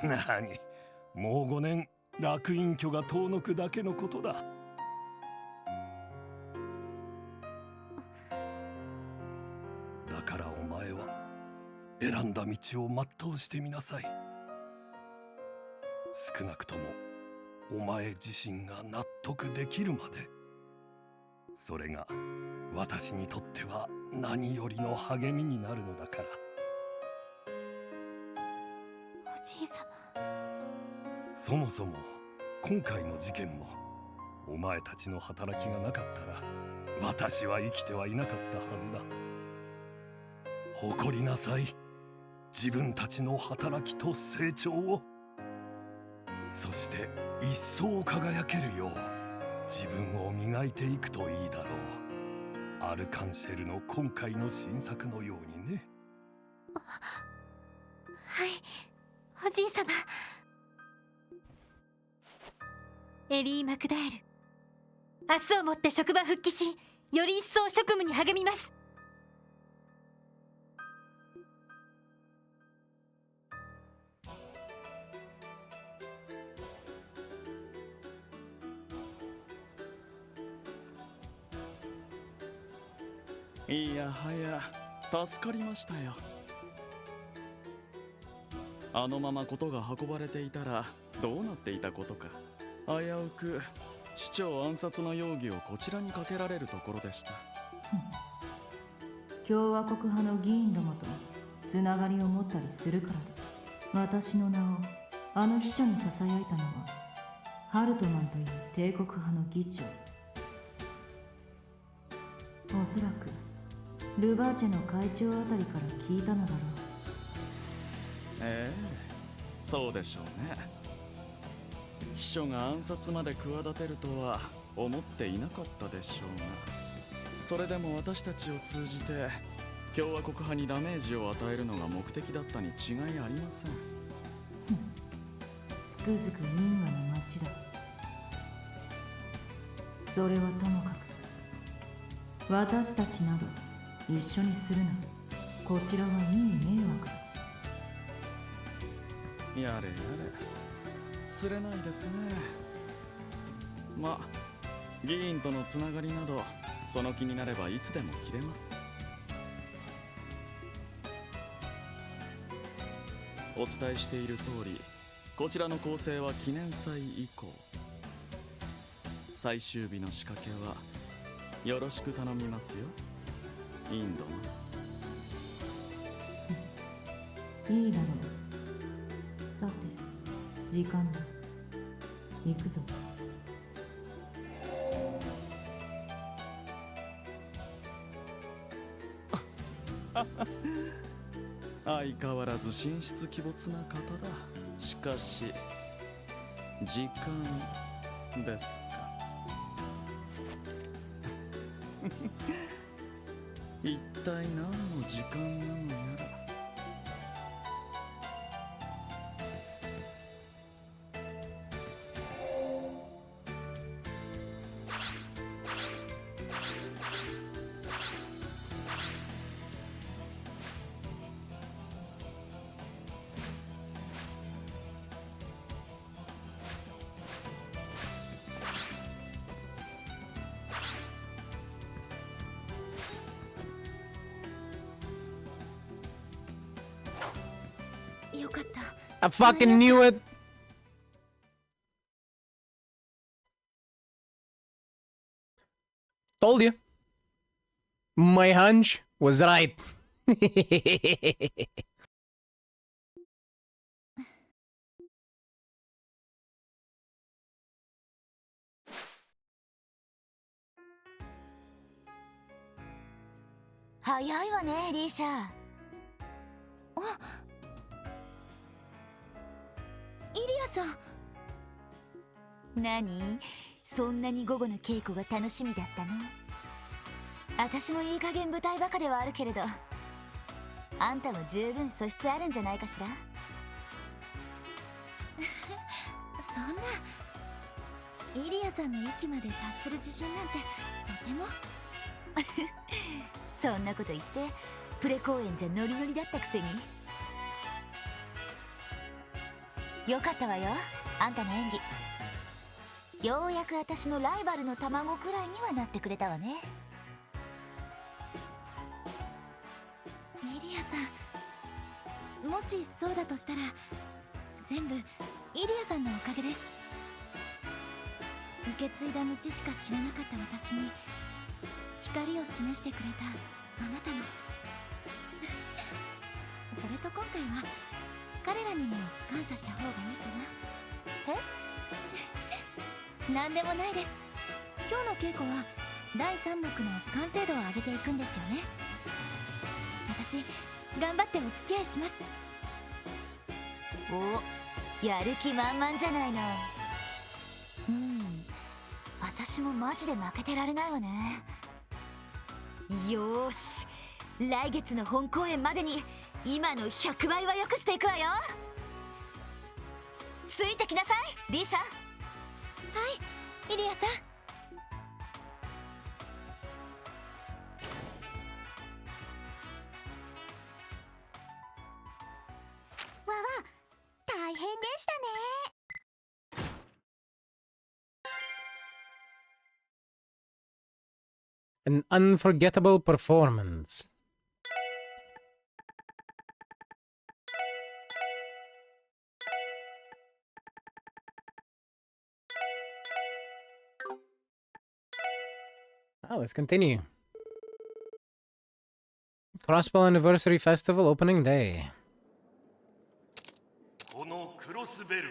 なに、もう5年楽隠居が遠のくだけのことだ。だからお前は選んだ道を全うしてみなさい。少なくともお前自身が納得できるまで。それが私にとっては何よりの励みになるのだから。おじい様。そもそも今回の事件もお前たちの働きがなかったら私は生きてはいなかったはずだ。誇りなさい、自分たちの働きと成長を。そして一層輝けるよう自分を磨いていくといいだろう。アルカンシェルの今回の新作のようにね。はい、おじい様。エリー・マクダエル。明日をもって職場復帰し、より一層職務に励みます。いやはや助かりましたよ。あのままことが運ばれていたらどうなっていたことか。危うく市長暗殺の容疑をこちらにかけられるところでした。共和国派の議員どもとつながりを持ったりするからで、私の名をあの秘書に囁いたのはハルトマンという帝国派の議長。おそらくルバーチェの会長あたりから聞いたのだろう。ええ、そうでしょうね。秘書が暗殺まで企てるとは思っていなかったでしょうが、それでも私たちを通じて共和国派にダメージを与えるのが目的だったに違いありません。つくづく因果の町だ。それはともかく、私たちなど一緒にするな。こちらはいい迷惑だ。やれやれ、釣れないですね。ま、議員とのつながりなどその気になればいつでも切れます。お伝えしている通り、こちらの構成は記念祭以降。最終日の仕掛けはよろしく頼みますよ、インドの。いいだろう。さて、時間だ。行くぞ。相変わらず神出鬼没な方だ。しかし時間ですか。一体何の時間なのやら。よかった。I fucking knew it. Told you. My hunch was right. 早いわね、リーシャ。あ、イリアさん。何？そんなに午後の稽古が楽しみだったの？私もいい加減舞台バカではあるけれど、あんたも十分素質あるんじゃないかしら。そんな、イリアさんの域まで達する自信なんてとても。そんなこと言ってプレ公演じゃノリノリだったくせに。よかったわよ、あんたの演技。ようやく私のライバルの卵くらいにはなってくれたわね。イリアさん、もしそうだとしたら全部イリアさんのおかげです。受け継いだ道しか知らなかった私に光を示してくれたあなたの。それと今回は彼らにも感謝した方がいいかな。え？なんでもないです。今日の稽古は第3幕の完成度を上げていくんですよね。私頑張ってお付き合いします。お、やる気満々じゃないの。私もマジで負けてられないわね。よーし、来月の本公演までに今の100倍は良くしていくわよ。ついてきなさい、リーシャ。いイリアさん。わわ、大変でしたね。An unforgettable performance. Let's continue. Crossbell Anniversary Festival Opening Day. このクロスベルが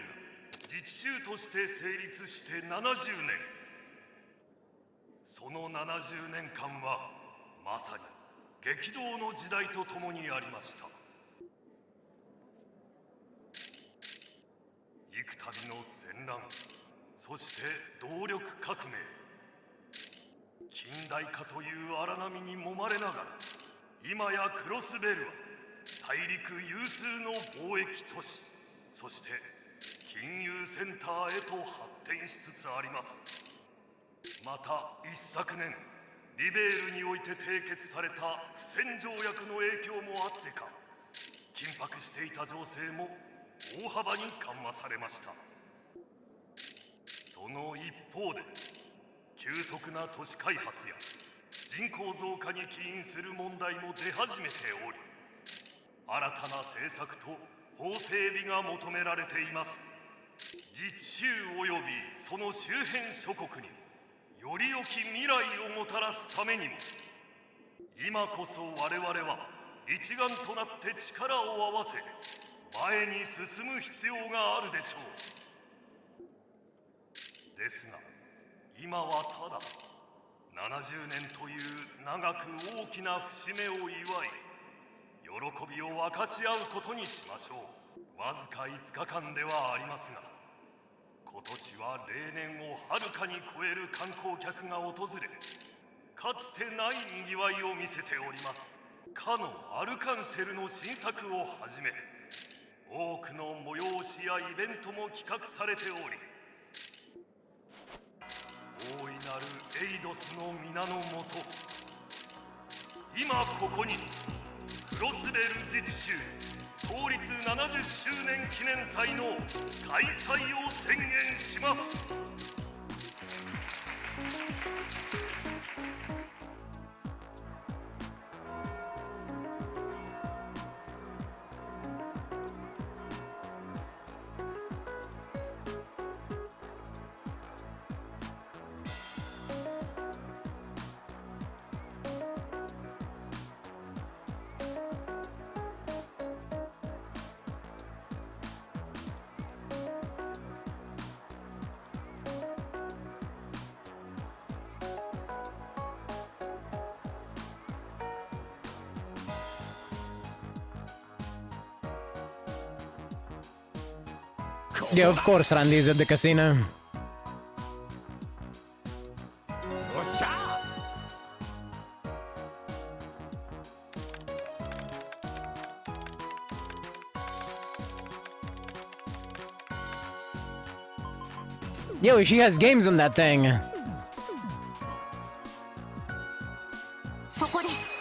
自治州として成立して70年。その70年間はまさに激動の時代とともにありました。幾度の戦乱、そして動力革命、近代化という荒波に揉まれながら、今やクロスベルは大陸有数の貿易都市、そして金融センターへと発展しつつあります。また一昨年リベールにおいて締結された不戦条約の影響もあってか、緊迫していた情勢も大幅に緩和されました。その一方で急速な都市開発や人口増加に起因する問題も出始めており、新たな政策と法整備が求められています。自治州及びその周辺諸国により良き未来をもたらすためにも、今こそ我々は一丸となって力を合わせ前に進む必要があるでしょう。ですが今はただ70年という長く大きな節目を祝い、喜びを分かち合うことにしましょう。わずか5日間ではありますが、今年は例年をはるかに超える観光客が訪れ、かつてないにぎわいを見せております。かのアルカンシェルの新作をはじめ、多くの催しやイベントも企画されており、大いなるエイドスの皆のもと、今ここにクロスベル自治州創立70周年記念祭の開催を宣言します。Yeah, of course, Randy's at the casino. Yo, she has games on that thing. そこです。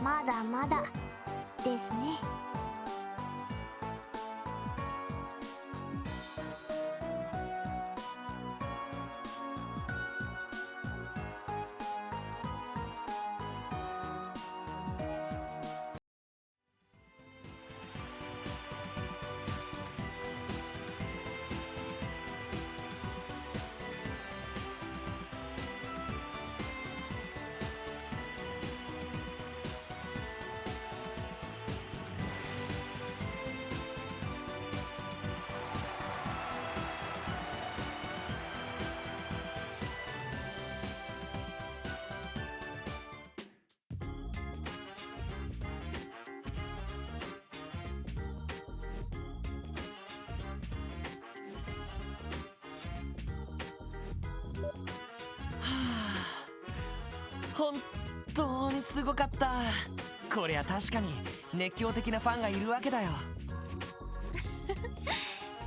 まだまだですね。本当にすごかった。こりゃ確かに熱狂的なファンがいるわけだよ。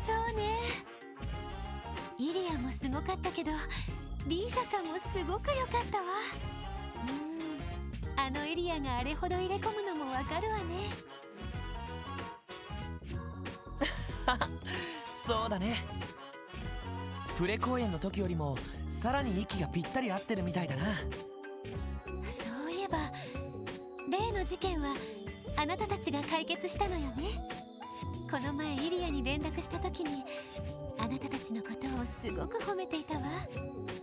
そうね。イリアもすごかったけど、リーシャさんもすごく良かったわ。あのエリアがあれほど入れ込むのもわかるわね。そうだね。プレ公演の時よりもさらに息がぴったり合ってるみたいだな。そういえば例の事件はあなたたちが解決したのよね。この前イリアに連絡した時にあなたたちのことをすごく褒めていたわ。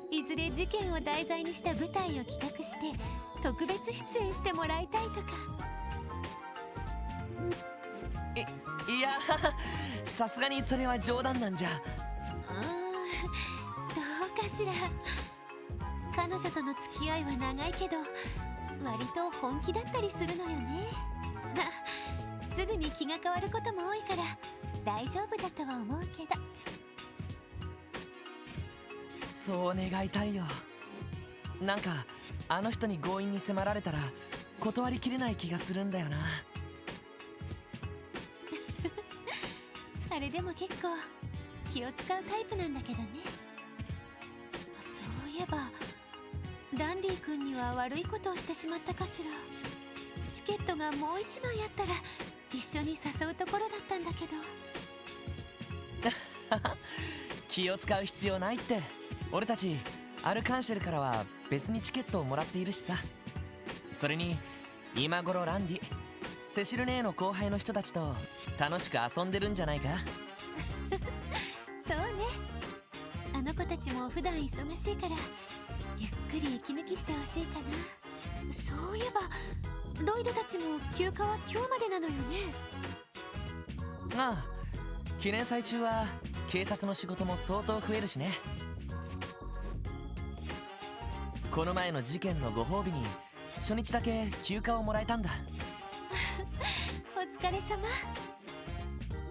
いずれ事件を題材にした舞台を企画して特別出演してもらいたいとか。いや、さすがにそれは冗談なんじゃ。どうかしら。彼女との付き合いは長いけど割と本気だったりするのよね。すぐに気が変わることも多いから大丈夫だとは思うけど。そう願いたいよ。なんかあの人に強引に迫られたら断りきれない気がするんだよな。あれでも結構気を使うタイプなんだけどね。そういえばダンディ君には悪いことをしてしまったかしら。チケットがもう1枚あったら一緒に誘うところだったんだけど。気を使う必要ないって。俺たちアルカンシェルからは別にチケットをもらっているしさ。それに今頃ランディ、セシル姉の後輩の人たちと楽しく遊んでるんじゃないか。そうね。あの子たちも普段忙しいからゆっくり息抜きしてほしいかな。そういえばロイドたちも休暇は今日までなのよね。ああ、記念祭中は警察の仕事も相当増えるしね。この前の事件のご褒美に初日だけ休暇をもらえたんだ。お疲れ様。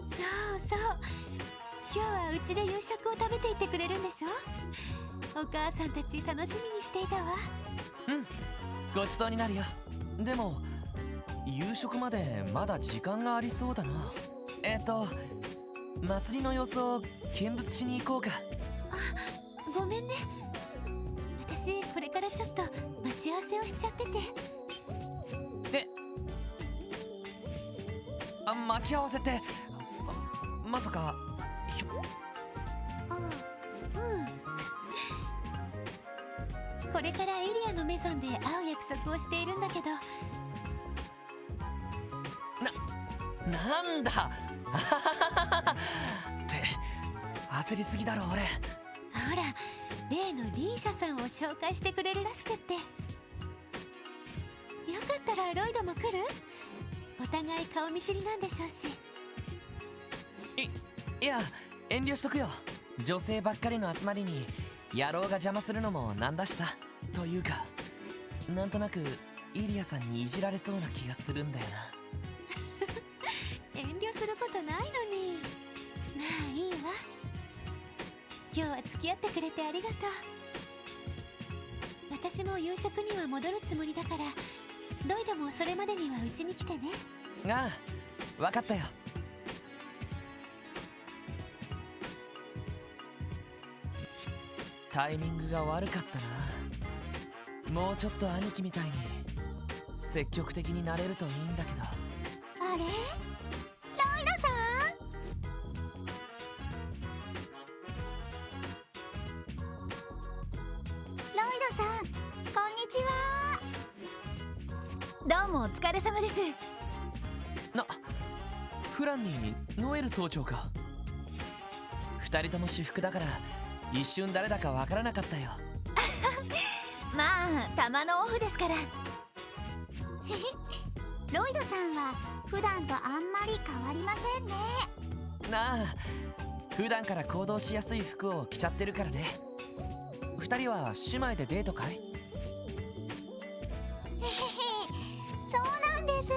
そうそう、今日はうちで夕食を食べていってくれるんでしょ。お母さんたち楽しみにしていたわ。うん、ごちそうになるよ。でも夕食までまだ時間がありそうだな。祭りの様子を見物しに行こうか。ごめんね、私これからちょっと待ち合わせをしちゃってて。待ち合わせってまさかこれからエリアのメゾンで会う約束をしているんだけど。なんだって焦りすぎだろ俺。ほら例のリーシャさんを紹介してくれるらしくって。よかったらロイドも来る？お互い顔見知りなんでしょうし。いや遠慮しとくよ。女性ばっかりの集まりに野郎が邪魔するのもなんだしさ。というかなんとなくイリアさんにいじられそうな気がするんだよな。遠慮することないのに。まあいいわ。今日は付き合ってくれてありがとう。私も夕食には戻るつもりだからロイドもそれまでにはうちに来てね。ああ、分かったよ。タイミングが悪かったな。もうちょっと兄貴みたいに積極的になれるといいんだけど。あれ？ロイドさん？ロイドさん、こんにちは。どうもお疲れ様です。フランにノエル総長か。二人とも私服だから一瞬誰だかわからなかったよ。まあたまのオフですから。ロイドさんは普段とあんまり変わりませんね。なあ、普段から行動しやすい服を着ちゃってるからね。二人は姉妹でデートかい？そうなんです。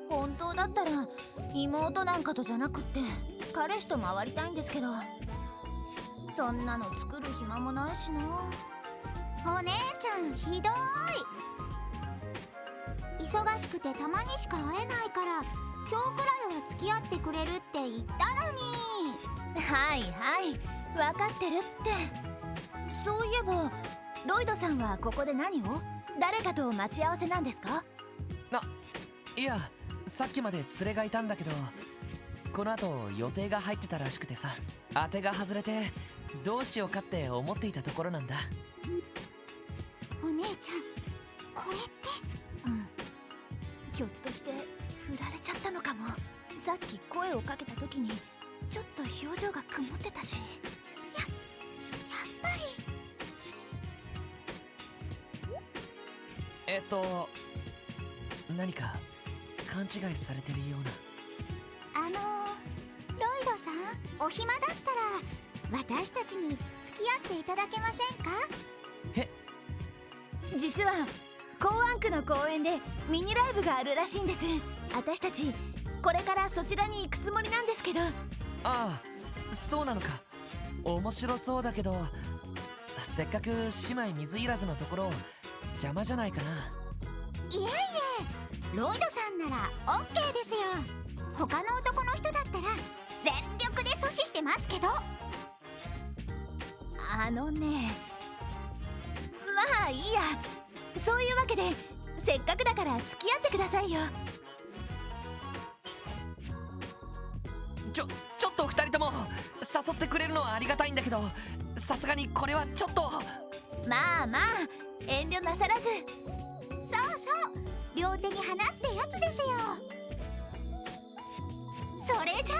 本当だったら妹なんかとじゃなくって彼氏と回りたいんですけど、そんなの作る暇もないしな。お姉ちゃんひどい。忙しくてたまにしか会えないから今日くらいは付き合ってくれるって言ったのに。はいはい分かってるって。そういえばロイドさんはここで何を？誰かと待ち合わせなんですか？いや、さっきまで連れがいたんだけど、この後予定が入ってたらしくてさ、当てが外れてどうしようかって思っていたところなんだ。お姉ちゃん、これって。ひょっとして振られちゃったのかも。さっき声をかけた時にちょっと表情が曇ってたし。やっぱり。何か勘違いされてるような。ロイドさん、お暇だったら私たちに付き合っていただけませんか？実は港湾区の公園でミニライブがあるらしいんです。私たちこれからそちらに行くつもりなんですけど。ああ、そうなのか。面白そうだけど、せっかく姉妹水入らずのところ邪魔じゃないかな。いえいえ、ロイドさんなら OK ですよ。他の男の人だったら全力で阻止してますけど。まあいいや。そういうわけでせっかくだから付き合ってくださいよ。ちょっと2人とも誘ってくれるのはありがたいんだけど、さすがにこれはちょっと。まあまあ遠慮なさらず。そうそう、両手に花ってやつですよ。それじゃあ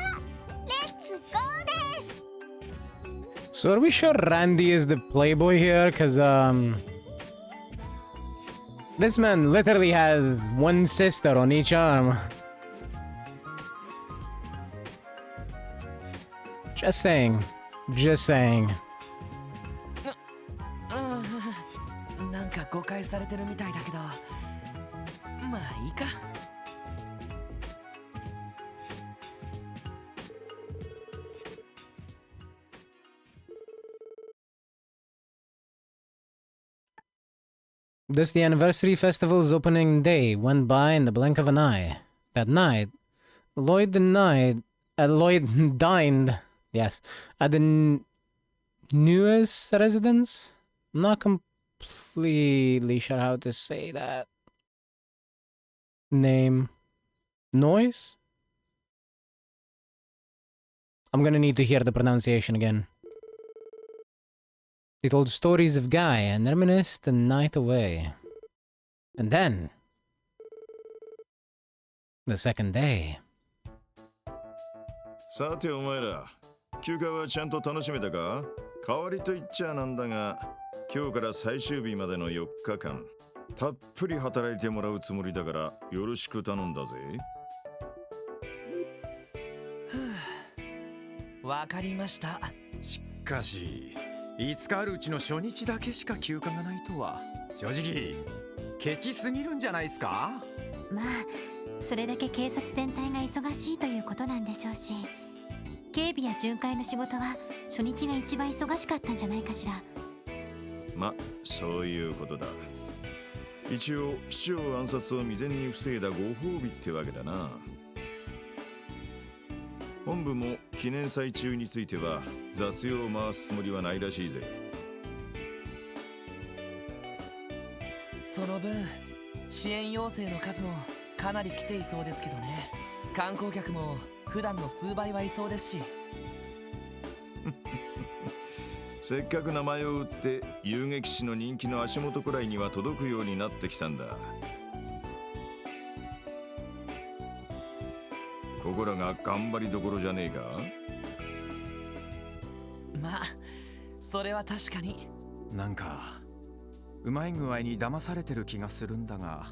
レッツゴーです。 So are we sure Randy is the playboy here? Cause this man literally has one sister on each arm. Just saying. Just saying. なんか誤解されてるみたいだけど、まあいいか。Thus, the anniversary festival's opening day went by in the blink of an eye. That night, Lloyd dined, yes, at the newest residence. I'm not completely sure how to say that name. Noise? I'm gonna need to hear the pronunciation again. They told stories of Guy and reminisced the night away. And then, the second day. さてお前ら、休暇はちゃんと楽しめたか？代わりと言っちゃなんだが、今日から最終日までの4日間、たっぷり働いてもらうつもりだからよろしく頼んだぜ。わかりました。しかし5日あるうちの初日だけしか休暇がないとは正直ケチすぎるんじゃないですか？まあそれだけ警察全体が忙しいということなんでしょうし、警備や巡回の仕事は初日が一番忙しかったんじゃないかしら。ま、そういうことだ。一応市長暗殺を未然に防いだご褒美ってわけだな。本部も記念祭中については雑用を回すつもりはないらしいぜ。その分支援要請の数もかなり来ていそうですけどね。観光客も普段の数倍はいそうですし。せっかく名前を売って遊撃士の人気の足元くらいには届くようになってきたんだ。ここらが頑張りどころじゃねえか？まあそれは確かに。なんかうまい具合に騙されてる気がするんだが。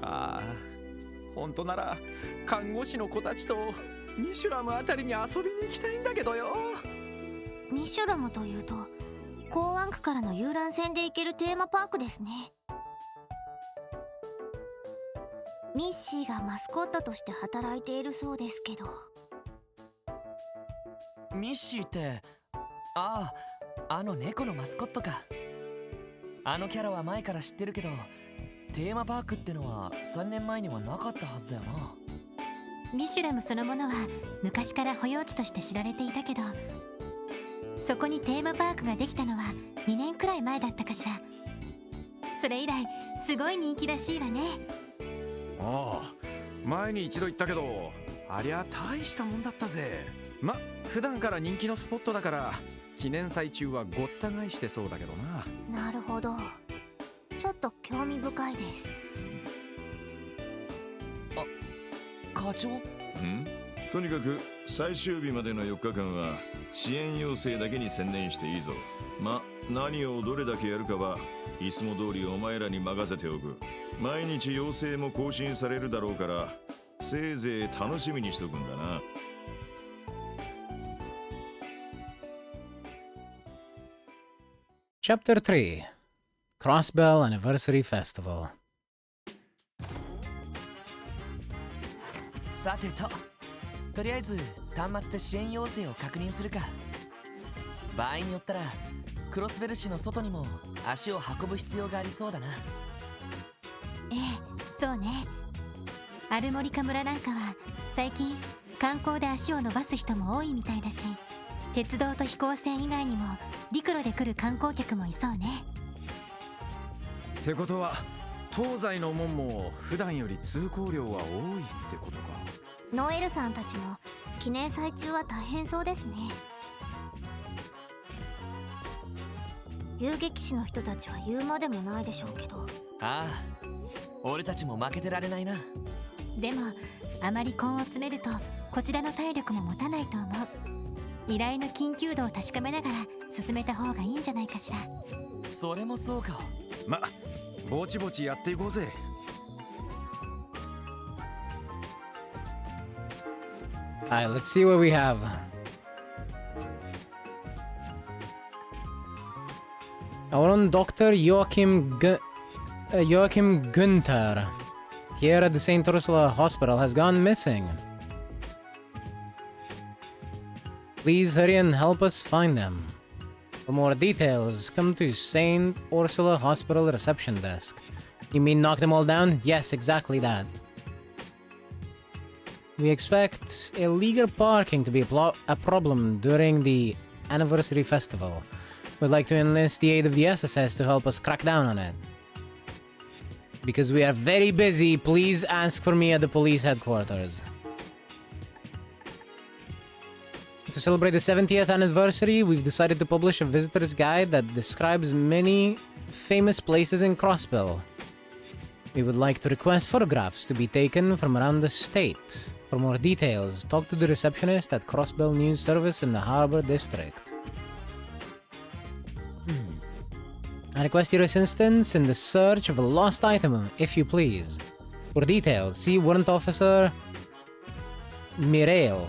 ああ、本当なら看護師の子たちとミシュラムあたりに遊びに行きたいんだけどよ。ミシュラムというと港湾区からの遊覧船で行けるテーマパークですね。ミッシーがマスコットとして働いているそうですけど。ミッシーって、あの猫のマスコットか。あのキャラは前から知ってるけど、テーマパークってのは3年前にはなかったはずだよな。ミシュラムそのものは昔から保養地として知られていたけど、そこにテーマパークができたのは2年くらい前だったかしら。それ以来すごい人気らしいわね。ああ、前に一度行ったけど、ありゃ大したもんだったぜ。ま、普段から人気のスポットだから記念祭中はごった返してそうだけどな。なるほど、ちょっと興味深いです。課長？とにかく最終日までの4日間は支援要請だけに専念していいぞ。何をどれだけやるかはいつも通りお前らに任せておく。毎日要請も更新されるだろうから、せいぜい楽しみにしとくんだな。Chapter 3 Crossbell Anniversary Festival。 さてとりあえず端末で支援要請を確認するか。場合によったらクロスベル市の外にも足を運ぶ必要がありそうだな。ええ、そうね。アルモリカ村なんかは最近観光で足を伸ばす人も多いみたいだし、鉄道と飛行船以外にも陸路で来る観光客もいそうね。ってことは東西の門も普段より通行量は多いってことか。ノエルさんたちも記念祭中は大変そうですね。遊撃士の人たちは言うまでもないでしょうけど。ああ、俺たちも負けてられないな。でもあまり根を詰めるとこちらの体力も持たないと思う。依頼の緊急度を確かめながら進めた方がいいんじゃないかしら。それもそうか。ぼちぼちやっていこうぜ。Alright, let's see what we have. Our own Dr. Joachim Günther, here at the St. Ursula Hospital, has gone missing. Please hurry and help us find them. For more details, come to St. Ursula Hospital reception desk. You mean knock them all down? Yes, exactly that. We expect illegal parking to be a problem during the anniversary festival. We'd like to enlist the aid of the SSS to help us crack down on it. Because we are very busy, please ask for me at the police headquarters. To celebrate the 70th anniversary, we've decided to publish a visitor's guide that describes many famous places in Crossbell. We would like to request photographs to be taken from around the state. For more details, talk to the receptionist at Crossbell News Service in the Harbor District. I request your assistance in the search of a lost item, if you please. For details, see Warrant Officer Mireille,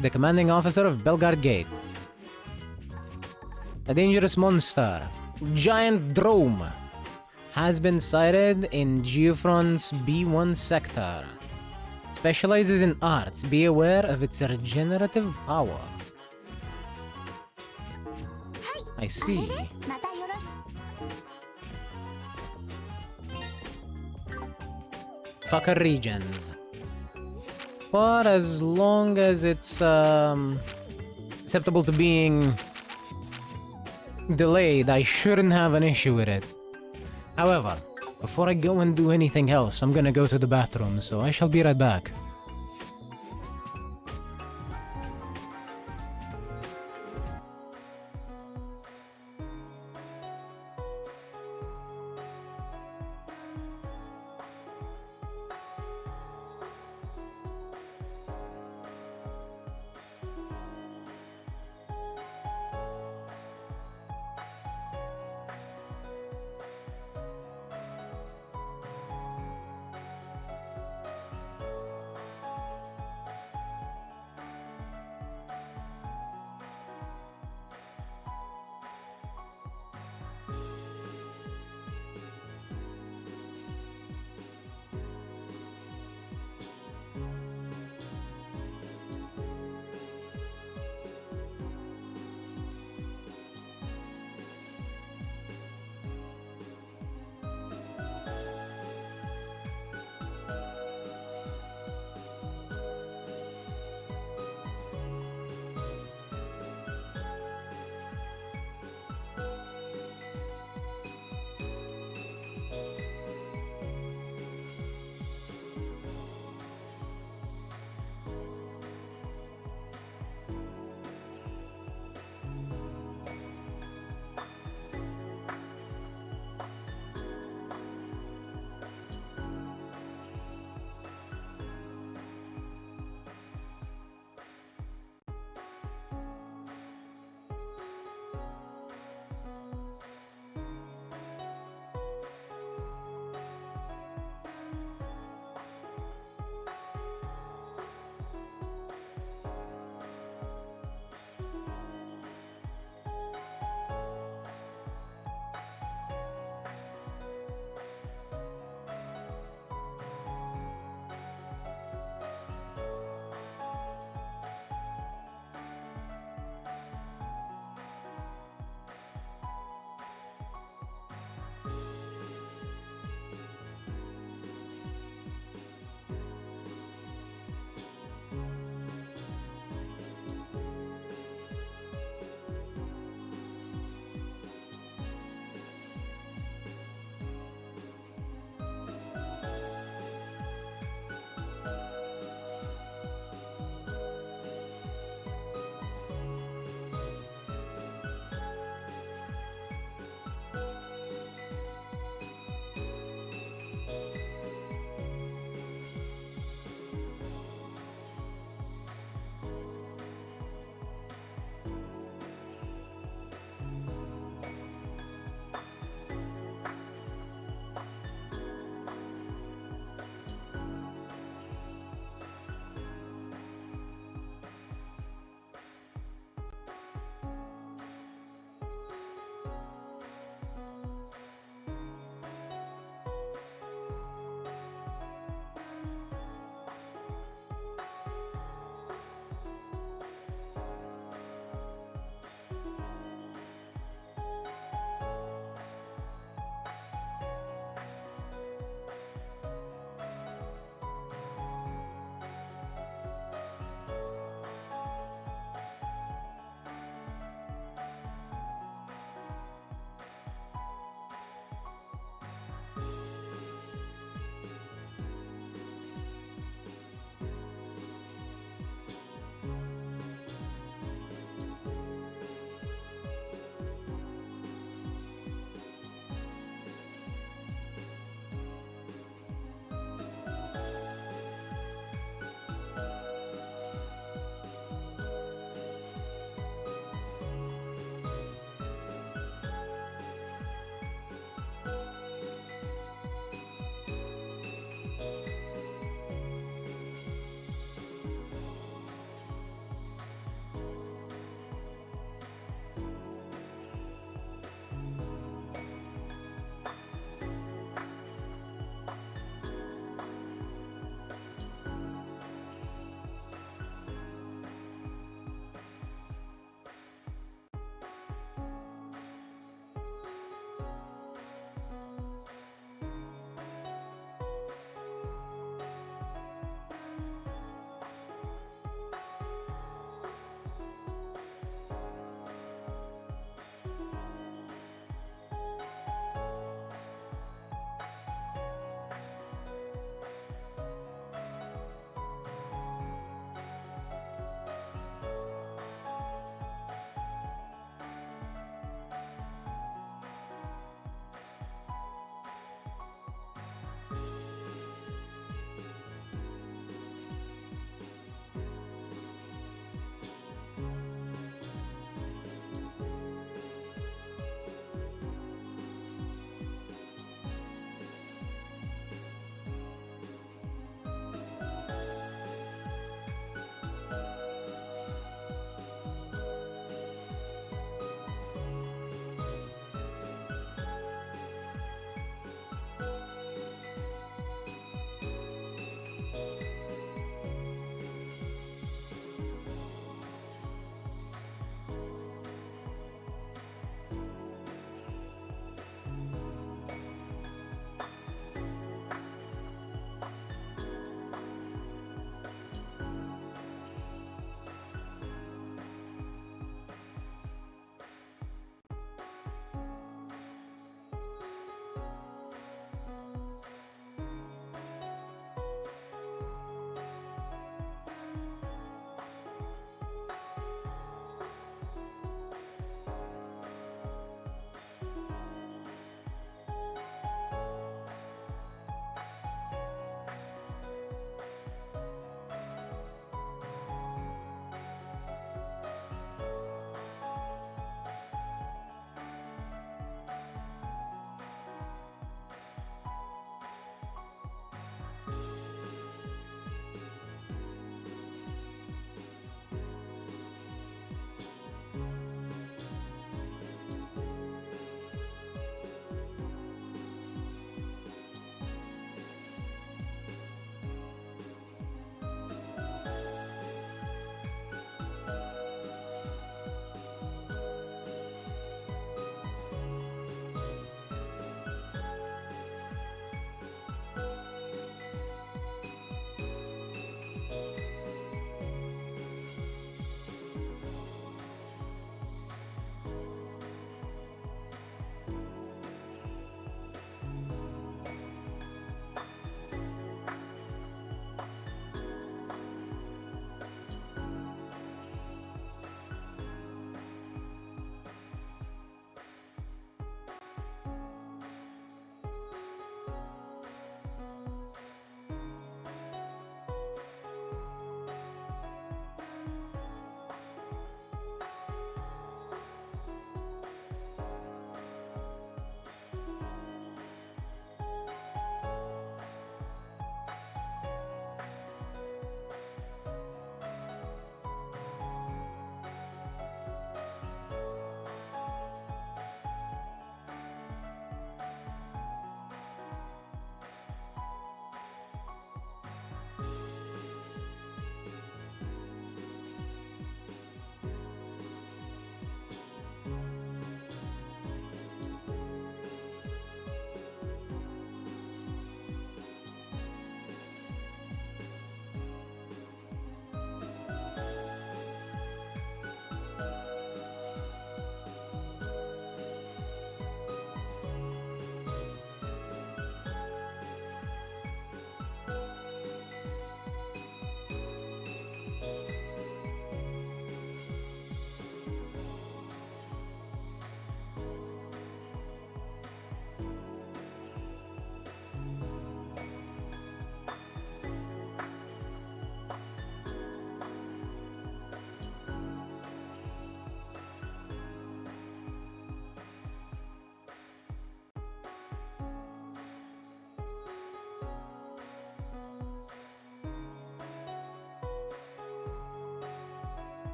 the commanding officer of Belgard Gate. A dangerous monster, giant drome, has been sighted in Geofront's B1 sector. Specializes in arts. Be aware of its regenerative power. I see. Fucker regions. But as long as it's acceptable to being delayed, I shouldn't have an issue with it. However, before I go and do anything else, I'm gonna go to the bathroom, so I shall be right back.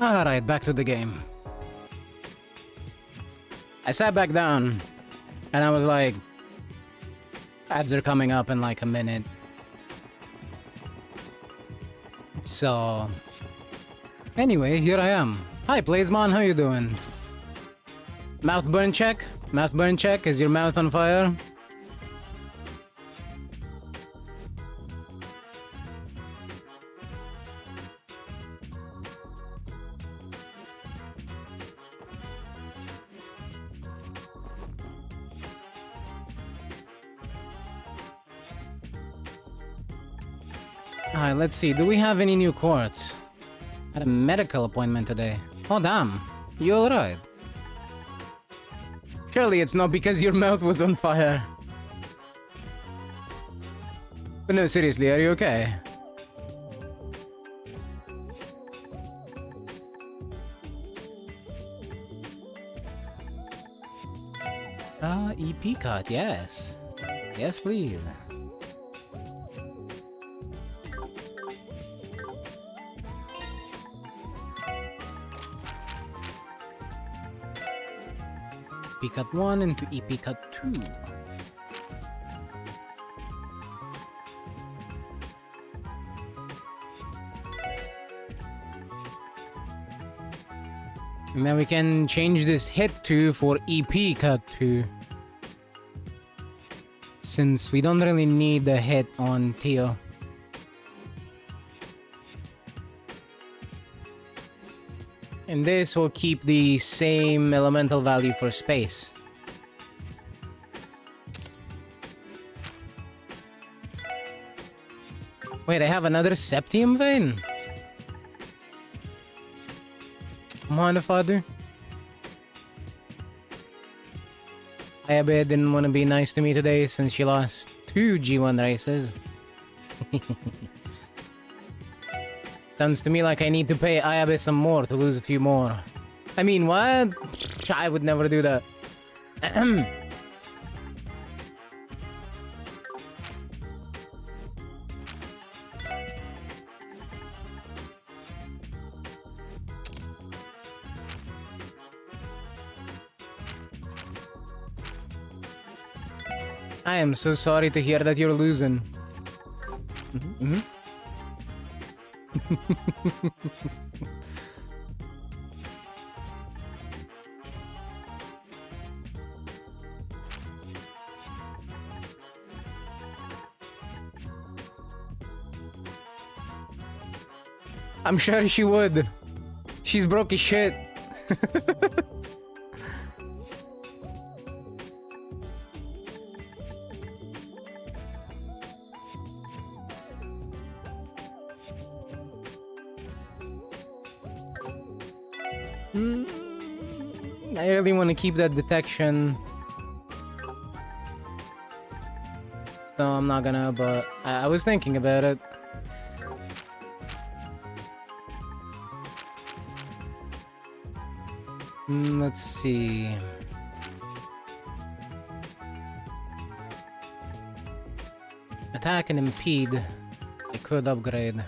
Alright, back to the game. I sat back down, and I was like, ads are coming up in like a minute. So, anyway, here I am. Hi, Playsmon, how you doing? Mouth burn check? Mouth burn check? Is your mouth on fire? Alright, let's see. Do we have any new quartz? Had a medical appointment today. Oh, damn. You alright? Surely it's not because your mouth was on fire. But no, seriously, are you okay? EP cut, yes. Yes, please. EP cut 1 into EP cut 2. And then we can change this hit 2 for EP cut 2. Since we don't really need the hit on Tio. And this will keep the same elemental value for space. Wait, I have another Septium Vein? Mind if I do? Ayabe didn't want to be nice to me today since she lost 2 G1 races. Sounds to me like I need to pay Ayabe some more to lose a few more. I mean, what? I would never do that. I am so sorry to hear that you're losing. I'm sure she would. She's broke as shit. I really want to keep that detection. So I'm not gonna, but I was thinking about it. Let's see. Attack and impede. I could upgrade.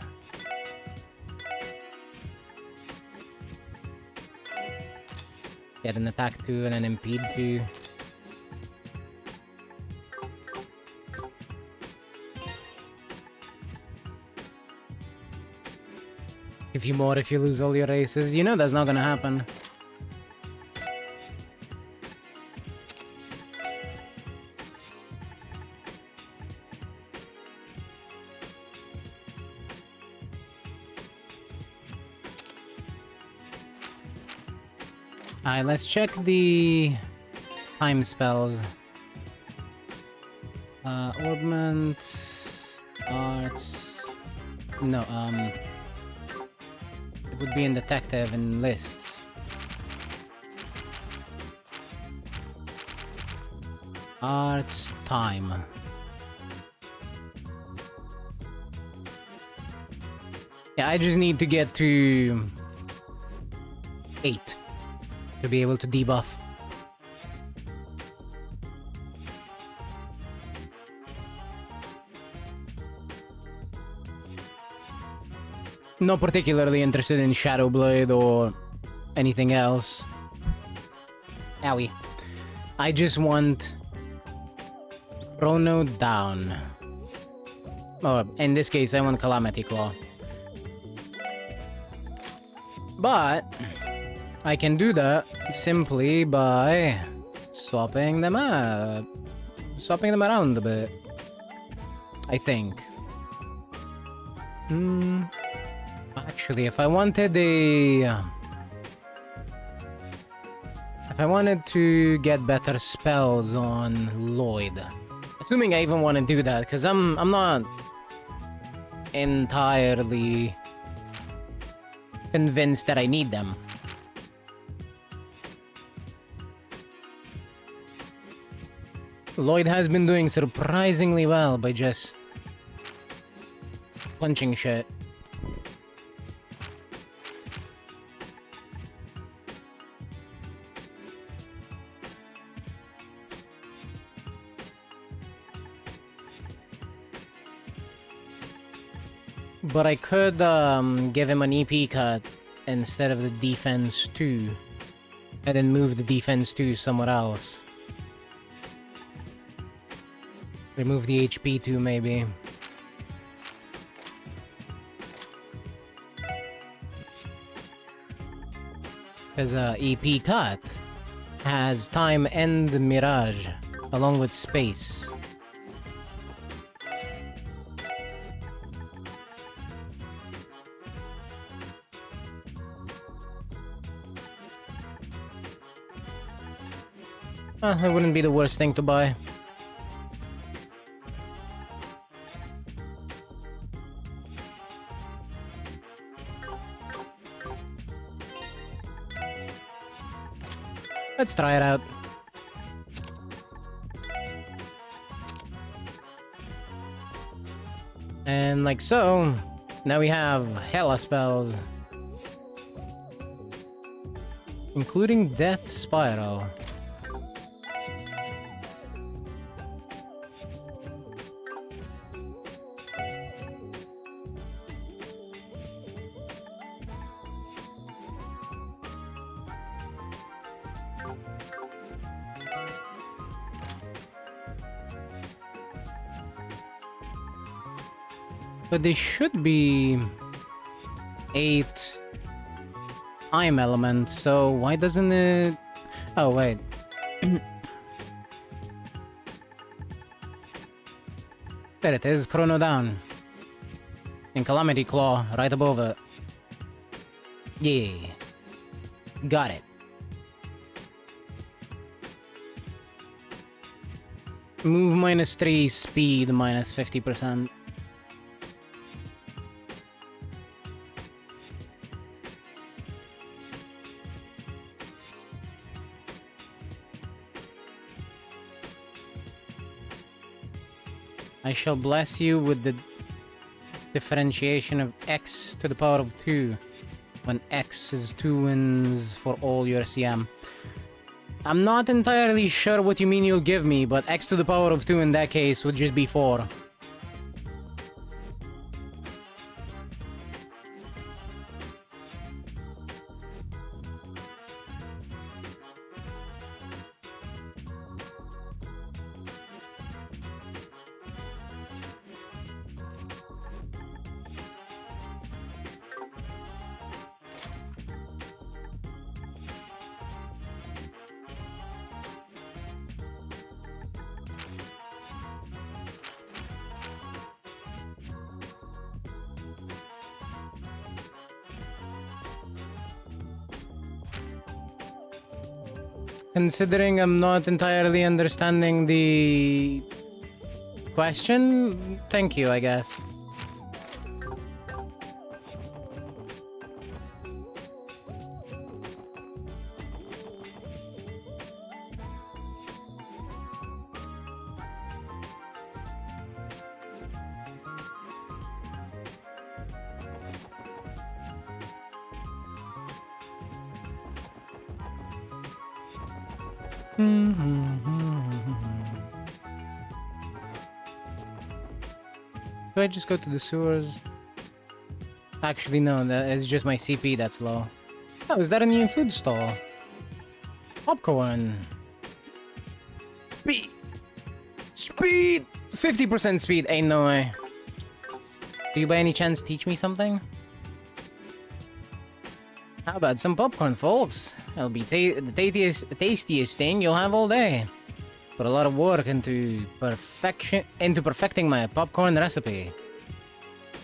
Get an attack 2 and an impede 2. Give you more if you lose all your races. You know that's not gonna happen. Alright, let's check the time spells. Orbment, arts. No, it would be in detective and lists. Arts, time. Yeah, I just need to get to 8 to be able to debuff. Not particularly interested in Shadowblade or anything else. Owie. I just want Chrono down. Or in this case, I want Calamity Claw. But I can do that simply by swapping them up. Swapping them around a bit. I think. Actually, if I wanted to get better spells on Lloyd, assuming I even want to do that, because I'm not entirely convinced that I need them. Lloyd has been doing surprisingly well by just punching shit. But I could give him an EP cut instead of the defense 2, and then move the defense 2 somewhere else. Remove the HP 2 maybe. Because EP cut has time and mirage along with space. That wouldn't be the worst thing to buy. Let's try it out. And like so, now we have hella spells. Including Death Spiral. But there should be 8 time elements, so why doesn't it... Oh, wait. There it is, Chrono down. And Calamity Claw right above it. Yeah. Got it. Move -3, speed -50%. I shall bless you with the differentiation of x to the power of 2, when x is 2 wins for all your CM. I'm not entirely sure what you mean you'll give me, but x to the power of 2 in that case would just be 4. Considering I'm not entirely understanding the question, thank you, I guess. Do I just go to the sewers? Actually, no, it's just my CP that's low. Oh, is that a new food stall? Popcorn. Speed! Speed! 50% speed, ain't no way. Do you by any chance teach me something? How about some popcorn, folks? It'll be the tastiest thing you'll have all day. Put a lot of work into perfecting my popcorn recipe.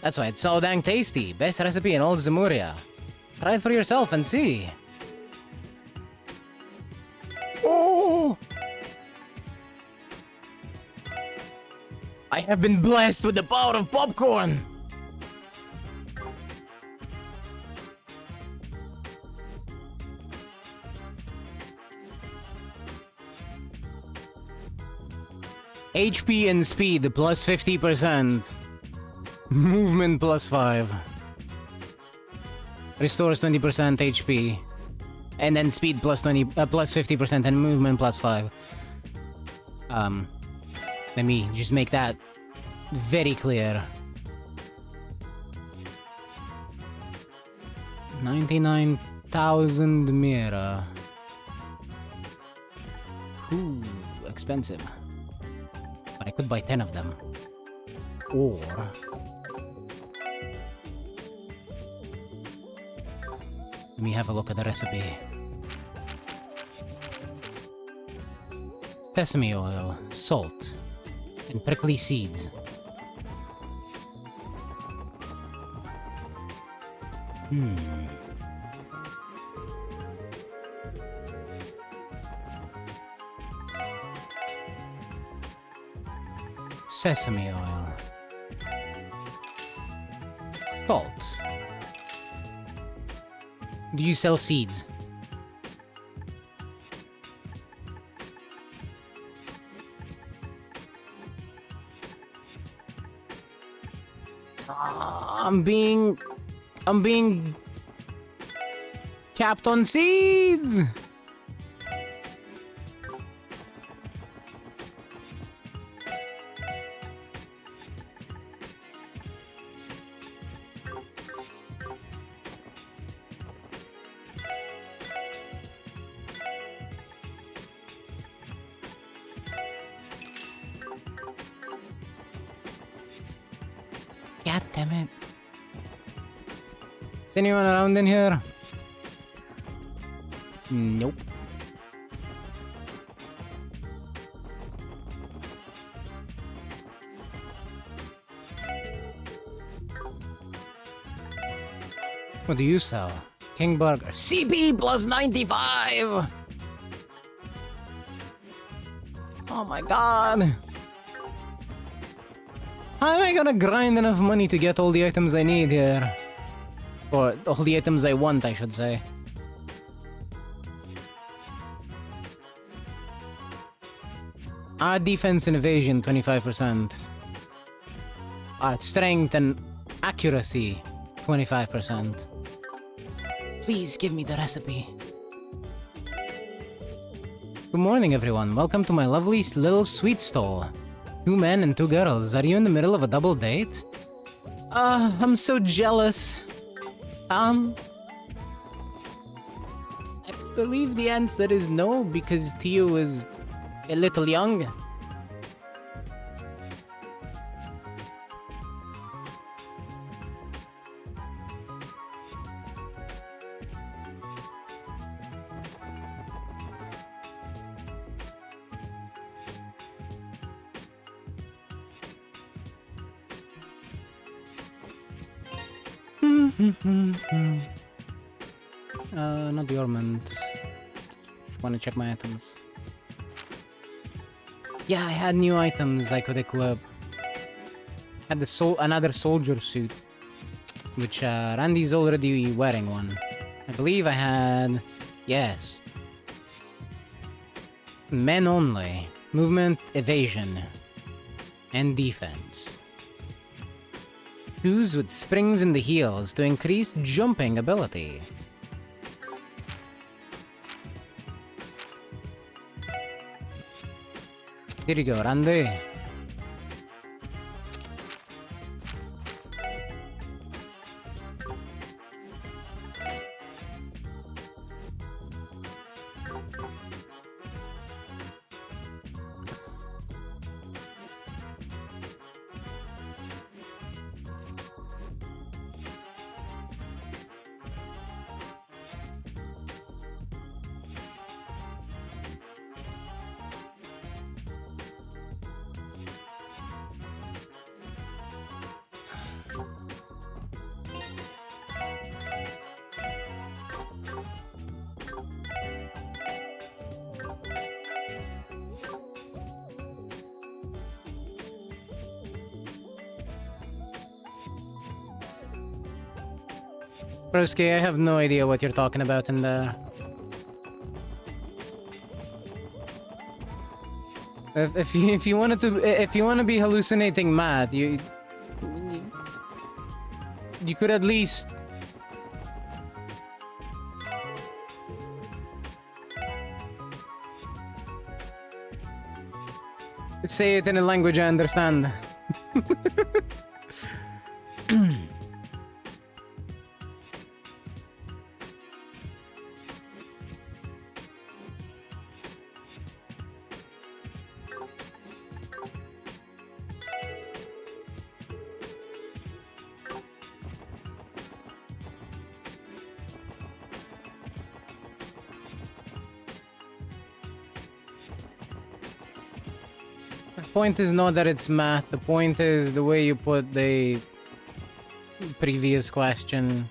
That's why it's so dang tasty. Best recipe in all Zemuria. Try it for yourself and see. Oh! I have been blessed with the power of popcorn! HP and speed plus 50%. Movement plus 5. Restores 20% HP. And then speed plus 50% and movement plus 5. Let me just make that very clear. 99,000 Mira. Ooh, expensive. But I could buy 10 of them. Or... let me have a look at the recipe. Sesame oil, salt, and prickly seeds. Sesame oil. Salt. Do you sell seeds? I'm being capped on seeds. God damn it. Is anyone around in here? Nope. What do you sell? King Burger. CP plus 95! Oh my god. How am I gonna grind enough money to get all the items I need here? Or all the items I want, I should say. Our defense and evasion, 25%. Our strength and accuracy, 25%. Please give me the recipe. Good morning, everyone. Welcome to my lovely little sweet stall. 2 men and 2 girls. Are you in the middle of a double date? I'm so jealous. I believe the answer is no, because Tio is a little young. Not the ornament. Just wanna check my items. Yeah, I had new items I could equip. Had the another soldier suit, which Randy's already wearing one. I believe I had, yes. Men only, movement, evasion, and defense. Shoes with springs in the heels to increase jumping ability. There you go, Randy. Broski, I have no idea what you're talking about in there. If you wanted to, if you want to be hallucinating mad, you could at least say it in a language I understand. The point is not that it's math, the point is the way you put the previous question.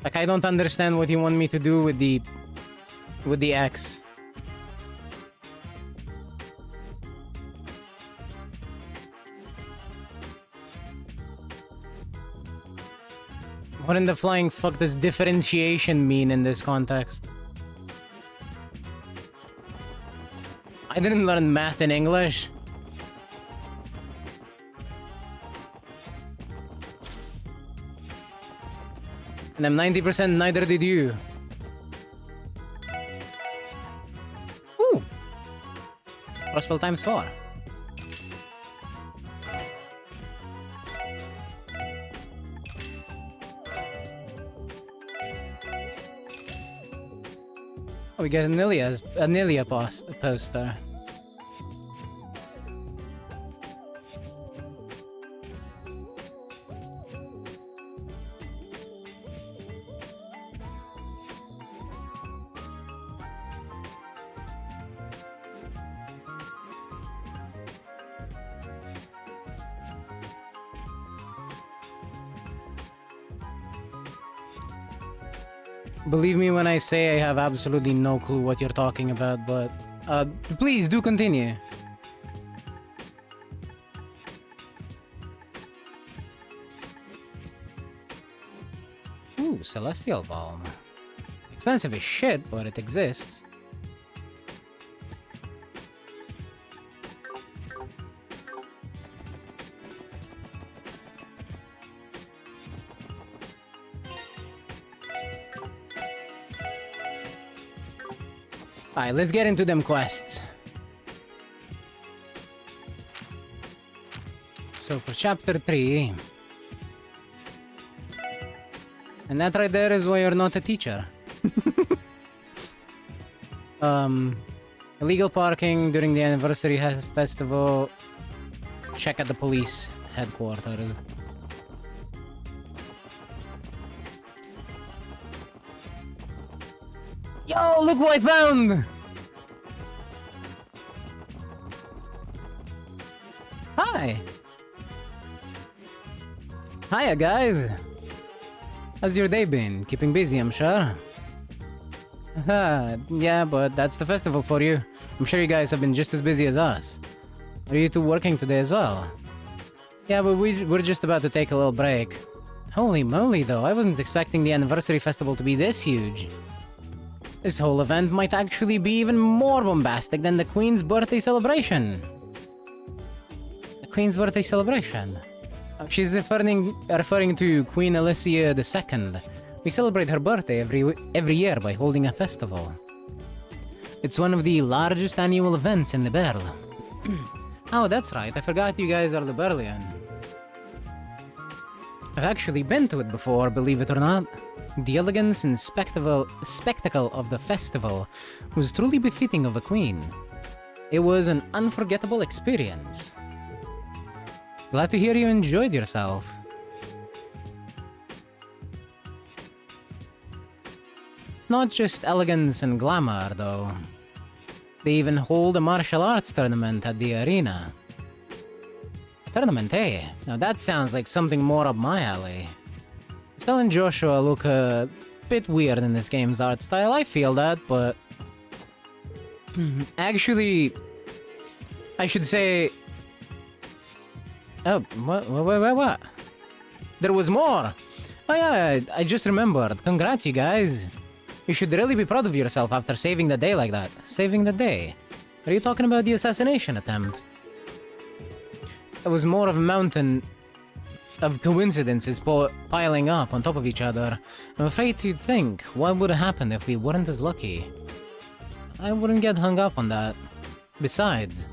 Like, I don't understand what you want me to do with the X. What in the flying fuck does differentiation mean in this context? I didn't learn math in English. And I'm 90% neither did you. Ooh! Crossbow times 4. Oh, we get an Ilia poster. Believe me when I say I have absolutely no clue what you're talking about, but please do continue. Ooh, Celestial Balm. Expensive as shit, but it exists. Alright, let's get into them quests. So for chapter 3... And that right there is why you're not a teacher. Illegal parking during the anniversary festival. Check at the police headquarters. Yo, look what I found! Hi! Hiya, guys! How's your day been? Keeping busy, I'm sure. Yeah, but that's the festival for you. I'm sure you guys have been just as busy as us. Are you two working today as well? Yeah, but we're just about to take a little break. Holy moly, though, I wasn't expecting the anniversary festival to be this huge. This whole event might actually be even more bombastic than the Queen's birthday celebration. The Queen's birthday celebration? She's referring to Queen Alicia II. We celebrate her birthday every year by holding a festival. It's one of the largest annual events in the Berl. Oh, that's right, I forgot you guys are the Berlian. I've actually been to it before, believe it or not. The elegance and spectacle of the festival was truly befitting of a queen. It was an unforgettable experience. Glad to hear you enjoyed yourself. Not just elegance and glamour, though. They even hold a martial arts tournament at the arena. Tournament, eh? Now that sounds like something more up my alley. Estelle and Joshua look a bit weird in this game's art style, I feel that, but... Actually, I should say... Oh, what? There was more! Oh yeah, I just remembered. Congrats, you guys. You should really be proud of yourself after saving the day like that. Saving the day? Are you talking about the assassination attempt? It was more of a mountain of coincidences piling up on top of each other. I'm afraid to think what would have happened if we weren't as lucky. I wouldn't get hung up on that. Besides,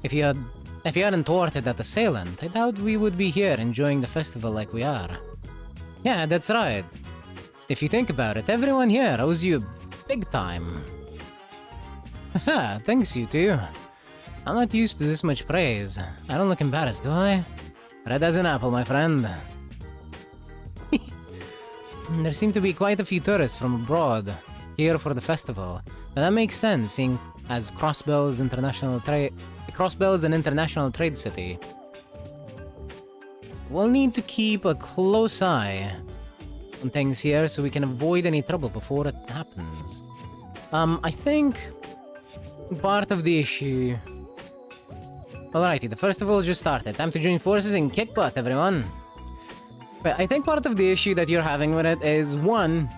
if you hadn't thwarted that assailant, I doubt we would be here enjoying the festival like we are. Yeah, that's right. If you think about it, everyone here owes you big time. Haha, thanks you two. I'm not used to this much praise. I don't look embarrassed, do I? Red as an apple, my friend. There seem to be quite a few tourists from abroad here for the festival. But that makes sense, seeing as Crossbell's an international trade city. We'll need to keep a close eye on things here so we can avoid any trouble before it happens. I think part of the issue... Alrighty, the festival just started. Time to join forces and kick butt, everyone. But I think part of the issue that you're having with it is, one...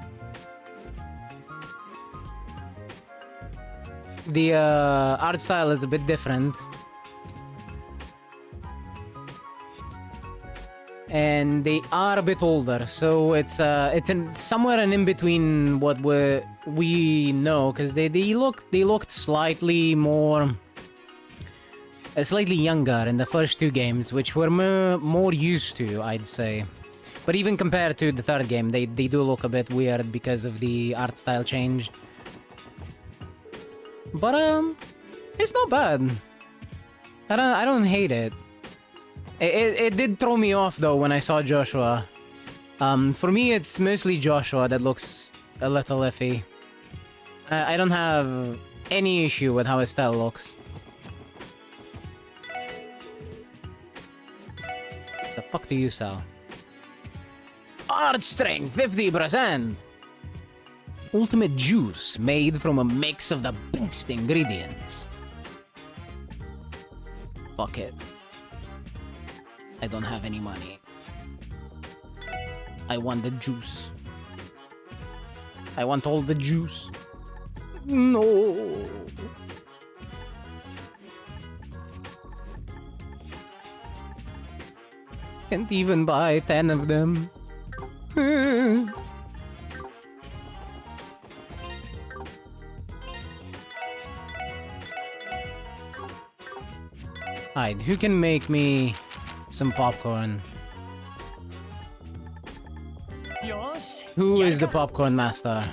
the art style is a bit different. And they are a bit older, so it's somewhere in between what we know, because they looked slightly more, slightly younger in the first two games, which we're more used to, I'd say. But even compared to the third game, they do look a bit weird because of the art style change. But it's not bad. I don't hate it. It did throw me off though when I saw Joshua. For me, it's mostly Joshua that looks a little iffy. I don't have any issue with how his style looks. The fuck do you sell? Art strength 50%! Ultimate juice made from a mix of the best ingredients. Fuck it. I don't have any money. I want the juice. I want all the juice. No. Can't even buy 10 of them. Alright, who can make me some popcorn? Who is the popcorn master?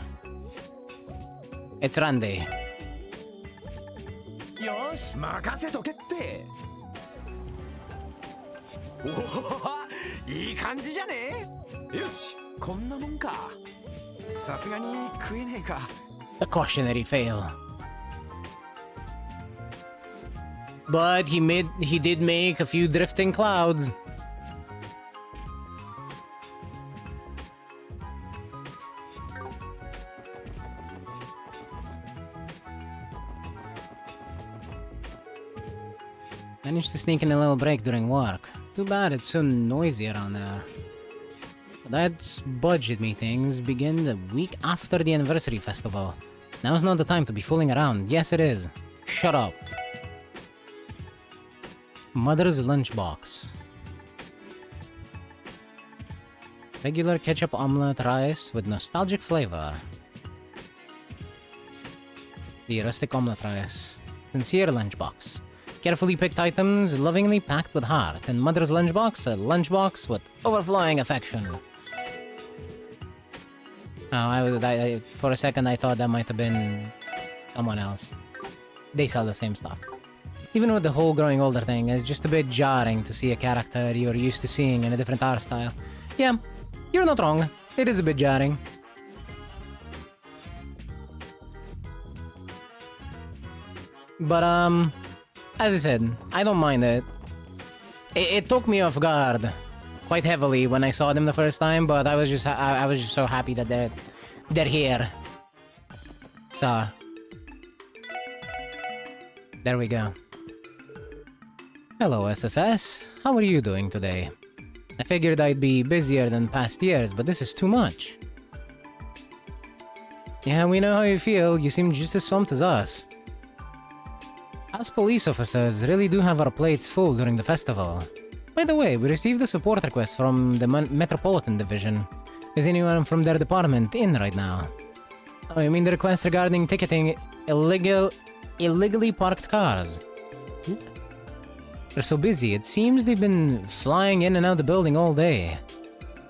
It's Randy. よし任せとけっておおいい感じじゃねよしこんなもんかさすがに食えねえか A cautionary fail. But he did make a few drifting clouds. Managed to sneak in a little break during work. Too bad it's so noisy around there. That's budget meetings begin the week after the anniversary festival. Now's not the time to be fooling around. Yes, it is. Shut up. Mother's lunchbox. Regular ketchup omelette rice with nostalgic flavor. The rustic omelette rice. Sincere lunchbox. Carefully picked items, lovingly packed with heart. And Mother's lunchbox, a lunchbox with overflowing affection. Oh, for a second I thought that might have been someone else. They sell the same stuff. Even with the whole growing older thing, it's just a bit jarring to see a character you're used to seeing in a different art style. Yeah, you're not wrong. It is a bit jarring. But, as I said, I don't mind it. It took me off guard quite heavily when I saw them the first time, but I was just so happy that they're here. So, There we go. Hello, SSS. How are you doing today? I figured I'd be busier than past years, but this is too much. Yeah, we know how you feel. You seem just as swamped as us. Us police officers really do have our plates full during the festival. By the way, we received a support request from the Metropolitan Division. Is anyone from their department in right now? Oh, you mean the request regarding ticketing illegally parked cars? They're so busy, it seems they've been flying in and out the building all day.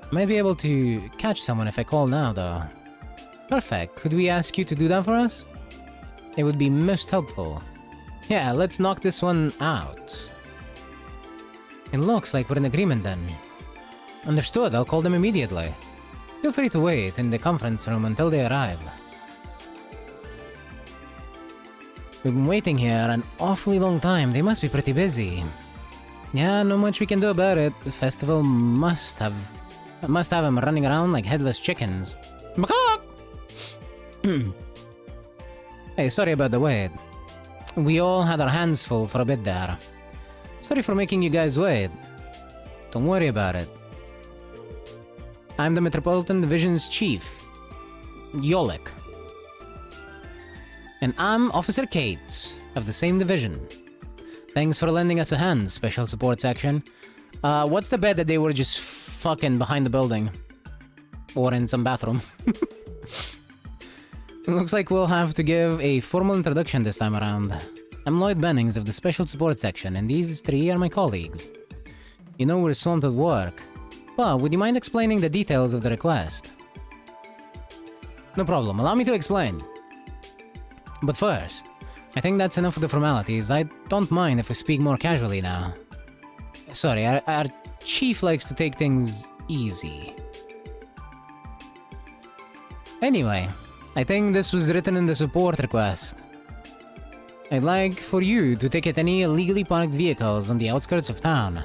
I might be able to catch someone if I call now, though. Perfect. Could we ask you to do that for us? It would be most helpful. Yeah, let's knock this one out. It looks like we're in agreement then. Understood, I'll call them immediately. Feel free to wait in the conference room until they arrive. We've been waiting here an awfully long time. They must be pretty busy. Yeah, not much we can do about it. The festival must have them running around like headless chickens. Hey, sorry about the wait. We all had our hands full for a bit there. Sorry for making you guys wait. Don't worry about it. I'm the Metropolitan Division's chief, Yolik. And I'm Officer Cates, of the same division. Thanks for lending us a hand, Special Support Section. What's the bet that they were just fucking behind the building? Or in some bathroom? Looks like we'll have to give a formal introduction this time around. I'm Lloyd Bennings of the Special Support Section, and these three are my colleagues. You know we're swamped at work, but would you mind explaining the details of the request? No problem, allow me to explain. But first, I think that's enough of the formalities. I don't mind if we speak more casually now. Sorry, our chief likes to take things easy. Anyway, I think this was written in the support request. I'd like for you to ticket any illegally parked vehicles on the outskirts of town.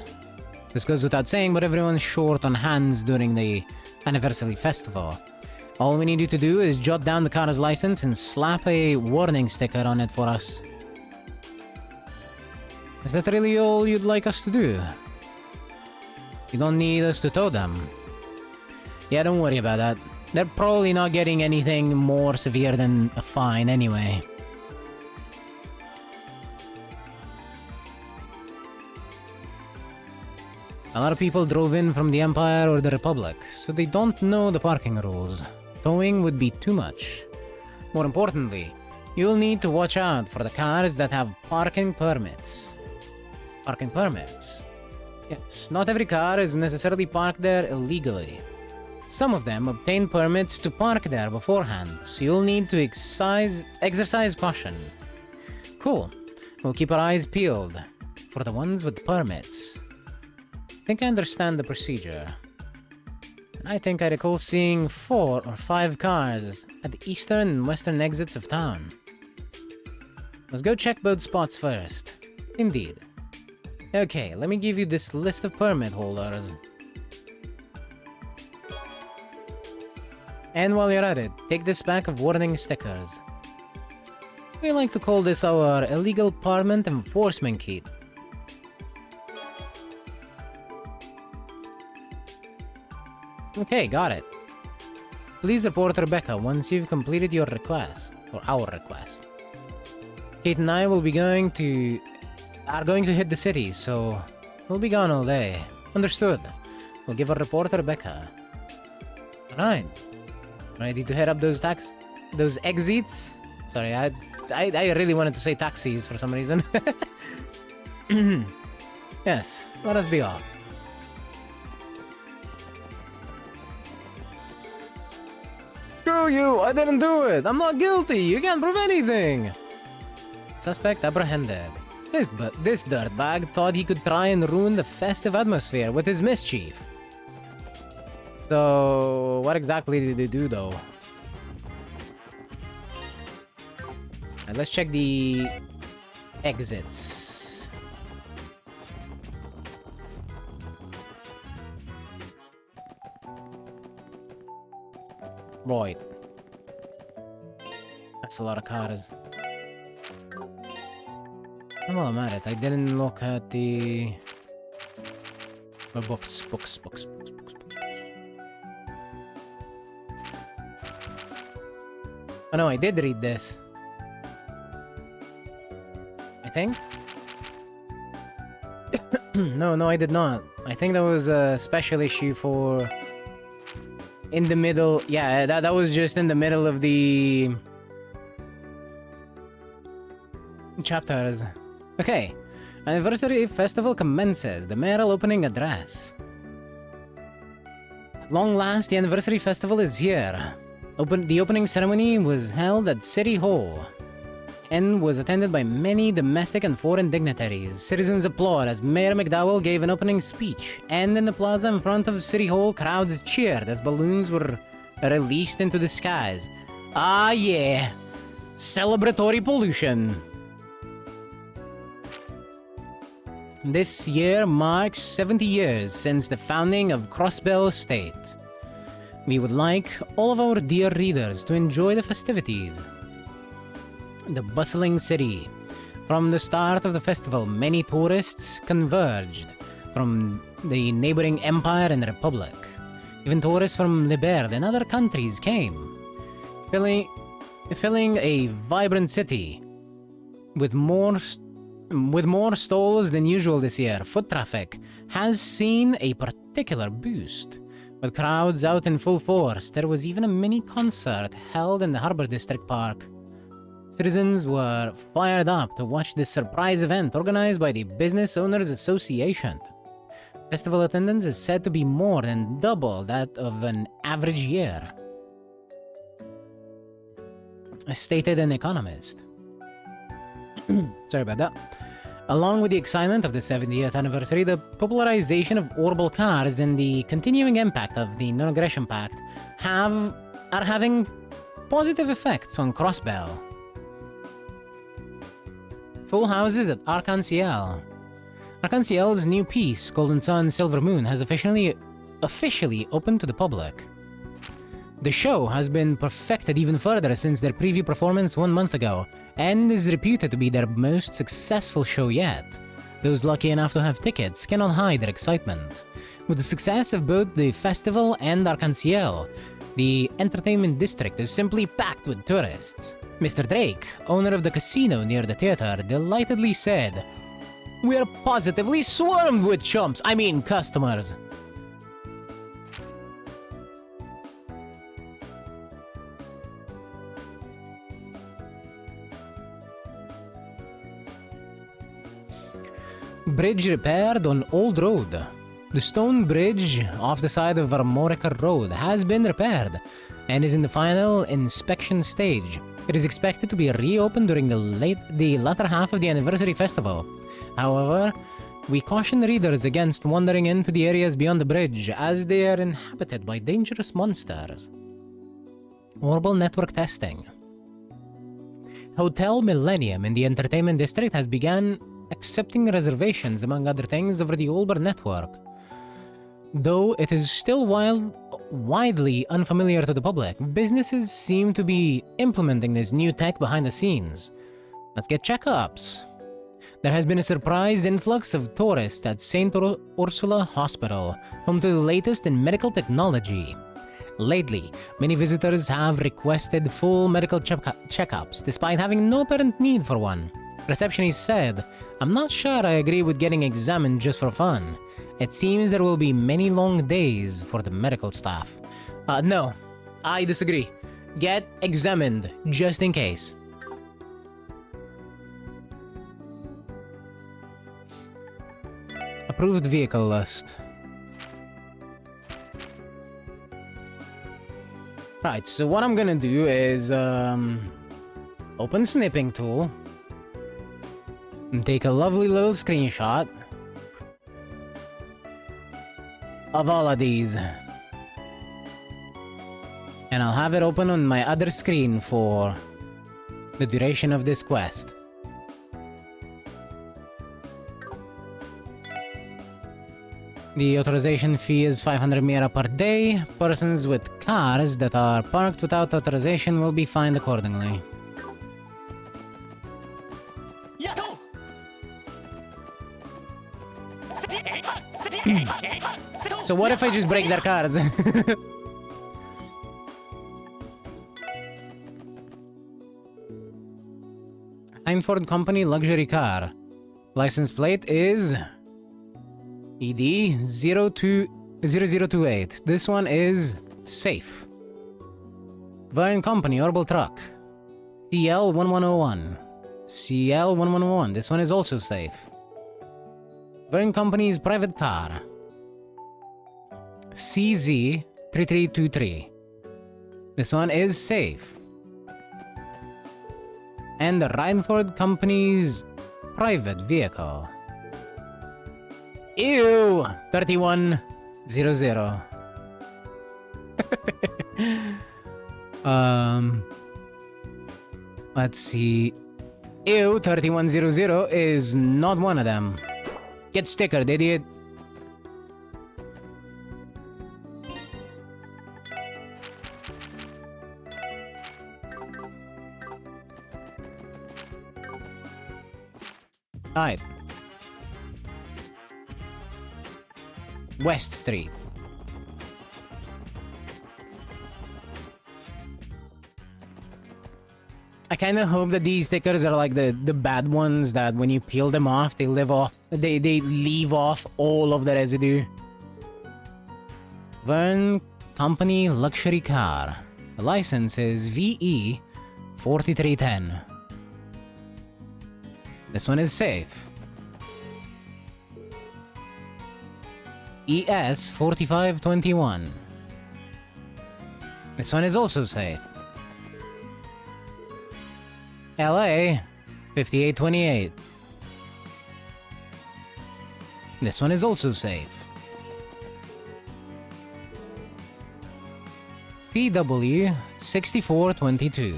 This goes without saying, but everyone's short on hands during the anniversary festival. All we need you to do is jot down the car's license and slap a warning sticker on it for us. Is that really all you'd like us to do? You don't need us to tow them. Yeah, don't worry about that. They're probably not getting anything more severe than a fine anyway. A lot of people drove in from the Empire or the Republic, so they don't know the parking rules. Towing would be too much. More importantly, you'll need to watch out for the cars that have parking permits. Parking permits? Yes, not every car is necessarily parked there illegally. Some of them obtain permits to park there beforehand, so you'll need to exercise caution. Cool. We'll keep our eyes peeled for the ones with permits. I think I understand the procedure. And I think I recall seeing 4 or 5 cars at the eastern and western exits of town. Let's go check both spots first. Indeed. Okay, let me give you this list of permit holders. And while you're at it, take this pack of warning stickers. We like to call this our illegal permit enforcement kit. Okay, got it. Please report Rebecca once you've completed your request, or our request. Kate and I are going to hit the city, so we'll be gone all day. Understood. We'll give a report to Rebecca. Alright. Ready to head up those exits? Sorry, I really wanted to say taxis for some reason. Yes, let us be off. Screw you! I didn't do it! I'm not guilty! You can't prove anything! Suspect apprehended. This dirtbag thought he could try and ruin the festive atmosphere with his mischief. So, what exactly did he do though? Right, let's check the exits. Right. That's a lot of cars. Well, I'm at it. I didn't look at the books. Oh no, I did read this. I think. No, I did not. I think that was a special issue for in the middle. Yeah, that was just in the middle of the chapters. Okay. Anniversary festival commences. The mayoral opening address. At long last, the anniversary festival is here. The opening ceremony was held at City Hall and was attended by many domestic and foreign dignitaries. Citizens applaud as Mayor McDowell gave an opening speech, and in the plaza in front of City Hall, crowds cheered as balloons were released into the skies. Ah yeah, celebratory pollution. This year marks 70 years since the founding of Crossbell Estate. We would like all of our dear readers to enjoy the festivities. The bustling city. From the start of the festival, many tourists converged from the neighboring Empire and Republic. Even tourists from Liberd and other countries came, filling a vibrant city with more stalls than usual this year. Foot traffic has seen a particular boost, with crowds out in full force. There was even a mini concert held in the Harbor District Park. Citizens were fired up to watch this surprise event organized by the Business Owners Association. Festival attendance is said to be more than double that of an average year, stated an economist. Sorry about that. Along with the excitement of the 70th anniversary, the popularization of orbital cars and the continuing impact of the Non-Aggression Pact are having positive effects on Crossbell. Full houses at Arc-en-Ciel. Arc-en-Ciel's new piece, Golden Sun, Silver Moon, has officially opened to the public. The show has been perfected even further since their preview performance 1 month ago, and is reputed to be their most successful show yet. Those lucky enough to have tickets cannot hide their excitement. With the success of both the festival and Arc-en-Ciel, the entertainment district is simply packed with tourists. Mr. Drake, owner of the casino near the theater, delightedly said, "We're positively swarmed with chumps, I mean customers." Bridge repaired on Old Road. The stone bridge off the side of Armorica Road has been repaired and is in the final inspection stage. It is expected to be reopened during the latter half of the anniversary festival. However, we caution readers against wandering into the areas beyond the bridge, as they are inhabited by dangerous monsters. Orbital network testing. Hotel Millennium in the entertainment district has begun accepting reservations, among other things, over the Olber network. Though it is still widely unfamiliar to the public, businesses seem to be implementing this new tech behind the scenes. Let's get checkups. There has been a surprise influx of tourists at St. Ursula Hospital, home to the latest in medical technology. Lately, many visitors have requested full medical checkups, despite having no apparent need for one. Receptionist said, "I'm not sure I agree with getting examined just for fun. It seems there will be many long days for the medical staff." No, I disagree. Get examined, just in case. Approved vehicle list. Right, so what I'm gonna do is, open snipping tool. And take a lovely little screenshot of all of these. And I'll have it open on my other screen for the duration of this quest. The authorization fee is 500 mira per day. Persons with cars that are parked without authorization will be fined accordingly. So what if I just break their cars? Ford Company luxury car. License plate is ED0028. This one is safe. Vern Company Orbital Truck. CL1101. CL1101. This one is also safe. Vern Company's private car. CZ3323. This one is safe. And the Reinford Company's private vehicle. Ew! 3100. Let's see. Ew, 3100 is not one of them. Get stickered, idiot. Alright. West Street. I kind of hope that these stickers are like the bad ones that when you peel them off, they leave off all of the residue. Vern Company luxury car. The license is VE 4310. This one is safe. ES 4521. This one is also safe. LA 5828. This one is also safe. CW 6422.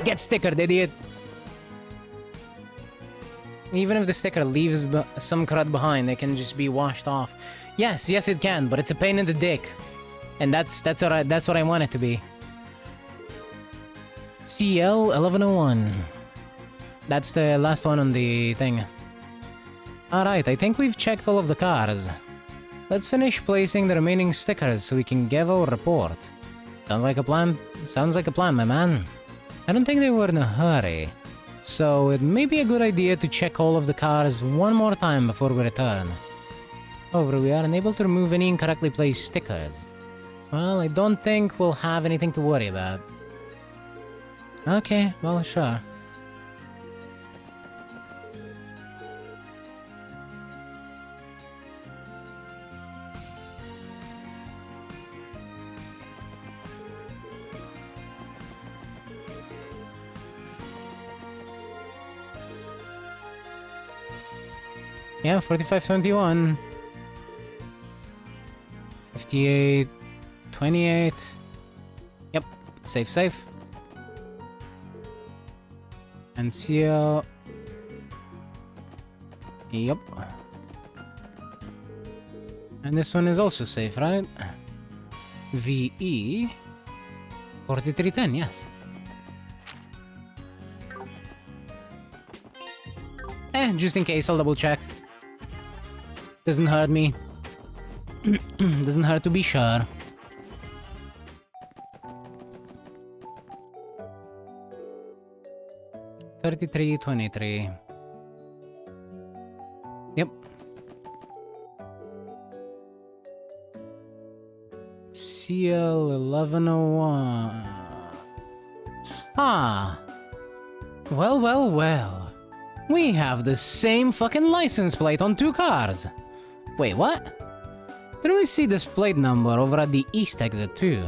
Get stickered, idiot. Even if the sticker leaves some crud behind, it can just be washed off. Yes, it can, but it's a pain in the dick. And that's what I want it to be. CL1101. That's the last one on the thing. Alright, I think we've checked all of the cars. Let's finish placing the remaining stickers so we can give our report. Sounds like a plan? Sounds like a plan, my man. I don't think they were in a hurry. So it may be a good idea to check all of the cars one more time before we return. However, we are unable to remove any incorrectly placed stickers. Well, I don't think we'll have anything to worry about. Okay, well, sure. Yeah, 4521. 5828. Yep, safe. And CL. Yep. And this one is also safe, right? VE 4310, yes. Just in case, I'll double check. Doesn't hurt me. Doesn't hurt to be sure. $33.23. Yep. CL1101. Ah. Well. We have the same fucking license plate on two cars. Wait, what? Didn't we see this plate number over at the east exit too?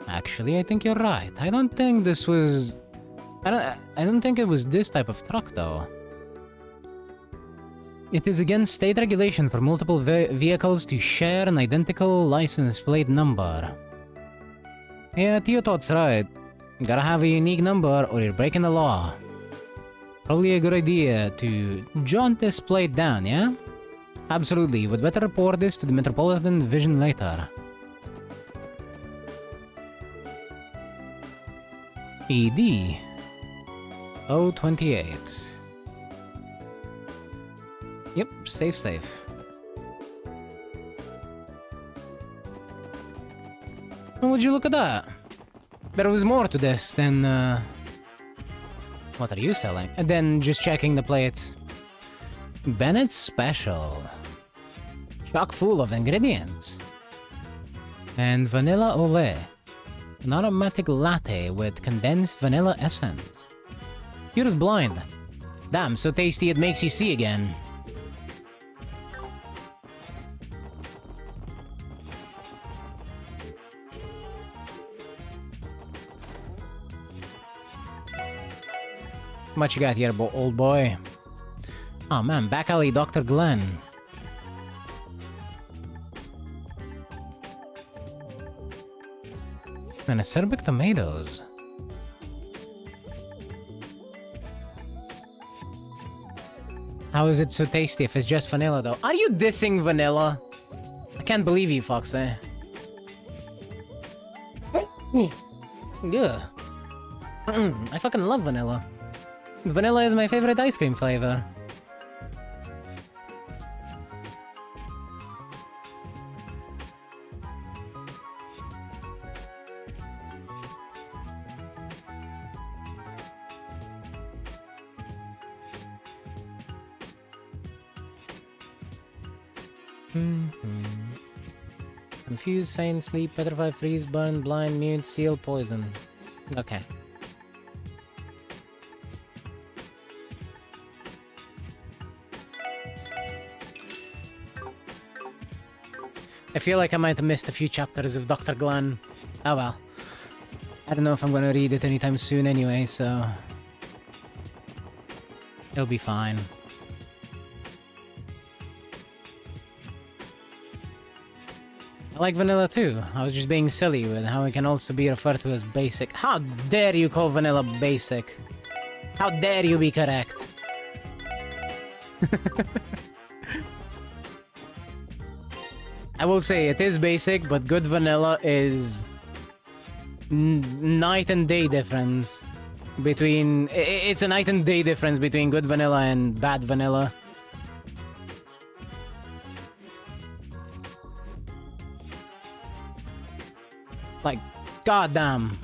Actually, I think you're right. I don't think this was... I don't think it was this type of truck though. It is against state regulation for multiple vehicles to share an identical license plate number. Yeah, Tio thought's right. Gotta have a unique number or you're breaking the law. Probably a good idea to jot this plate down, yeah? Absolutely, we'd better report this to the Metropolitan Division later. ED 028. Yep, safe. Would you look at that? There was more to this than, what are you selling? And then just checking the plates. Bennett's Special. Chock full of ingredients. And vanilla ole. An aromatic latte with condensed vanilla essence. You're blind. Damn, so tasty it makes you see again. What you got here, old boy? Oh man, back alley Dr. Glenn. And acerbic tomatoes. How is it so tasty if it's just vanilla though? Are you dissing vanilla? I can't believe you, Fox, eh? Yeah. I fucking love vanilla. Vanilla is my favorite ice cream flavor. Confused, faint, sleep, petrified, freeze, burn, blind, mute, seal, poison. Okay. I feel like I might have missed a few chapters of Dr. Glenn. Oh well. I don't know if I'm gonna read it anytime soon anyway, so... it'll be fine. I like vanilla too. I was just being silly with how it can also be referred to as basic. How dare you call vanilla basic? How dare you be correct? I will say it is basic, but good vanilla is night and day difference between. It's a night and day difference between good vanilla and bad vanilla. Like, goddamn.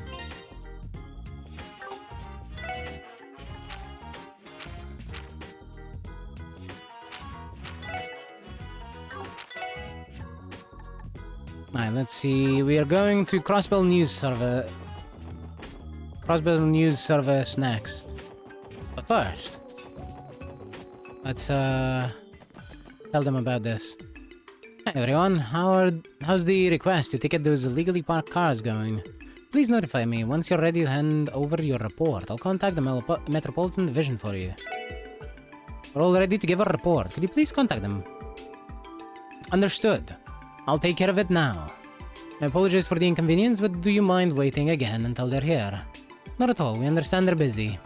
Alright, let's see. We are going to Crossbell News Server. Crossbell News Service next. But first, let's tell them about this. Hi everyone, how's the request to ticket those illegally parked cars going? Please notify me once you're ready to hand over your report. I'll contact the Metropolitan Division for you. We're all ready to give a report. Could you please contact them? Understood. I'll take care of it now. I apologize for the inconvenience, but do you mind waiting again until they're here? Not at all, we understand they're busy.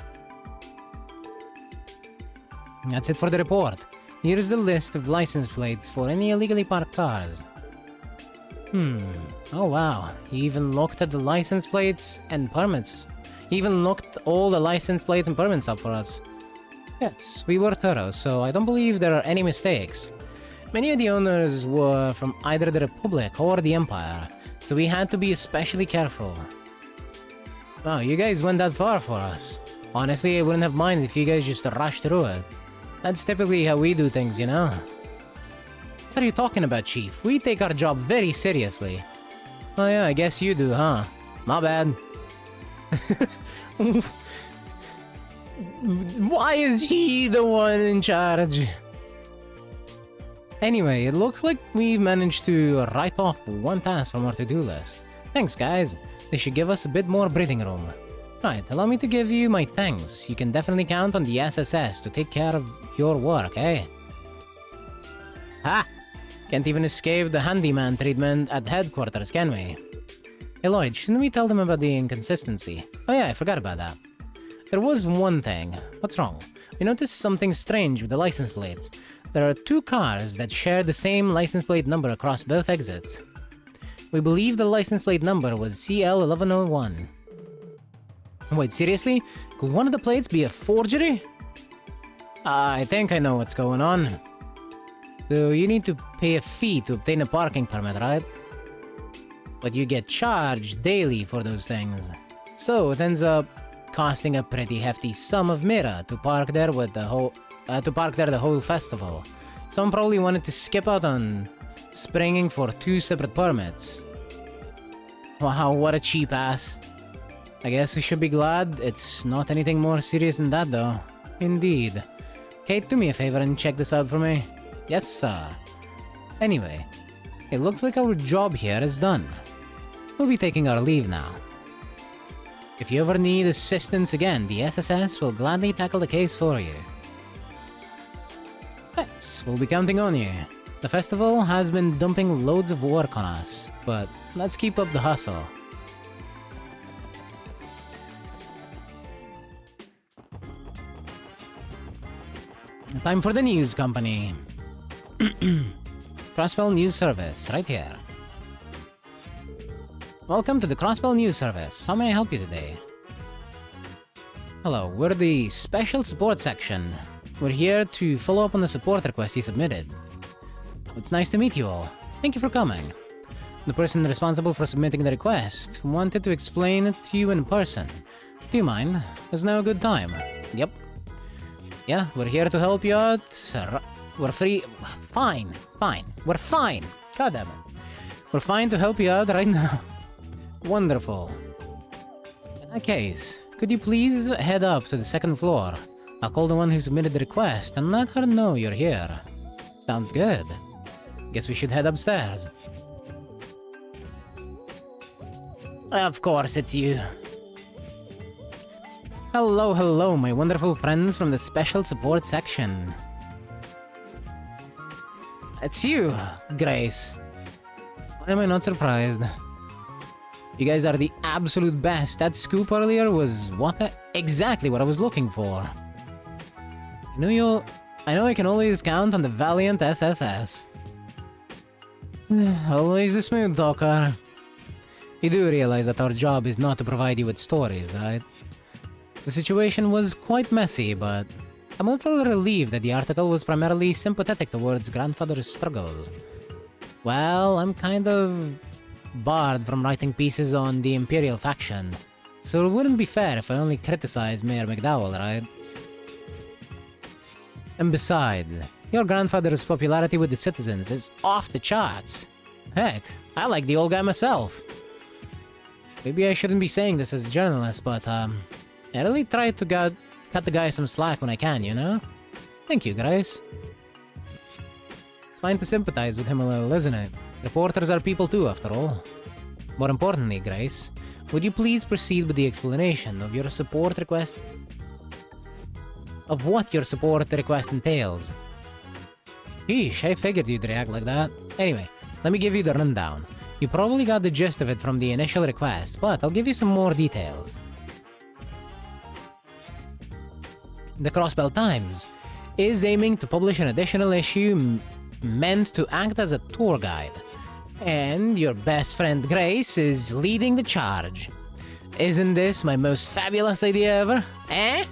That's it for the report. Here's the list of license plates for any illegally parked cars. Oh wow, he even looked at the license plates and permits. He even looked all the license plates and permits up for us. Yes, we were thorough, so I don't believe there are any mistakes. Many of the owners were from either the Republic or the Empire, so we had to be especially careful. Wow, you guys went that far for us. Honestly, I wouldn't have minded if you guys just rushed through it. That's typically how we do things, you know? What are you talking about, Chief? We take our job very seriously. Oh yeah, I guess you do, huh? My bad. Why is he the one in charge? Anyway, it looks like we've managed to write off one task from our to-do list. Thanks, guys. This should give us a bit more breathing room. Right, allow me to give you my thanks. You can definitely count on the SSS to take care of your work, eh? Ha! Can't even escape the handyman treatment at headquarters, can we? Hey Lloyd, shouldn't we tell them about the inconsistency? Oh yeah, I forgot about that. There was one thing. What's wrong? We noticed something strange with the license plates. There are two cars that share the same license plate number across both exits. We believe the license plate number was CL1101. Wait, seriously? Could one of the plates be a forgery? I think I know what's going on. So you need to pay a fee to obtain a parking permit, right? But you get charged daily for those things. So it ends up costing a pretty hefty sum of mira to park there the whole festival. Someone probably wanted to skip out on springing for 2 separate permits. Wow, what a cheap ass. I guess we should be glad it's not anything more serious than that though. Indeed. Kate, do me a favor and check this out for me. Yes, sir. Anyway, it looks like our job here is done. We'll be taking our leave now. If you ever need assistance again, the SSS will gladly tackle the case for you. Yes, we'll be counting on you. The festival has been dumping loads of work on us, but let's keep up the hustle. Time for the news company. Crossbell News Service, right here. Welcome to the Crossbell News Service. How may I help you today? Hello, we're the special support section. We're here to follow up on the support request you submitted. It's nice to meet you all. Thank you for coming. The person responsible for submitting the request wanted to explain it to you in person. Do you mind? Is now a good time? Yep. Yeah, we're here to help you out. We're free. Fine. We're fine. God damn it. We're fine to help you out right now. Wonderful. In that case, could you please head up to the 2nd floor? I'll call the one who submitted the request and let her know you're here. Sounds good. Guess we should head upstairs. Of course, it's you. Hello, my wonderful friends from the special support section. It's you, Grace. Why am I not surprised? You guys are the absolute best. That scoop earlier was exactly what I was looking for. I know I can always count on the valiant SSS. Always the smooth talker. You do realize that our job is not to provide you with stories, right? The situation was quite messy, but I'm a little relieved that the article was primarily sympathetic towards grandfather's struggles. Well, I'm kind of barred from writing pieces on the Imperial faction, so it wouldn't be fair if I only criticized Mayor McDowell, right? And besides, your grandfather's popularity with the citizens is off the charts. Heck, I like the old guy myself. Maybe I shouldn't be saying this as a journalist, but I really try to cut the guy some slack when I can, you know? Thank you, Grace. It's fine to sympathize with him a little, isn't it? Reporters are people too, after all. More importantly, Grace, would you please proceed with the explanation of your support request? Of what your support request entails? Sheesh, I figured you'd react like that. Anyway, let me give you the rundown. You probably got the gist of it from the initial request, but I'll give you some more details. The Crossbell Times is aiming to publish an additional issue meant to act as a tour guide. And your best friend Grace is leading the charge. Isn't this my most fabulous idea ever? Eh?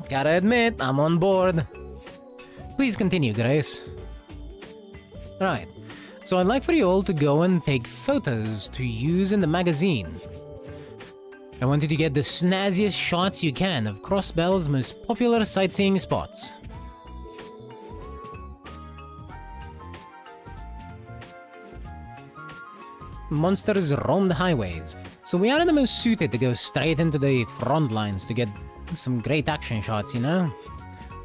Gotta admit, I'm on board. Please continue, Grace. Right. So I'd like for you all to go and take photos to use in the magazine. I want you to get the snazziest shots you can of Crossbell's most popular sightseeing spots. Monsters roam the highways, so we aren't the most suited to go straight into the front lines to get some great action shots, you know?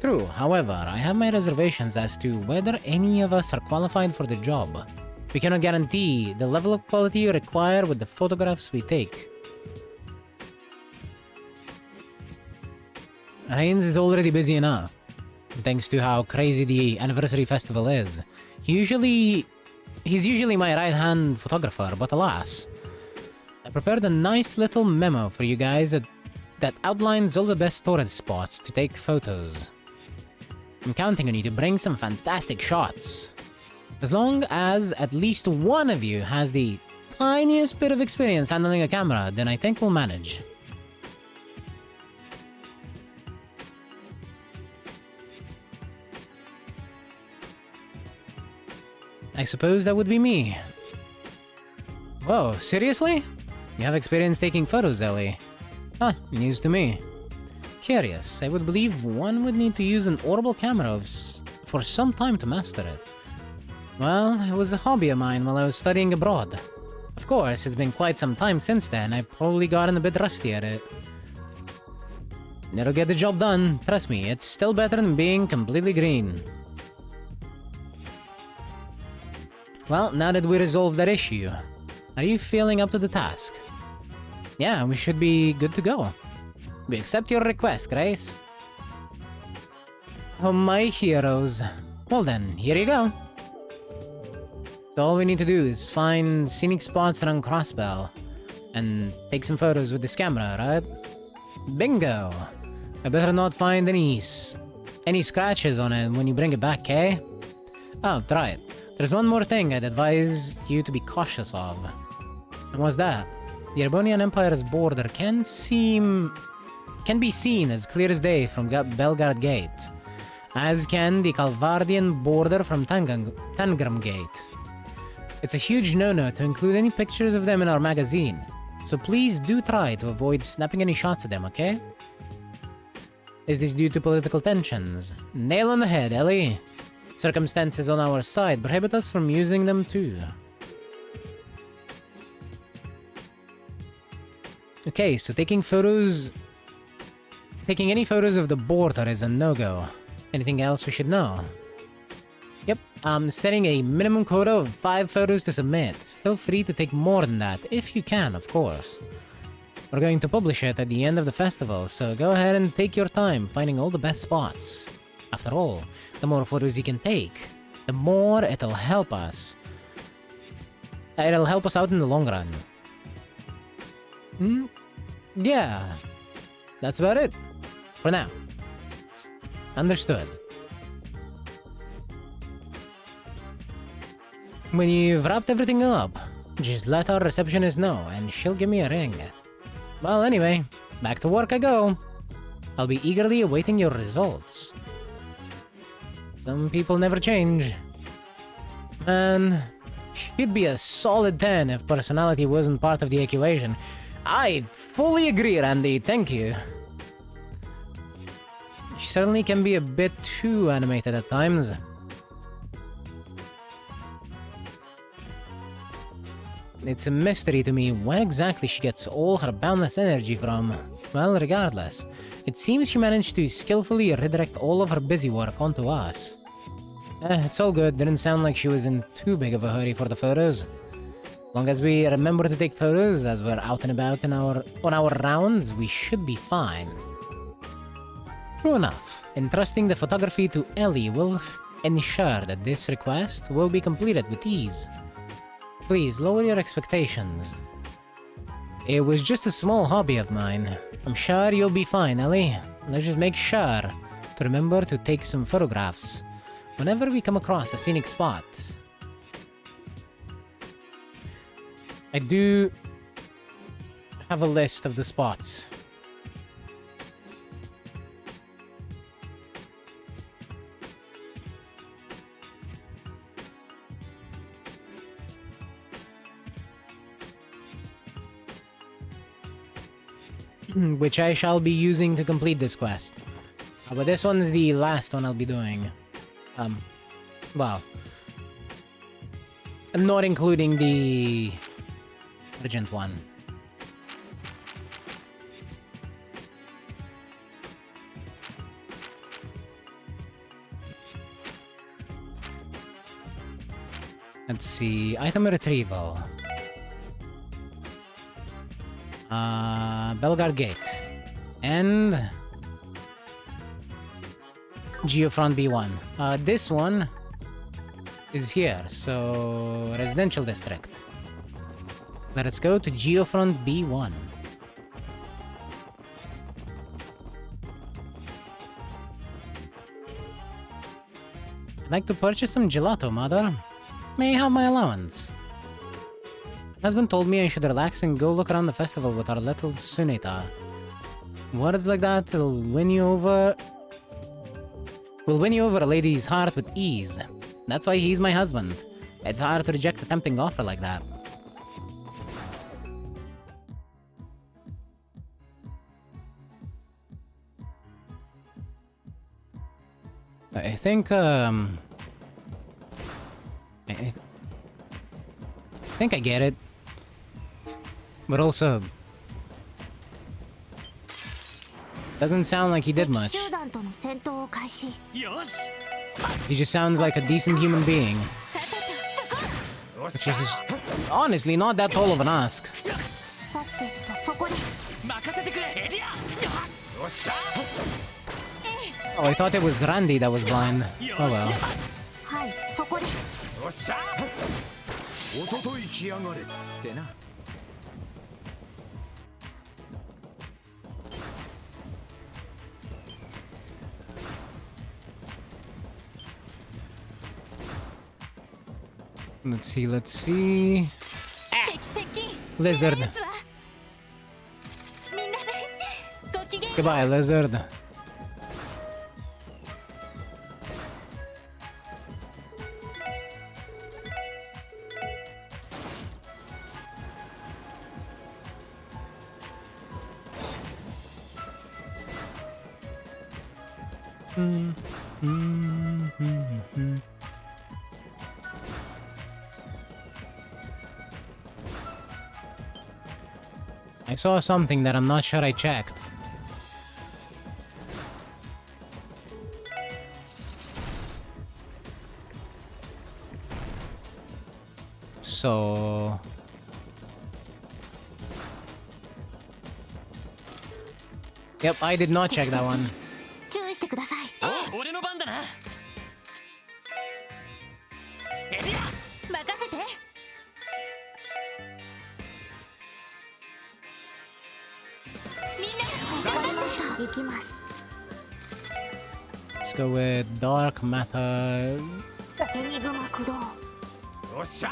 True, however, I have my reservations as to whether any of us are qualified for the job. We cannot guarantee the level of quality you require with the photographs we take. Reigns is already busy enough, thanks to how crazy the anniversary festival is. He's usually my right-hand photographer, but alas, I prepared a nice little memo for you guys that outlines all the best tourist spots to take photos. I'm counting on you to bring some fantastic shots. As long as at least one of you has the tiniest bit of experience handling a camera, then I think we'll manage. I suppose that would be me. Whoa, seriously? You have experience taking photos, Ellie? Huh, news to me. Curious, I would believe one would need to use an orbital camera for some time to master it. Well, it was a hobby of mine while I was studying abroad. Of course, it's been quite some time since then. I've probably gotten a bit rusty at it. It'll get the job done, trust me, it's still better than being completely green. Well, now that we resolved that issue, are you feeling up to the task? Yeah, we should be good to go. We accept your request, Grace. Oh, my heroes. Well then, here you go. So all we need to do is find scenic spots around Crossbell and take some photos with this camera, right? Bingo! I better not find any scratches on it when you bring it back, eh? Oh, right. There's one more thing I'd advise you to be cautious of. And what's that? The Arbonian Empire's border can be seen as clear as day from Belgard Gate, as can the Calvardian border from Tangram Gate. It's a huge no-no to include any pictures of them in our magazine, so please do try to avoid snapping any shots of them, okay? Is this due to political tensions? Nail on the head, Ellie. Circumstances on our side prohibit us from using them too. Okay, so taking any photos of the border is a no-go. Anything else we should know? Yep, I'm setting a minimum quota of 5 photos to submit. Feel free to take more than that, if you can, of course. We're going to publish it at the end of the festival, so go ahead and take your time finding all the best spots. After all, the more photos you can take, the more it'll help us. It'll help us out in the long run. Yeah, that's about it. For now. Understood. When you've wrapped everything up, just let our receptionist know and she'll give me a ring. Well, anyway, back to work I go. I'll be eagerly awaiting your results. Some people never change. Man, she'd be a solid 10 if personality wasn't part of the equation. I fully agree, Randy, thank you. She certainly can be a bit too animated at times. It's a mystery to me where exactly she gets all her boundless energy from. Well, regardless, it seems she managed to skillfully redirect all of her busy work onto us. It's all good, didn't sound like she was in too big of a hurry for the photos. Long as we remember to take photos as we're out and about on our rounds, we should be fine. True enough, entrusting the photography to Ellie will ensure that this request will be completed with ease. Please lower your expectations. It was just a small hobby of mine. I'm sure you'll be fine, Ellie. Let's just make sure to remember to take some photographs whenever we come across a scenic spot. I do have a list of the spots. Which I shall be using to complete this quest. But this one's the last one I'll be doing. Well, I'm not including the urgent one. Let's see, item retrieval. Belgard Gate. And Geofront B1. This one is here, so residential district. Let's go to Geofront B1. I'd like to purchase some gelato, mother. May I have my allowance? Husband told me I should relax and go look around the festival with our little Suneta. Words like that will win you over a lady's heart with ease. That's why he's my husband. It's hard to reject a tempting offer like that. I think I get it. But also, doesn't sound like he did much. 集団との戦闘を開始。 He just sounds like a decent human being. Which is honestly not that tall of an ask. さてとそこです。 Oh, I thought it was Randy that was blind. Oh well. はい、そこです。おととい来やがれってな。 Let's see. Lizard. Goodbye, lizard. I saw something that I'm not sure I checked. So... Yep, I did not check that one. 注意してください。俺の番だな。エリア、任せて。みんな、わかりました。行きます。 Let's go with Dark Matter. エニグマ駆動。よっしゃ。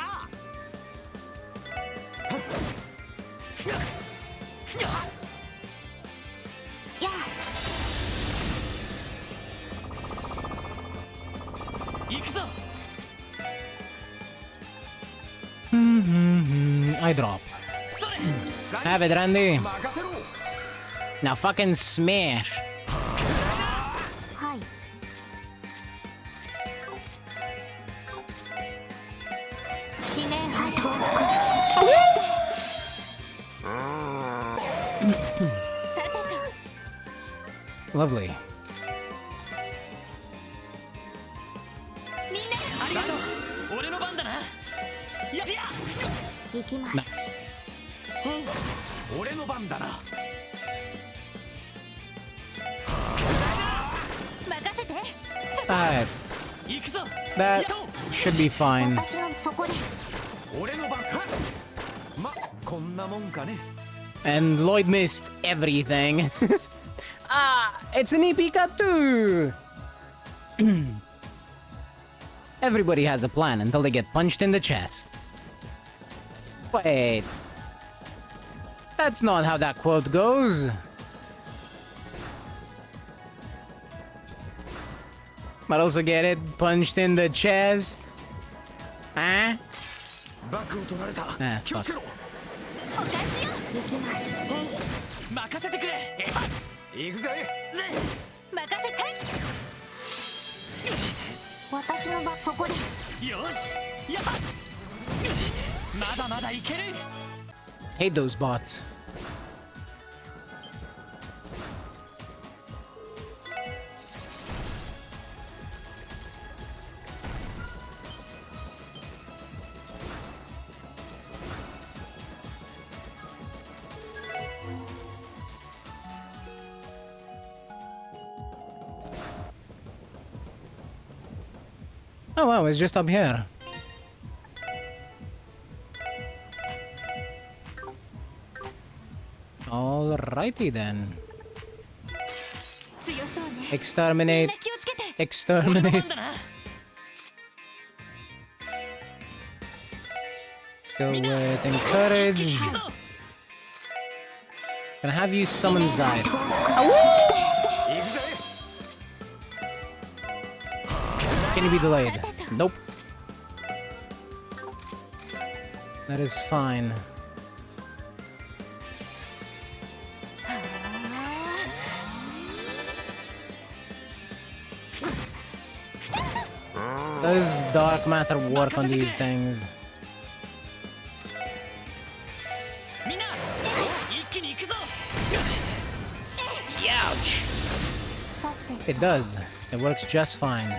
やあ。 行くぞ。 I drop. Have it, Randy. Now fucking smash. はい。思念再増幅。 Lovely. みんな、ありがとう。俺の番だな。やりや。行きます。 Nice. へい。俺の番だな。 任せて。 Alright. 行くぞ。 That should be fine. 私のそこです。俺の番。ま、こんなもんかね。 And Lloyd missed everything. Ah, it's an Pikachu! Everybody has a plan until they get punched in the chest. Wait. That's not how that quote goes. But also get it? Punched in the chest? Huh? Ah, fuck. 行きます。へい。任せてくれ。行くぜ。任せて。私の番そこです。よし。やっ。まだまだいける。 Hate those bots. Oh wow, it's just up here. Alrighty then. Exterminate. Exterminate. Let's go with encourage. Gonna have you summon Zayt. Can you be delayed? Nope. That is fine. Does dark matter work on these things? Ouch! It does. It works just fine.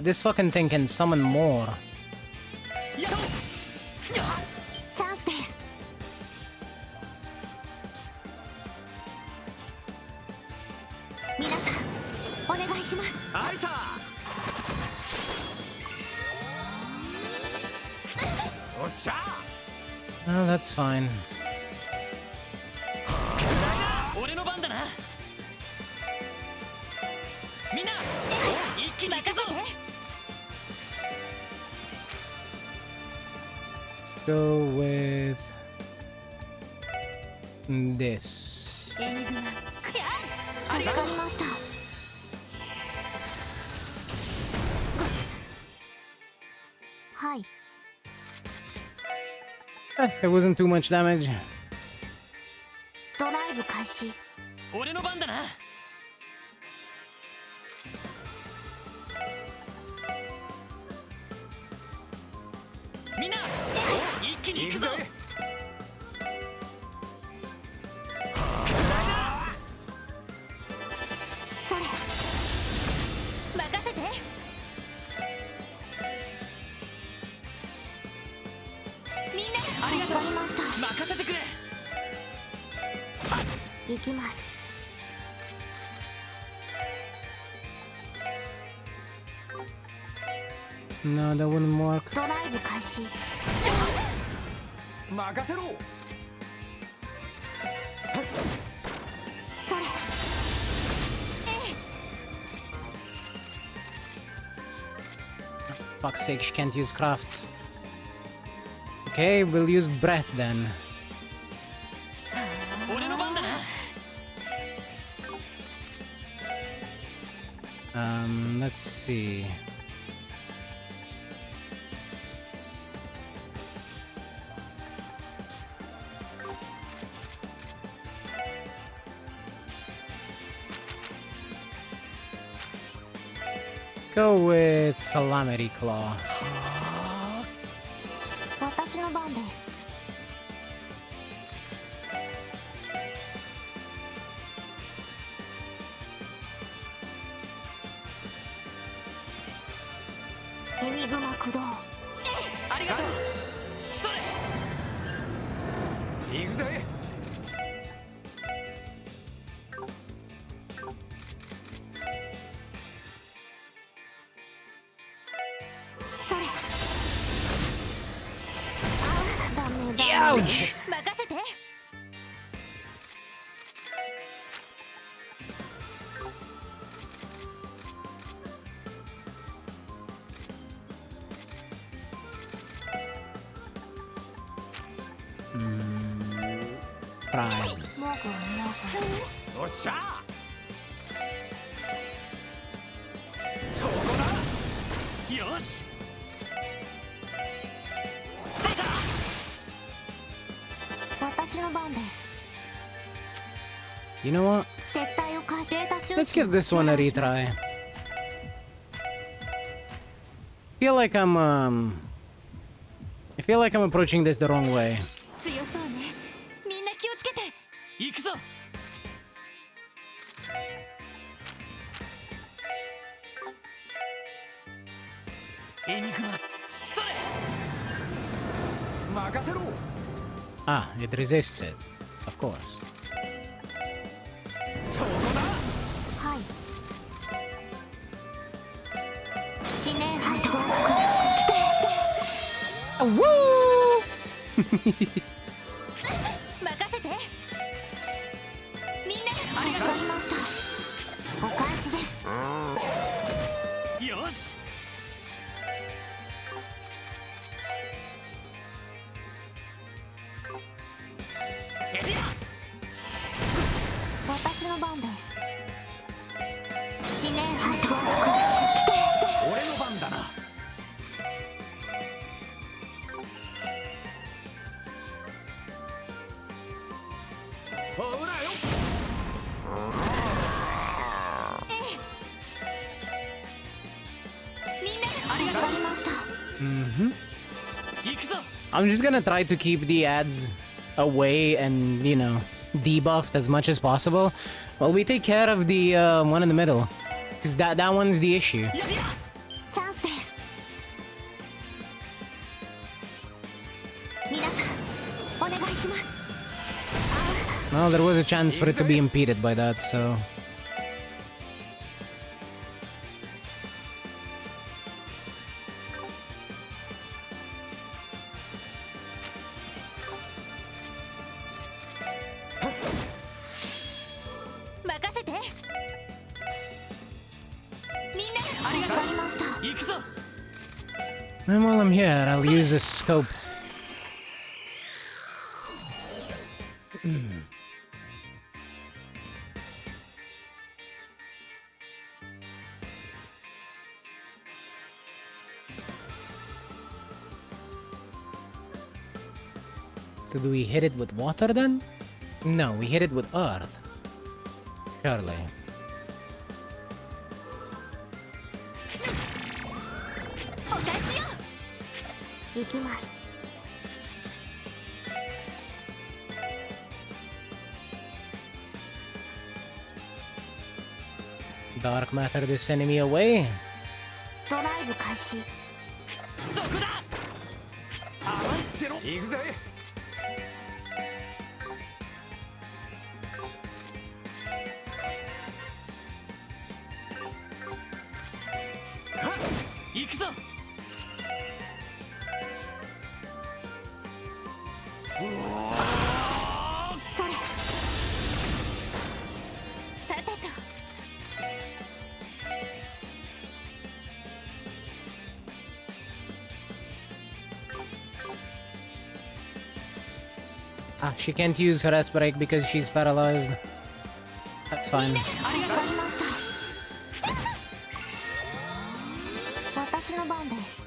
This fucking thing can summon more. Chance です。皆さん、お願いします。はいさ。おっしゃ。Oh, that's fine. 俺の番だな。みんな、一気に行くぞ。Let's go with this. エニグマ。助かりました。はい。It wasn't too much damage. ドライブ開始。俺の番だな。みんな、一気に行くぞ。それ。任せて。みんな、ありがとう。助かりました。任せてくれ。行きます。No, that wouldn't work. ドライブ開始。任せろ。それ。Fuck's sake, she can't use crafts. Okay, we'll use breath then. 俺の番だな。Let's see. Let's go with Calamity Claw. 私の番です。エニグマ駆動。ありがとう。それ。行くぜ。それ。ダメだ。Ouch! 任せて。Prize. おっしゃ。そこだ。よし。私の番です。 You know what? 撤退を開始。データ収 Let's give this one a retry. I feel like I'm approaching this the wrong way. 強そうね。みんな気をつけて。行くぞ。エニグマ。それ。任せろ。Ah, it resists it. Of course. そこだ。Woo! 任せて。みんなありがとうございました。お返しです。よし。私の番です。死ね増幅。来て。俺の番だな。ほらよ。みんなありがとうございました。行くぞ。 I'm just gonna try to keep the ads away and, you know, debuffed as much as possible while we take care of the one in the middle. Because that one's the issue. チャンスです。皆さん、お願いします。Well, there was a chance for it to be impeded by that, so... 任せて。みんなありがとうございました。行くぞ。 And while I'm here, I'll use this scope. So do we hit it with water then? No, we hit it with earth. Surely. お返しよ。行きます。 Dark matter this enemy away. ドライブ開始。そこだ。行くぜ。行くぞ。それ。さてと。 Ah, she can't use her S break because she's paralyzed. That's fine. ありがとうございました。私の番です。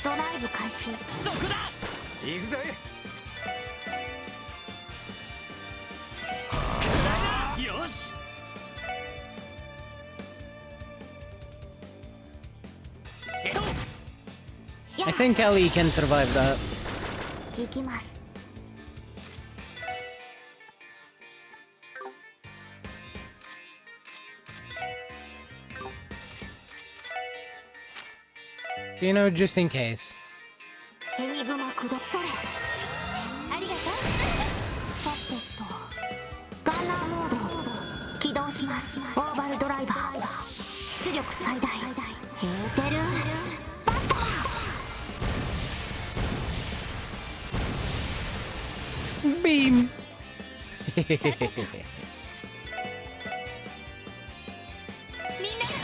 ドライブ開始。そこだ。行くぜ。よし。 I think Ellie can survive that. 行きます。 You know, just in case. エニグマ駆動。それ。ありがとう。さてと。ガンナーモード。起動します。オーバルドライバー。出力最大。エーテル。 Beam. みんな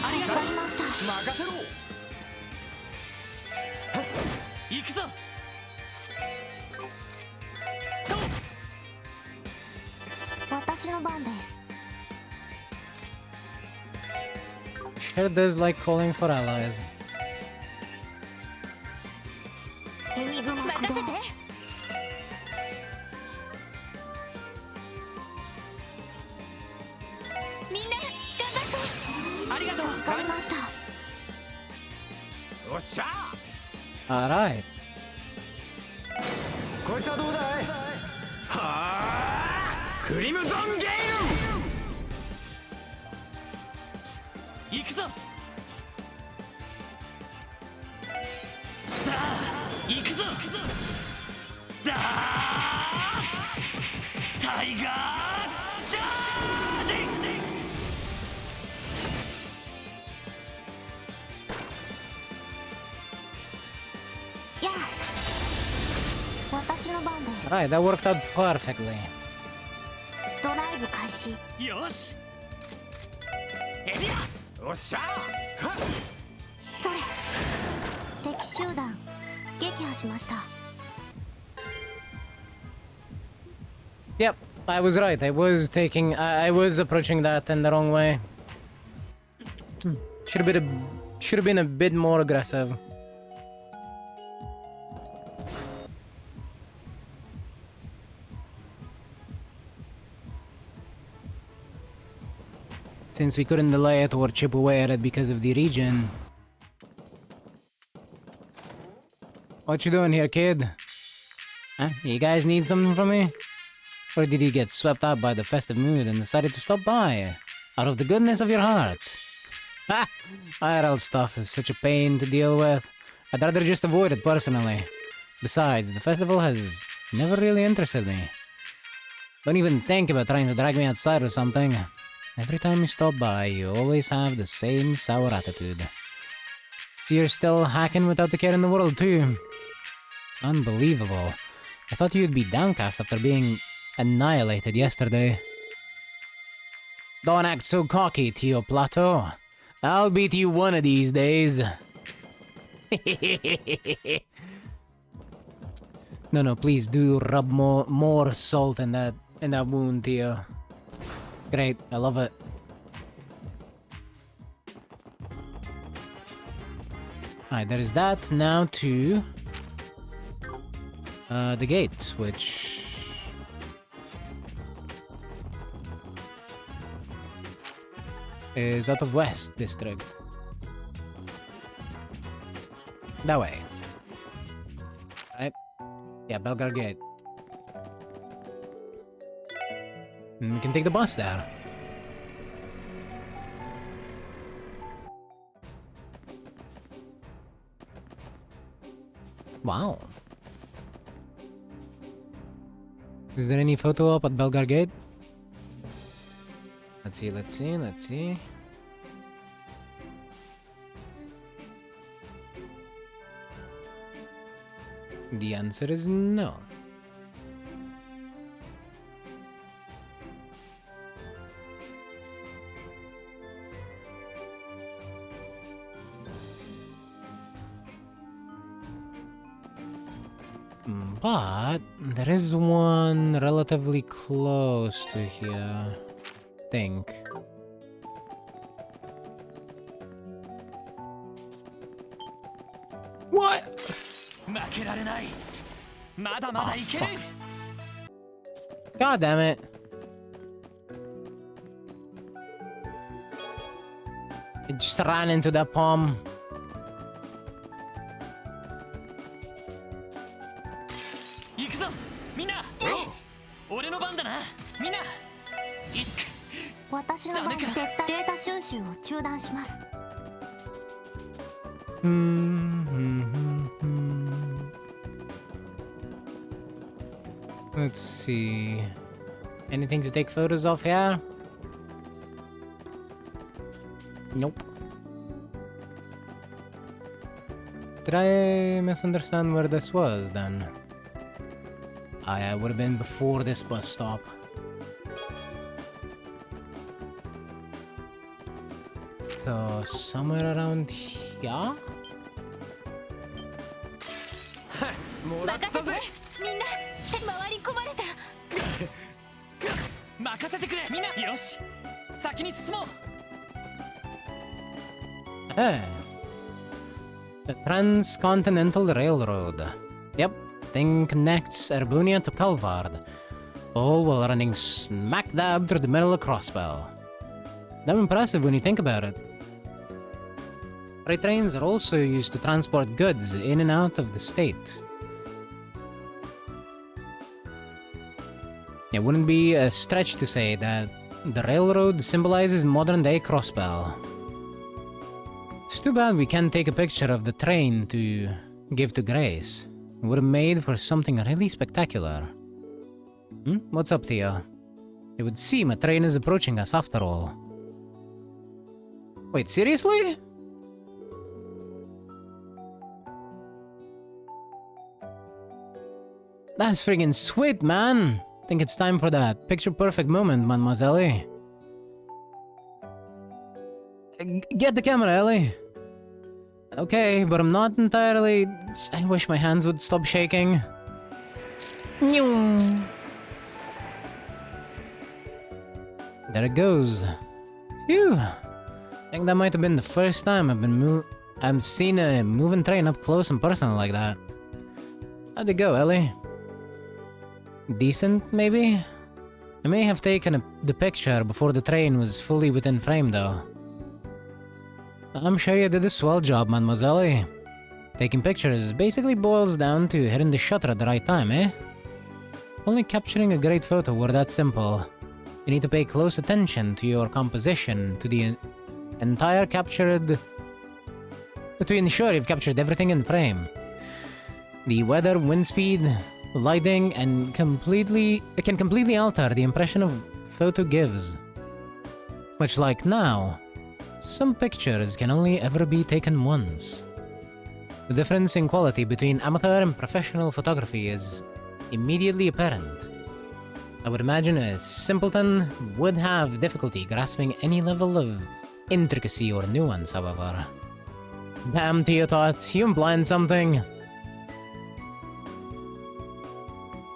ありがとうございました。任せろ。行くぞ。そう。私の番です。 Sure does like calling for allies. エニグマ駆動。 みんな頑張って。ありがとう。助かりました。よっしゃ。 Alright. こいつはどうだい。はあ。クリムゾンゲイル。行くぞ。さあ行くぞ。だータイガージャンプ。やあ、私の番です。 Right, that worked out perfectly. ドライブ開始。よしエリアおっしゃそれ、敵集団撃破しました。 Yep, I was right. I was approaching that in the wrong way. Should have been a bit more aggressive. Since we couldn't delay it or chip away at it because of the region. What you doing here, kid? Huh? You guys need something from me? Or did you get swept up by the festive mood and decided to stop by? Out of the goodness of your hearts? Ha! IRL stuff is such a pain to deal with. I'd rather just avoid it personally. Besides, the festival has never really interested me. Don't even think about trying to drag me outside or something. Every time you stop by, you always have the same sour attitude. So you're still hacking without the care in the world too? Unbelievable. I thought you'd be downcast after being annihilated yesterday. Don't act so cocky, Tio Plato. I'll beat you one of these days. No, please do rub more salt in that wound, Tio. Great, I love it. Alright, there is that. Now to the gate, which is out of West District. That way. Right? Yeah, Belgar Gate. And we can take the bus there. Wow. Is there any photo up at Belgar Gate? Let's see. The answer is no. But there is one relatively close to here, I think. What? Oh, fuck. God damn it. I just ran into that palm. Let's see. Anything to take photos of here? Nope. Did I misunderstand where this was then? I would have been before this bus stop. So, somewhere around here? もらったぜみんな回り込まれた任せてくれみんなよし先に進もう Hey. The Transcontinental Railroad. Yep, thing connects Erbunia to Calvard, all while running smack dab through the middle of Crossbell. Damn impressive when you think about it. Freight trains are also used to transport goods in and out of the state. It wouldn't be a stretch to say that the railroad symbolizes modern-day Crossbell. It's too bad we can't take a picture of the train to give to Grace. It would have made for something really spectacular. What's up, Tia? It would seem a train is approaching us after all. Wait, seriously? That's friggin' sweet, man! Think it's time for that picture-perfect moment, mademoiselle. Get the camera, Ellie. Okay, but I'm not entirely... I wish my hands would stop shaking. There it goes. Phew. I think that might have been the first time I've seen a moving train up close and personal like that. How'd it go, Ellie? Decent, maybe? I may have taken the picture before the train was fully within frame, though. I'm sure you did a swell job, mademoiselle. Taking pictures basically boils down to hitting the shutter at the right time, eh? Only capturing a great photo were that simple. You need to pay close attention to your composition, to the entire captured... to ensure you've captured everything in frame. The weather, wind speed, lighting, and can completely alter the impression a photo gives. Much like now, some pictures can only ever be taken once. The difference in quality between amateur and professional photography is immediately apparent. I would imagine a simpleton would have difficulty grasping any level of intricacy or nuance, however. Damn, Theotot, you implying something?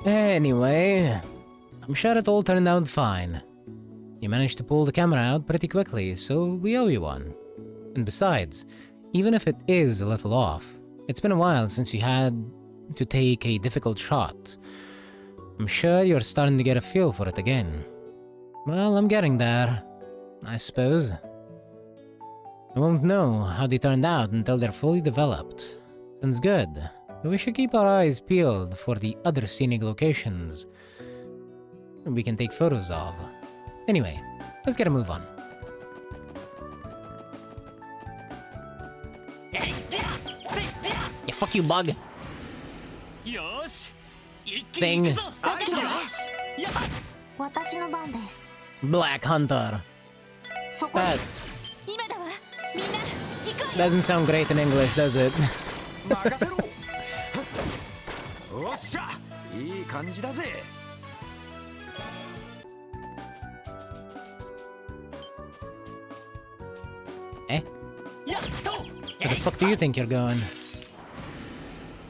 Anyway, I'm sure it all turned out fine. You managed to pull the camera out pretty quickly, so we owe you one. And besides, even if it is a little off, it's been a while since you had to take a difficult shot. I'm sure you're starting to get a feel for it again. Well, I'm getting there, I suppose. I won't know how they turned out until they're fully developed. Sounds good. We should keep our eyes peeled for the other scenic locations we can take photos of. Anyway, let's get a move on. Yeah, fuck you, bug. Thing. Black Hunter. That doesn't sound great in English, does it? おっしゃ、いい感じだぜ。Eh? Where the fuck do you think you're going?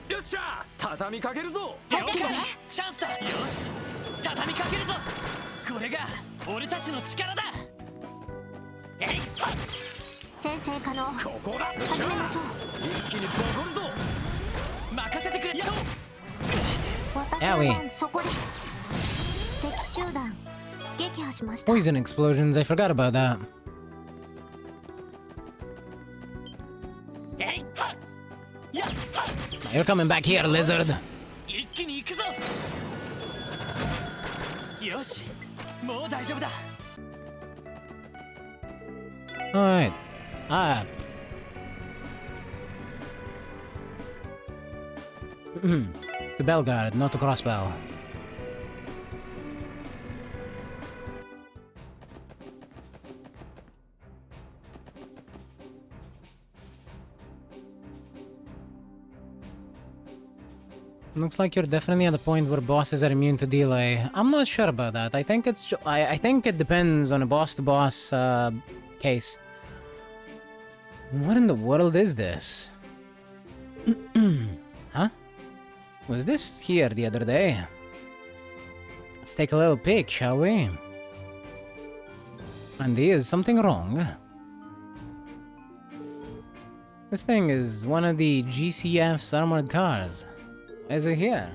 よっしゃ、畳みかけるぞ。了解。チャンスだ。よし、畳みかけるぞ。これが俺たちの力だ。えい、はっ。先生可能。ここだ。始めましょう。一気にボコるぞ。任せてくれ。私の番、そこです。敵集団撃破しました。 Poison explosions, I forgot about that. You're coming back here, lizard. 一気に行くぞ。よし、もう大丈夫だ。Alright. Ah. The bell guard, not the crossbow. Looks like you're definitely at the point where bosses are immune to delay. I'm not sure about that. I think it's I think it depends on a boss-to-boss case. What in the world is this? Huh? Was this here the other day? Let's take a little peek, shall we? And is something wrong? This thing is one of the GCF's armored cars. Why is it here?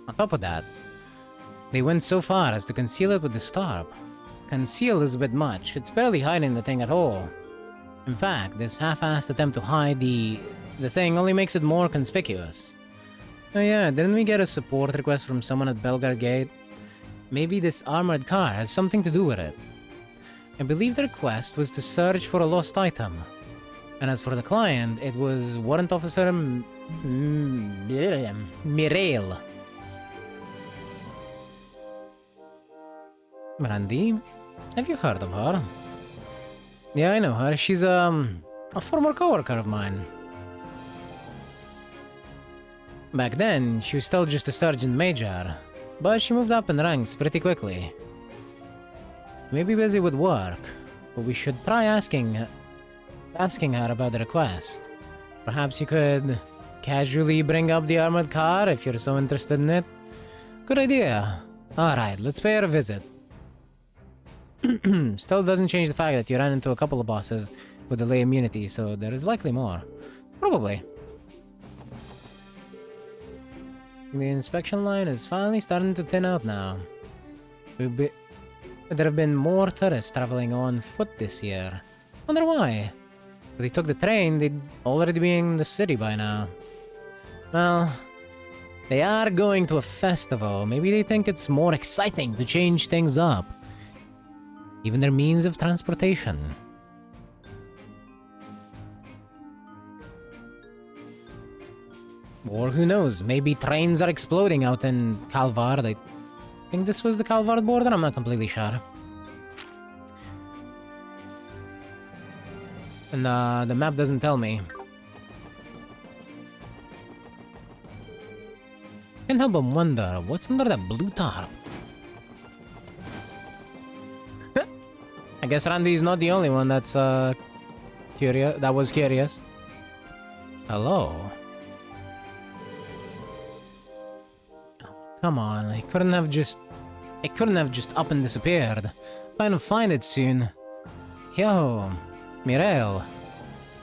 On top of that, they went so far as to conceal it with the starp. Conceal is a bit much. It's barely hiding the thing at all. In fact, this half-assed attempt to hide the thing only makes it more conspicuous. Oh yeah, didn't we get a support request from someone at Belgard Gate? Maybe this armored car has something to do with it. I believe the request was to search for a lost item. And as for the client, it was Warrant Officer Mireille. Randy? Have you heard of her? Yeah, I know her. She's, a former coworker of mine. Back then, she was still just a sergeant major, but she moved up in ranks pretty quickly. Maybe busy with work, but we should try asking her about the request. Perhaps you could casually bring up the armored car if you're so interested in it. Good idea. Alright, let's pay her a visit. Still doesn't change the fact that you ran into a couple of bosses with delay immunity, so there is likely more. Probably. The inspection line is finally starting to thin out now. There have been more tourists traveling on foot this year. Wonder why? If they took the train, they'd already be in the city by now. Well, they are going to a festival. Maybe they think it's more exciting to change things up. Even their means of transportation. Or who knows, maybe trains are exploding out in Calvard. I think this was the Calvard border, I'm not completely sure. And the map doesn't tell me. Can't help but wonder, what's under that blue tarp? I guess Randy's not the only one that's curious. That was curious. Hello. Come on, it couldn't have just up and disappeared. I'll find it soon. Yo, Mireille.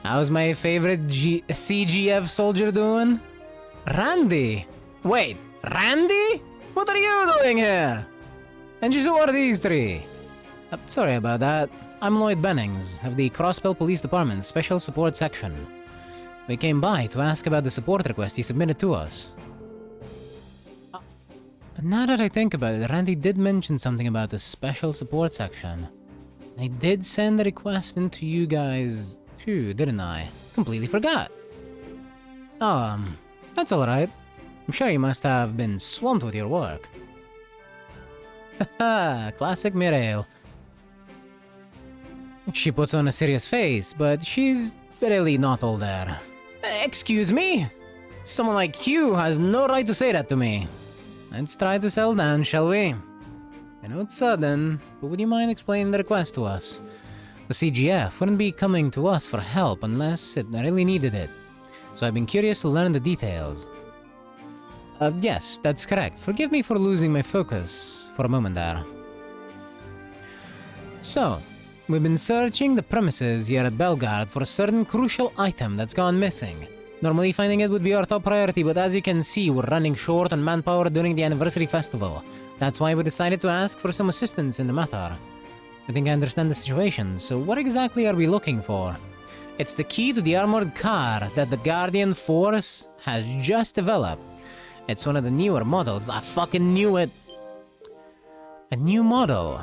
How's my favorite CGF soldier doing? Randy! Wait, Randy? What are you doing here? And just who are these three? Sorry about that. I'm Lloyd Bennings, of the Crossbell Police Department Special Support Section. We came by to ask about the support request you submitted to us. Now that I think about it, Randy did mention something about the Special Support Section. I did send the request into you guys too, didn't I? Completely forgot. Oh, that's alright. I'm sure you must have been swamped with your work. Haha, classic Mireille. She puts on a serious face, but she's really not all there. Excuse me? Someone like you has no right to say that to me. Let's try to settle down, shall we? I know it's sudden, but would you mind explaining the request to us? The CGF wouldn't be coming to us for help unless it really needed it. So I've been curious to learn the details. Yes, that's correct. Forgive me for losing my focus for a moment there. So, we've been searching the premises here at Belgard for a certain crucial item that's gone missing. Normally finding it would be our top priority, but as you can see, we're running short on manpower during the anniversary festival. That's why we decided to ask for some assistance in the matter. I think I understand the situation, so what exactly are we looking for? It's the key to the armored car that the Guardian Force has just developed. It's one of the newer models. I fucking knew it! A new model.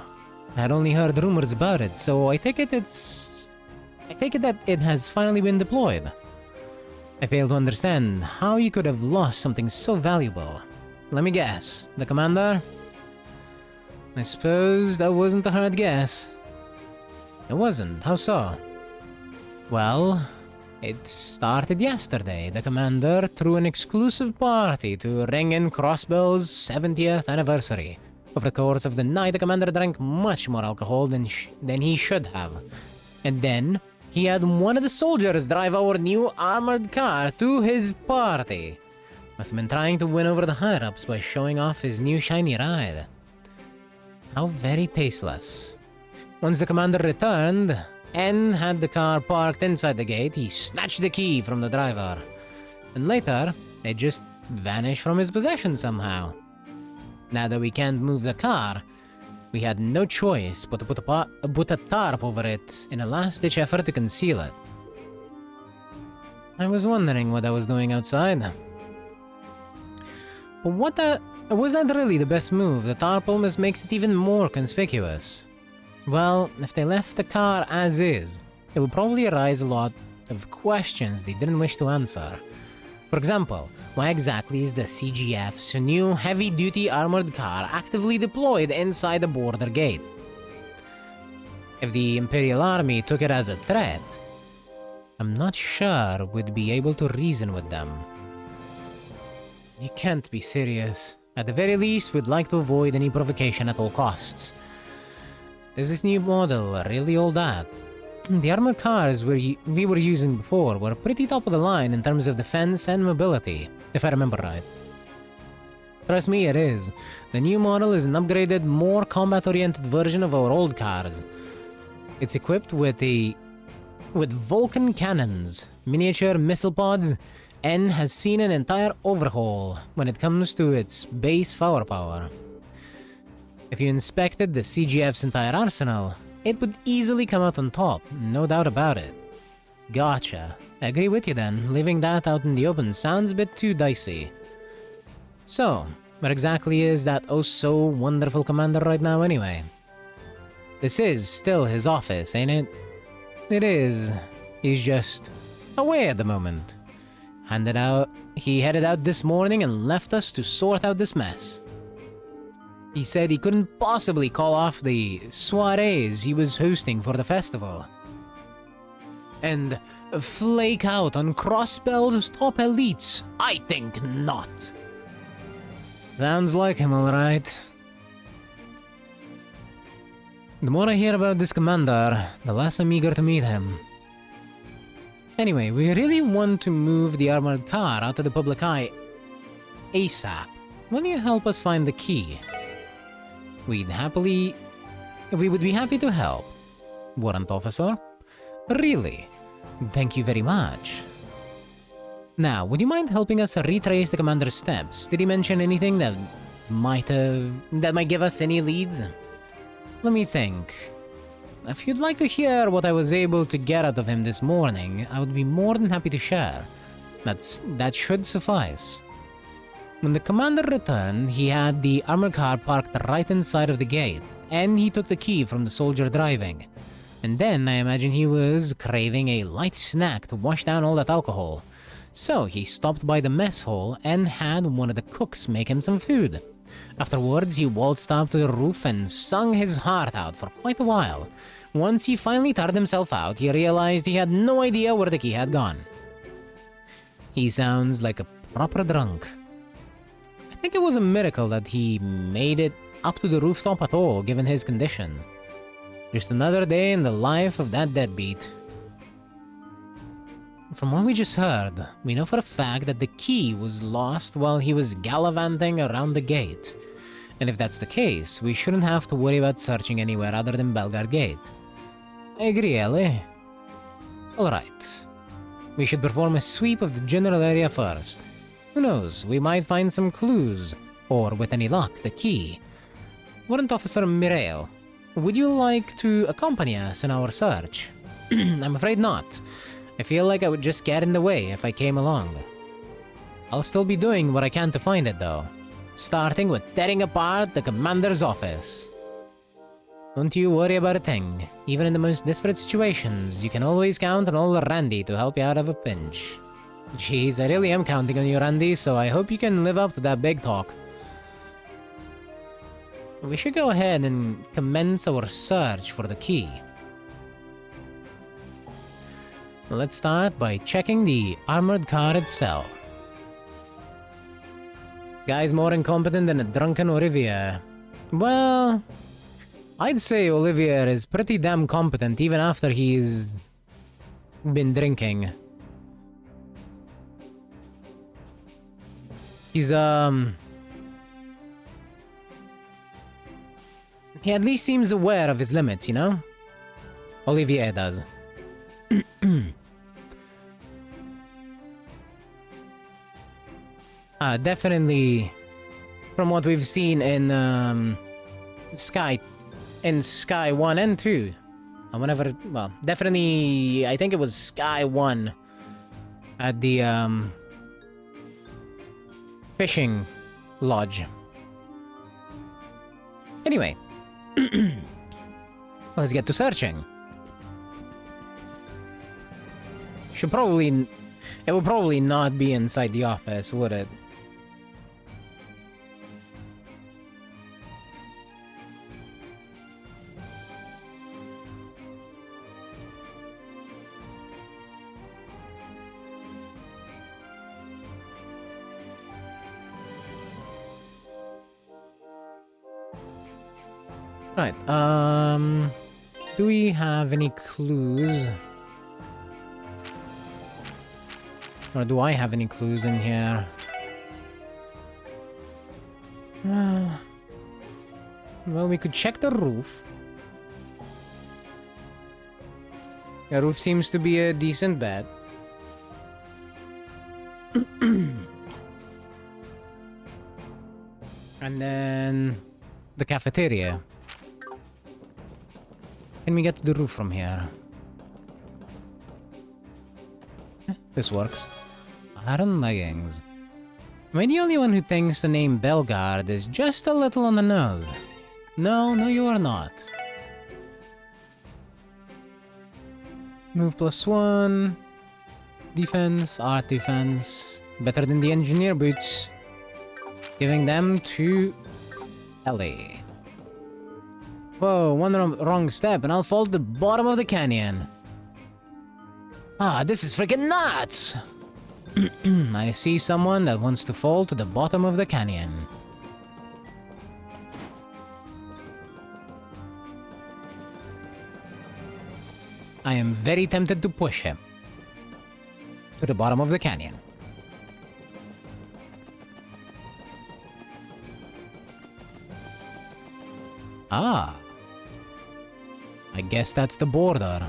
I had only heard rumors about it, so I take it that it has finally been deployed. I fail to understand how you could have lost something so valuable. Let me guess. The commander? I suppose that wasn't a hard guess. It wasn't. How so? Well, it started yesterday. The commander threw an exclusive party to ring in Crossbell's 70th anniversary. Over the course of the night, the commander drank much more alcohol than he should have. And then, he had one of the soldiers drive our new armored car to his party. Must have been trying to win over the higher-ups by showing off his new shiny ride. How very tasteless. Once the commander returned, and had the car parked inside the gate, he snatched the key from the driver. And later, it just vanished from his possession somehow. Now that we can't move the car, we had no choice but to put a tarp over it in a last-ditch effort to conceal it. I was wondering what I was doing outside. But was that really the best move? The tarp almost makes it even more conspicuous. Well, if they left the car as is, it would probably arise a lot of questions they didn't wish to answer. For example, why exactly is the CGF's new heavy-duty armored car actively deployed inside the border gate? If the Imperial Army took it as a threat, I'm not sure we'd be able to reason with them. You can't be serious. At the very least, we'd like to avoid any provocation at all costs. Is this new model really all that? The armored cars we were using before were pretty top of the line in terms of defense and mobility, if I remember right. Trust me, it is. The new model is an upgraded, more combat-oriented version of our old cars. It's equipped with Vulcan cannons, miniature missile pods, and has seen an entire overhaul when it comes to its base firepower. If you inspected the CGF's entire arsenal, it would easily come out on top, no doubt about it. Gotcha. I agree with you then, leaving that out in the open sounds a bit too dicey. So, where exactly is that oh so wonderful commander right now anyway? This is still his office, ain't it? It is. He's just away at the moment. He headed out this morning and left us to sort out this mess. He said he couldn't possibly call off the soirees he was hosting for the festival. And flake out on Crossbell's top elites? I think not. Sounds like him, alright. The more I hear about this commander, the less I'm eager to meet him. Anyway, we really want to move the armored car out of the public eye ASAP. Will you help us find the key? We would be happy to help. Warrant officer? Really? Thank you very much. Now, would you mind helping us retrace the commander's steps? Did he mention anything that might give us any leads? Let me think. If you'd like to hear what I was able to get out of him this morning, I would be more than happy to share. That should suffice. When the commander returned, he had the armored car parked right inside of the gate, and he took the key from the soldier driving. And then I imagine he was craving a light snack to wash down all that alcohol. So he stopped by the mess hall and had one of the cooks make him some food. Afterwards, he waltzed up to the roof and sung his heart out for quite a while. Once he finally tired himself out, he realized he had no idea where the key had gone. He sounds like a proper drunk. I think it was a miracle that he made it up to the rooftop at all, given his condition. Just another day in the life of that deadbeat. From what we just heard, we know for a fact that the key was lost while he was gallivanting around the gate. And if that's the case, we shouldn't have to worry about searching anywhere other than Belgar Gate. I agree, Ellie. Alright. We should perform a sweep of the general area first. Who knows, we might find some clues, or with any luck, the key. Warrant Officer Mireille, would you like to accompany us in our search? I'm afraid not. I feel like I would just get in the way if I came along. I'll still be doing what I can to find it though, starting with tearing apart the commander's office. Don't you worry about a thing. Even in the most desperate situations, you can always count on old Randy to help you out of a pinch. Jeez, I really am counting on you, Randy, so I hope you can live up to that big talk. We should go ahead and commence our search for the key. Let's start by checking the armored car itself. Guy's more incompetent than a drunken Olivier. Well, I'd say Olivier is pretty damn competent even after he's been drinking. He's, he at least seems aware of his limits, you know? Olivier does. Definitely, from what we've seen in Sky 1 and 2, and whenever, well, definitely, I think it was Sky 1 at the fishing lodge. Anyway, let's get to searching. Should probably It would probably not be inside the office, would it? Right, do we have any clues? Or do I have any clues in here? Well, we could check the roof. The roof seems to be a decent bet. And then the cafeteria. Can we get to the roof from here? This works. Iron leggings. Am I the only one who thinks the name Belgard is just a little on the nose? No, you are not. Move +1. Defense, art defense. Better than the engineer boots. Giving them to Ellie. Whoa, one wrong step and I'll fall to the bottom of the canyon. Ah, this is freaking nuts! I see someone that wants to fall to the bottom of the canyon. I am very tempted to push him to the bottom of the canyon. Ah. I guess that's the border.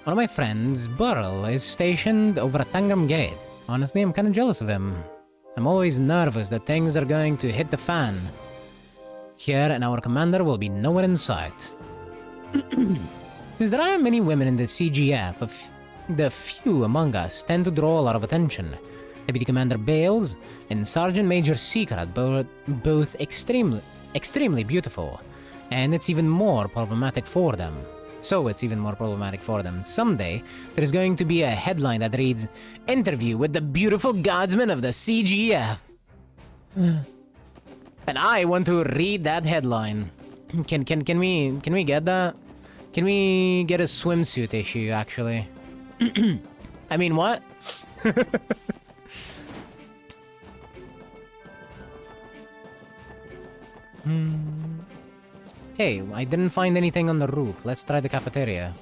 One of my friends, Burl, is stationed over at Tangram Gate. Honestly, I'm kinda jealous of him. I'm always nervous that things are going to hit the fan here, and our commander will be nowhere in sight. Since there aren't many women in the CGF, the few among us tend to draw a lot of attention. Deputy Commander Bales and Sergeant Major Secret, both extremely beautiful. And it's even more problematic for them. Someday, there's going to be a headline that reads, "Interview with the beautiful guardsman of the CGF." And I want to read that headline. Can we get that? Can we get a swimsuit issue, actually? I mean, what? Hey, I didn't find anything on the roof. Let's try the cafeteria.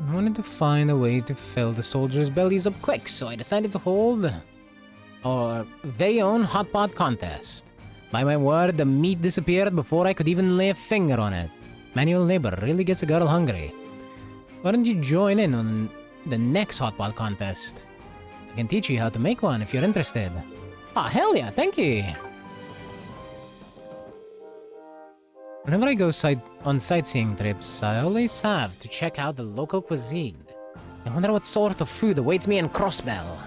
I wanted to find a way to fill the soldiers' bellies up quick, so I decided to hold our very own hot pot contest. By my word, the meat disappeared before I could even lay a finger on it. Manual labor really gets a girl hungry. Why don't you join in on the next hot pot contest? I can teach you how to make one if you're interested. Ah, hell yeah, thank you! Whenever I go on sightseeing trips, I always have to check out the local cuisine. I wonder what sort of food awaits me in Crossbell.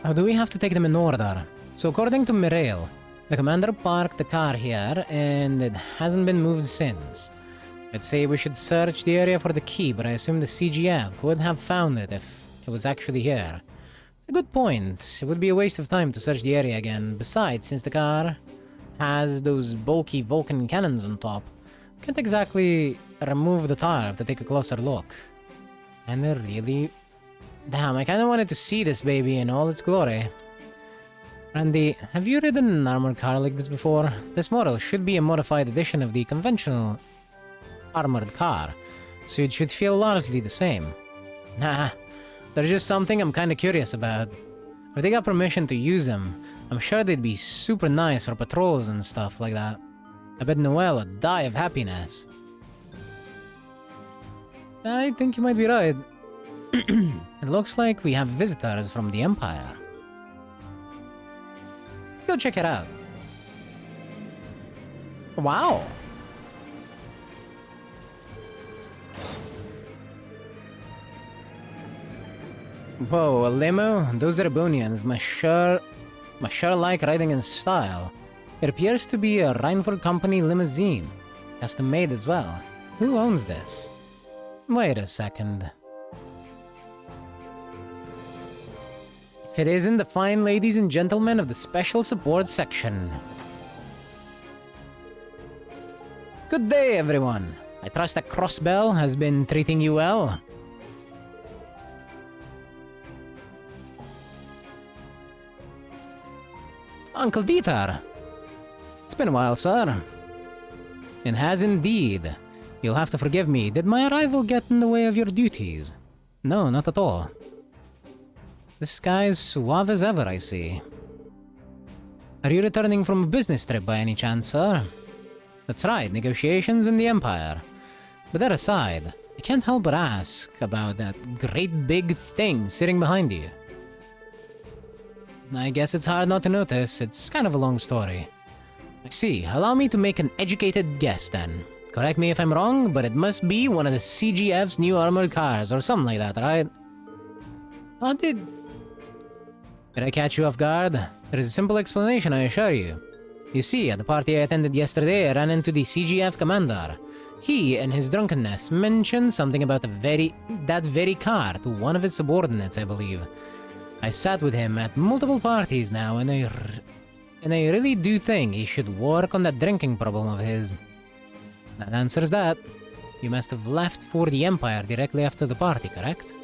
How do we have to take them in order? So according to Mirail, the commander parked the car here and it hasn't been moved since. I'd say we should search the area for the key, but I assume the CGF would have found it if it was actually here. It's a good point. It would be a waste of time to search the area again. Besides, since the car has those bulky Vulcan cannons on top, we can't exactly remove the tarp to take a closer look. And they're really... Damn, I kinda wanted to see this baby in all its glory. Randy, have you ridden an armored car like this before? This model should be a modified edition of the conventional armored car, so it should feel largely the same. Nah. There's just something I'm kinda curious about. If they got permission to use them, I'm sure they'd be super nice for patrols and stuff like that. I bet Noelle would die of happiness. I think you might be right. It looks like we have visitors from the Empire. Go check it out. Wow. Whoa, a limo? Those Erebonians must sure like riding in style. It appears to be a Reinford Company limousine. Custom made as well. Who owns this? Wait a second. If it isn't the fine ladies and gentlemen of the Special Support Section. Good day, everyone. I trust that Crossbell has been treating you well. Uncle Dieter! It's been a while, sir. It has indeed. You'll have to forgive me. Did my arrival get in the way of your duties? No, not at all. This guy's suave as ever, I see. Are you returning from a business trip by any chance, sir? That's right, negotiations in the Empire. But that aside, I can't help but ask about that great big thing sitting behind you. I guess it's hard not to notice. It's kind of a long story. I see. Allow me to make an educated guess then. Correct me if I'm wrong, but it must be one of the CGF's new armored cars or something like that, right? Oh, did I catch you off guard? There is a simple explanation, I assure you. You see, at the party I attended yesterday, I ran into the CGF commander. He, in his drunkenness, mentioned something about that very car to one of his subordinates, I believe. I sat with him at multiple parties now, and I really do think he should work on that drinking problem of his. That answers that. You must have left for the Empire directly after the party, correct?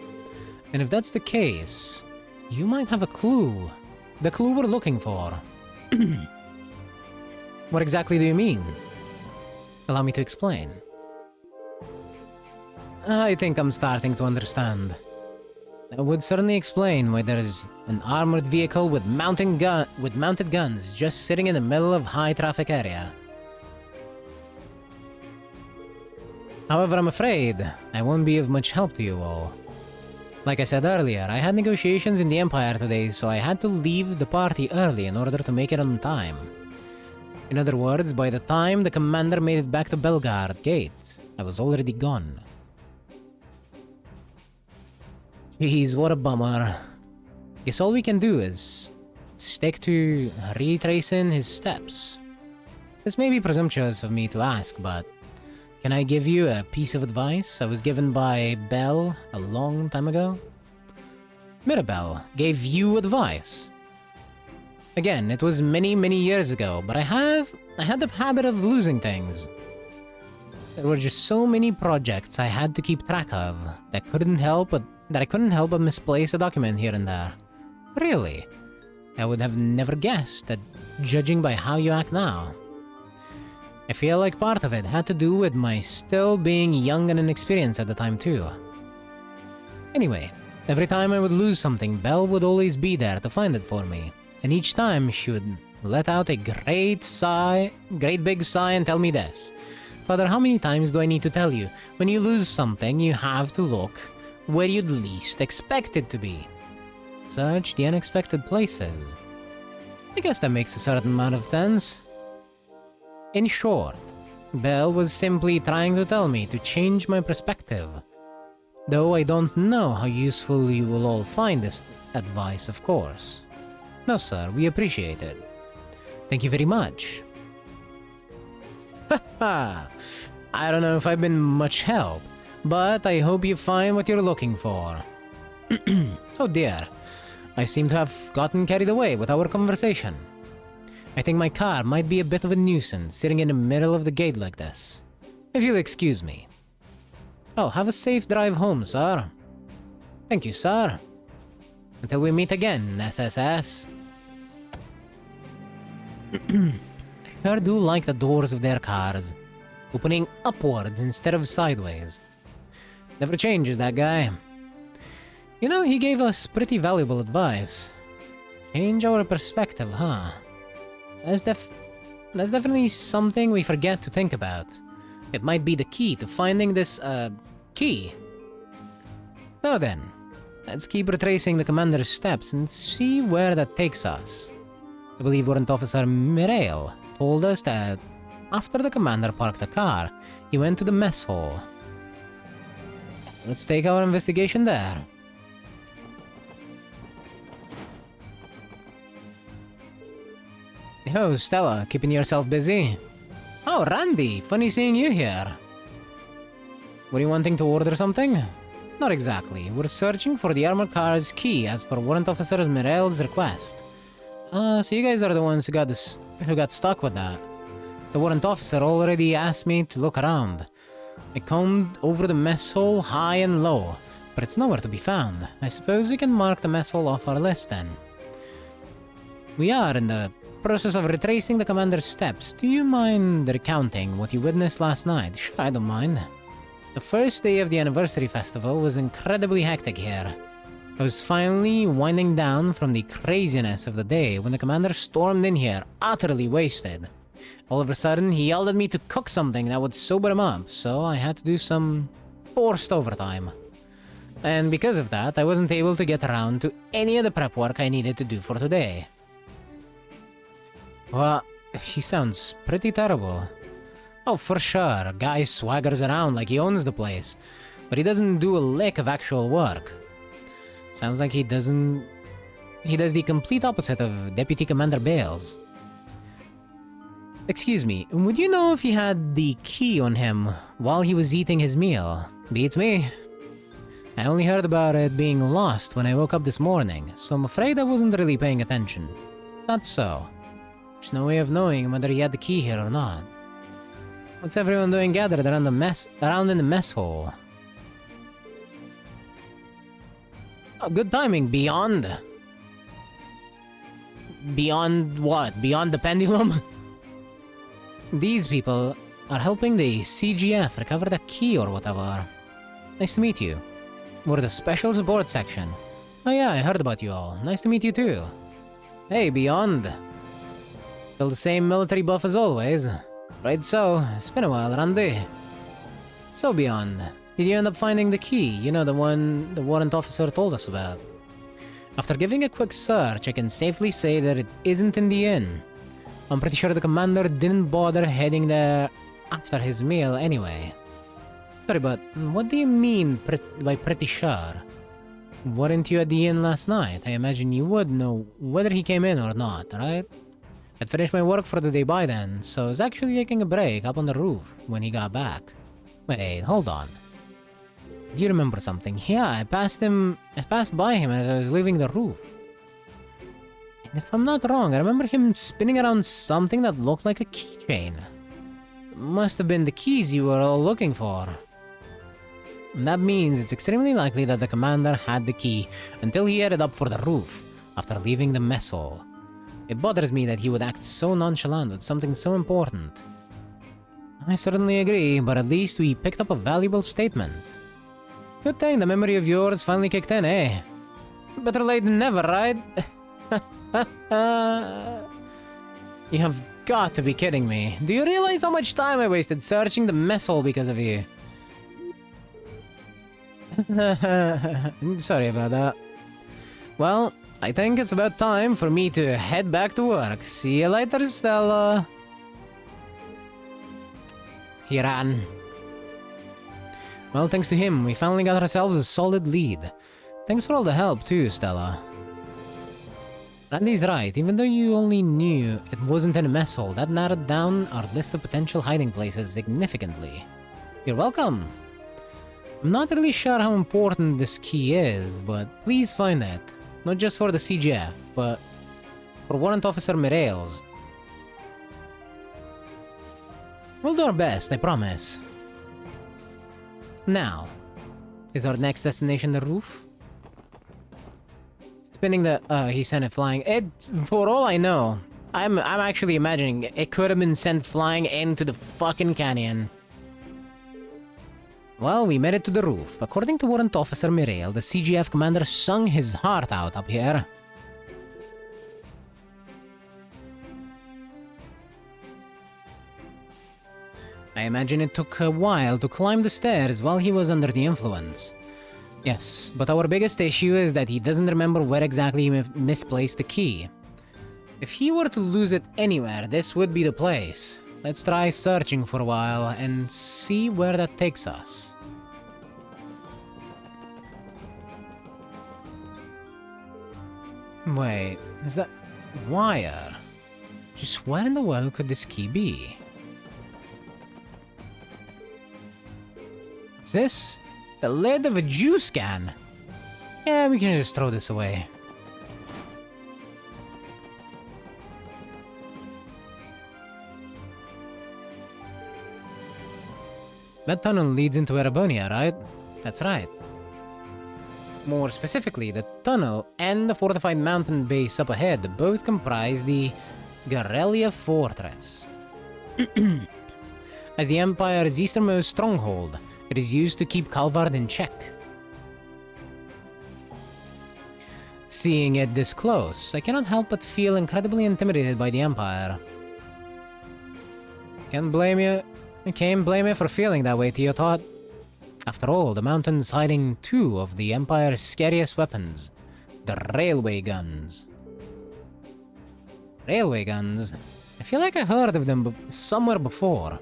And if that's the case, you might have a clue. The clue we're looking for. What exactly do you mean? Allow me to explain. I think I'm starting to understand. That would certainly explain why there is an armored vehicle with mounted guns just sitting in the middle of high traffic area. However, I'm afraid I won't be of much help to you all. Like I said earlier, I had negotiations in the Empire today, so I had to leave the party early in order to make it on time. In other words, by the time the commander made it back to Belgard Gate, I was already gone. Jeez, what a bummer. Guess all we can do is stick to retracing his steps. This may be presumptuous of me to ask, but can I give you a piece of advice I was given by Belle a long time ago? Mirabelle gave you advice. Again, it was many, many years ago, but I had the habit of losing things. There were just so many projects I had to keep track of that I couldn't help but misplace a document here and there. Really? I would have never guessed that, judging by how you act now. I feel like part of it had to do with my still being young and inexperienced at the time too. Anyway, every time I would lose something, Belle would always be there to find it for me. And each time she would let out a great big sigh and tell me this. Father, how many times do I need to tell you? When you lose something, you have to look where you'd least expect it to be. Search the unexpected places. I guess that makes a certain amount of sense. In short, Belle was simply trying to tell me to change my perspective. Though I don't know how useful you will all find this advice, of course. No, sir, we appreciate it. Thank you very much. Haha! I don't know if I've been much help, but I hope you find what you're looking for. Oh dear, I seem to have gotten carried away with our conversation. I think my car might be a bit of a nuisance sitting in the middle of the gate like this. If you'll excuse me. Oh, have a safe drive home, sir. Thank you, sir. Until we meet again, SSS. I sure do like the doors of their cars, opening upwards instead of sideways. Never changes, that guy. You know, he gave us pretty valuable advice. Change our perspective, huh? That's definitely something we forget to think about. It might be the key to finding this, key. Now then, let's keep retracing the commander's steps and see where that takes us. I believe Warrant Officer Mireille told us that after the commander parked the car, he went to the mess hall. Let's take our investigation there. Oh, Stella, keeping yourself busy? Oh, Randy, funny seeing you here. Were you wanting to order something? Not exactly. We're searching for the armored car's key as per Warrant Officer Mireille's request. So you guys are the ones who got stuck with that. The warrant officer already asked me to look around. I combed over the mess hall high and low, but it's nowhere to be found. I suppose we can mark the mess hall off our list then. We are in the process of retracing the commander's steps. Do you mind recounting what you witnessed last night? Sure, I don't mind. The first day of the anniversary festival was incredibly hectic here. I was finally winding down from the craziness of the day when the commander stormed in here, utterly wasted. All of a sudden, he yelled at me to cook something that would sober him up, so I had to do some forced overtime. And because of that, I wasn't able to get around to any of the prep work I needed to do for today. Well, he sounds pretty terrible. Oh, for sure, a guy swaggers around like he owns the place, but he doesn't do a lick of actual work. Sounds like he does the complete opposite of Deputy Commander Bales. Excuse me, would you know if he had the key on him while he was eating his meal? Beats me. I only heard about it being lost when I woke up this morning, so I'm afraid I wasn't really paying attention. That's so. There's no way of knowing whether he had the key here or not. What's everyone doing gathered around in the mess hall? Oh, good timing. Beyond what? Beyond the pendulum? These people are helping the CGF recover the key or whatever. Nice to meet you. We're the special support section. Oh yeah, I heard about you all. Nice to meet you too. Hey, Beyond. Still the same military buff as always. Right so, it's been a while, Randy. So, Beyond, did you end up finding the key? You know, the one the warrant officer told us about. After giving a quick search, I can safely say that it isn't in the inn. I'm pretty sure the commander didn't bother heading there after his meal anyway. Sorry, but what do you mean by pretty sure? Weren't you at the inn last night? I imagine you would know whether he came in or not, right? I'd finished my work for the day by then, so I was actually taking a break up on the roof when he got back. Wait, hold on. Do you remember something? Yeah, I passed by him as I was leaving the roof. And if I'm not wrong, I remember him spinning around something that looked like a keychain. Must have been the keys you were all looking for. And that means it's extremely likely that the commander had the key until he headed up for the roof after leaving the mess hall. It bothers me that he would act so nonchalant with something so important. I certainly agree, but at least we picked up a valuable statement. Good thing the memory of yours finally kicked in, eh? Better late than never, right? You have got to be kidding me. Do you realize how much time I wasted searching the mess hall because of you? Sorry about that. Well, I think it's about time for me to head back to work. See you later, Stella. He ran. Well, thanks to him, we finally got ourselves a solid lead. Thanks for all the help too, Stella. Randy's right, even though you only knew it wasn't in a mess hall, that narrowed down our list of potential hiding places significantly. You're welcome. I'm not really sure how important this key is, but please find it. Not just for the CGF, but for Warrant Officer Mireille's. We'll do our best, I promise. Now, is our next destination the roof? Spinning the... he sent it flying. For all I know, I'm actually imagining it could have been sent flying into the fucking canyon. Well, we made it to the roof. According to Warrant Officer Mireille, the CGF commander sung his heart out up here. I imagine it took a while to climb the stairs while he was under the influence. Yes, but our biggest issue is that he doesn't remember where exactly he misplaced the key. If he were to lose it anywhere, this would be the place. Let's try searching for a while and see where that takes us. Wait, is that wire? Just where in the world could this key be? Is this the lid of a juice can? Yeah, we can just throw this away. That tunnel leads into Erebonia, right? That's right. More specifically, the tunnel and the fortified mountain base up ahead both comprise the Garrelia Fortress. As the Empire's easternmost stronghold, it is used to keep Calvard in check. Seeing it this close, I cannot help but feel incredibly intimidated by the Empire. Can't blame you for feeling that way, Teotot. After all, the mountain's hiding two of the Empire's scariest weapons, the railway guns. Railway guns? I feel like I heard of them somewhere before.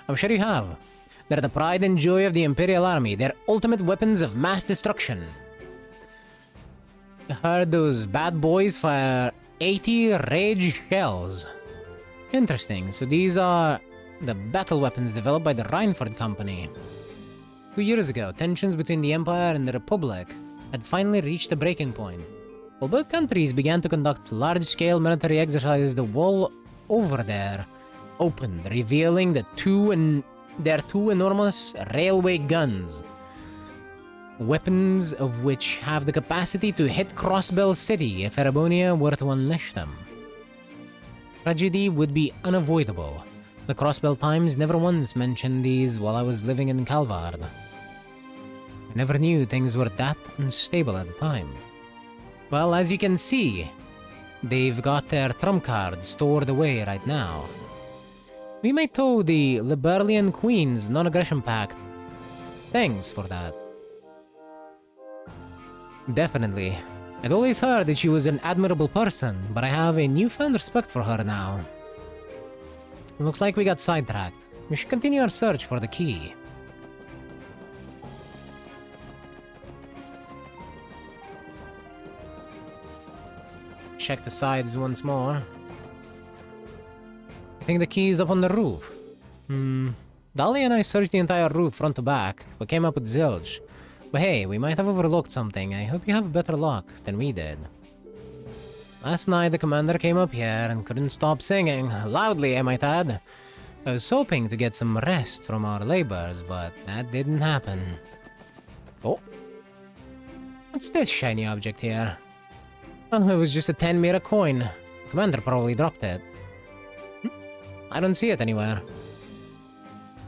I'm sure you have. They're the pride and joy of the Imperial Army, their ultimate weapons of mass destruction. I heard those bad boys fire 80 rage shells. Interesting, so these are the battle weapons developed by the Reinford Company. 2 years ago, tensions between the Empire and the Republic had finally reached a breaking point. While both countries began to conduct large-scale military exercises, the wall over there opened, revealing their two enormous railway guns. Weapons of which have the capacity to hit Crossbell City if Erebonia were to unleash them. Tragedy would be unavoidable. The Crossbell Times never once mentioned these while I was living in Calvard. I never knew things were that unstable at the time. Well, as you can see, they've got their trump card stored away right now. We may toe the Liberalian Queen's non-aggression pact. Thanks for that. Definitely. I'd always heard that she was an admirable person, but I have a newfound respect for her now. Looks like we got sidetracked. We should continue our search for the key. Check the sides once more. I think the key is up on the roof. Dolly and I searched the entire roof front to back, but came up with zilch. But hey, we might have overlooked something. I hope you have better luck than we did. Last night the commander came up here and couldn't stop singing, loudly I might add. I was hoping to get some rest from our labors, but that didn't happen. Oh. What's this shiny object here? Oh, it was just a 10 mira coin. The commander probably dropped it. I don't see it anywhere.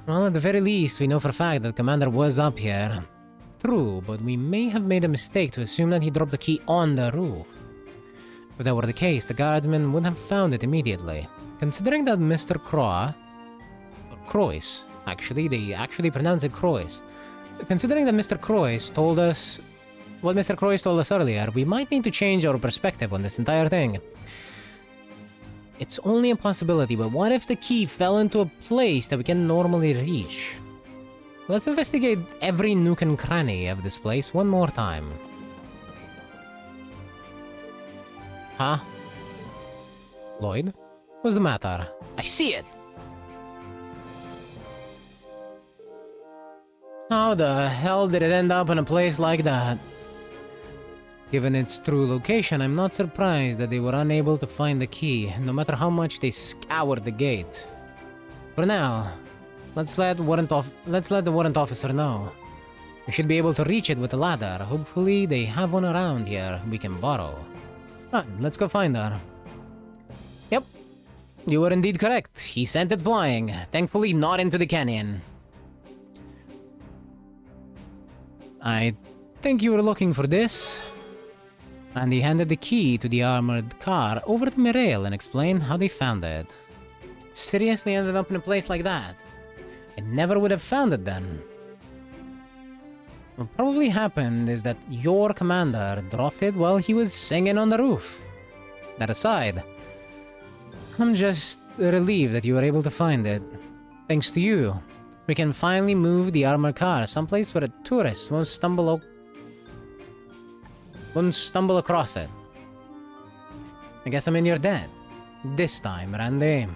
Well, at the very least, we know for a fact that the commander was up here. True, but we may have made a mistake to assume that he dropped the key on the roof. If that were the case, the guardsmen would have found it immediately. Considering that Mr. Croix, actually, they actually pronounce it Croix. Considering that Mr. Croix told us what Mr. Croix told us earlier, we might need to change our perspective on this entire thing. It's only a possibility, but what if the key fell into a place that we can normally reach? Let's investigate every nook and cranny of this place one more time. Huh? Lloyd? What's the matter? I see it! How the hell did it end up in a place like that? Given its true location, I'm not surprised that they were unable to find the key, no matter how much they scoured the gate. For now, let's let the warrant officer know. We should be able to reach it with a ladder. Hopefully they have one around here we can borrow. Right, let's go find her. Yep, you were indeed correct. He sent it flying. Thankfully not into the canyon. I think you were looking for this. And he handed the key to the armored car over to Mireille and explained how they found it. It seriously ended up in a place like that. I never would have found it then. What probably happened is that your commander dropped it while he was singing on the roof. That aside, I'm just relieved that you were able to find it. Thanks to you, we can finally move the armored car someplace where a tourist won't stumble across it. I guess I'm in your debt. This time, Randy.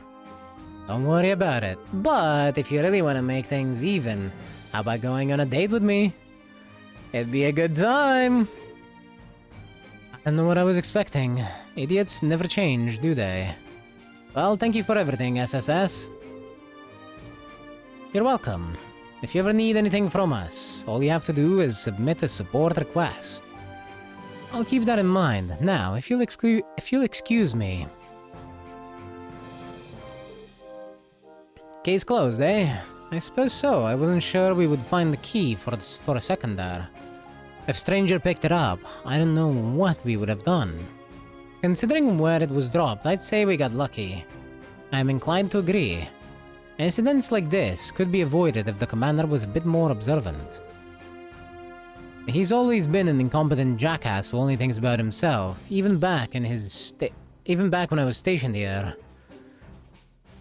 Don't worry about it. But if you really want to make things even, how about going on a date with me? It'd be a good time. I don't know what I was expecting. Idiots never change, do they? Well, thank you for everything, SSS. You're welcome. If you ever need anything from us, all you have to do is submit a support request. I'll keep that in mind. Now, if you'll excuse me. Case closed, eh? I suppose so. I wasn't sure we would find the key for a second there. If Stranger picked it up, I don't know what we would have done. Considering where it was dropped, I'd say we got lucky. I'm inclined to agree. Incidents like this could be avoided if the commander was a bit more observant. He's always been an incompetent jackass who only thinks about himself, even back when I was stationed here.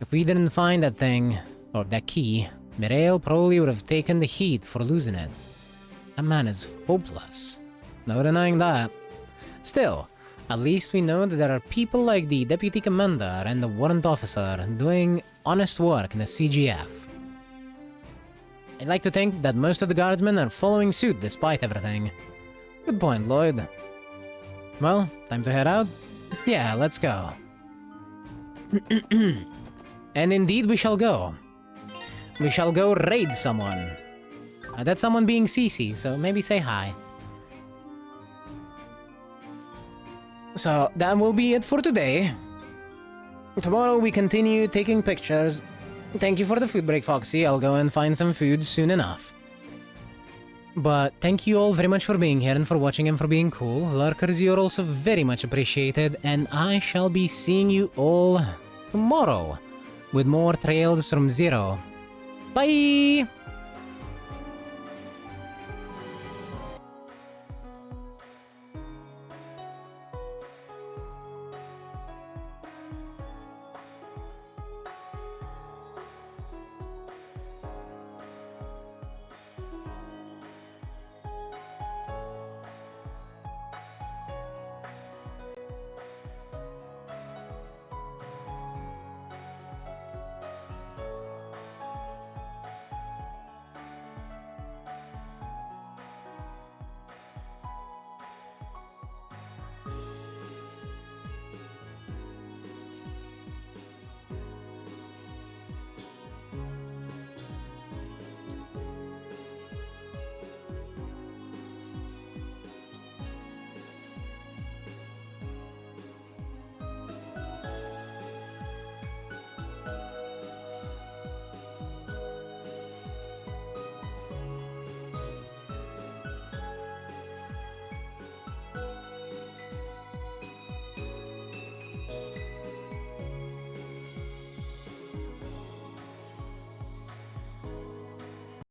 If we didn't find that thing, or that key, Mireille probably would have taken the heat for losing it. That man is hopeless. No denying that. Still, at least we know that there are people like the Deputy Commander and the Warrant Officer doing honest work in the CGF. I'd like to think that most of the guardsmen are following suit despite everything. Good point, Lloyd. Well, time to head out? Yeah, let's go. And indeed we shall go. We shall go raid someone. That's someone being Cece, so maybe say hi. So, that will be it for today. Tomorrow we continue taking pictures. Thank you for the food break, Foxy. I'll go and find some food soon enough. But thank you all very much for being here and for watching and for being cool. Lurkers, you're also very much appreciated, and I shall be seeing you all tomorrow with more Trails from Zero. Bye!